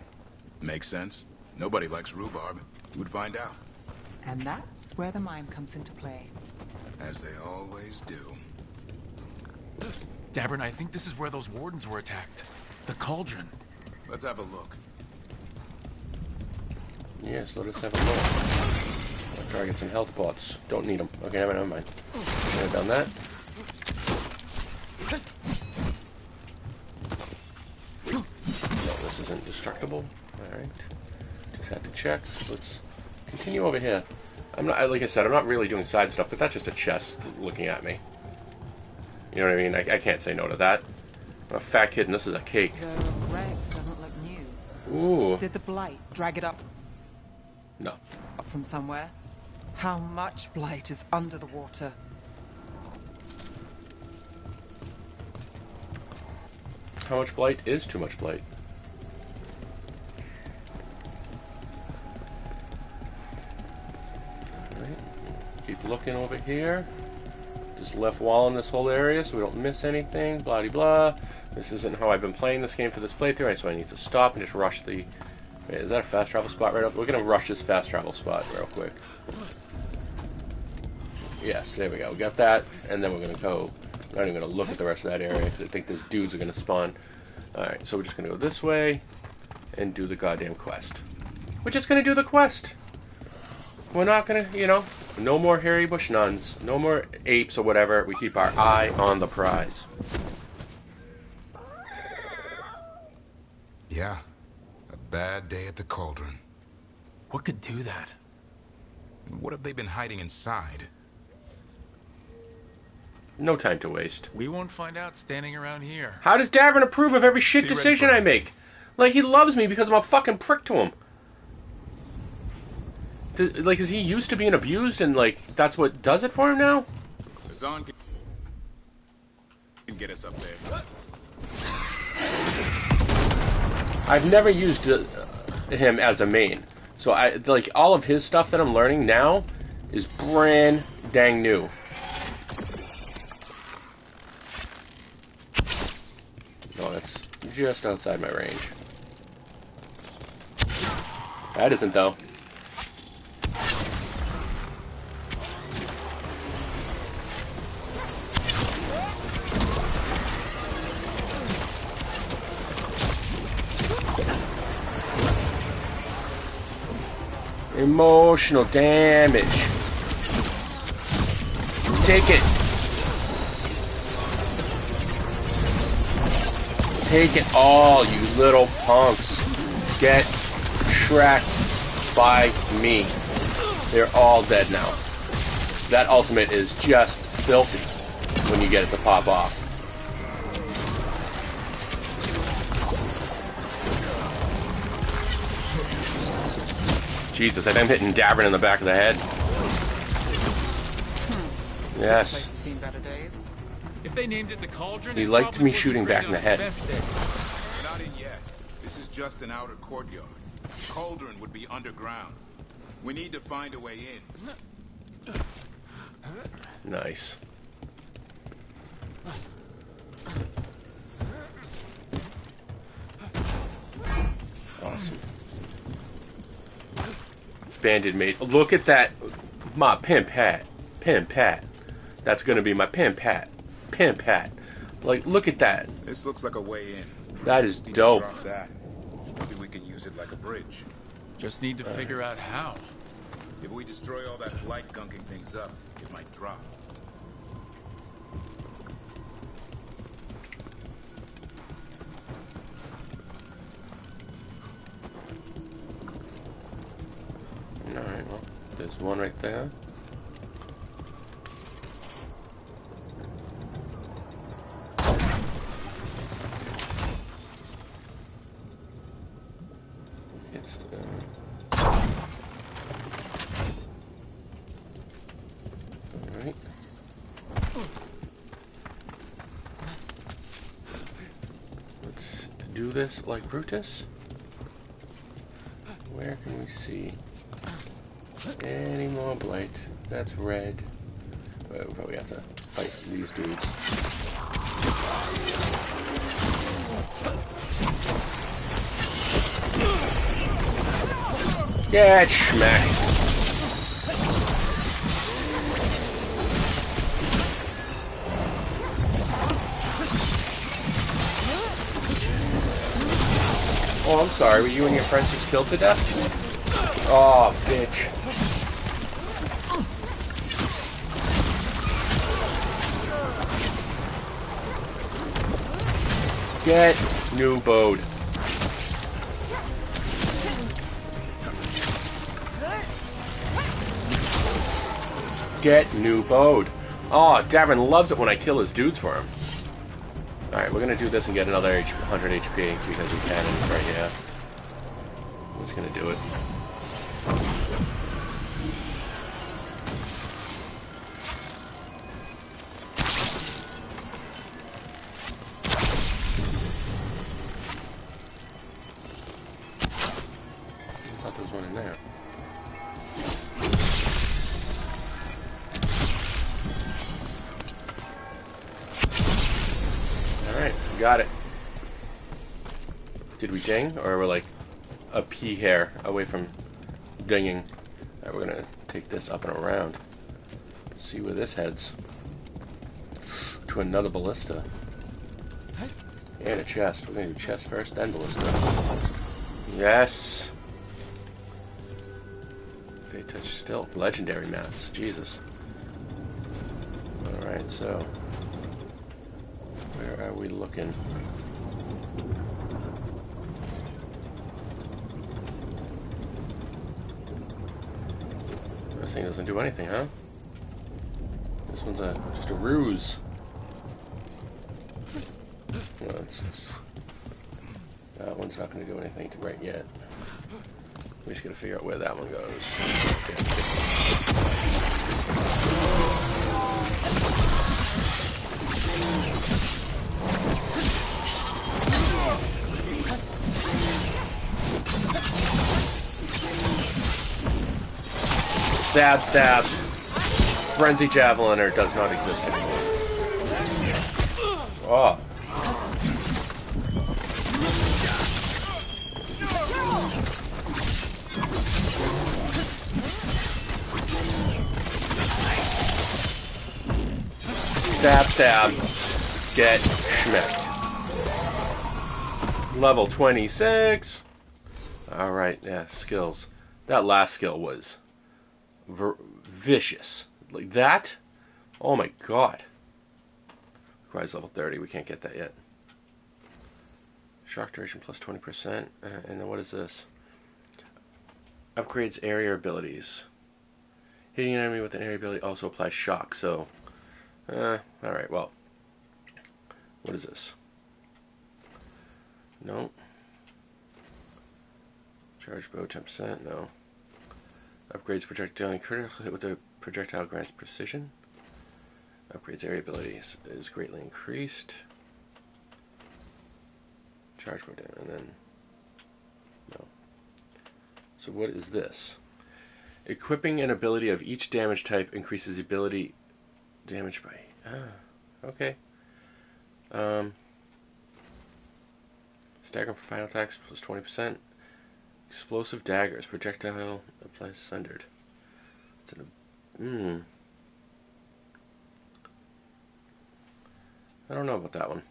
Makes sense. Nobody likes rhubarb. Who'd find out? And that's where the mime comes into play. As they always do. Davern, I think this is where those wardens were attacked. The cauldron. Let's have a look. Yes, let us have a look. I'll try to get some health pots. Don't need them. Okay, never mind. I've done that. No, this isn't destructible. Alright. Just had to check. Let's continue over here. I'm not, like I said, I'm not really doing side stuff, but that's just a chest looking at me. You know what I mean? I can't say no to that. I'm a fat kid and this is a cake. The wreck doesn't look new. Ooh. Did the blight drag it up? No. Up from somewhere? How much blight is under the water? How much blight is too much blight? Alright. Keep looking over here. Just left wall in this whole area so we don't miss anything. Blah de blah. This isn't how I've been playing this game for this playthrough, so I need to stop and just rush the... Wait, is that a fast travel spot right up? We're gonna rush this fast travel spot real quick. Yes, there we go. We got that, and then we're gonna go. I'm not even gonna look at the rest of that area because I think those dudes are gonna spawn. Alright, so we're just gonna go this way and do the goddamn quest. We're just gonna do the quest. We're not gonna, you know, no more hairy bush nuns, no more apes or whatever. We keep our eye on the prize. Yeah, a bad day at the cauldron. What could do that? What have they been hiding inside? No time to waste. We won't find out standing around here. How does Davin approve of every shit decision I make? Like, he loves me because I'm a fucking prick to him. Like, is he used to being abused and, like, that's what does it for him now? Zahn can get us up there. I've never used him as a main. So, like, all of his stuff that I'm learning now is brand dang new. No, that's just outside my range. That isn't, though. Emotional damage. Take it. Take it all, you little punks. Get tracked by me. They're all dead now. That ultimate is just filthy when you get it to pop off. Jesus, I think I'm hitting Davin in the back of the head. Yes. If they named it the Cauldron, He liked me shooting back in the head. We're not in yet. This is just an outer courtyard. Cauldron would be underground. We need to find a way in. Nice. Awesome. Bandit mate. Look at that. My pimp hat. Pimp hat. That's gonna be my pimp hat. Pimp hat. Like, look at that. This looks like a way in. That is dope. That. Maybe we can use it like a bridge. Just need to figure out how. If we destroy all that blight gunking things up, it might drop. Alright, well, there's one right there. It's, alright. Let's do this like Brutus. Where can we see any more blight? That's red. But we probably have to fight these dudes. Get smacked. Oh, I'm sorry. Were you and your friends just killed to death? Oh, bitch. Get new bowed. Get new bowed. Oh, Davin loves it when I kill his dudes for him. Alright, we're gonna do this and get another 100 HP because we can right here. I'm just gonna do it. I thought there was one in there. Alright, got it. Did we ding? Or we're like a pea hair away from dinging? Alright, we're gonna take this up and around. See where this heads. To another ballista. And a chest. We're gonna do chest first, then ballista. Yes! They touch still. Legendary mats. Jesus. Alright, so where are we looking? This thing doesn't do anything, huh? This one's just a ruse. Well, that one's not going to do anything right yet. We just got to figure out where that one goes. Stab, stab. Frenzy Javeliner does not exist anymore. Oh. Stab, stab. Get schmecked. Level 26. Alright, yeah, skills. That last skill was vicious. Like that? Oh my god. Requires level 30. We can't get that yet. Shock duration plus 20%. And then what is this? Upgrades area abilities. Hitting an enemy with an area ability also applies shock, so... alright, well. What is this? No. Charge bow 10%, no. Upgrades projectile critical hit with a projectile grants precision. Upgrades area abilities is greatly increased. Charge bow down, and then... No. So what is this? Equipping an ability of each damage type increases the ability damage by... okay. Stagger for final attacks plus 20%. Explosive daggers. Projectile applies sundered. It's an... I don't know about that one.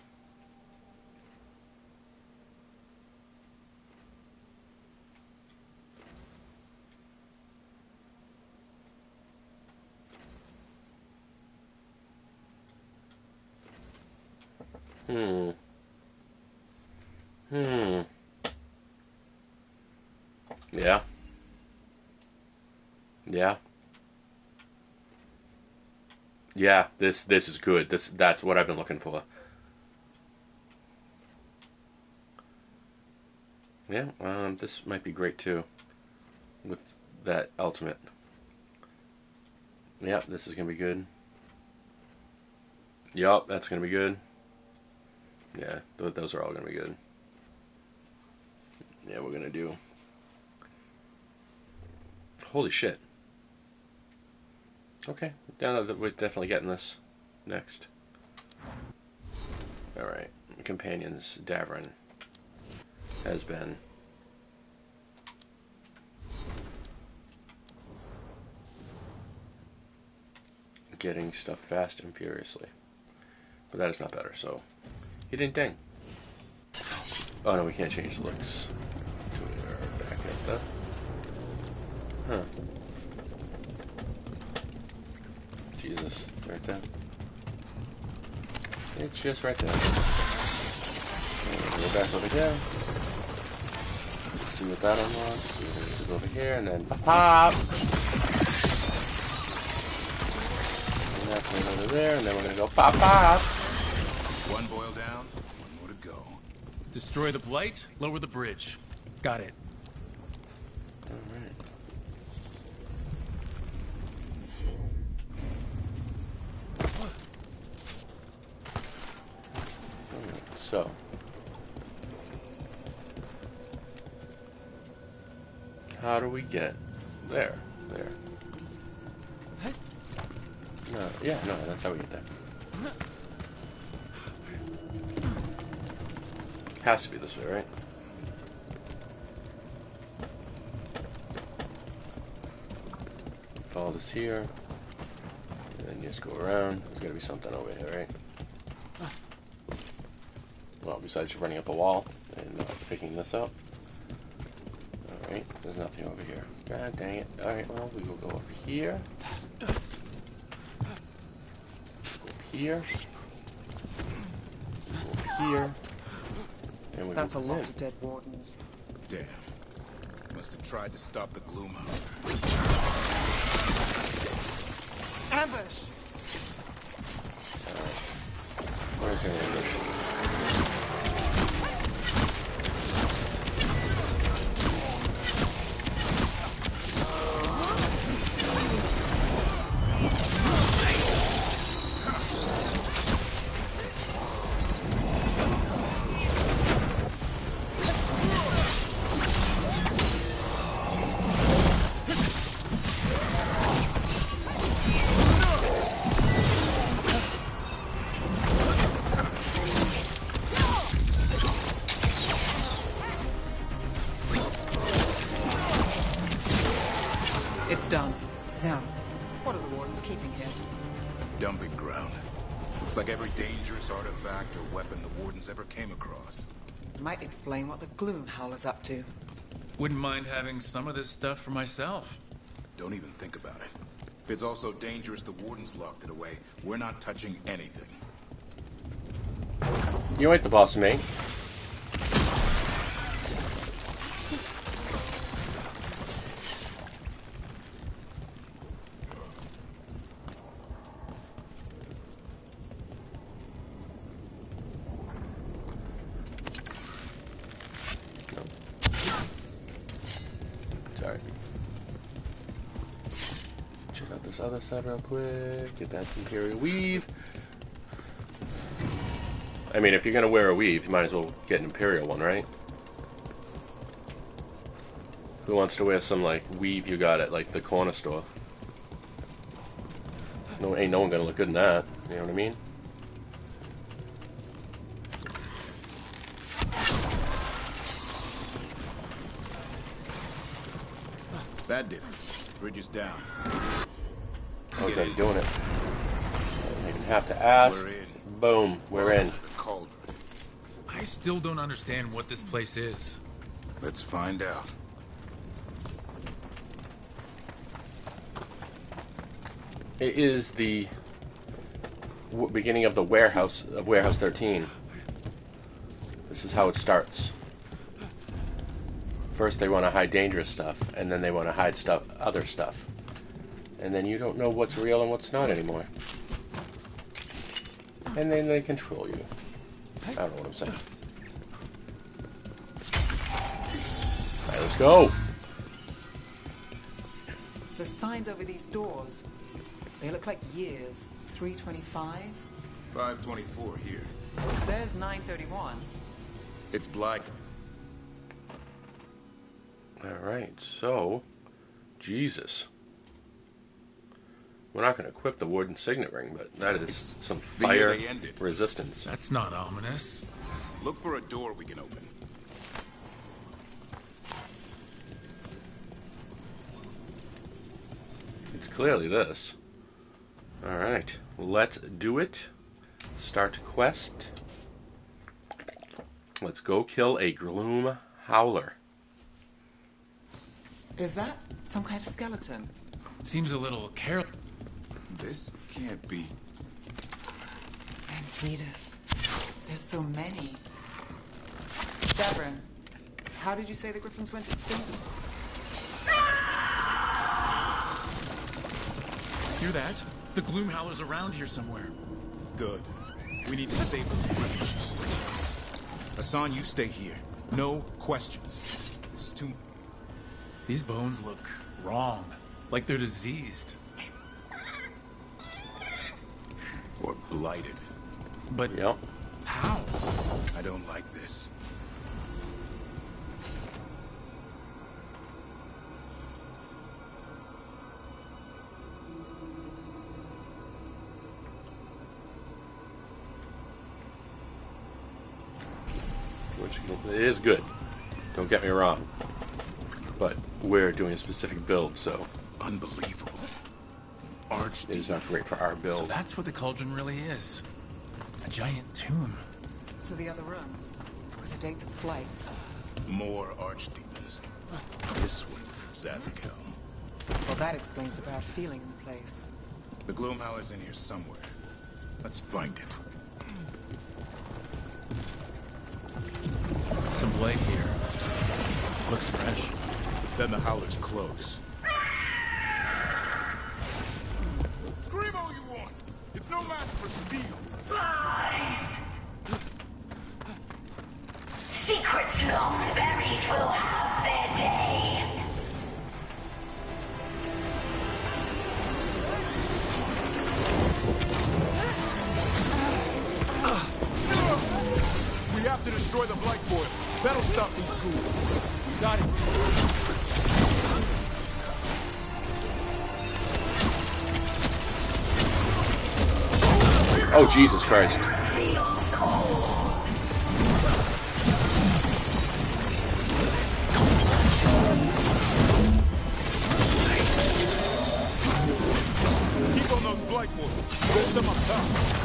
Yeah. Yeah. Yeah, this is good. That's what I've been looking for. Yeah, this might be great too. With that ultimate. Yeah, this is gonna be good. Yup, that's gonna be good. Yeah, those are all gonna be good. Yeah, we're gonna do. Holy shit. Okay, we're definitely getting this next. Alright, companions, Davrin has been getting stuff fast and furiously. But that is not better, so he didn't ding. Oh no, we can't change the looks to our back at that. Huh. Jesus, it's right there. It's just right there. Go back over here. See what that unlocks. So we're gonna go over here and then pop! And that's going to go over there, and then we're gonna go pop pop! One boil down, one more to go. Destroy the blight, lower the bridge. Got it. Alright. So, how do we get there? There. No, yeah, no, that's how we get there. Has to be this way, right? Follow this here, and then you just go around. There's gotta be something over here, right? Well, besides just running up a wall and picking this up. Alright, there's nothing over here. God dang it. Alright, well, we will go over here. Go up here. Go up here. And we That's a lot of dead wardens. Damn. Must have tried to stop the Gloomhunter. Ambush! Where's your ambush? It's done. Now, what are the wardens keeping here? Dumping ground. Looks like every dangerous artifact or weapon the Wardens ever came across. Might explain what the Gloom Howler's up to. Wouldn't mind having some of this stuff for myself. Don't even think about it. If it's also dangerous, the Wardens locked it away. We're not touching anything. You ain't the boss of me. Sorry. Check out this other side real quick. Get that Imperial Weave. I mean, if you're gonna wear a weave, you might as well get an Imperial one, right? Who wants to wear some, like, weave you got at, like, the corner store? No, ain't no one gonna look good in that. You know what I mean? That did it. Bridge is down. How's that doing it? Don't even have to ask. We're in. Boom, we're in. Cauldron. I still don't understand what this place is. Let's find out. It is the beginning of the warehouse of Warehouse 13. This is how it starts. First they want to hide dangerous stuff, and then they want to hide other stuff. And then you don't know what's real and what's not anymore. And then they control you. I don't know what I'm saying. Alright, let's go! The signs over these doors, they look like years. 325? 524 here. There's 931. It's Blythe. Alright, so... Jesus. We're not going to equip the Warden Signet Ring, but that is some fire resistance. That's not ominous. Look for a door we can open. It's clearly this. Alright, let's do it. Start quest. Let's go kill a Gloom Howler. Is that some kind of skeleton? Seems a little careless. This can't be. Amphitas. There's so many. Devrin, how did you say the Griffins went extinct? Hear that? The Gloom Howler's around here somewhere. Good. We need to save those Griffins. Hassan, you stay here. No questions. This is too... These bones look wrong. Like they're diseased. Or blighted. But yep. How? I don't like this. It is good. Don't get me wrong. But we're doing a specific build, so... Unbelievable. It is not great for our build. So that's what the cauldron really is. A giant tomb. So the other rooms? Were the dates of flights? More archdemons. This one, Zazakel. Well, that explains the bad feeling in the place. The Gloomhowler's in here somewhere. Let's find it. Some blade here. Looks fresh. Then the Howler's close. Screamo! destroy the blight boils. That'll stop these ghouls. Got it. Oh, Jesus Christ. Keep on those blight boils. There's some up top.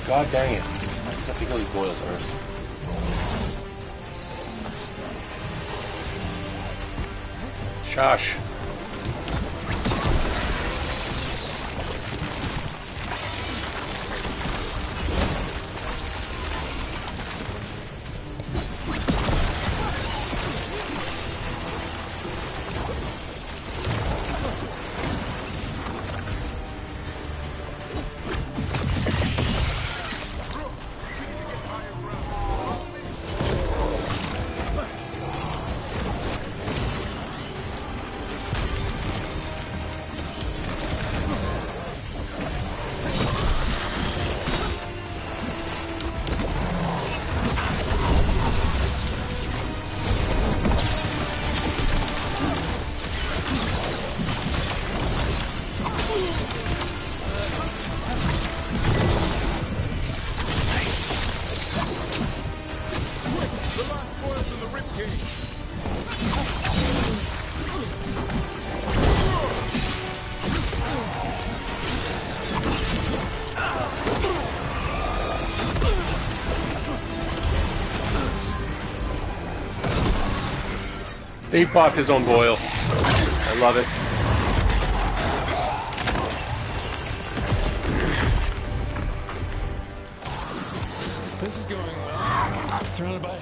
God dang it. I just have to kill these boils first. Shush. He popped his own boil. I love it. This is going well. Surrounded by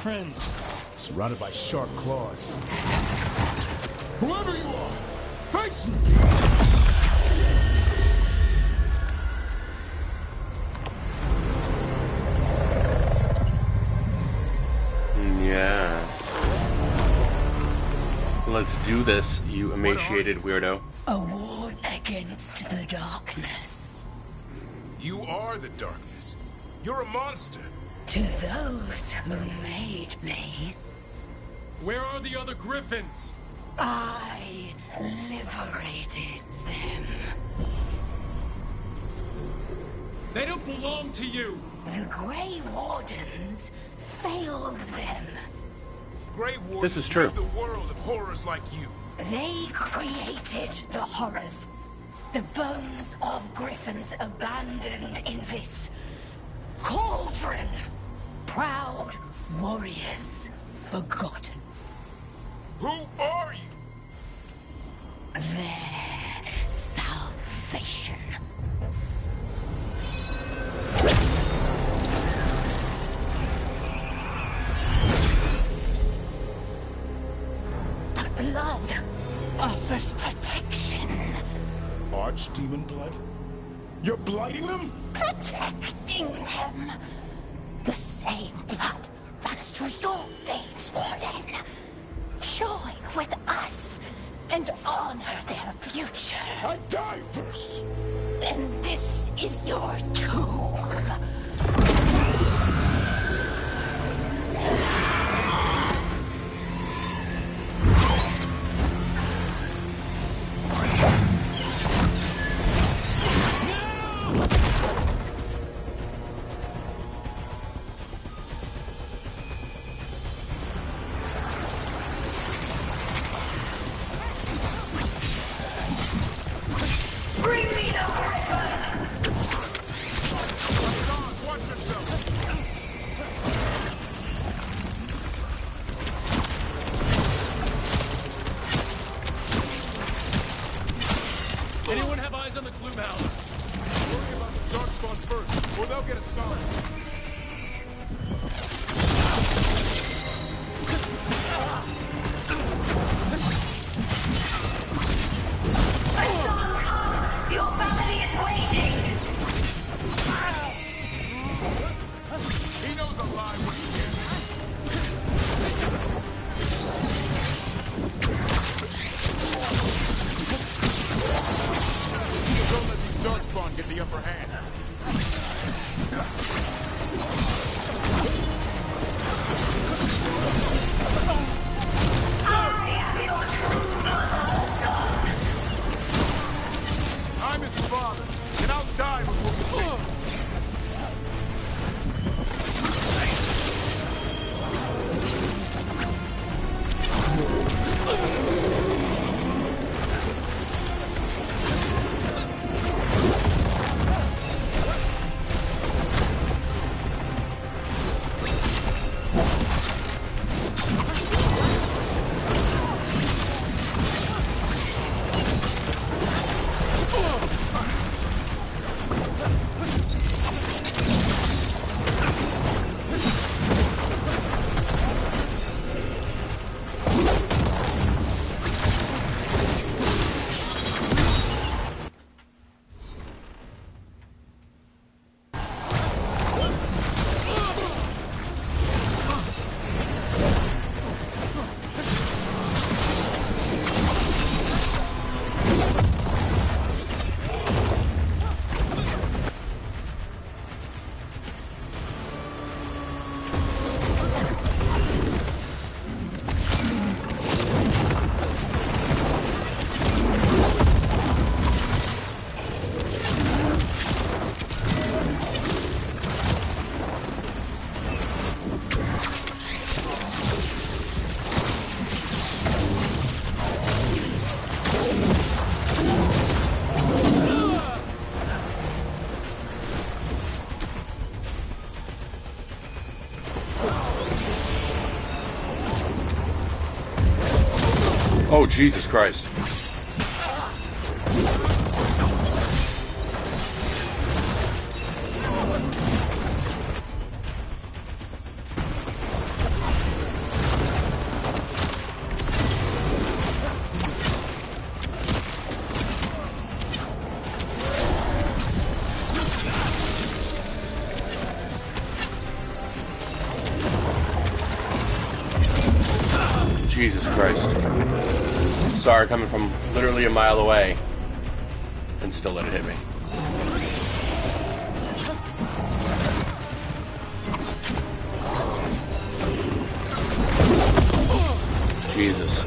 friends. Surrounded by sharp claws. Whoever you are, face me! Yeah. Let's do this, you emaciated weirdo. A ward against the darkness. You are the darkness. You're a monster. To those who made me, Where are the other griffins? I liberated them. They don't belong to you. The Grey Wardens failed them. Grey Wardens This is true. rid the world of horrors like you. They created the horrors. The bones of griffins abandoned in this cauldron. Proud warriors forgotten. Who are you? Their salvation. The blood offers protection. Archdemon blood? You're blighting them? Protecting them. The same blood runs through your veins, Warden. Join with us and honor their future. I die first! And this is your tomb. or they'll get a solid. Your family is waiting! He knows a lie when he hears it. Don't let these darkspawn get the upper hand. I'm his father, and I'll die before you take me. Oh, Jesus Christ. Jesus Christ. Sorry, coming from literally a mile away and still let it hit me. Jesus.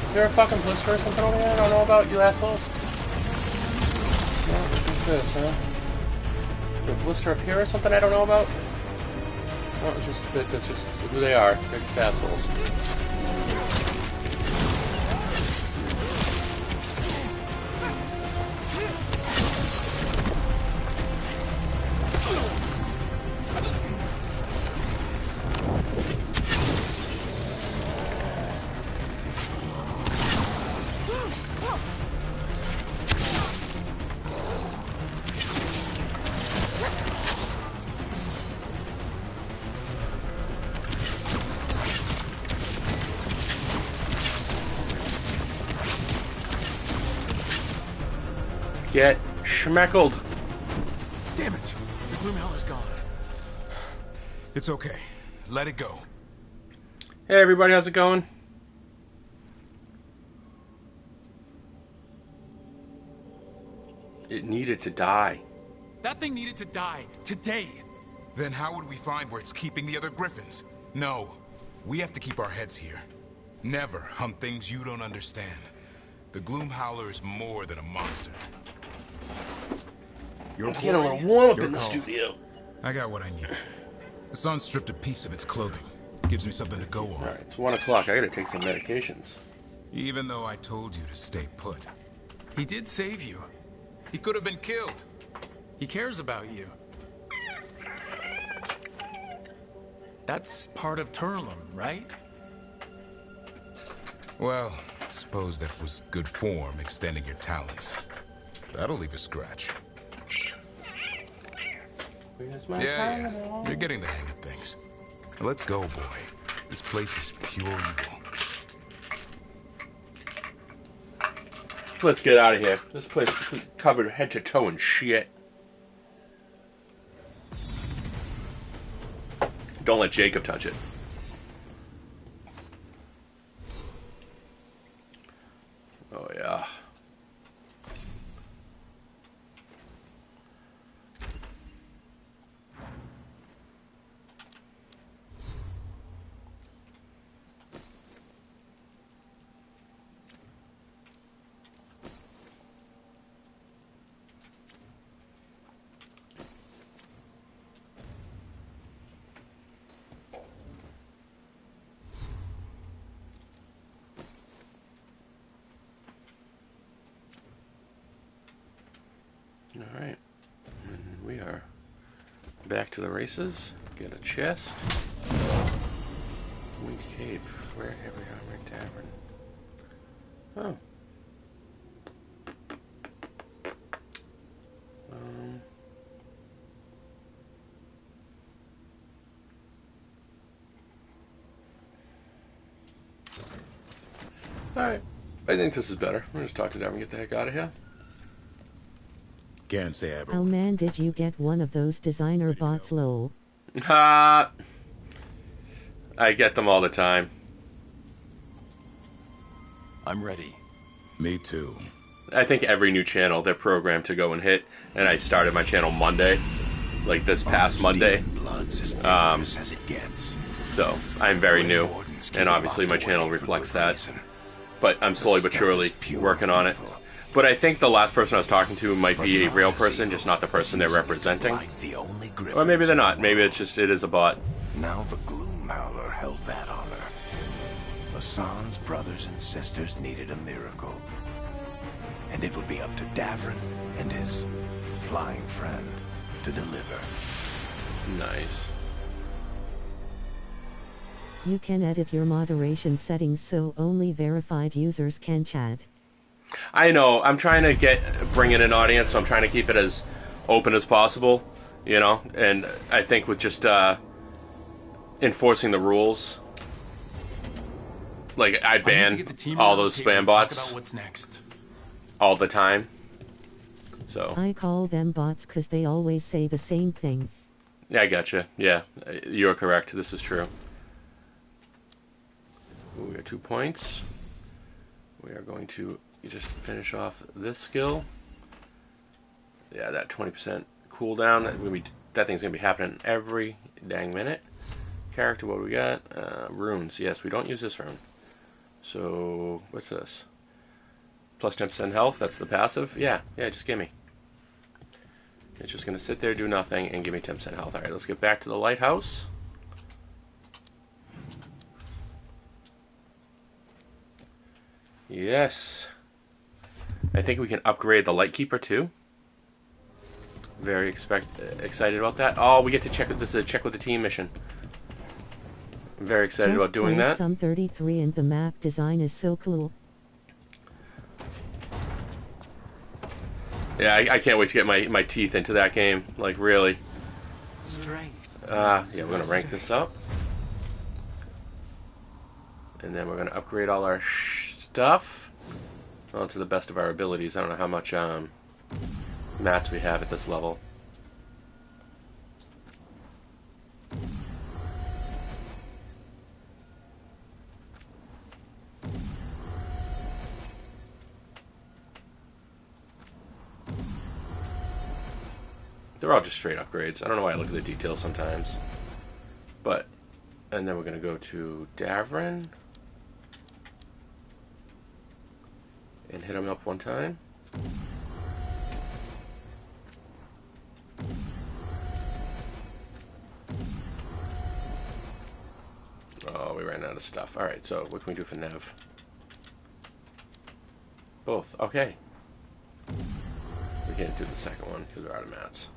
Is there a fucking blister or something over here I don't know about, you assholes? No, what's this, huh? Is there a blister up here or something I don't know about? No, it's just, that's just who they are. They're just assholes. Get schmeckled. Damn it! The Gloomheller's gone. It's okay. Let it go. Hey everybody, how's it going? It needed to die. That thing needed to die. Today. Then how would we find where it's keeping the other griffins? No. We have to keep our heads here. Never hunt things you don't understand. The Gloomhowler is more than a monster. It's getting a little warm up in the studio. I got what I need. The sun stripped a piece of its clothing. Gives me something to go on. Alright, it's 1 o'clock. I gotta take some medications. Even though I told you to stay put. He did save you. He could have been killed. He cares about you. That's part of Turlum, right? Well, suppose that was good form, extending your talents. That'll leave a scratch. Yeah, you're getting the hang of things. Now let's go, boy. This place is pure evil. Let's get out of here. This place is covered head to toe in shit. Don't let Jacob touch it. Oh, yeah. Alright, and we are back to the races. Get a chest. Winged Cape. Where have we Armored Tavern? Oh. Alright, I think this is better. I'm gonna just talk to them and get the heck out of here. Can't say I ever. Oh man, did you get one of those designer bots, lol? I get them all the time. I'm ready. Me too. I think every new channel they're programmed to go and hit, and I started my channel Monday, like this past Monday. As it gets. So I'm very new, and obviously my channel reflects that. But I'm slowly but surely working on it. But I think the last person I was talking to might be a real person, just not the person they're representing. Or maybe they're not. Maybe it's just, it is a bot. Now the Gloom Howler held that honor. Hassan's brothers and sisters needed a miracle. And it would be up to Davrin and his flying friend to deliver. Nice. You can edit your moderation settings so only verified users can chat. I know. I'm trying to bring in an audience, so I'm trying to keep it as open as possible, you know? And I think with just enforcing the rules, like I ban all those spam bots what's next. all the time. So I call them bots because they always say the same thing. Yeah, I gotcha. Yeah, you're correct. This is true. Ooh, we got 2 points. We are going to just finish off this skill. Yeah, that 20% cooldown. That thing's gonna be happening every dang minute. Character, what do we got? Runes. Yes, we don't use this rune. So what's this? Plus 10% health. That's the passive. Yeah, just give me. It's just gonna sit there, do nothing, and give me 10% health. All right, let's get back to the lighthouse. Yes. I think we can upgrade the Lightkeeper too. Very excited about that. Oh, we get to check with this. Check with the team mission. I'm very excited about doing that. Some 33 and the map design is so cool. Yeah, I can't wait to get my teeth into that game. Like really. Yeah, we're gonna rank this up, and then we're gonna upgrade all our stuff. Well, to the best of our abilities. I don't know how much mats we have at this level. They're all just straight upgrades. I don't know why I look at the details sometimes. But, and then we're going to go to Davrin. And hit him up one time. Oh, we ran out of stuff. Alright, so what can we do for Nev? Both. Okay. We can't do the second one because we're out of mats.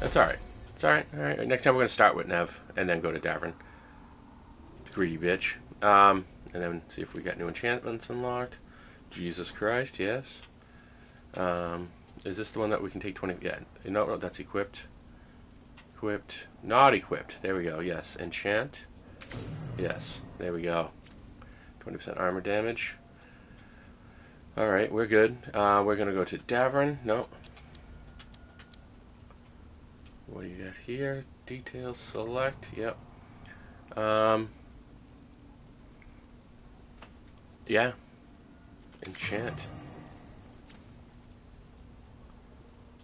That's alright. It's alright, alright. Next time we're going to start with Nev, and then go to Davern. Greedy bitch. And then see if we got new enchantments unlocked. Jesus Christ, yes. Is this the one that we can take 20? Yeah, no, that's equipped. Equipped. Not equipped. There we go, yes. Enchant. Yes, there we go. 20% armor damage. Alright, we're good. We're going to go to Davern. No. What do you got here? Details, select. Yep. Yeah. Enchant.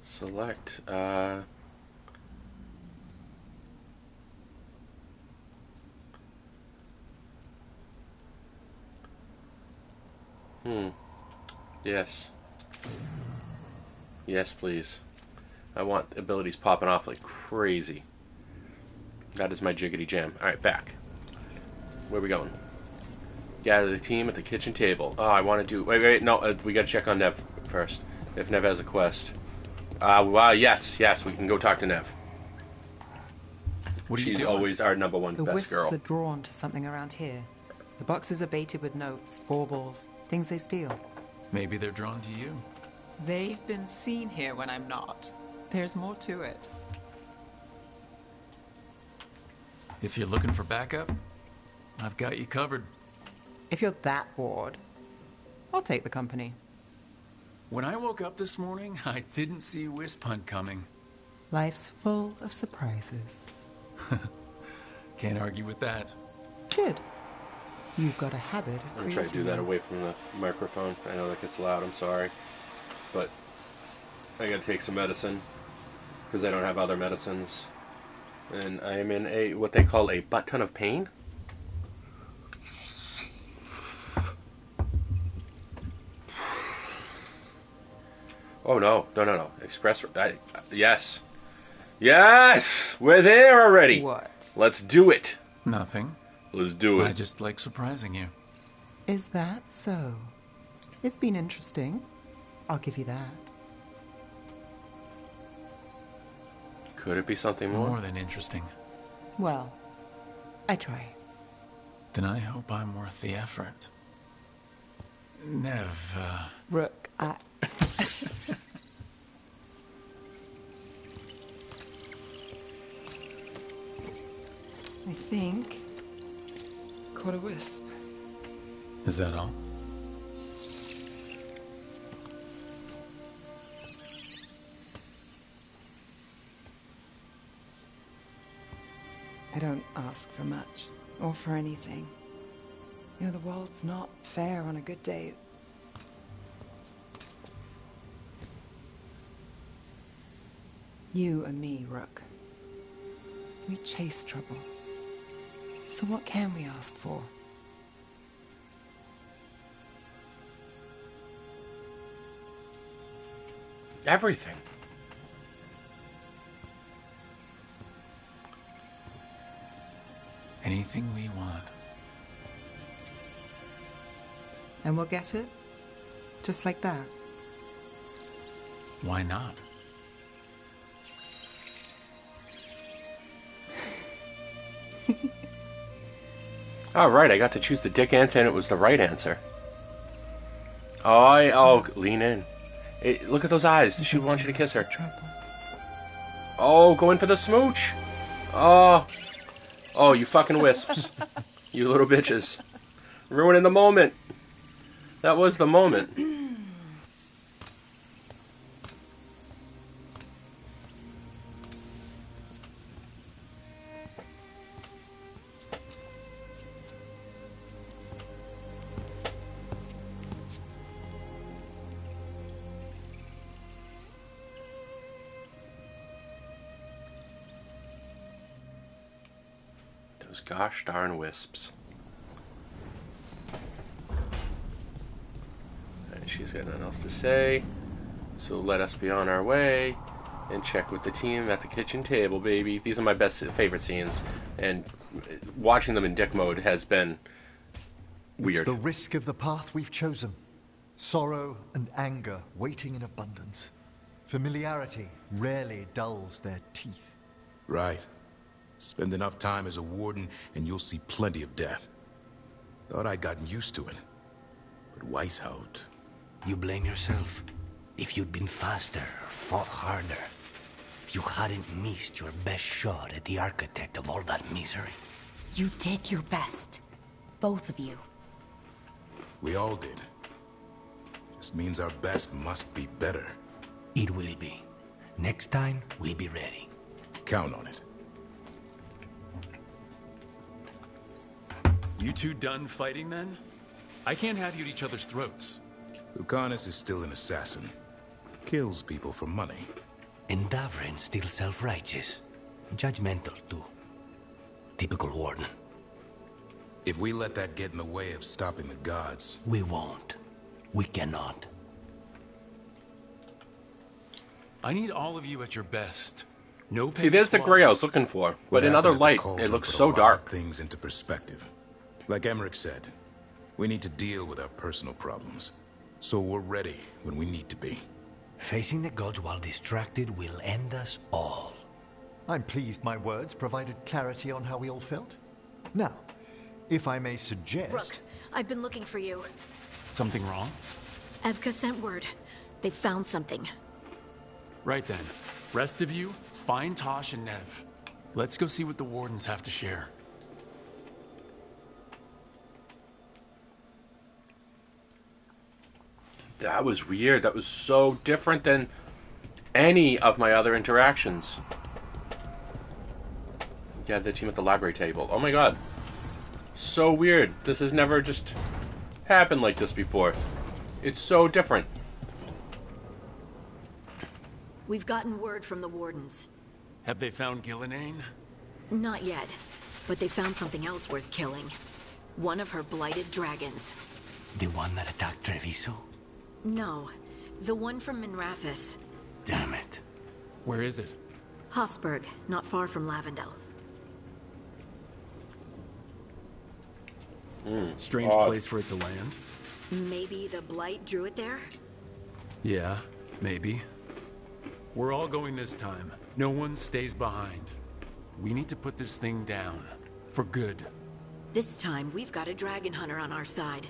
Select. Yes. Yes, please. I want abilities popping off like crazy. That is my jiggity jam. Alright, back. Where are we going? Gather the team at the kitchen table. Oh, I want to do... Wait, no, we gotta check on Nev first. If Nev has a quest. Well, yes, we can go talk to Nev. What are you She's doing? always our number one The best wisps girl. are drawn to something around here. The boxes are baited with notes, baubles, things they steal. Maybe they're drawn to you. They've been seen here when I'm not. There's more to it. If you're looking for backup, I've got you covered. If you're that bored, I'll take the company. When I woke up this morning, I didn't see Wisp Hunt coming. Life's full of surprises. Can't argue with that. Good. You've got a habit of I'm trying to do that away from the microphone. I know that gets loud, I'm sorry. But I gotta take some medicine because I don't have other medicines. And I am in a what they call a butt ton of pain. Oh no. Express yes. Yes! We're there already. What? Let's do it. Nothing. Let's do it. I just like surprising you. Is that so? It's been interesting. I'll give you that. Could it be something more? More than interesting. Well, I try. Then I hope I'm worth the effort. Nev, Rook, I think... caught a wisp. Is that all? I don't ask for much, or for anything. You know, the world's not fair on a good day. You and me, Rook. We chase trouble. So what can we ask for? Everything. Anything we want. And we'll get it? Just like that? Why not? All right, I got to choose the dick answer, and it was the right answer. Oh, lean in. Look at those eyes. She wants you to kiss her. Oh, go in for the smooch. Oh, you fucking wisps. You little bitches. Ruining the moment. That was the moment. Those gosh darn wisps. And she's got nothing else to say. So let us be on our way and check with the team at the kitchen table, baby. These are my favorite scenes, and watching them in dick mode has been weird. It's the risk of the path we've chosen. Sorrow and anger waiting in abundance. Familiarity rarely dulls their teeth. Right. Spend enough time as a warden, and you'll see plenty of death. Thought I'd gotten used to it. But Weishaupt... You blame yourself. If you'd been faster, or fought harder, if you hadn't missed your best shot at the architect of all that misery. You did your best. Both of you. We all did. Just means our best must be better. It will be. Next time, we'll be ready. Count on it. You two done fighting then? I can't have you at each other's throats. Lucanus is still an assassin. Kills people for money. And Davrin's still self-righteous. Judgmental, too. Typical warden. If we let that get in the way of stopping the gods... We won't. We cannot. I need all of you at your best. No. See, there's the gray I was looking for, but in other light, it looks so dark. Things into perspective. Like Emmerich said, we need to deal with our personal problems. So we're ready when we need to be. Facing the gods while distracted will end us all. I'm pleased my words provided clarity on how we all felt. Now, if I may suggest... Rook, I've been looking for you. Something wrong? Evka sent word. They found something. Right then. Rest of you, find Tosh and Nev. Let's go see what the wardens have to share. That was weird. That was so different than any of my other interactions. Yeah, the team at the library table. Oh my god. So weird. This has never just happened like this before. It's so different. We've gotten word from the wardens. Have they found Gillenane? Not yet, but they found something else worth killing. One of her blighted dragons. The one that attacked Treviso? No, the one from Minrathous. Damn it. Where is it? Hossberg, not far from Lavendel. Strange place for it to land. Maybe the blight drew it there? Yeah, maybe. We're all going this time. No one stays behind. We need to put this thing down. For good. This time, we've got a dragon hunter on our side.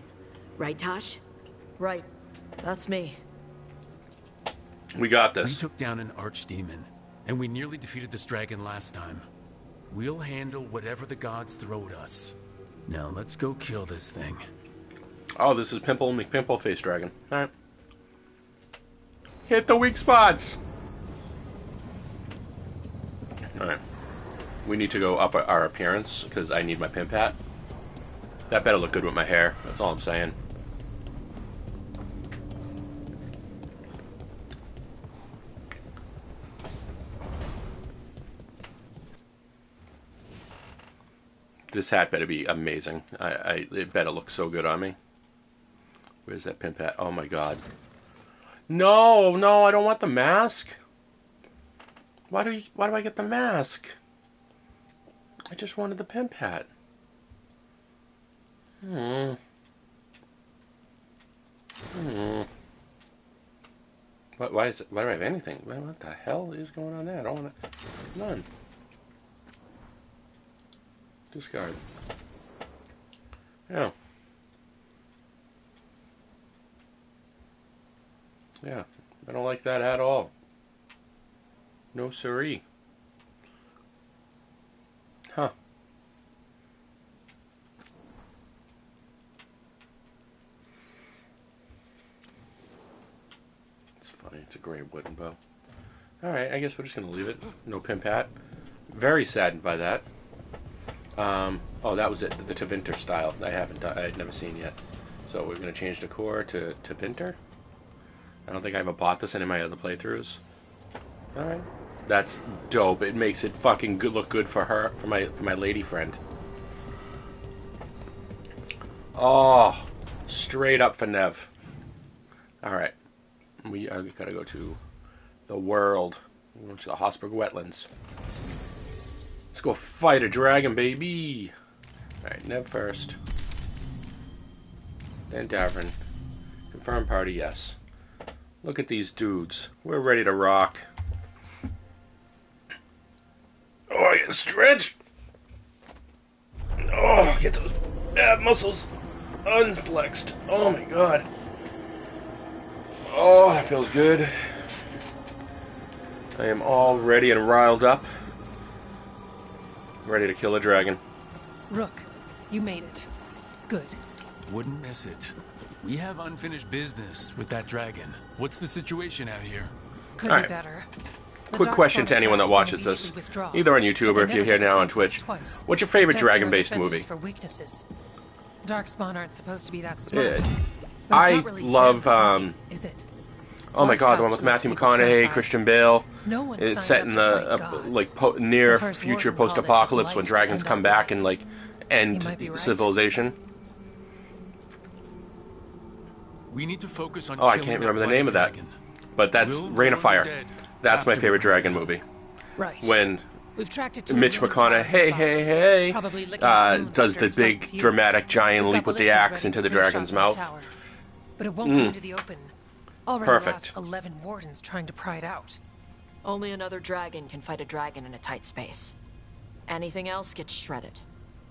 Right, Tosh? Right. That's me. We got this. We took down an archdemon, and we nearly defeated this dragon last time. We'll handle whatever the gods throw at us. Now let's go kill this thing. Oh, this is Pimple McPimple Face Dragon. Alright. Hit the weak spots! Alright. We need to go up our appearance, because I need my pimp hat. That better look good with my hair. That's all I'm saying. This hat better be amazing. It better look so good on me. Where's that pimp hat? Oh my god. No, no, I don't want the mask. Why do I get the mask? I just wanted the pimp hat. Why do I have anything? What the hell is going on there? I don't want to. None. Discard. Yeah. Yeah. I don't like that at all. No siree. Huh. It's funny. It's a gray wooden bow. Alright, I guess we're just going to leave it. No pimp hat. Very saddened by that. Oh, that was it. The Tevinter style. I had never seen yet. So we're going to change the core to Tevinter. I don't think I ever bought this in any of my other playthroughs. Alright. That's dope. It makes it fucking good, look good for her, for my lady friend. Oh, straight up for Nev. Alright. We are gotta go to the world. We're going to the Hossberg Wetlands. Let's go fight a dragon, baby. Alright, Nev first. Then Davrin. Confirm party, yes. Look at these dudes. We're ready to rock. Stretch. Oh, get those ab muscles unflexed. Oh my god. Oh, that feels good. I am all ready and riled up. Ready to kill a dragon. Rook, you made it. Good. Wouldn't miss it. We have unfinished business with that dragon. What's the situation out here? Could be better. Quick question to anyone that watches this, either on YouTube or if you're here now on Twitch. What's your favorite dragon-based movie? For weaknesses. Darkspawn aren't supposed to be that smart. I love, is it? oh my god, the one with Matthew McConaughey, Christian Bale. It's set in the near future post-apocalypse when dragons come back and like end civilization. We need to focus on. Oh, I can't remember the name of that, but that's Reign of Fire. That's my favorite dragon movie. Right. When We've tracked it to Mitch McConaughey, does the big dramatic giant leap with the axe into the dragon's mouth. But it won't come into the open. Already Perfect. lost 11 wardens trying to pry it out. Only another dragon can fight a dragon in a tight space. Anything else gets shredded.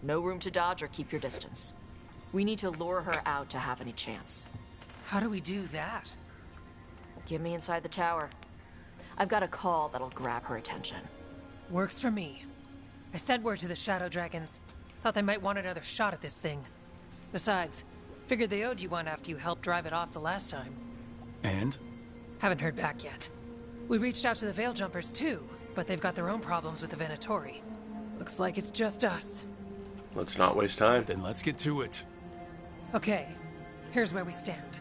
No room to dodge or keep your distance. We need to lure her out to have any chance. How do we do that? Get me inside the tower. I've got a call that'll grab her attention. Works for me. I sent word to the Shadow Dragons. Thought they might want another shot at this thing. Besides, figured they owed you one after you helped drive it off the last time. And? Haven't heard back yet. We reached out to the Veil Jumpers too, but they've got their own problems with the Venatori. Looks like it's just us. Let's not waste time. Then let's get to it. Okay, here's where we stand.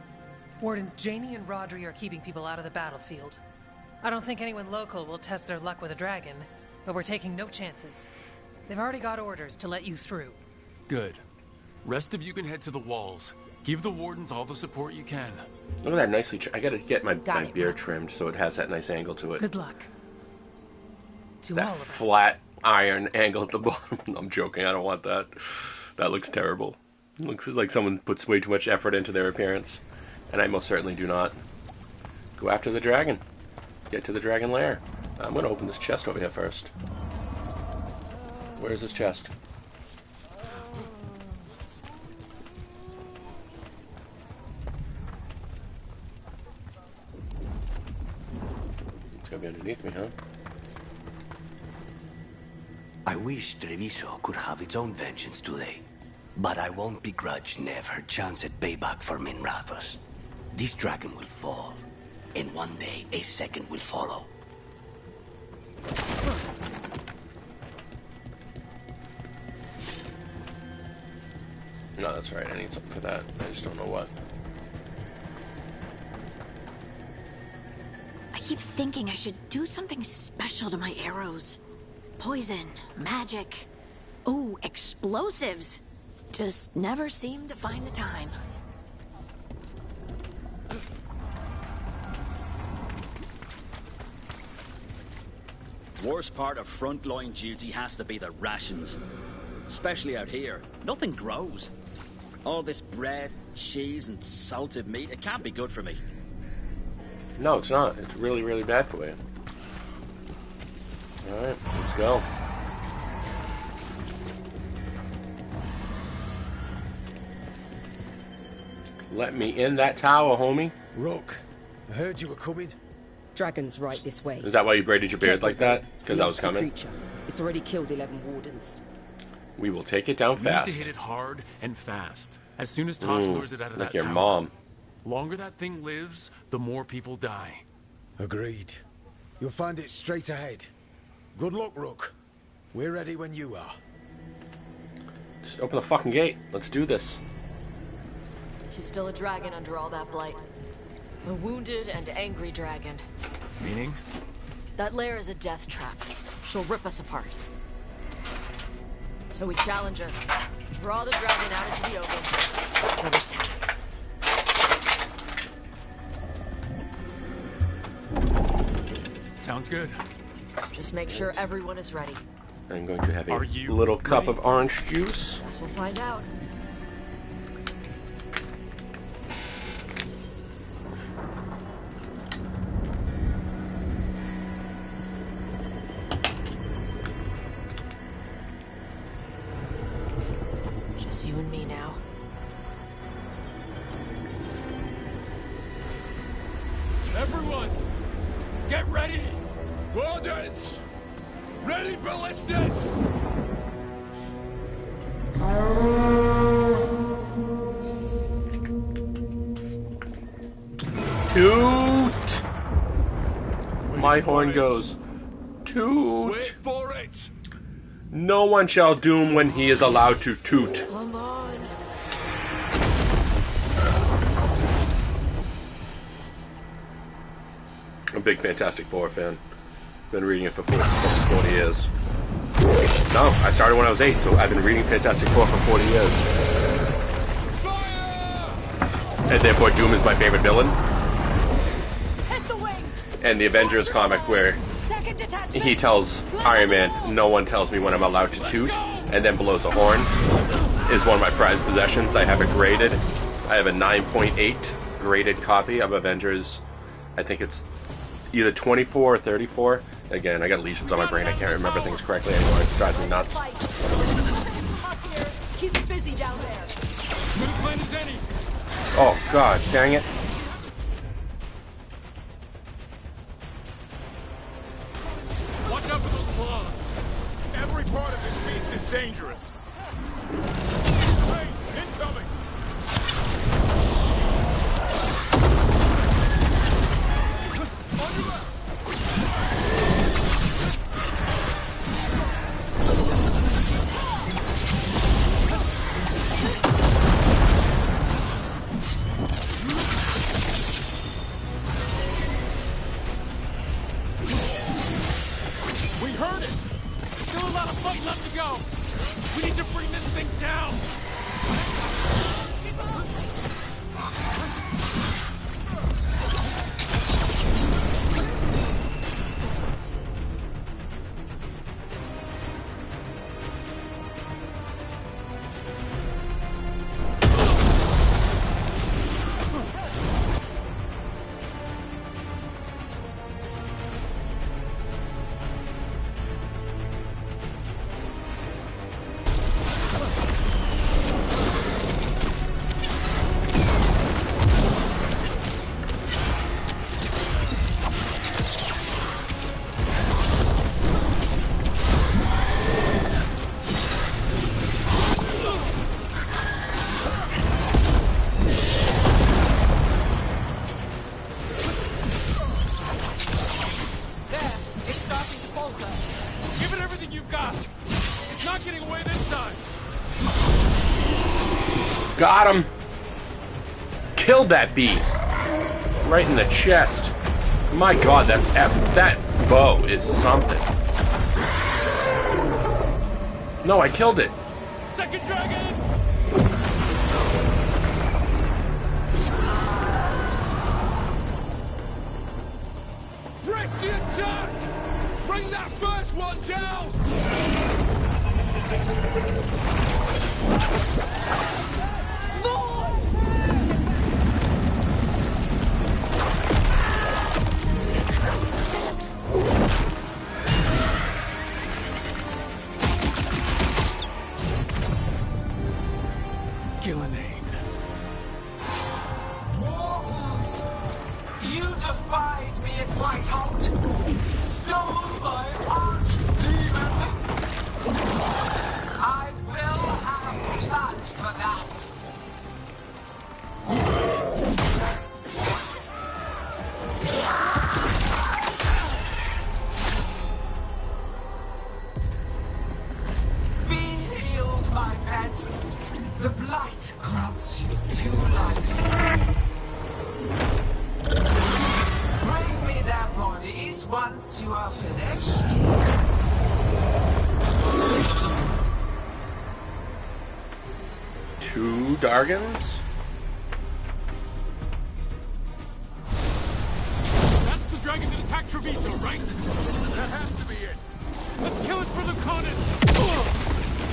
Wardens Janie and Rodri are keeping people out of the battlefield. I don't think anyone local will test their luck with a dragon, but we're taking no chances. They've already got orders to let you through. Good. Rest of you can head to the walls. Give the wardens all the support you can. Look at that nicely. I gotta get my beard trimmed so it has that nice angle to it. Good luck. To that all of us. Flat iron angle at the bottom. I'm joking. I don't want that. That looks terrible. It looks like someone puts way too much effort into their appearance, and I most certainly do not. Go after the dragon. Get to the dragon lair. I'm gonna open this chest over here first. Where's this chest? It's gonna be underneath me, huh? I wish Treviso could have its own vengeance today, but I won't begrudge Nev her chance at payback for Minrathos. This dragon will fall, and one day a second will follow. No, that's right. I need something for that. I just don't know what. I keep thinking I should do something special to my arrows. Poison, magic, ooh, explosives. Just never seem to find the time. Worst part of frontline duty has to be the rations. Especially out here. Nothing grows. All this bread, cheese, and salted meat, it can't be good for me. No, it's not. It's really, really bad for you. Alright, let's go. Let me in that tower, homie. Rook, I heard you were coming. Dragon's right this way. Is that why you braided your beard like that? Because I was coming? It's already killed 11 wardens. We will take it down fast. We need to hit it hard and fast. As soon as Tosh lures it out of that like your tower. mom. Longer that thing lives, the more people die. Agreed. You'll find it straight ahead. Good luck, Rook. We're ready when you are. Just open the fucking gate. Let's do this. She's still a dragon under all that blight. A wounded and angry dragon. Meaning? That lair is a death trap. She'll rip us apart. So we challenge her. Draw the dragon out into the open. And attack. Sounds good. Just make sure everyone is ready. I'm going to have a little cup of orange juice. Guess we'll find out. you and me now. Everyone, get ready! Wardens! Ready ballistas! Toot! My horn goes. Toot! Wait for it! No one shall doom when he is allowed to toot. Come on. I'm a big Fantastic Four fan. Been reading it for 40 years. No, I started when I was 8, so I've been reading Fantastic Four for 40 years. And therefore Doom is my favorite villain. Hit the wings. And the Avengers comic where Second detachment. he tells Iron Man, no one tells me when I'm allowed to toot, and then blows a horn, is one of my prized possessions. I have it graded. I have a 9.8 graded copy of Avengers. I think it's either 24 or 34. Again, I got lesions on my brain. I can't remember things correctly anymore. It drives me nuts. Keep it busy down there. Oh, God, dang it. Watch out for those claws. Every part of this beast is dangerous. Wait, incoming! On your left! We heard it! Still a lot of fight left to go! We need to bring this thing down! Got him! Killed that bee! Right in the chest. My God, that bow is something. No, I killed it. Second dragon! Press the attack! Bring that first one down! Mortals! You defied me at Whitehout! Stole my archdemon! I will have blood for that! Be healed, my pet! The blight grants you new life. Bring me their bodies once you are finished. Two Dargans? That's the dragon that attacked Treviso, right? That has to be it. Let's kill it for the Conis!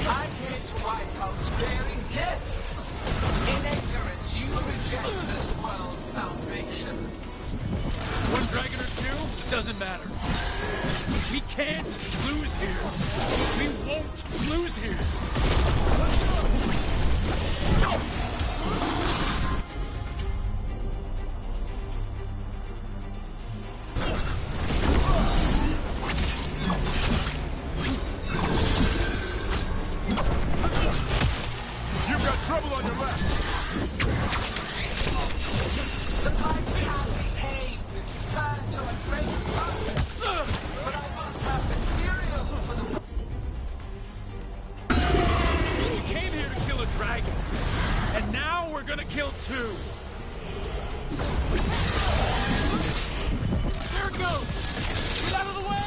I came to Whitehout bearing gifts. In ignorance, you reject this world's salvation. One dragon or two? Doesn't matter. We can't lose here. We won't lose here. two. There it goes! Get out of the way!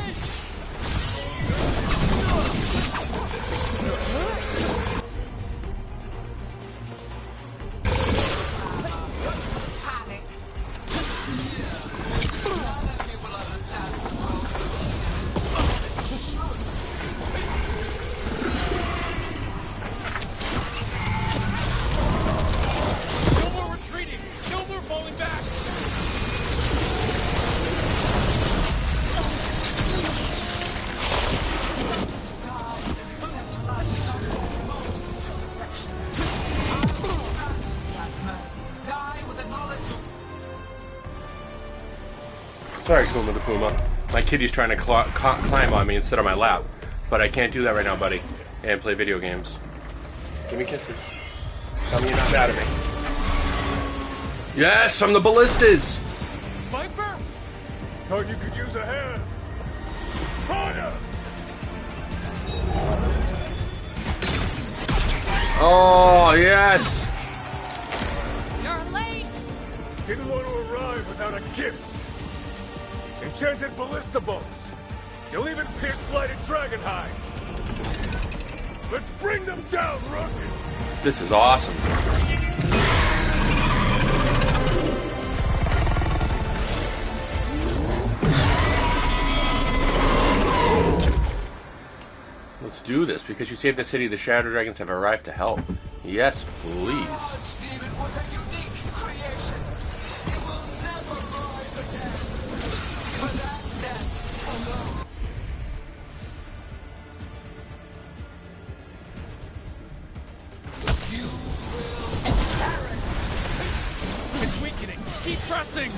Sorry, Kuma the Puma. My kitty's trying to climb on me and sit on my lap. But I can't do that right now, buddy. And play video games. Give me kisses. Tell me you're not mad at me. Yes, I'm the ballistas! Viper? Thought you could use a hand. Fire! Oh, yes! You're late! Didn't want to arrive without a gift. Enchanted ballista bolts. You'll even pierce blighted dragonhide. Let's bring them down, Rook! This is awesome. Let's do this. Because you saved the city, the Shadow Dragons have arrived to help. Yes, please. It's weakening. Keep pressing.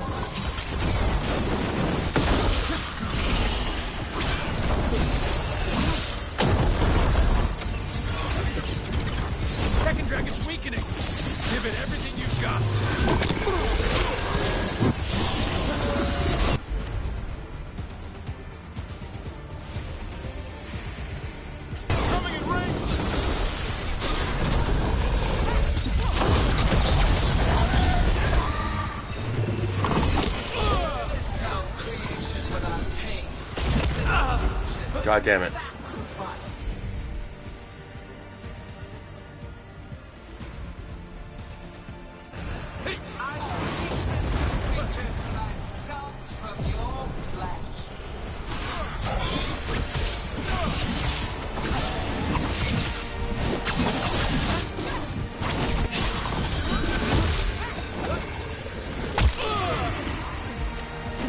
Second dragon's weakening. Give it everything you've got. Coming in range. God damn it.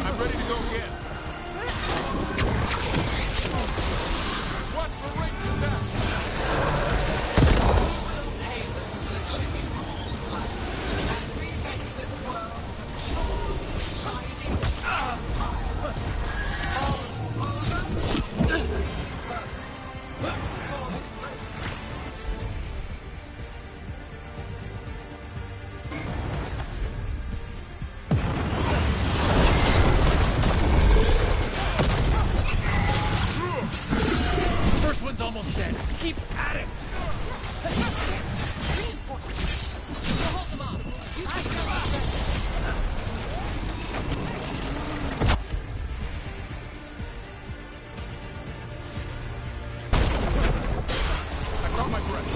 I'm ready to go again. Watch for ranged attack. We'll tame this affliction in light and remake this world shining First one's almost dead. Keep at it. I caught my breath.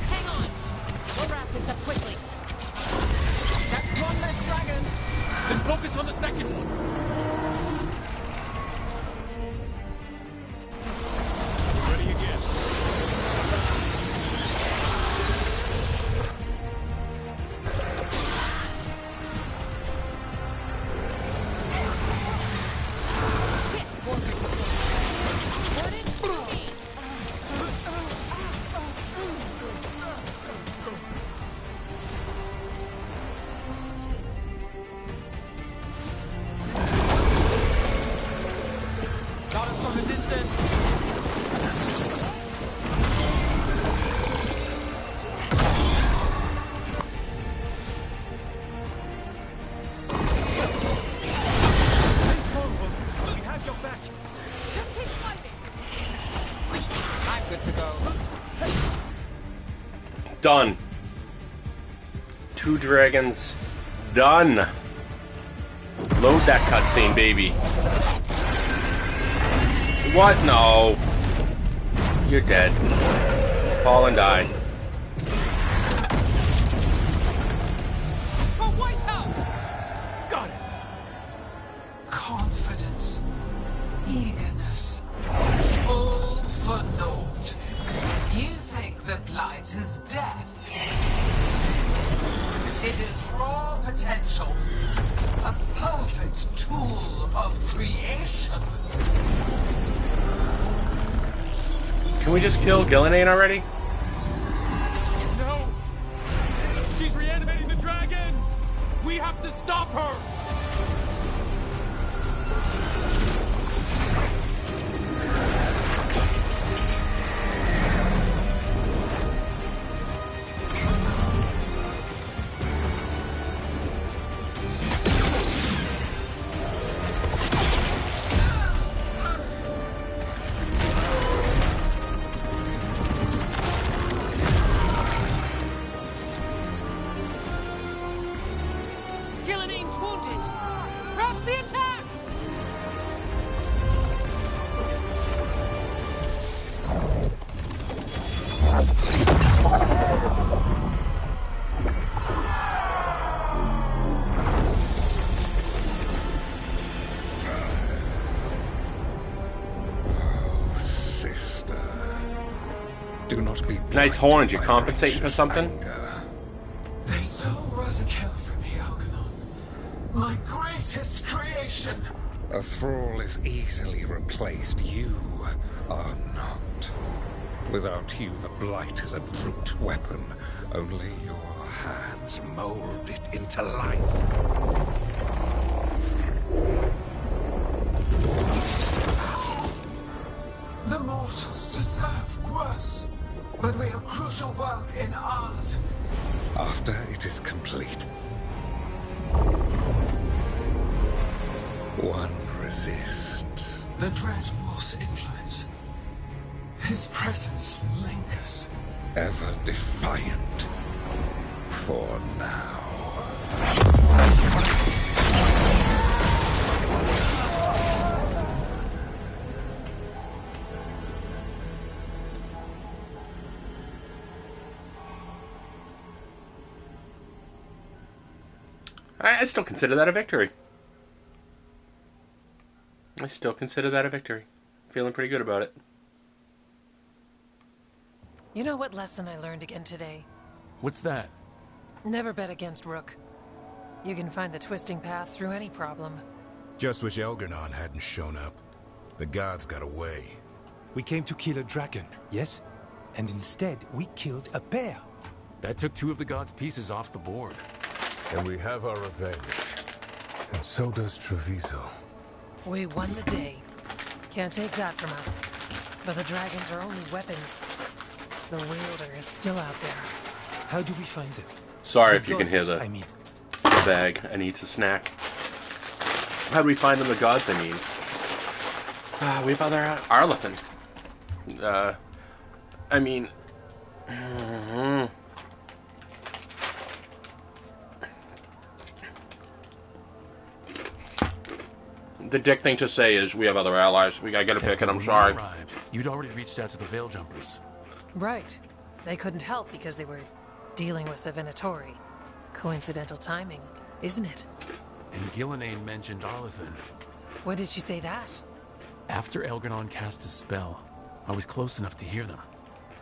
Hang on. We'll wrap this up quickly. That's one less dragon. Then focus on the second one. Ready again. go. Done. 2 dragons. Done. Load that cutscene, baby. What? No. You're dead. Fall and die. Got it. Confidence, eagerness, all for naught. You think the blight is death? It is raw potential, a perfect tool of creation. Can we just kill Gillenane already? No! She's reanimating the dragons! We have to stop her! Gillanane's wounded. Press the attack! Sister, do not be Nice horns. You compensating for something? They stole Rosakill from me, Algernon. My greatest creation. A thrall is easily replaced. You are not. Without you, the blight is a brute weapon. Only your hands mold it into life. The mortals deserve worse. But we have crucial work in Arth. After it is complete, one resists. The Dread Wolf's influence. His presence lingers. Ever defiant. For now. I still consider that a victory. I still consider that a victory. Feeling pretty good about it. You know what lesson I learned again today? What's that? Never bet against Rook. You can find the twisting path through any problem. Just wish Elgernon hadn't shown up. The gods got away. We came to kill a dragon, yes? And instead, we killed a pair. That took 2 of the gods' pieces off the board. And we have our revenge. And so does Treviso. We won the day. Can't take that from us. But the dragons are only weapons. The wielder is still out there. How do we find them? Sorry if you can hear the bag. I need a snack. How do we find them? The gods, I mean. We have other Arlethan. I mean... The dick thing to say is we have other allies. I gotta pick it, I'm sorry. Arrived, you'd already reached out to the Veil Jumpers. Right. They couldn't help because they were dealing with the Venatori. Coincidental timing, isn't it? And Gillenane mentioned Arlethan. When did she say that? After Elgernon cast his spell, I was close enough to hear them.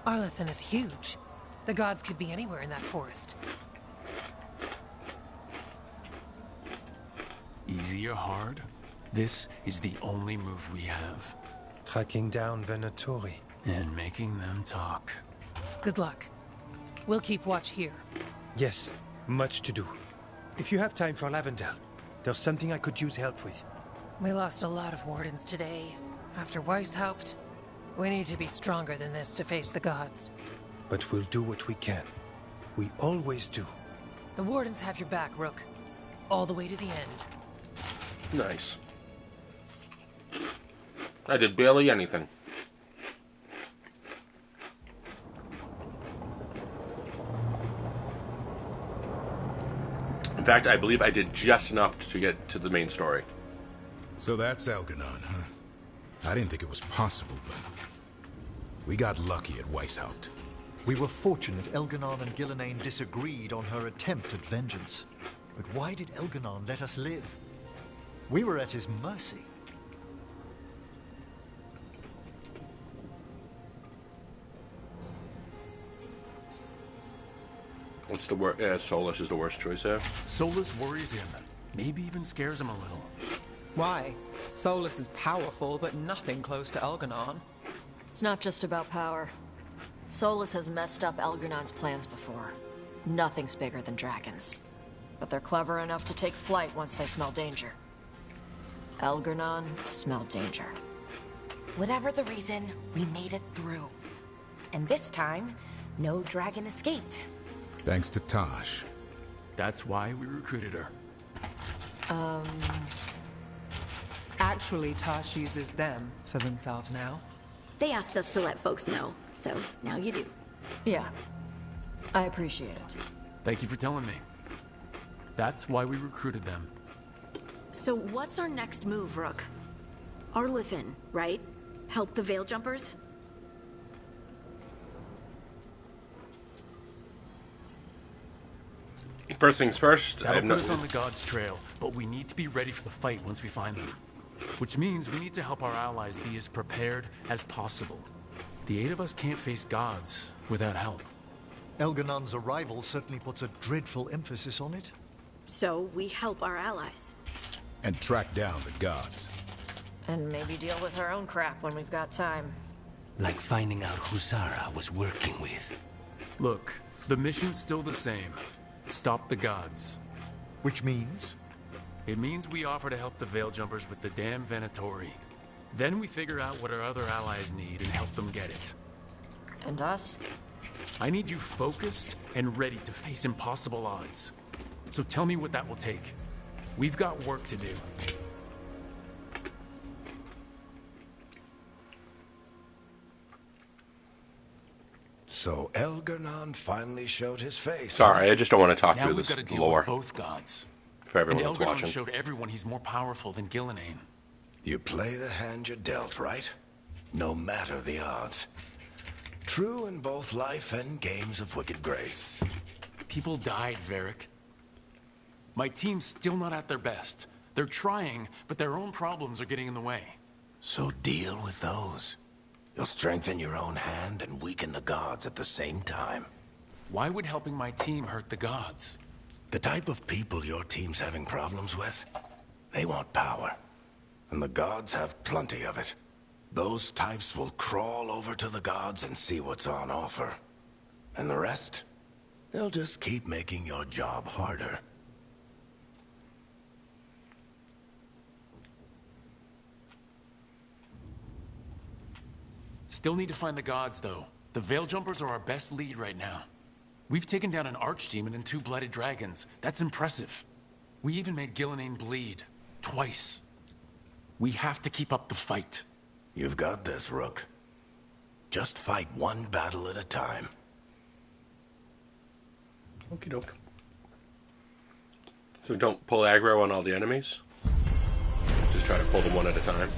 Arlethan is huge. The gods could be anywhere in that forest. Easy or hard? This is the only move we have. Tracking down Venatori. And making them talk. Good luck. We'll keep watch here. Yes, much to do. If you have time for Lavendel, there's something I could use help with. We lost a lot of wardens today. After Weishaupt, we need to be stronger than this to face the gods. But we'll do what we can. We always do. The wardens have your back, Rook. All the way to the end. Nice. I did barely anything. In fact, I believe I did just enough to get to the main story. So that's Algernon, huh? I didn't think it was possible, but we got lucky at Weishaupt. We were fortunate Elganon and Gillenane disagreed on her attempt at vengeance. But why did Elganon let us live? We were at his mercy. What's the worst? Solus is the worst choice there. Solus worries him. Maybe even scares him a little. Why? Solus is powerful, but nothing close to Elganon. It's not just about power. Solus has messed up Elganon's plans before. Nothing's bigger than dragons. But they're clever enough to take flight once they smell danger. Elganon smelled danger. Whatever the reason, we made it through. And this time, no dragon escaped. Thanks to Tosh. That's why we recruited her. Actually, Tosh uses them for themselves now. They asked us to let folks know, so now you do. Yeah. I appreciate it. Thank you for telling me. That's why we recruited them. So what's our next move, Rook? Arlethan, right? Help the Veil Jumpers? First things first, That'll put us on the God's trail, but we need to be ready for the fight once we find them. Which means we need to help our allies be as prepared as possible. The 8 of us can't face gods without help. Elganon's arrival certainly puts a dreadful emphasis on it. So we help our allies. And track down the gods. And maybe deal with our own crap when we've got time. Like finding out who Zara was working with. Look, the mission's still the same. Stop the gods. Which means? It means we offer to help the Veil Jumpers with the damn Venatori. Then we figure out what our other allies need and help them get it. And us? I need you focused and ready to face impossible odds. So tell me what that will take. We've got work to do. So Elganon finally showed his face. Sorry, I just don't want to talk now through we've this got to deal lore. with both gods. For everyone and that's Elganon watching. showed everyone he's more powerful than Gillenane. You play the hand you're dealt, right? No matter the odds. True in both life and games of wicked grace. People died, Varric. My team's still not at their best. They're trying, but their own problems are getting in the way. So deal with those. You'll strengthen your own hand and weaken the gods at the same time. Why would helping my team hurt the gods? The type of people your team's having problems with, they want power. And the gods have plenty of it. Those types will crawl over to the gods and see what's on offer. And the rest, they'll just keep making your job harder. Still need to find the gods, though. The Veil Jumpers are our best lead right now. We've taken down an archdemon and 2 blighted dragons. That's impressive. We even made Gillenane bleed. Twice. We have to keep up the fight. You've got this, Rook. Just fight one battle at a time. Okie doke. So don't pull aggro on all the enemies. Just try to pull them one at a time.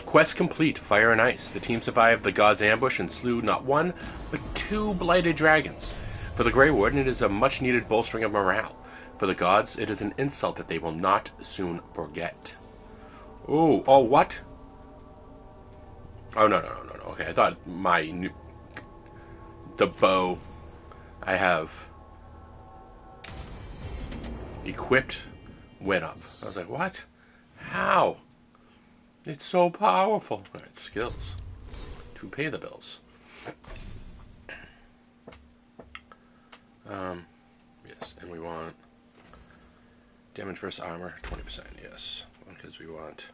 Quest complete, Fire and Ice. The team survived the god's ambush and slew not 1, but 2 blighted dragons. For the Grey Warden, it is a much-needed bolstering of morale. For the gods, it is an insult that they will not soon forget. Ooh, oh, what? Oh, no. Okay, I thought the bow I have equipped went up. I was like, what? How? It's so powerful. Alright, skills. To pay the bills. Yes, and we want damage versus armor, 20%, yes. Because we want...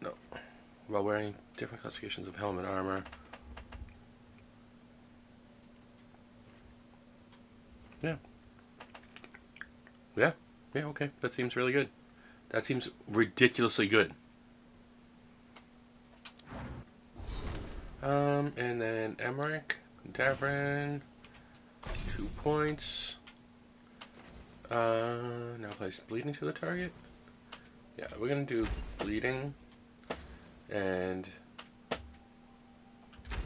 No. While wearing different classifications of helmet armor. Yeah. Yeah, okay. That seems really good. That seems ridiculously good. And then Emmerich, Davrin, 2 points. Now place bleeding to the target. Yeah, we're gonna do bleeding. And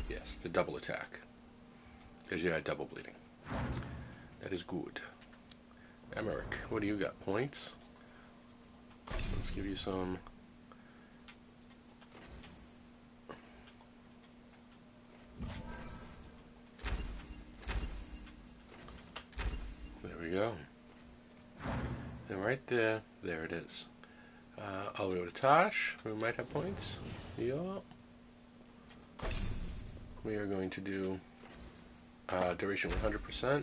yes, the double attack. Because you had double bleeding. That is good. Emmerich, what do you got? Points? Let's give you some. There we go. And right there, there it is. I'll go to Tosh, who might have points. Yeah. We are going to do duration 100%.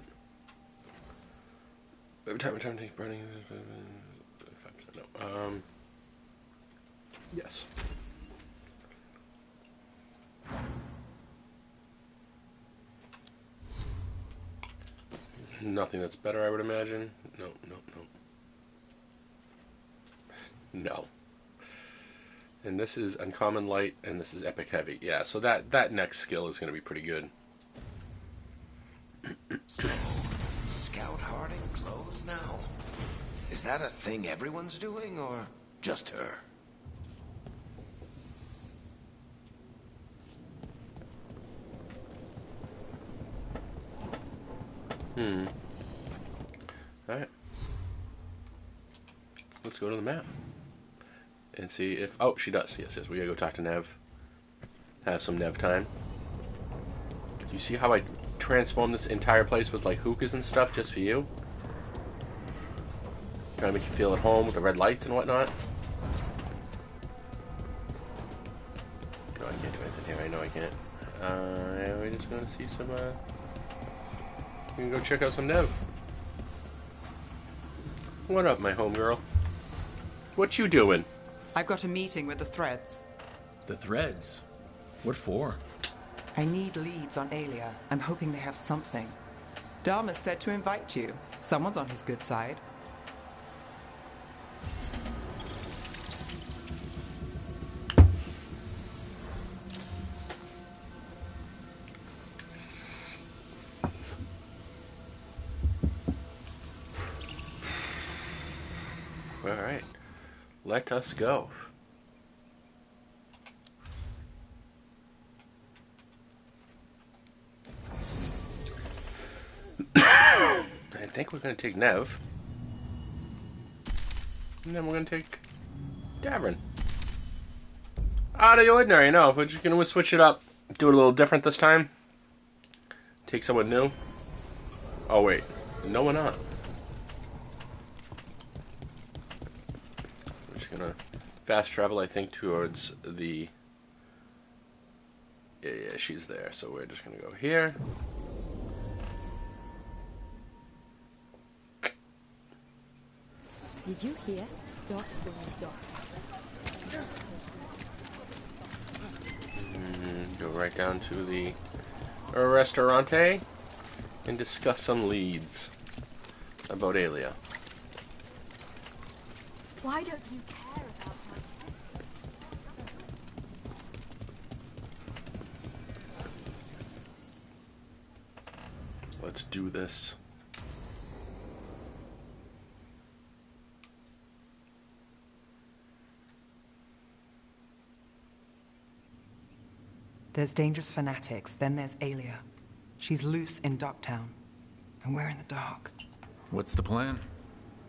Every time I take burning. 5%. No. Yes. Nothing that's better, I would imagine. No. No. And this is Uncommon Light, and this is Epic Heavy. Yeah, so that next skill is going to be pretty good. So, Scout Harding clothes now? Is that a thing everyone's doing, or just her? Alright. Let's go to the map. And see if... Oh, she does. Yes. We gotta go talk to Nev. Have some Nev time. Do you see how I transformed this entire place with, like, hookahs and stuff just for you? Trying to make you feel at home with the red lights and whatnot. No, I can't do anything here. I know I can't. Yeah, we're just gonna see some, we can go check out some Nev. What up, my homegirl? What you doing? I've got a meeting with the Threads. The Threads? What for? I need leads on Aelia. I'm hoping they have something. Dharma's said to invite you. Someone's on his good side. Alright. Let us go. I think we're going to take Nev. And then we're going to take Davrin. Out of the ordinary, no. We're just going to switch it up. Do it a little different this time. Take someone new. Oh, wait. No, we're not. We're just going to fast travel, I think, towards the... Yeah, she's there. So we're just going to go here. Did you hear? Dogs bring dog. Go right down to the restaurante and discuss some leads about Aelia. Why don't you care about my... Let's do this. There's dangerous fanatics, then there's Aelia. She's loose in Docktown, and we're in the dark. What's the plan?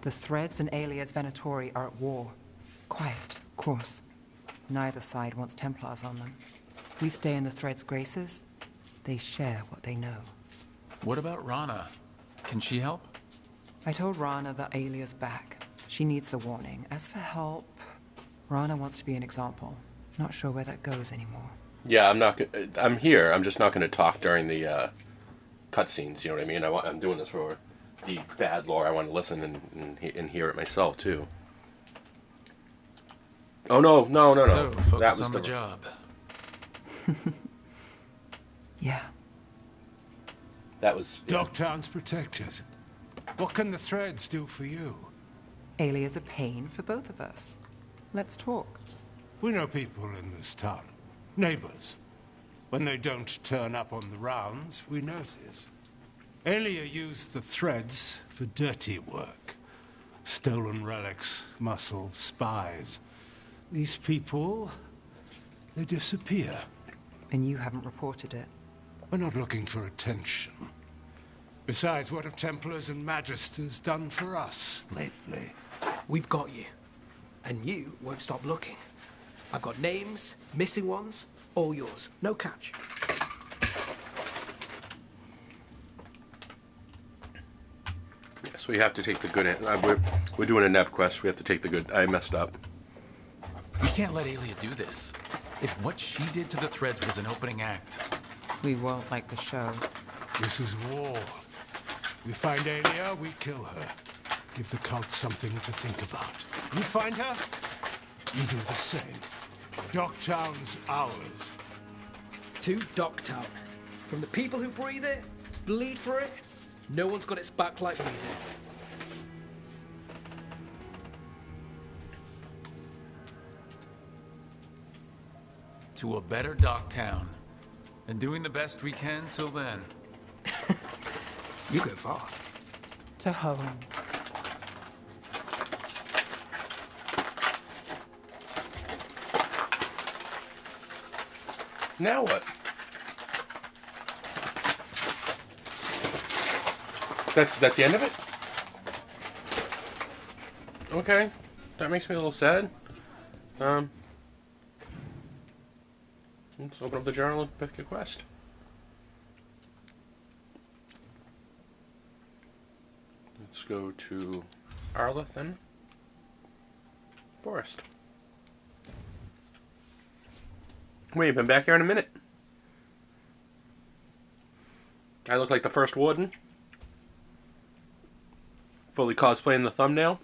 The Threads and Aelia's Venatori are at war. Quiet, of course. Neither side wants Templars on them. We stay in the Threads' graces. They share what they know. What about Rana? Can she help? I told Rana that Aelia's back. She needs the warning. As for help, Rana wants to be an example. Not sure where that goes anymore. Yeah, I'm here. I'm just not going to talk during the cutscenes. You know what I mean? I'm doing this for the bad lore. I want to listen and hear it myself too. Oh no! So, focus that was on the job. Yeah. That was. Yeah. Docktown's protected. What can the Threads do for you? Aelia's a pain for both of us. Let's talk. We know people in this town. Neighbors. When they don't turn up on the rounds, we notice. Elia used the threads for dirty work. Stolen relics, muscle, spies. These people, they disappear. And you haven't reported it? We're not looking for attention. Besides, what have Templars and Magisters done for us lately? We've got you. And you won't stop looking. I've got names, missing ones, all yours. No catch. So we have to take the good end. We're doing a Nev quest. We have to take the good. I messed up. We can't let Aelia do this. If what she did to the threads was an opening act, we won't like the show. This is war. We find Aelia, we kill her. Give the cult something to think about. You find her, you do the same. Docktown's ours. To Docktown. From the people who breathe it, bleed for it, no one's got its back like we do. to a better Docktown. And doing the best we can till then. You go far. To home. Now what? That's the end of it? Okay. That makes me a little sad. Let's open up the journal and pick a quest. Let's go to Arleth then. Forest. Wait, you've been back here in a minute. I look like the first warden. Fully cosplaying the thumbnail.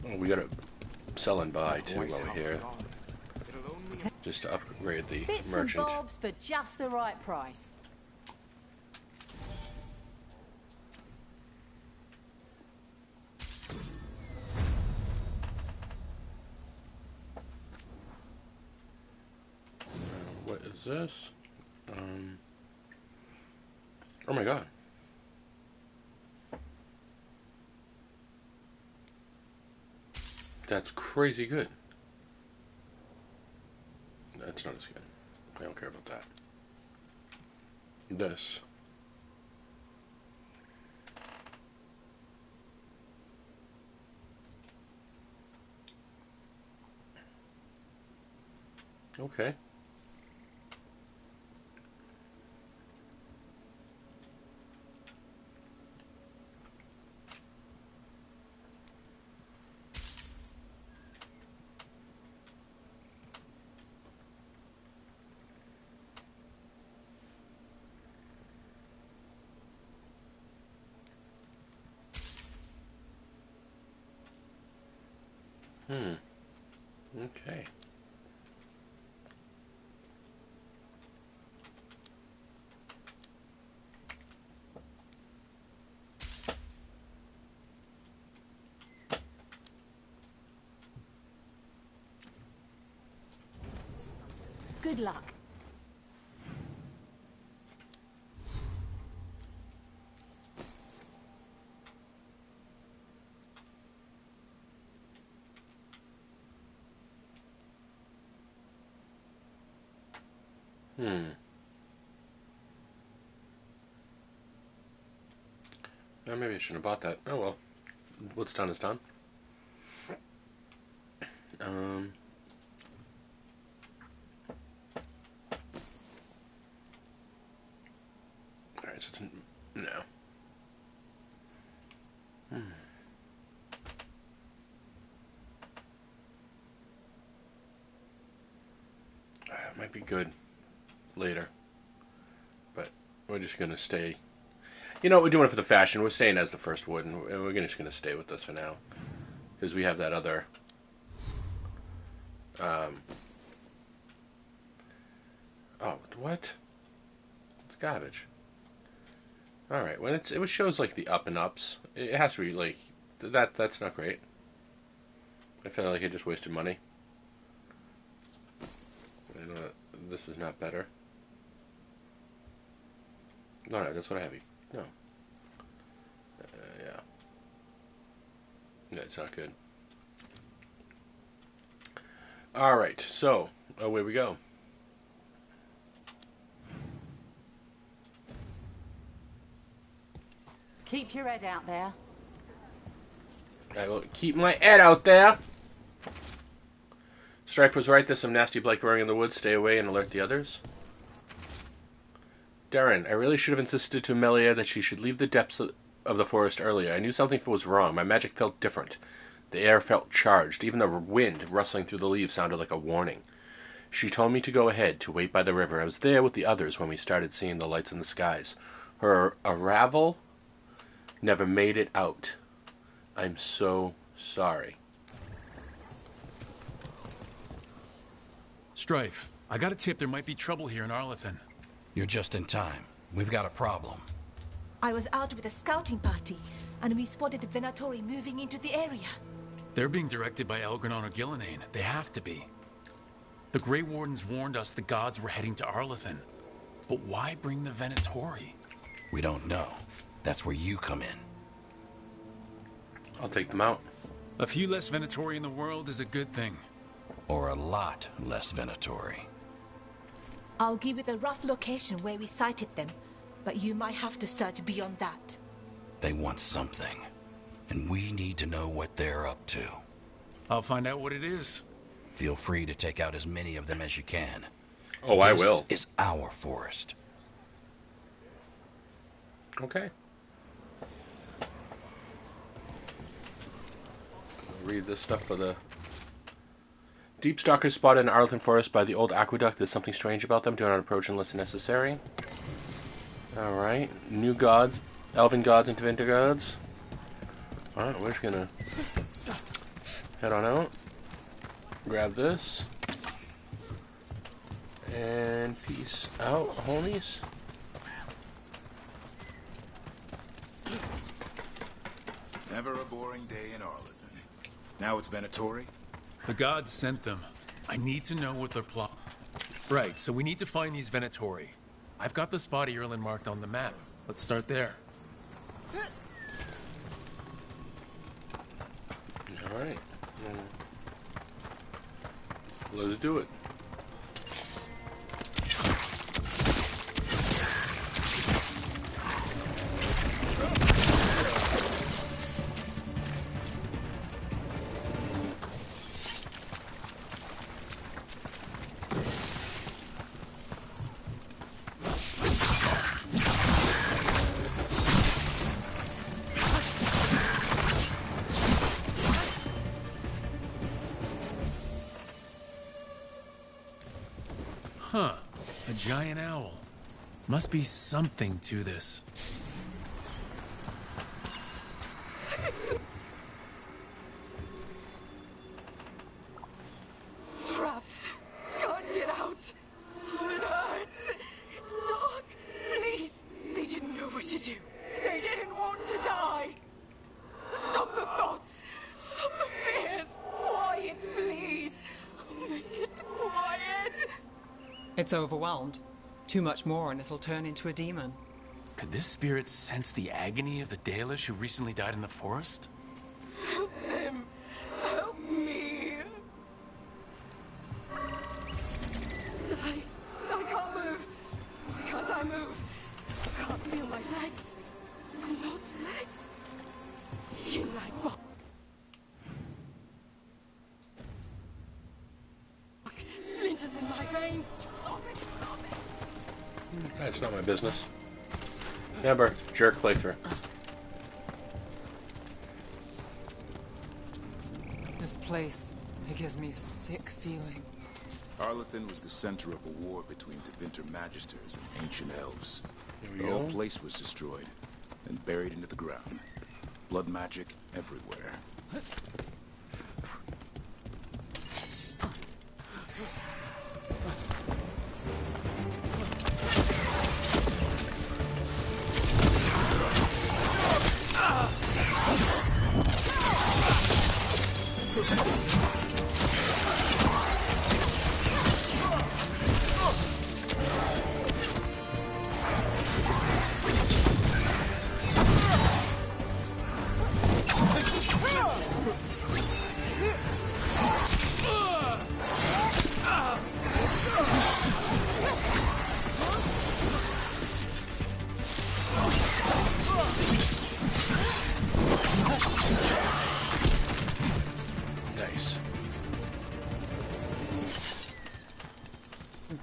Oh, we gotta sell and buy too while we're here. Just to upgrade the Bits merchant. and bobs for just the right price. What is this? Oh my god. That's crazy good. That's not a skin. I don't care about that. This. Okay. Okay. Good luck. Well, maybe I shouldn't have bought that. Oh well. What's done is done. Alright, so it's... No. It might be good later. But we're just gonna stay... You know, we're doing it for the fashion. We're staying as the first wood, and we're just going to stay with this for now. Because we have that other... Oh, what? It's garbage. Alright, when it shows, like, the up and ups, it has to be, like... That's not great. I feel like I just wasted money. And, this is not better. No, that's what I have. No. Yeah. Yeah, it's not good. Alright, so, away we go. Keep your head out there. I will keep my head out there. Strife was right. There's some nasty blight growing in the woods. Stay away and alert the others. Darren, I really should have insisted to Melia that she should leave the depths of the forest earlier. I knew something was wrong. My magic felt different. The air felt charged. Even the wind rustling through the leaves sounded like a warning. She told me to go ahead, to wait by the river. I was there with the others when we started seeing the lights in the skies. Her arrival never made it out. I'm so sorry. Strife, I got a tip there might be trouble here in Arlethan. You're just in time. We've got a problem. I was out with a scouting party, and we spotted the Venatori moving into the area. They're being directed by Elganon or Gillenane. They have to be. The Grey Wardens warned us the gods were heading to Arlethan. But why bring the Venatori? We don't know. That's where you come in. I'll take them out. A few less Venatori in the world is a good thing. Or a lot less Venatori. I'll give you the rough location where we sighted them, but you might have to search beyond that. They want something, and we need to know what they're up to. I'll find out what it is. Feel free to take out as many of them as you can. Oh, I will. This is our forest. Okay. I'll read this stuff for the... Deep stalkers spotted in Arlethan Forest by the old aqueduct. There's something strange about them. Do not approach unless necessary. Alright. New gods. Elven gods and Tevinter gods. Alright, we're just gonna head on out. Grab this. And peace out, homies. Never a boring day in Arlethan. Now it's Venatori? The gods sent them. I need to know what their plot... Right, so we need to find these Venatori. I've got the spot Erlen marked on the map. Let's start there. Alright. Let's do it. Huh. A giant owl. Must be something to this. Trapped. Can't get out. It hurts. It's dark. Please. They didn't know what to do. They didn't want to die. Stop the thoughts. Stop the fears. Quiet, please. Make it quiet. It's overwhelmed. Too much more and it'll turn into a demon. Could this spirit sense the agony of the Dalish who recently died in the forest? Help them. Help me. I can't move. Why can't I move? I can't feel my legs. They're not legs. Skin like bark. Splinters in my veins. That's not my business. Remember, jerk playthrough. This place, it gives me a sick feeling. Arlethan was the center of a war between Tevinter Magisters and ancient elves. we The go. whole place was destroyed and buried into the ground. Blood magic everywhere.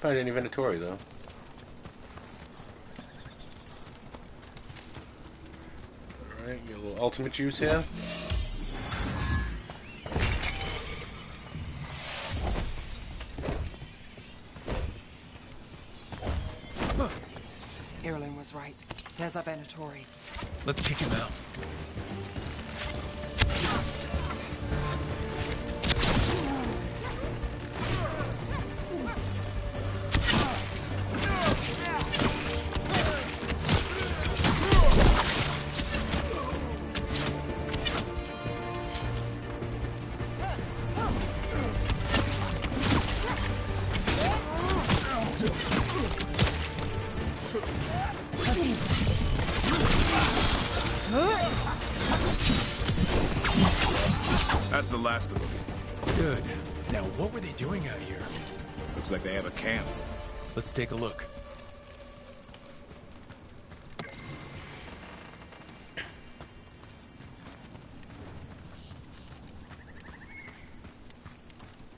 find any Venatori though. Alright, get a little ultimate juice here. Erlen was right. There's our Venatori. Let's kick him out. That's the last of them. Good. Now, what were they doing out here? Looks like they have a camp. Let's take a look.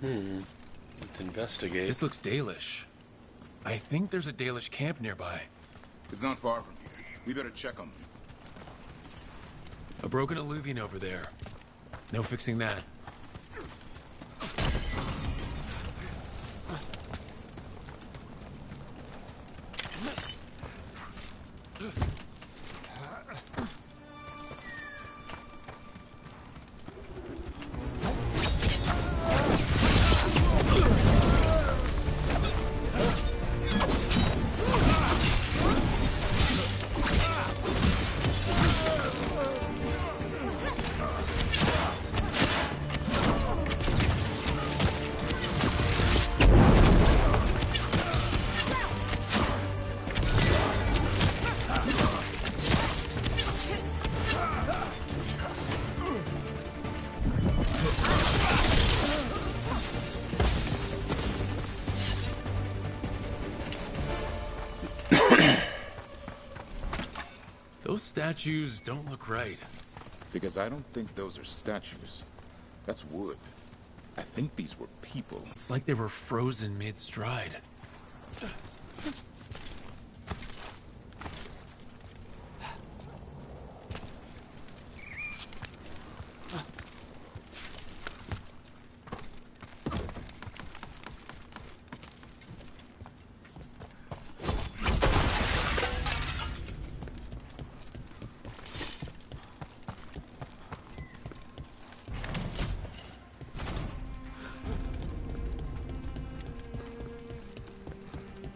Let's investigate. This looks Dalish. I think there's a Dalish camp nearby. It's not far from here. We better check on them. A broken alluvian over there. No fixing that. Those statues don't look right. Because I don't think those are statues. That's wood. I think these were people. It's like they were frozen mid-stride.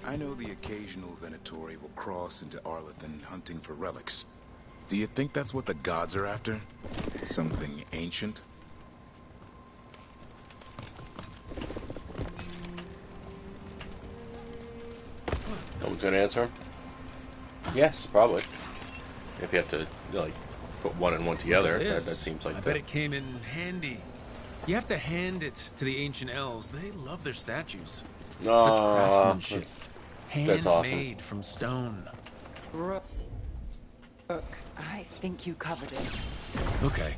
I know the occasional Venatori will cross into Arlathan hunting for relics. Do you think that's what the gods are after? Something ancient? No one's gonna answer him? Yes, probably. If you have to, like, put one and one together, that seems like I bet it came in handy. You have to hand it to the ancient elves. They love their statues. Such craftsmanship. That's awesome. Handmade from stone. Look, I think you covered it. Okay.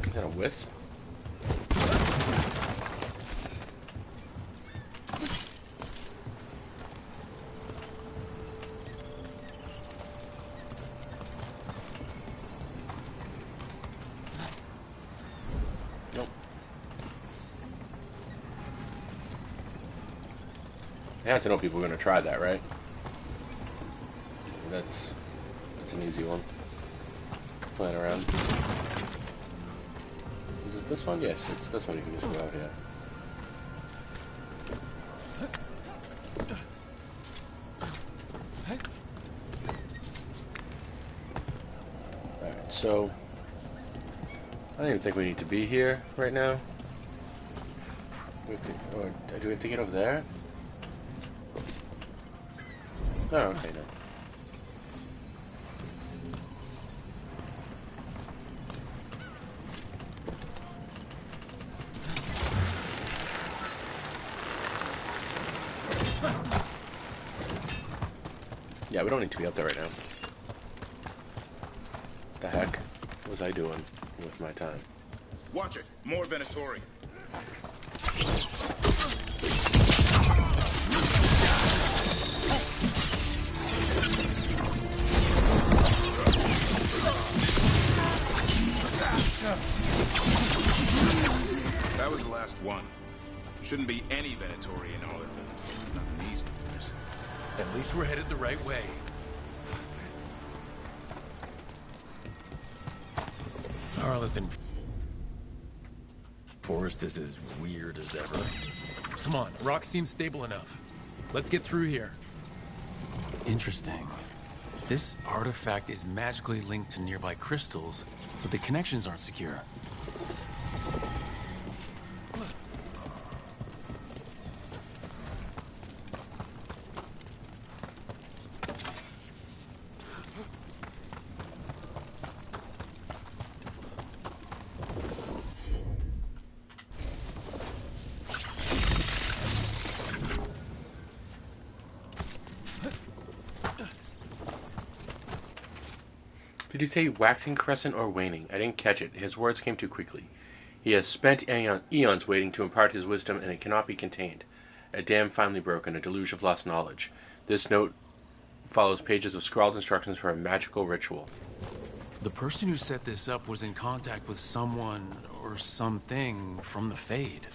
Is that a wisp? Nope. I had to know people were going to try that, right? That's an easy one. Playing around. Is it this one? Yes, it's this one. You can just go out here. Alright, so I don't even think we need to be here right now. We have to, or do we have to get over there? Let's Oh, okay, no. Yeah, we don't need to be up there right now. The heck was I doing with my time? Watch it. More Venatori. That was the last one. Shouldn't be any Venatori in all of them. Not in these numbers. At least we're headed the right way. Arlington Forest is as weird as ever. Come on, rock seems stable enough. Let's get through here. Interesting. This artifact is magically linked to nearby crystals, but the connections aren't secure. Did you say waxing crescent or waning? I didn't catch it. His words came too quickly. He has spent eons waiting to impart his wisdom, and it cannot be contained. A dam finally broken, a deluge of lost knowledge. This note follows pages of scrawled instructions for a magical ritual. The person who set this up was in contact with someone or something from the Fade.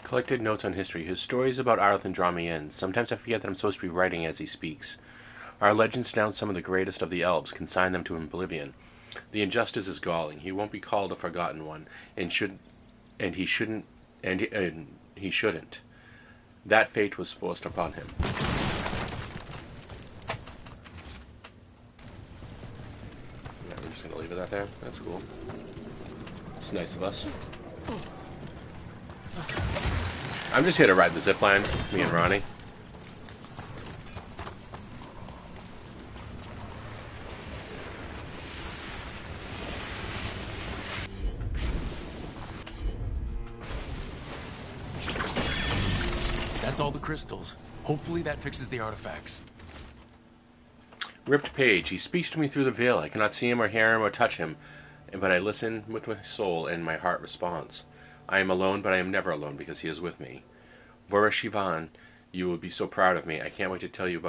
Collected notes on history. His stories about Arlington draw me in. Sometimes I forget that I'm supposed to be writing as he speaks. Our legends denounce some of the greatest of the elves, consign them to oblivion. The injustice is galling. He won't be called a forgotten one, and he shouldn't. That fate was forced upon him. Yeah, we're just gonna leave it at that. That's cool. It's nice of us. I'm just here to ride the zipline, me and Ronnie. That's all the crystals. Hopefully that fixes the artifacts. Ripped page. He speaks to me through the veil. I cannot see him or hear him or touch him, but I listen with my soul and my heart responds. I am alone, but I am never alone because he is with me. Vorashivan, you will be so proud of me. I can't wait to tell you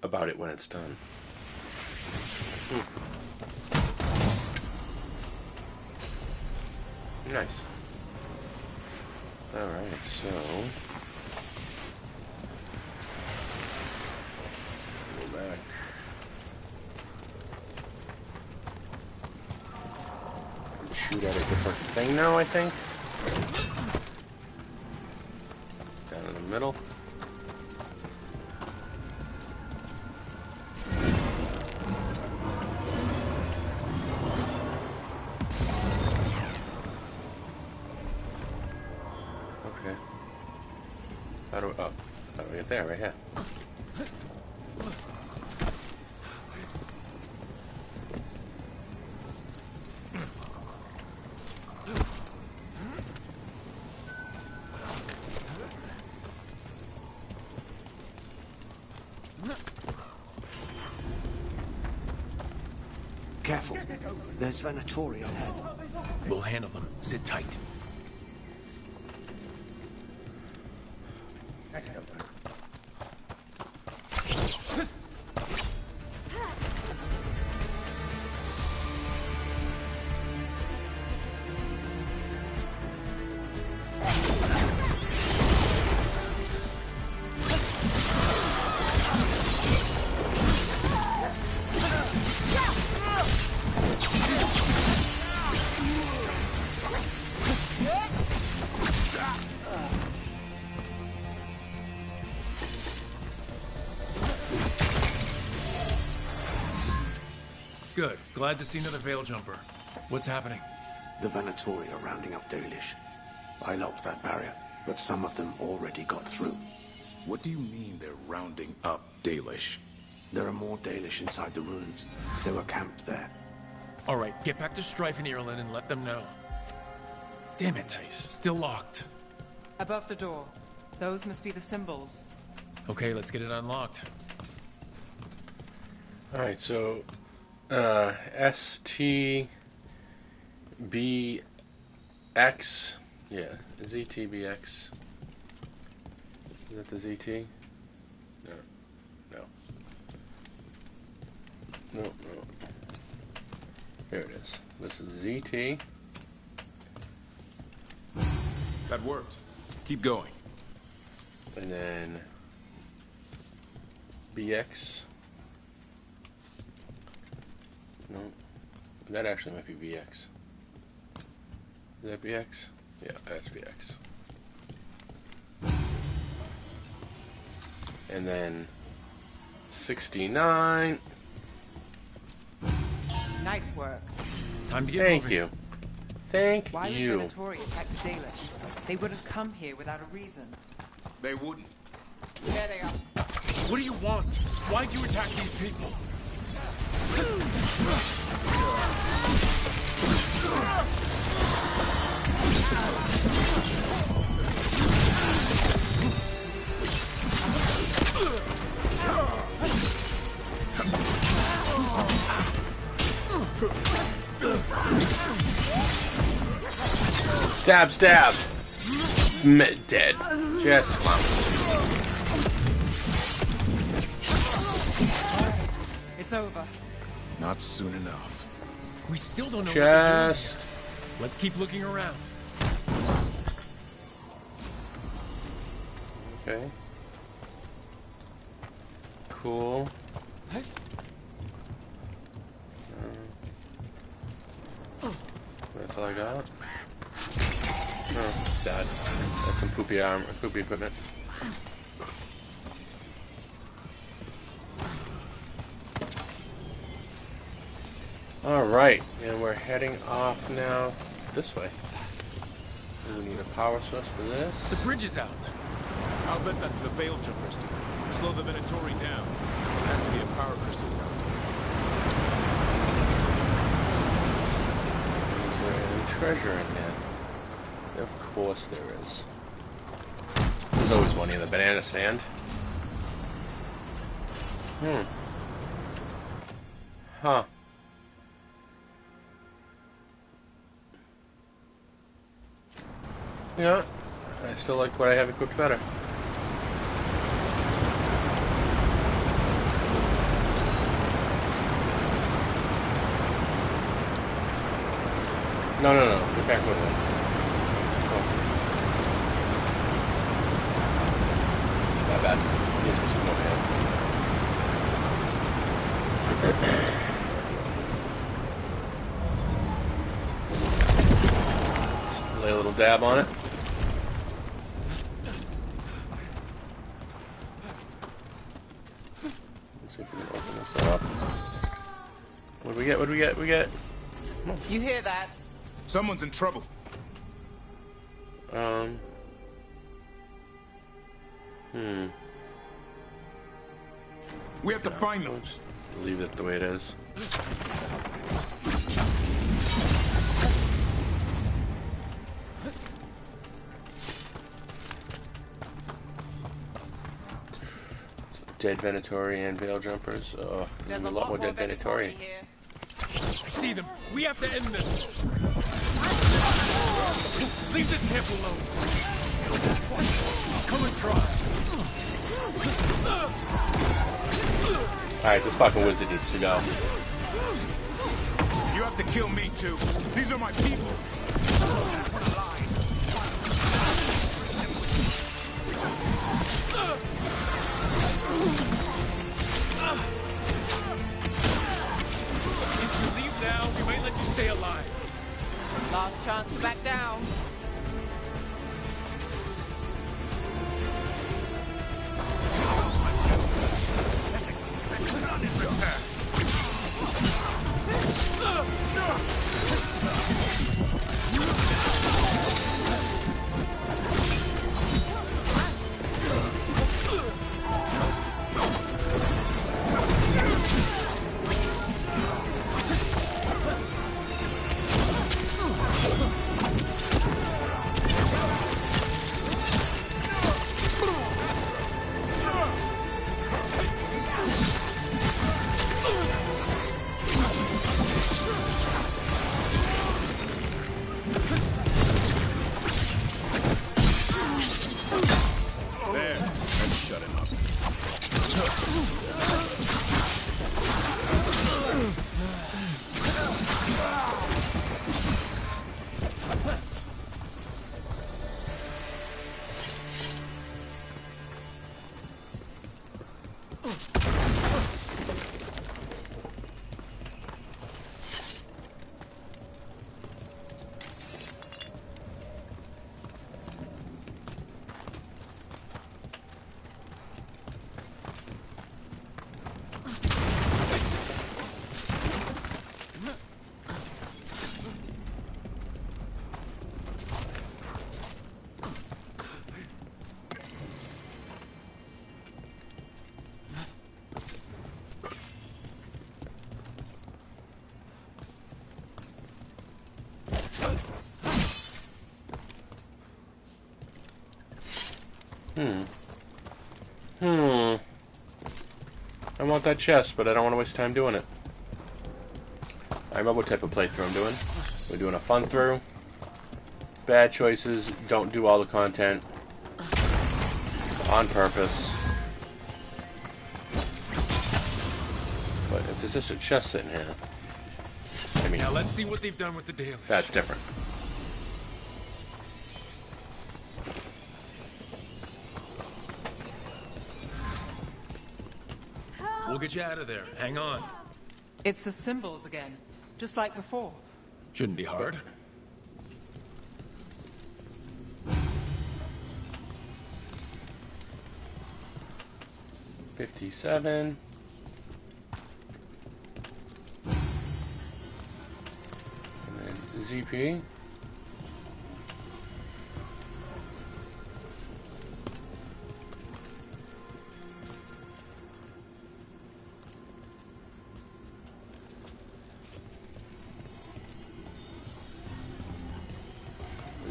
about it when it's done. Nice. Alright, so... go back. Shoot at a different thing now, I think. Down in the middle. Okay. How do we get there? Right here. Careful. There's Venatori ahead. We'll handle them. Sit tight. Good. Glad to see another Veil Jumper. What's happening? The Venatori are rounding up Dalish. I locked that barrier, but some of them already got through. What do you mean they're rounding up Dalish? There are more Dalish inside the ruins. They were camped there. All right, get back to Strife and Ireland and let them know. Damn it. Still locked. Above the door. Those must be the symbols. Okay, let's get it unlocked. Alright, so STBX, yeah, ZTBX. Is that the ZT? No. There it is. This is ZT. That worked. Keep going. And then BX. No, that actually might be VX. Is that BX? Yeah, that's BX. And then 69. Nice work. Time to get Thank moving. you. Thank Why you. would Venatori attack the Dalish? They wouldn't come here without a reason. They wouldn't. There they are. What do you want? Why'd you attack these people? Stab, stab. Dead. Just come. It's over. Not soon enough. We still don't know what they're doing Just. here. Let's keep looking around. Okay. Cool. That's all I got. Oh, sad. That's some poopy armor, poopy equipment. Alright, and we're heading off now this way. We need a power source for this. The bridge is out. I'll bet that's the Veil Jumpers do. Slow the Venatori down. There has to be a power crystal around Is there any treasure in here? Of course there is. There's always money in the banana stand. Huh. Yeah, I still like what I have equipped better. No, get back with it. Not bad. Needs me some more hand. Lay a little dab on it. Let's see if we can open this up. What do we get? What do we get? We get. You hear that? Someone's in trouble. We have to find them. We'll just leave it the way it is. Dead Venatori and Veil Jumpers. Oh, There's a lot more dead Venatori. here. I see them. We have to end this. Leave this camp alone. Come and try. Alright, this fucking wizard needs to go. You have to kill me too. These are my people. If you leave now, we might let you stay alive. Last chance to back down. I want that chest, but I don't want to waste time doing it. I remember what type of playthrough I'm doing. We're doing a fun through. Bad choices, don't do all the content. On purpose. But if there's just a chest sitting here, I mean... Now let's see what they've done with the daily. That's different. We'll get you out of there. Hang on. It's the symbols again, just like before. Shouldn't be hard. $57. And then ZP.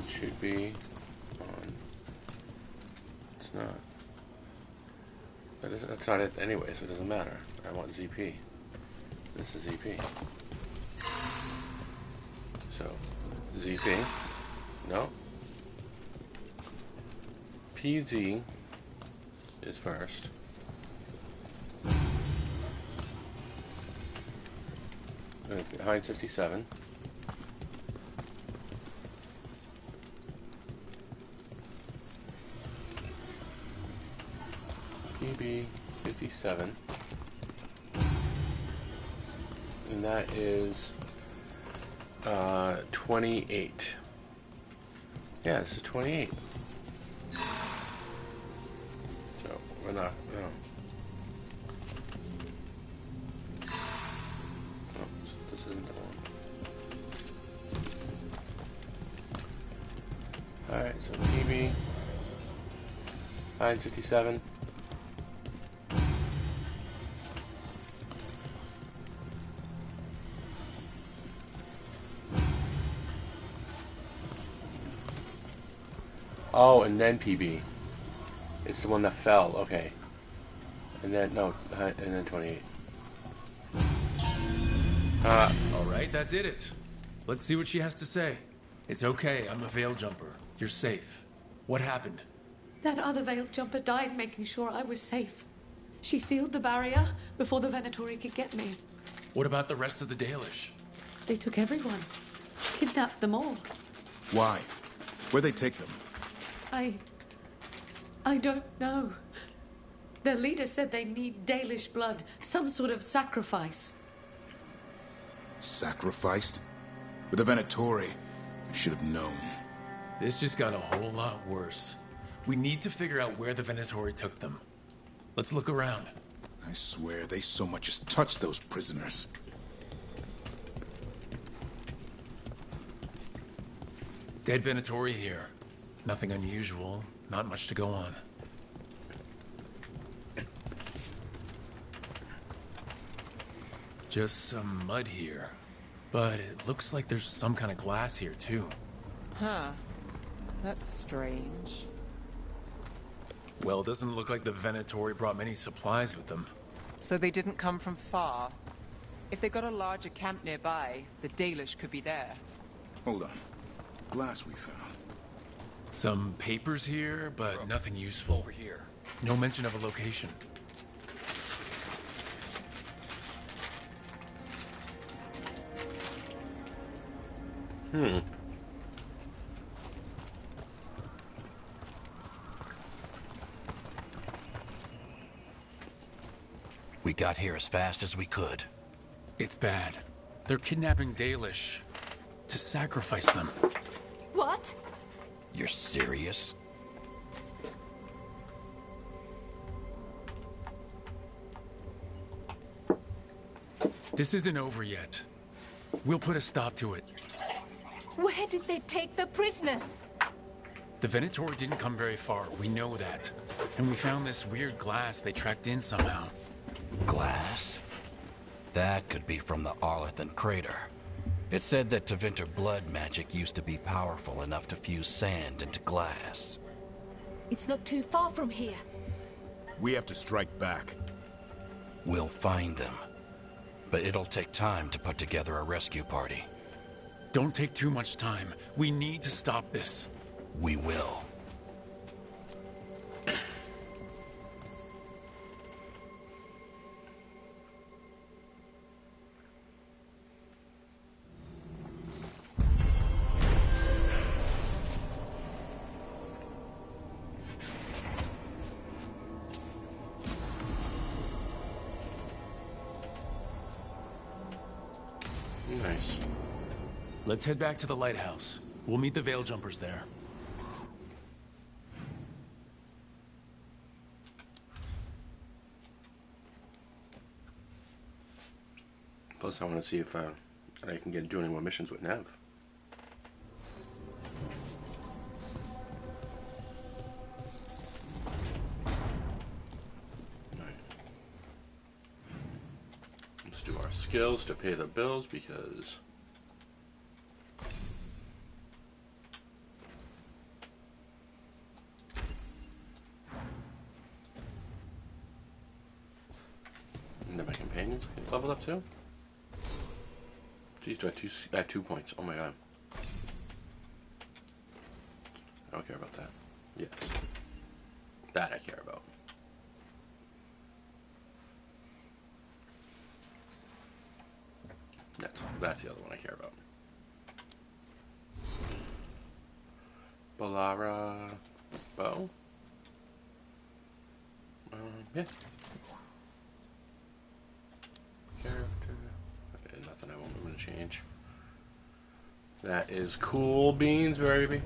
Should be on. It's not. That's not it anyway, so it doesn't matter. I want ZP. This is ZP. So, ZP. No. PZ is first. Behind 57. PB 57, and that is 28. Yeah, this is 28. So we're not. No. Oh, this isn't the one. All right, so PB 57. Oh, and then PB. It's the one that fell. Okay. And then, no, and then 28. Alright, that did it. Let's see what she has to say. It's okay, I'm a veil jumper. You're safe. What happened? That other veil jumper died making sure I was safe. She sealed the barrier before the Venatori could get me. What about the rest of the Dalish? They took everyone. Kidnapped them all. Why? Where'd they take them? I don't know. Their leader said they need Dalish blood, some sort of sacrifice. Sacrificed? With the Venatori, I should have known. This just got a whole lot worse. We need to figure out where the Venatori took them. Let's look around. I swear they so much as touched those prisoners. Dead Venatori here. Nothing unusual, not much to go on. Just some mud here. But it looks like there's some kind of glass here, too. Huh. That's strange. Well, it doesn't look like the Venatori brought many supplies with them. So they didn't come from far. If they got a larger camp nearby, the Dalish could be there. Hold on. Glass we found. Some papers here, but nothing useful. Over here. No mention of a location. We got here as fast as we could. It's bad. They're kidnapping Dalish to sacrifice them. What? You're serious? This isn't over yet. We'll put a stop to it. Where did they take the prisoners? The Venatori didn't come very far, we know that. And we found this weird glass they tracked in somehow. Glass? That could be from the Arlethan crater. It said that Tevinter blood magic used to be powerful enough to fuse sand into glass. It's not too far from here. We have to strike back. We'll find them. But it'll take time to put together a rescue party. Don't take too much time. We need to stop this. We will. Nice. Let's head back to the lighthouse. We'll meet the Veil Jumpers there. Plus, I want to see if I can do any more missions with Nev. Let's do our skills to pay the bills because and then my companions get leveled up too. Jeez, I have 2 points. Oh my god. I don't care about that. Yes. That I care about. That's the other one I care about. Balara bow? Yeah. Character. Okay, nothing I won't want to change. That is cool beans, baby.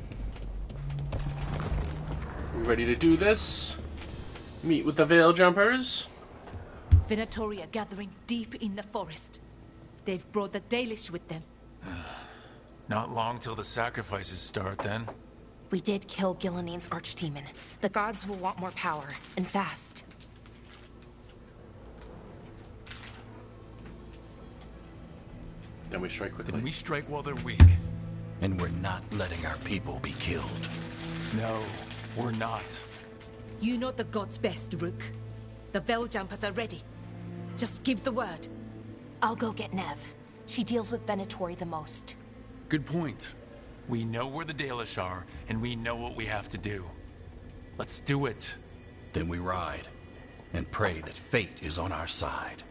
We ready to do this? Meet with the Veil Jumpers? Venatori are gathering deep in the forest. They've brought the Dalish with them. Not long till the sacrifices start, then. We did kill Gilnean's archdemon. The gods will want more power, and fast. Then we strike quickly. Then we strike while they're weak. And we're not letting our people be killed. No, we're not. You know the gods best, Rook. The Veil Jumpers are ready. Just give the word. I'll go get Nev. She deals with Venatori the most. Good point. We know where the Dalish are, and we know what we have to do. Let's do it. Then we ride, and pray that fate is on our side.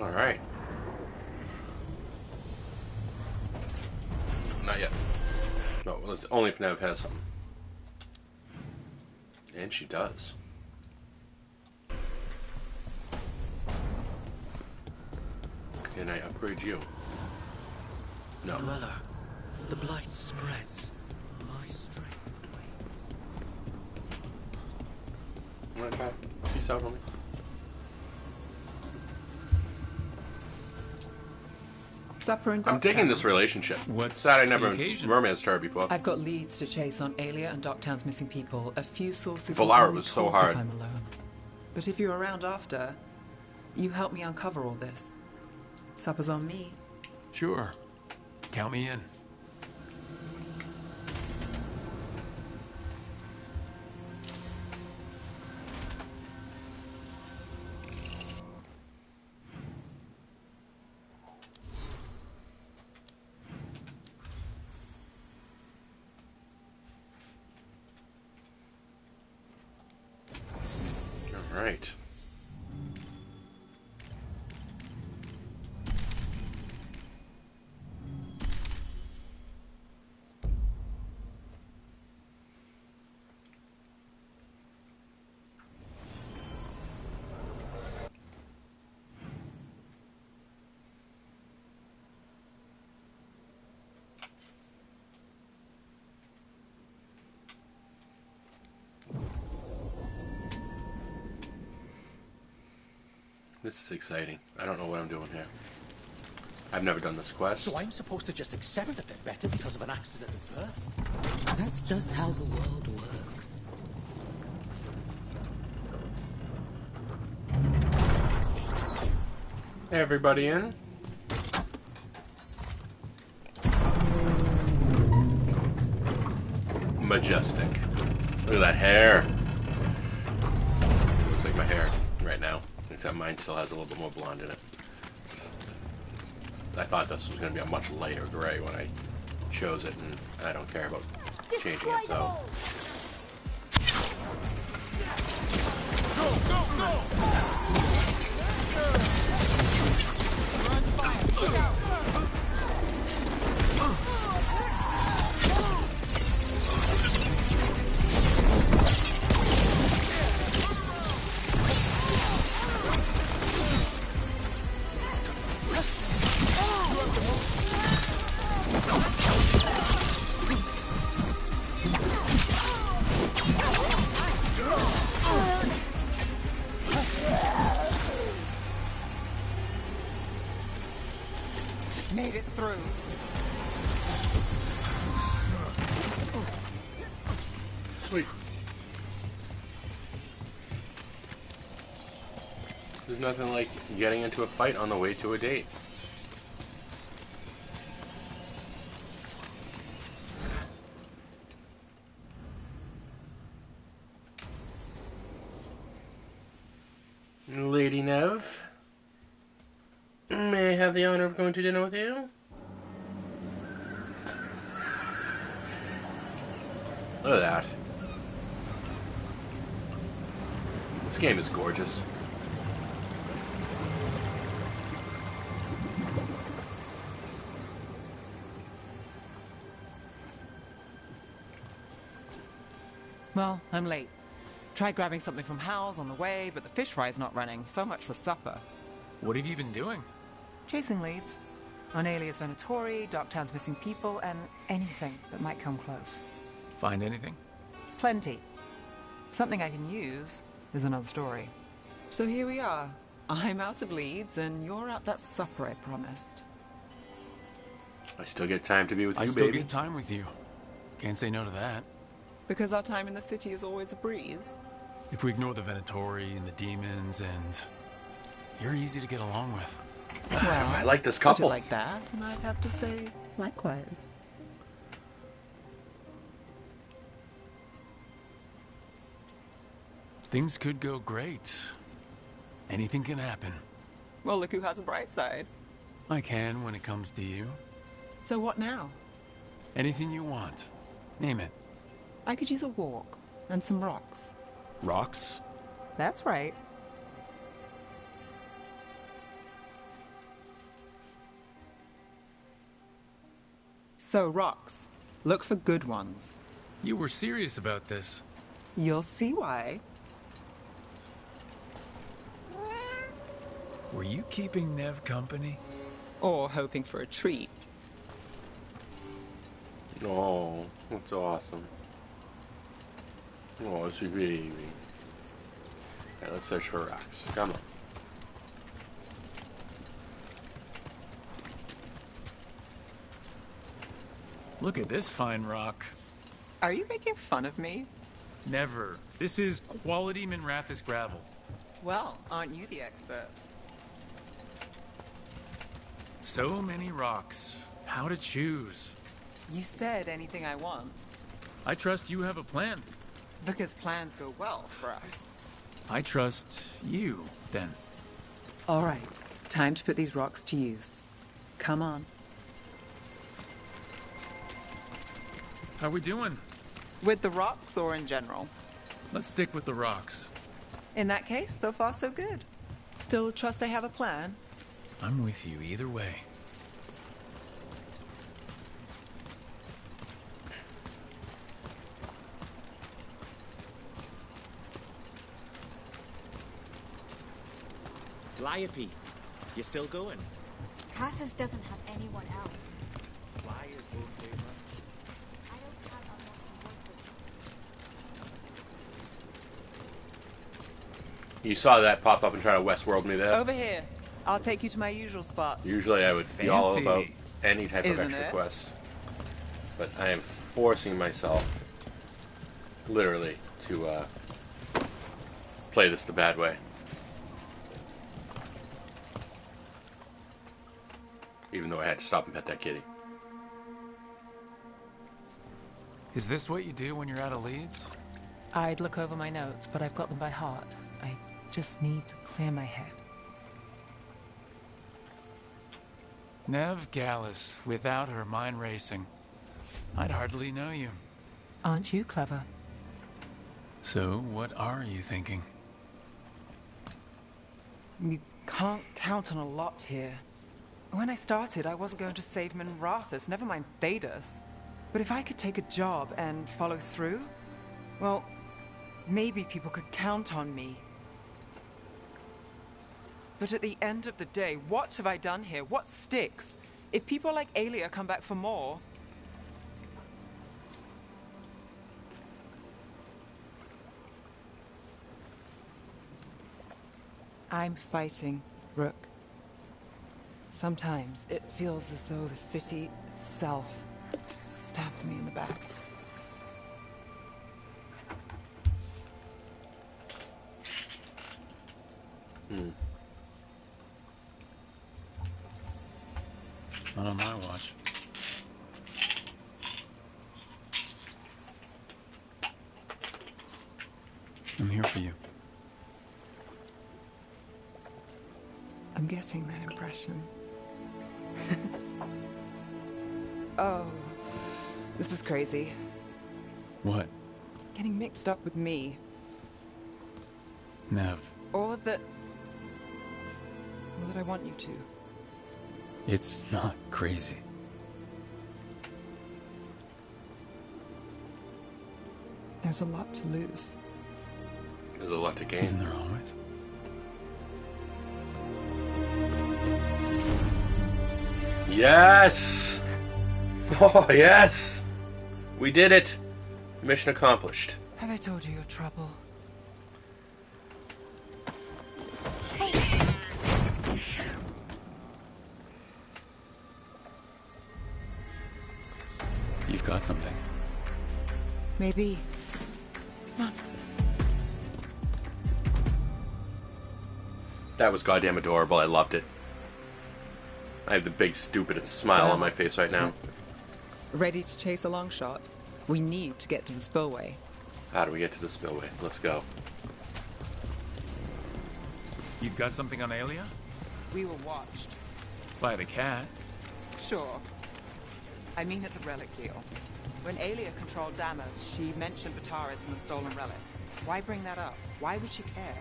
All right. Not yet. No, only if Nev has something. And she does. Can I upgrade you? No. Dweller, the blight spreads. My strength wanes. Alright, bye. Peace out, homie. Supper and I'm digging this relationship. What's that? I never romance her before. I've got leads to chase on Aelia and Docktown's missing people. A few sources Valara will only was so talk hard. if I'm alone. But if you're around after, you help me uncover all this. Supper's on me. Sure. Count me in. All right. This is exciting. I don't know what I'm doing here. I've never done this quest. So I'm supposed to just accept the vendetta because of an accident of birth? That's just how the world works. Hey, everybody in? Majestic. Look at that hair. Looks like my hair right now. Except mine still has a little bit more blonde in it. I thought this was going to be a much lighter gray when I chose it, and I don't care about changing it, so... Go, go, go! Made it through. Sweet. There's nothing like getting into a fight on the way to a date. Lady Nev, may I have the honor of going to dinner with you? Look at that. This game is gorgeous. Well, I'm late. Tried grabbing something from Hal's on the way, but the fish fry's not running. So much for supper. What have you been doing? Chasing leads. On Aelia's Venatori, Docktown's missing people, and anything that might come close. Find anything? Plenty. Something I can use is another story. So here we are. I'm out of leads, and you're out that supper I promised. I still get time to be with you, baby. I still get time with you. Can't say no to that. Because our time in the city is always a breeze. If we ignore the Venatori and the demons, and you're easy to get along with. Well, I like this put couple. it like that, and I'd have to say likewise. Things could go great. Anything can happen. Well, look who has a bright side. I can when it comes to you. So what now? Anything you want. Name it. I could use a walk and some rocks. Rocks? That's right. So, rocks. Look for good ones. You were serious about this. You'll see why. Were you keeping Nev company? Or hoping for a treat. Oh, that's awesome. Oh, sweet baby. Okay, let's search for rocks. Come on. Look at this fine rock. Are you making fun of me? Never. This is quality Minrathous gravel. Well, aren't you the expert? So many rocks. How to choose? You said anything I want. I trust you have a plan. Because plans go well for us. I trust you, then. All right. Time to put these rocks to use. Come on. How we doing? With the rocks or in general? Let's stick with the rocks. In that case, so far so good. Still trust I have a plan? I'm with you either way. Liope, you still going? Casas doesn't have anyone else. Liars won't pay much. I don't have enough to work with. You saw that pop up and try to Westworld me there. Over here. I'll take you to my usual spot. Usually I would be all about any type of Isn't extra it? quest. But I am forcing myself, literally, to play this the bad way. Even though I had to stop and pet that kitty. Is this what you do when you're out of leads? I'd look over my notes, but I've got them by heart. I just need to clear my head. Nev Gallus, without her mind racing. I'd hardly know you. Aren't you clever? So, what are you thinking? You can't count on a lot here. When I started, I wasn't going to save Minrathous, never mind Thedas. But if I could take a job and follow through, well, maybe people could count on me. But at the end of the day, what have I done here? What sticks? If people like Aelia come back for more... I'm fighting, Rook. Sometimes it feels as though the city itself stabbed me in the back. Not on my watch. I'm here for you. I'm getting that impression. Oh, this is crazy. What? Getting mixed up with me. Nev. Or that I want you to. It's not crazy. There's a lot to lose. There's a lot to gain. Isn't there always? Yes! Oh, yes! We did it! Mission accomplished. Have I told you your trouble? You've got something. Maybe. Come on. That was goddamn adorable. I loved it. I have the big stupid smile on my face right now. Ready to chase a long shot? We need to get to the spillway. How do we get to the spillway? Let's go. You've got something on Aelia? We were watched. By the cat. Sure. I mean at the relic deal. When Aelia controlled Damos, she mentioned Bataris and the stolen relic. Why bring that up? Why would she care?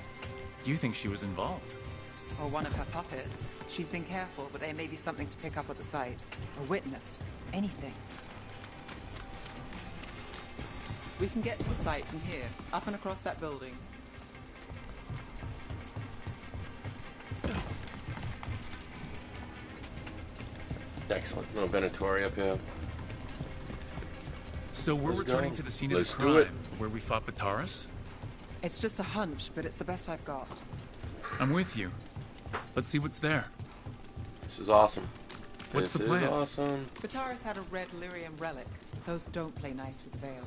You think she was involved? Or one of her puppets. She's been careful, but there may be something to pick up at the site. A witness. Anything. We can get to the site from here, up and across that building. Excellent. No Venatori up here. So we're returning to the scene of the crime, where we fought Bataris? It's just a hunch, but it's the best I've got. I'm with you. Let's see what's there. This is awesome. What's the plan? Awesome. Bataris had a red lyrium relic. Those don't play nice with the Veil.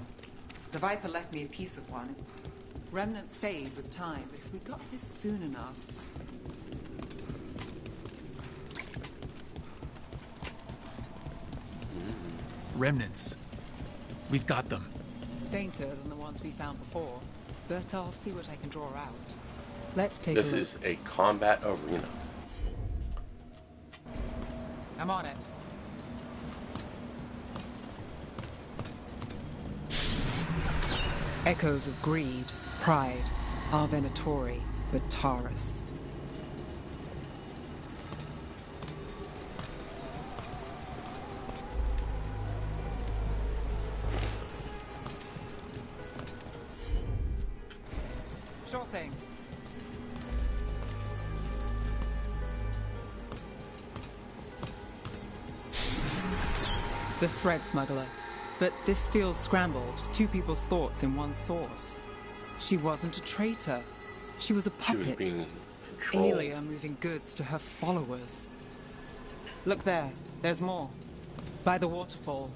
The Viper left me a piece of one. Remnants fade with time, but if we got this soon enough... Remnants. We've got them. Fainter than the ones we found before, but I'll see what I can draw out. Let's take a look. This is a combat arena. I'm on it. Echoes of greed, pride, our Venatori, Bataris. Sure thing. The thread smuggler. But this feels scrambled. Two people's thoughts in one source. She wasn't a traitor. She was a puppet. She was being controlled. Aelia moving goods to her followers. Look there. There's more. By the waterfall.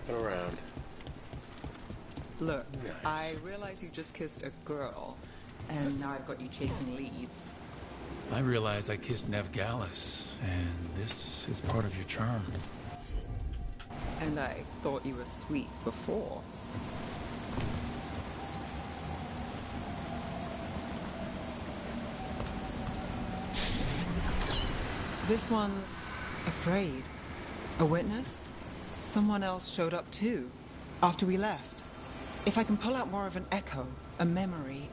Around. Look, nice. I realize you just kissed a girl, and now I've got you chasing leads. I realize I kissed Nev Gallus, and this is part of your charm. And I thought you were sweet before. This one's afraid. A witness? Someone else showed up too, after we left. If I can pull out more of an echo, a memory...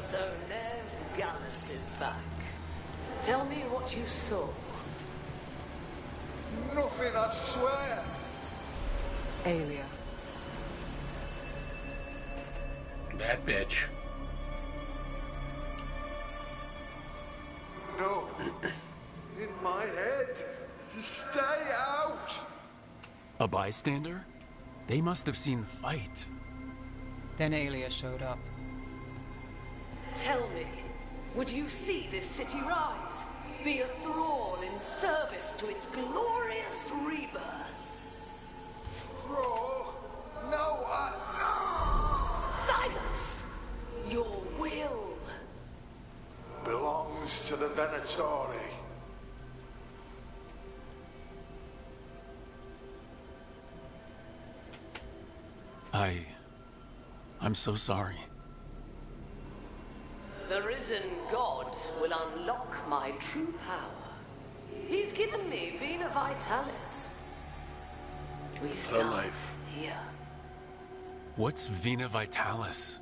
So Nev Gallus is back. Tell me what you saw. Nothing, I swear. Aelia. That bitch. No. In my head. Stay out. A bystander? They must have seen the fight. Then Aelia showed up. Tell me, would you see this city rise? Be a thrall in service to its glorious rebirth? Thrall? No, Silence! Your will belongs to the Venatori. I'm so sorry. The risen god will unlock my true power. He's given me Vina Vitalis. We start here. What's Vina Vitalis?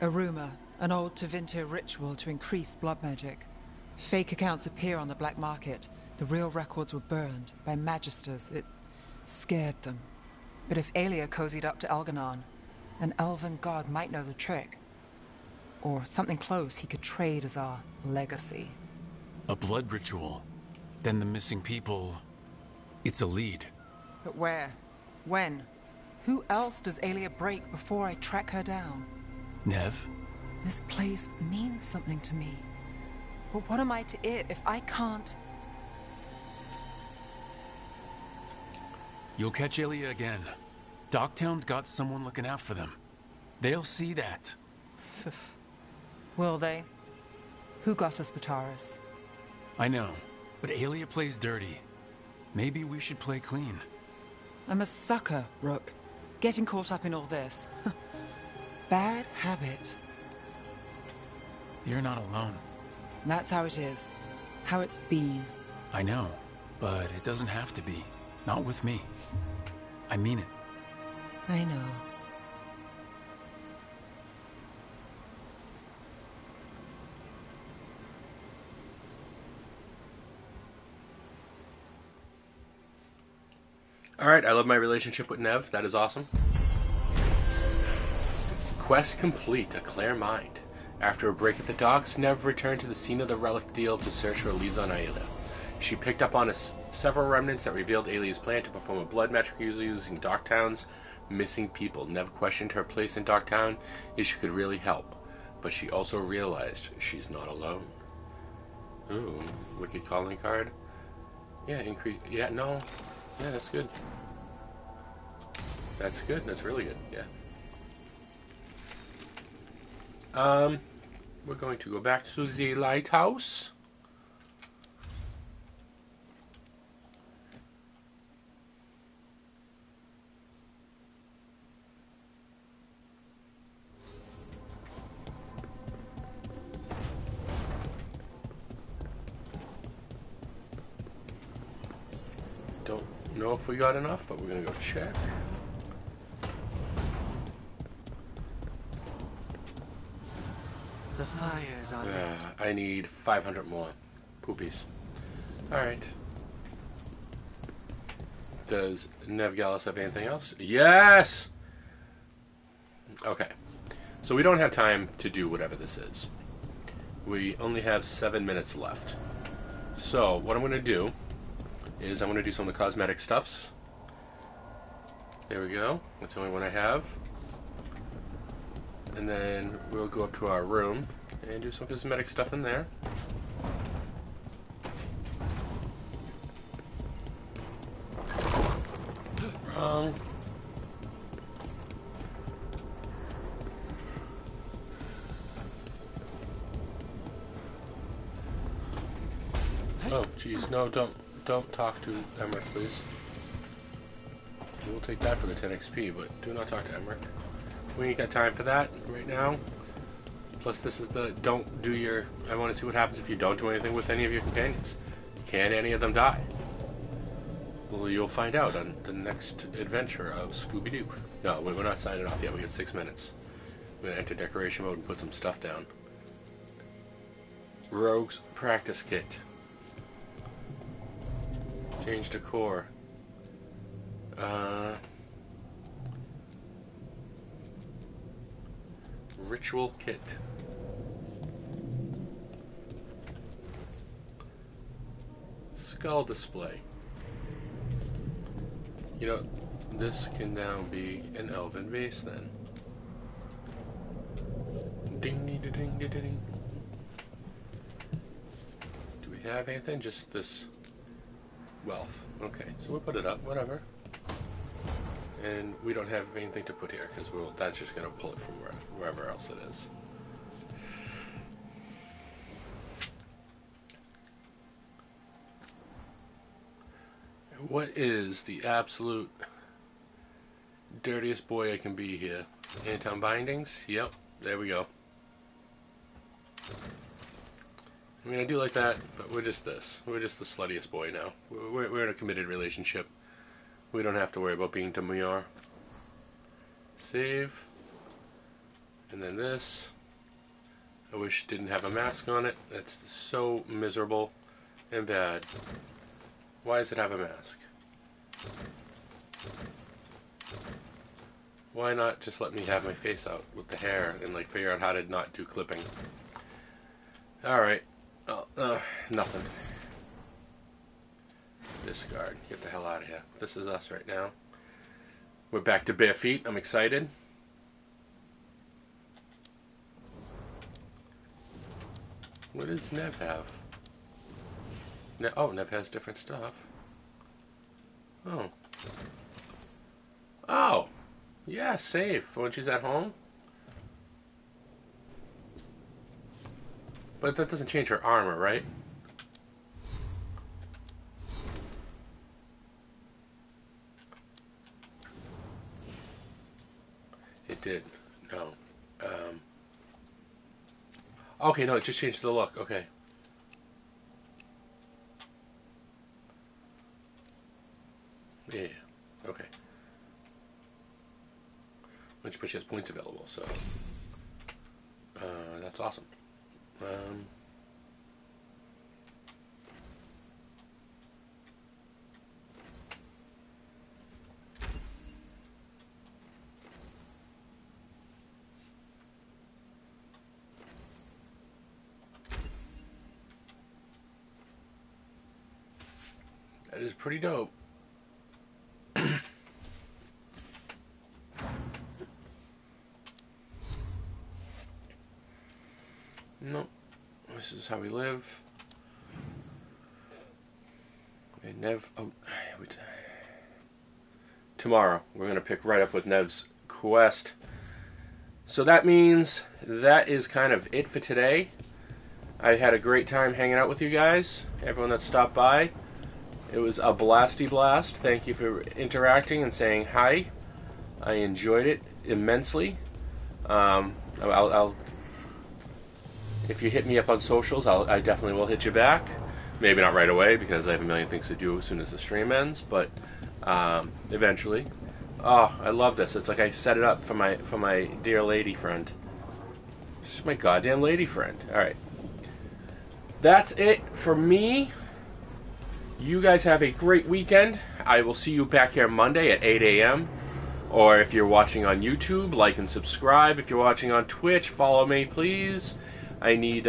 A rumor, an old Tevinter ritual to increase blood magic. Fake accounts appear on the black market. The real records were burned by magisters. It scared them. But if Aelia cozied up to Elganon, an elven god might know the trick. Or something close he could trade as our legacy. A blood ritual. Then the missing people... It's a lead. But where? When? Who else does Aelia break before I track her down? Nev? This place means something to me. But what am I to it if I can't... You'll catch Aelia again. Docktown's got someone looking out for them. They'll see that. Will they? Who got us Bataris? I know, but Aelia plays dirty. Maybe we should play clean. I'm a sucker, Rook. Getting caught up in all this. Bad habit. You're not alone. That's how it is. How it's been. I know, but it doesn't have to be. Not with me. I mean it. I know. Alright, I love my relationship with Nev. That is awesome. Quest complete, a clear mind. After a break at the docks, Nev returned to the scene of the relic deal to search for leads on Aelia. She picked up on several remnants that revealed Aelia's plan to perform a blood magic using Docktown's missing people. Nev questioned her place in Docktown if she could really help, but she also realized she's not alone. Ooh, wicked calling card. Yeah, increase. Yeah, no. Yeah, that's good. That's good. That's really good. Yeah. We're going to go back to the lighthouse. Don't know if we got enough, but we're gonna go check. The fires are lit. I need 500 more poopies. Alright. Does Nev Gallus have anything else? Yes! Okay. So we don't have time to do whatever this is. We only have 7 minutes left. So what I'm going to do is I'm going to do some of the cosmetic stuffs. There we go. That's the only one I have. And then we'll go up to our room and do some cosmetic stuff in there. Wrong. Oh, jeez, no, don't talk to Emmerich, please. We'll take that for the 10 XP, but do not talk to Emmerich. We ain't got time for that right now. Plus, this is the don't do your... I want to see what happens if you don't do anything with any of your companions. Can any of them die? Well, you'll find out on the next adventure of Scooby-Doo. No, we're not signing off yet. We got 6 minutes. We're going to enter decoration mode and put some stuff down. Rogue's practice kit. Change decor. Ritual kit. Skull display. You know, this can now be an elven base then. Ding ding ding ding ding. Do we have anything? Just this wealth. Okay, so we'll put it up, whatever. And we don't have anything to put here because that's just going to pull it from wherever else it is. What is the absolute dirtiest boy I can be here? Anton Bindings? Yep, there we go. I mean, I do like that, but we're just this. We're just the sluttiest boy now. We're in a committed relationship. We don't have to worry about being demure. Save. And then this. I wish it didn't have a mask on it. That's so miserable and bad. Why does it have a mask? Why not just let me have my face out with the hair and like figure out how to not do clipping? Alright. Nothing. Discard. Get the hell out of here. This is us right now. We're back to bare feet. I'm excited. What does Nev have? Oh, Nev has different stuff. Oh. Oh! Yeah, save for when she's at home. But that doesn't change her armor, right? It did. No. Okay, no, it just changed the look. Okay. Yeah. Okay. But she has points available, so that's awesome. That is pretty dope. Nope. This is how we live. Okay, Nev. Oh, wait. Tomorrow we're gonna pick right up with Nev's quest. So that means that is kind of it for today. I had a great time hanging out with you guys. Everyone that stopped by. It was a blasty blast. Thank you for interacting and saying hi. I enjoyed it immensely. I'll if you hit me up on socials, I definitely will hit you back. Maybe not right away because I have a million things to do as soon as the stream ends, but eventually. Oh, I love this. It's like I set it up for my dear lady friend. She's my goddamn lady friend. All right. That's it for me. You guys have a great weekend. I will see you back here Monday at 8 a.m. Or if you're watching on YouTube, like and subscribe. If you're watching on Twitch, follow me, please. I need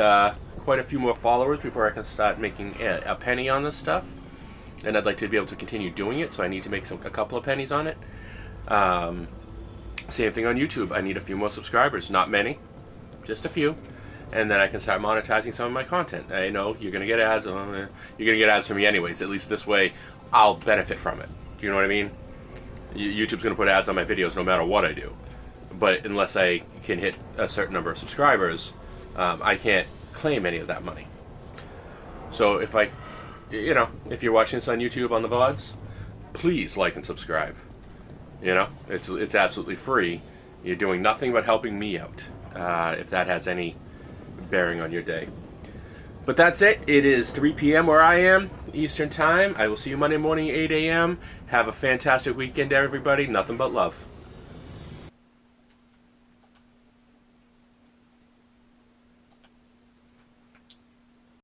quite a few more followers before I can start making a penny on this stuff. And I'd like to be able to continue doing it, so I need to make a couple of pennies on it. Same thing on YouTube. I need a few more subscribers. Not many. Just a few. And then I can start monetizing some of my content. I know you're going to get ads. You're going to get ads from me anyways. At least this way, I'll benefit from it. Do you know what I mean? YouTube's going to put ads on my videos no matter what I do. But unless I can hit a certain number of subscribers, I can't claim any of that money. So if if you're watching this on YouTube on the VODs, please like and subscribe. It's absolutely free. You're doing nothing but helping me out. If that has any bearing on your day. But that's it. It is 3 p.m. where I am, Eastern Time. I will see you Monday morning, 8 a.m. Have a fantastic weekend, everybody. Nothing but love.